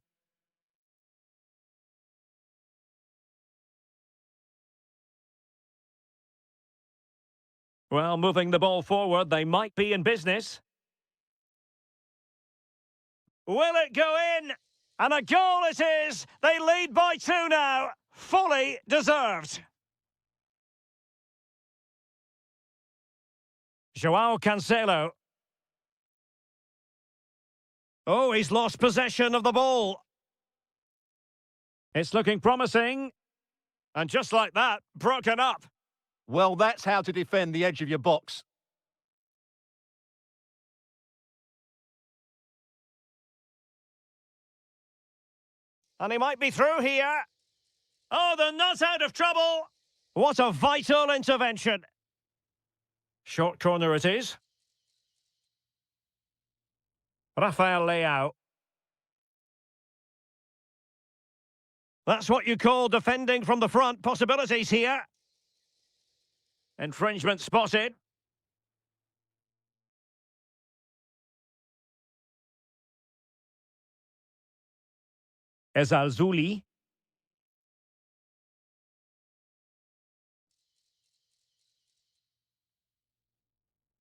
S1: Well, moving the ball forward, they might be in business. Will it go in? And a goal it is! They lead by 2 now. Fully deserved. João Cancelo. Oh, he's lost possession of the ball. It's looking promising. And just like that, broken up.
S2: Well, that's how to defend the edge of your box.
S1: And he might be through here. Oh, they're not out of trouble. What a vital intervention. Short corner it is. Rafael Leao. That's what you call defending from the front. Possibilities here. Infringement spotted. Ezalzouli.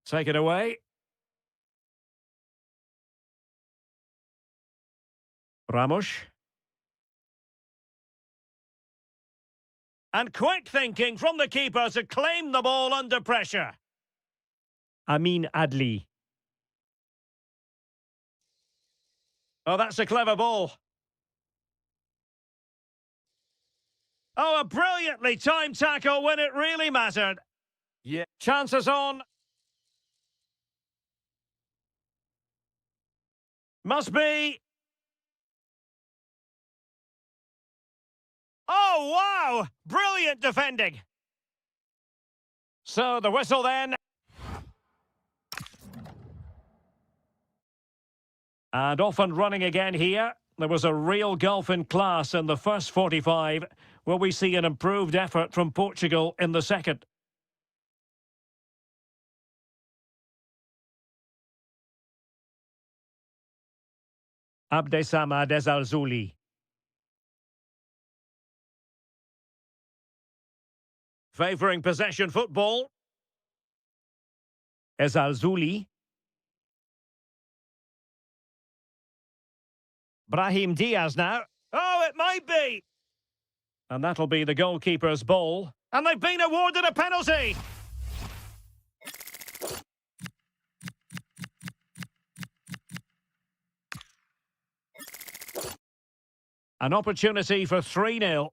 S1: Take it away. Ramos. And quick thinking from the keeper to claim the ball under pressure. Amin Adli. Oh, that's a clever ball. Oh, a brilliantly timed tackle when it really mattered.
S2: Yeah.
S1: Chances on. Must be. Oh, wow! Brilliant defending. So the whistle then. And off and running again here. There was a real gulf in class in the first 45. Will we see an improved effort from Portugal in the second? Abdesamad Ezalzouli. Favouring possession football. Ezalzouli. Brahim Diaz now. Oh, it might be! And that'll be the goalkeeper's ball. And they've been awarded a penalty! An opportunity for 3-0.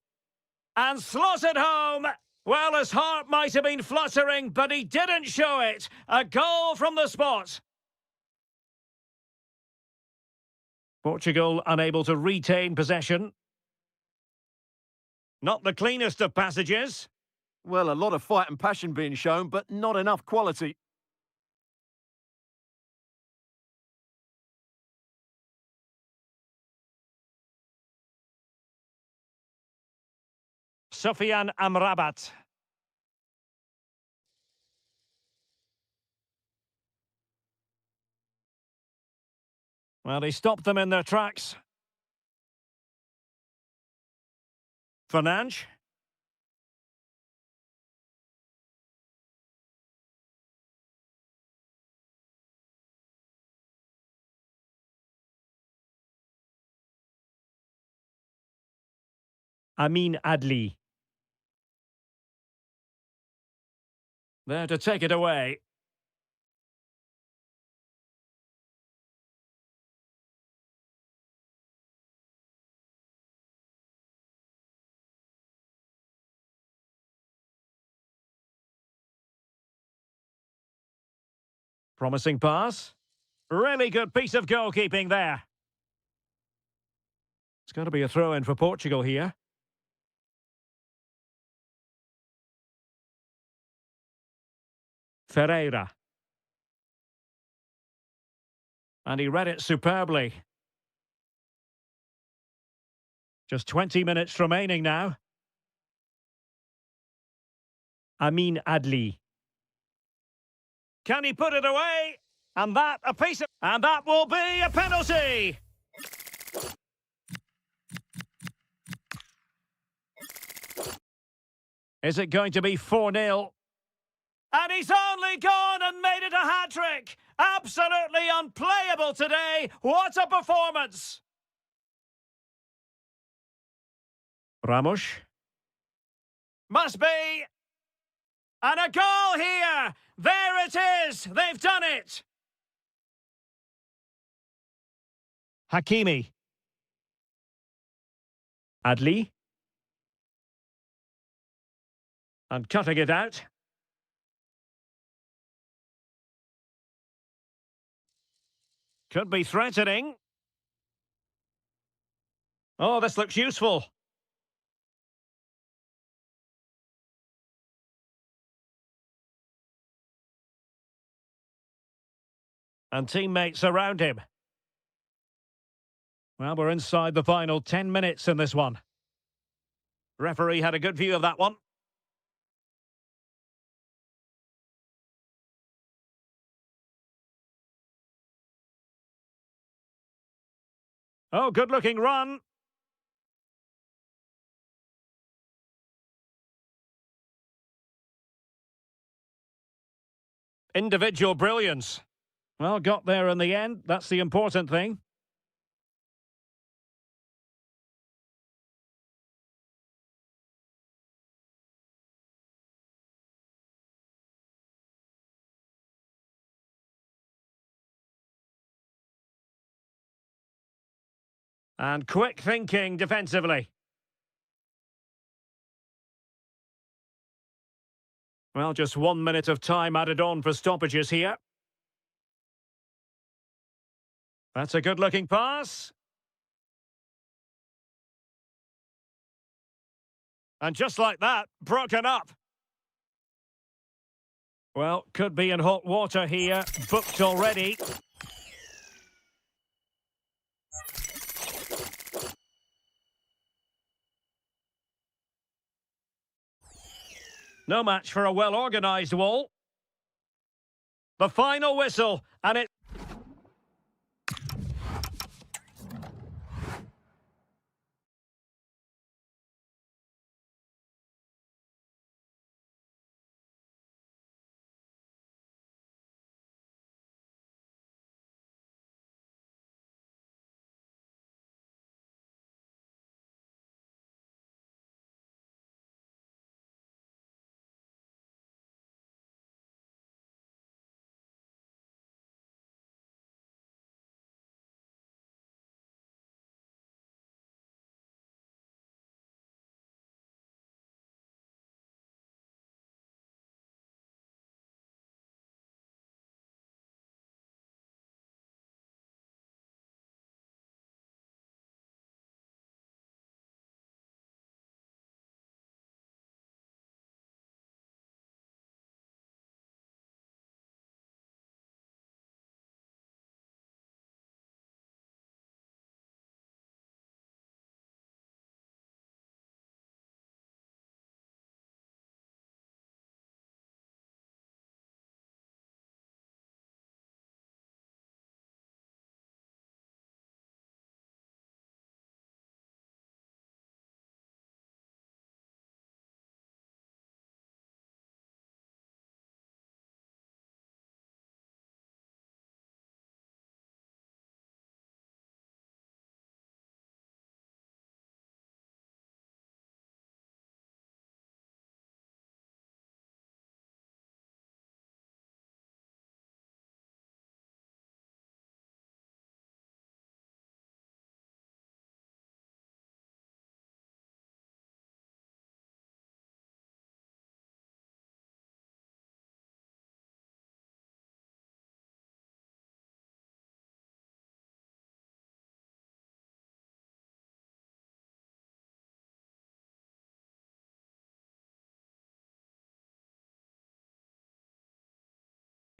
S1: And slotted home! Well, his heart might have been fluttering, but he didn't show it. A goal from the spot. Portugal unable to retain possession. Not the cleanest of passages.
S2: Well, a lot of fight and passion being shown, but not enough quality.
S1: Sofian Amrabat. Well, he stopped them in their tracks. Fernandes. Amin Adli. There to take it away. Promising pass. Really good piece of goalkeeping there. It's going to be a throw-in for Portugal here. Ferreira. And he read it superbly. Just 20 minutes remaining now. Amin Adli. Can he put it away? And that will be a penalty! Is it going to be 4-0? And he's only gone and made it a hat-trick! Absolutely unplayable today! What a performance! Ramos. Must be! And a goal here! There it is! They've done it! Hakimi. Adli. And cutting it out. Could be threatening. Oh, this looks useful. And teammates around him. Well, we're inside the final 10 minutes in this one. Referee had a good view of that one. Oh, good-looking run. Individual brilliance. Well, got there in the end. That's the important thing. And quick thinking defensively. Well, just 1 minute of time added on for stoppages here. That's a good-looking pass. And just like that, broken up. Well, could be in hot water here. Booked already. No match for a well-organised wall. The final whistle, and it...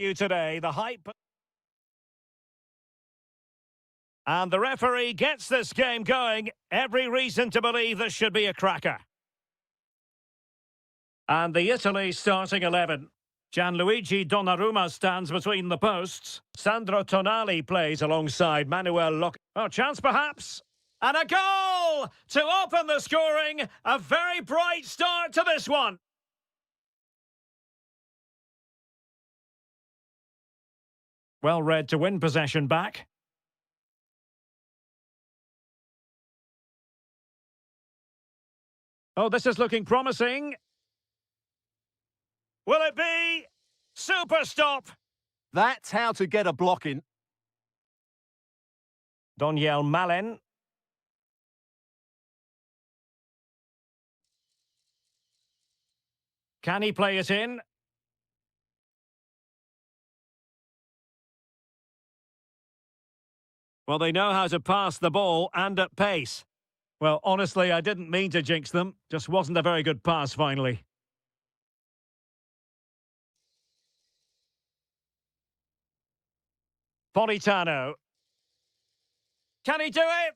S1: You today, the hype. And the referee gets this game going. Every reason to believe this should be a cracker. And the Italy starting 11. Gianluigi Donnarumma stands between the posts. Sandro Tonali plays alongside Manuel Locke. Oh, chance perhaps. And a goal to open the scoring. A very bright start to this one. Well read to win possession back. Oh, this is looking promising. Will it be? Super stop.
S2: That's how to get a block in.
S1: Doniel Malen. Can he play it in? Well, they know how to pass the ball and at pace. Well, honestly, I didn't mean to jinx them. Just wasn't a very good pass, finally. Politano. Can he do it?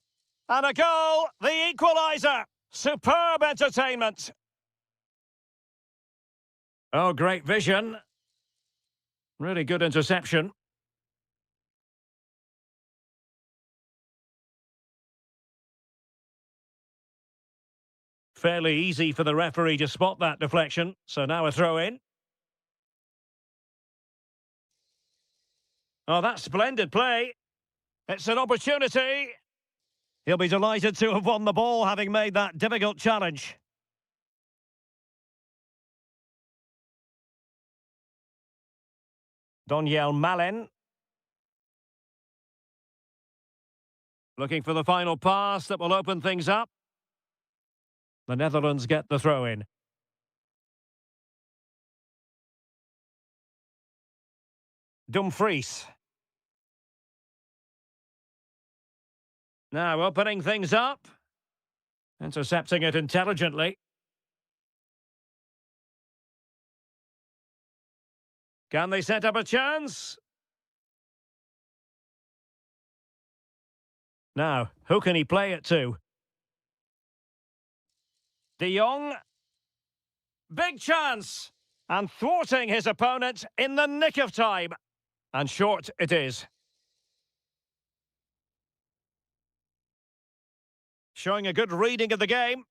S1: And a goal, the equaliser. Superb entertainment. Oh, great vision. Really good interception. Fairly easy for the referee to spot that deflection. So now a throw in. Oh, that's splendid play. It's an opportunity. He'll be delighted to have won the ball, having made that difficult challenge. Doniel Malen. Looking for the final pass that will open things up. The Netherlands get the throw in. Dumfries. Now opening things up. Intercepting it intelligently. Can they set up a chance? Now, who can he play it to? De Jong. Big chance. And thwarting his opponent in the nick of time. And short it is. Showing a good reading of the game.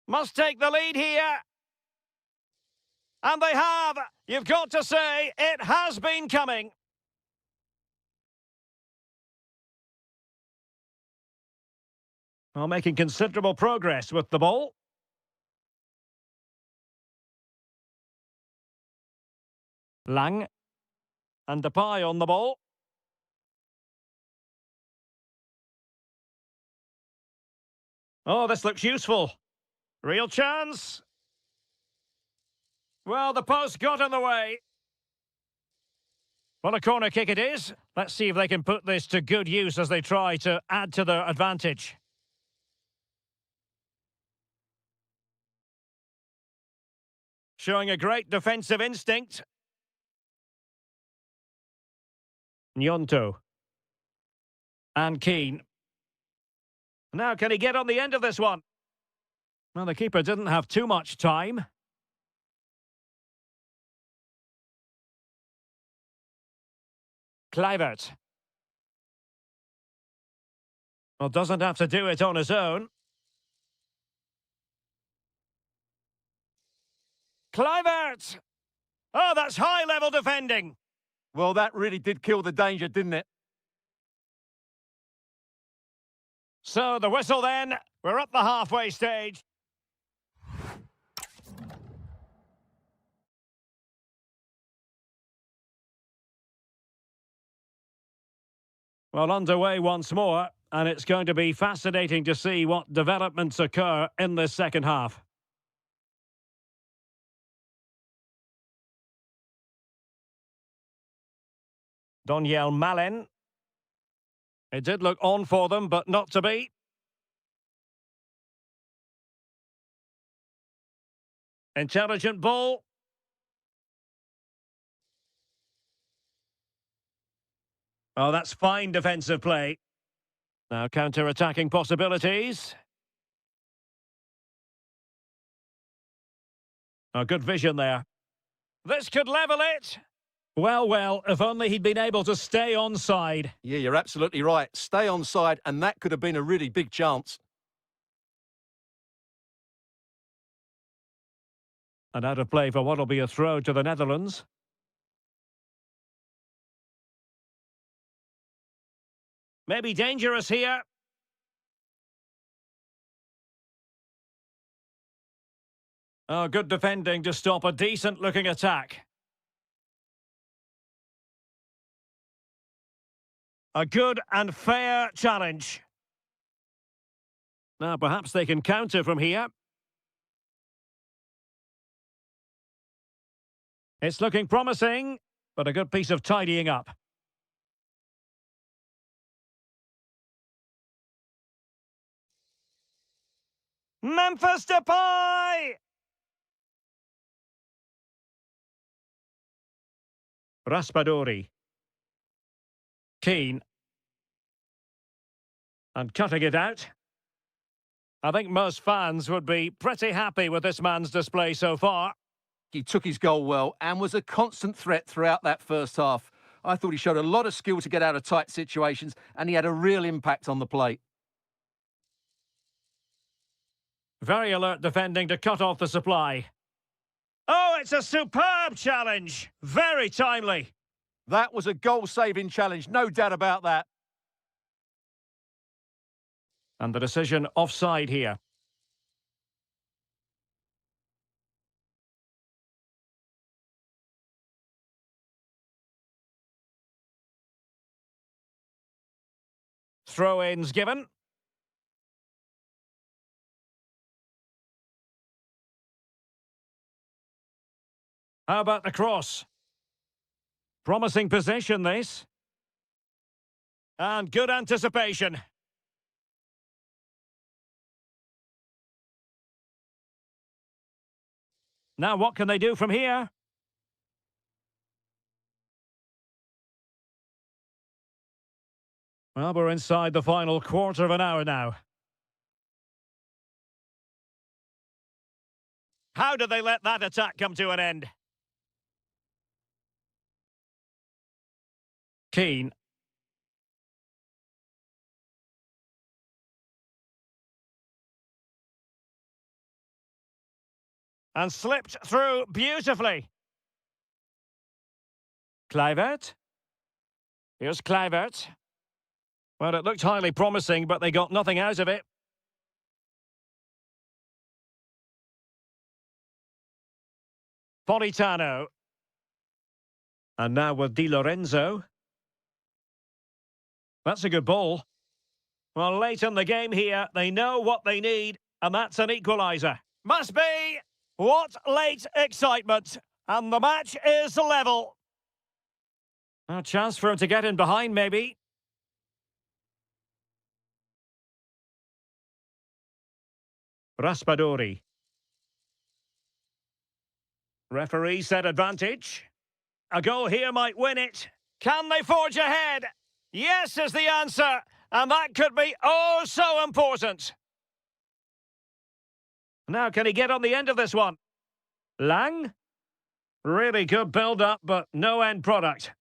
S1: Must take the lead here. And they have. You've got to say, it has been coming. Well, making considerable progress with the ball. Lang. And Depay on the ball. Oh, this looks useful. Real chance. Well, the post got in the way. Well, a corner kick it is. Let's see if they can put this to good use as they try to add to their advantage. Showing a great defensive instinct. Nyonto. And Keane. Now, can he get on the end of this one? Well, the keeper didn't have too much time. Kluivert. Well, doesn't have to do it on his own. Kluivert! Oh, that's high-level defending.
S2: Well, that really did kill the danger, didn't it?
S1: So, the whistle then. We're at the halfway stage. Well, underway once more, and it's going to be fascinating to see what developments occur in this second half. Doniel Malen. It did look on for them, but not to be. Intelligent ball. Oh, that's fine defensive play. Now counter-attacking possibilities. Oh, good vision there. This could level it. Well, well, if only he'd been able to stay onside.
S2: Yeah, you're absolutely right. Stay onside, and that could have been a really big chance.
S1: And out of play for what'll be a throw to the Netherlands. Maybe dangerous here. Oh, good defending to stop a decent-looking attack. A good and fair challenge. Now, perhaps they can counter from here. It's looking promising, but a good piece of tidying up. Memphis Depay! Raspadori. Keane. And cutting it out. I think most fans would be pretty happy with this man's display so far.
S2: He took his goal well and was a constant threat throughout that first half. I thought he showed a lot of skill to get out of tight situations, and he had a real impact on the plate.
S1: Very alert defending to cut off the supply. Oh, it's a superb challenge. Very timely.
S2: That was a goal-saving challenge, no doubt about that.
S1: And the decision offside here. Throw-ins given. How about the cross? Promising possession, this. And good anticipation. Now what can they do from here? Well, we're inside the final quarter of an hour now. How did they let that attack come to an end? Keane. And slipped through beautifully. Kluivert. Here's Kluivert. Well, it looked highly promising, but they got nothing out of it. Politano. And now with Di Lorenzo. That's a good ball. Well, late in the game here, they know what they need, and that's an equaliser. Must be! What late excitement! And the match is level. A chance for him to get in behind, maybe. Raspadori. Referee said advantage. A goal here might win it. Can they forge ahead? Yes is the answer, and that could be oh so important. Now, can he get on the end of this one? Lang? Really good build-up, but no end product.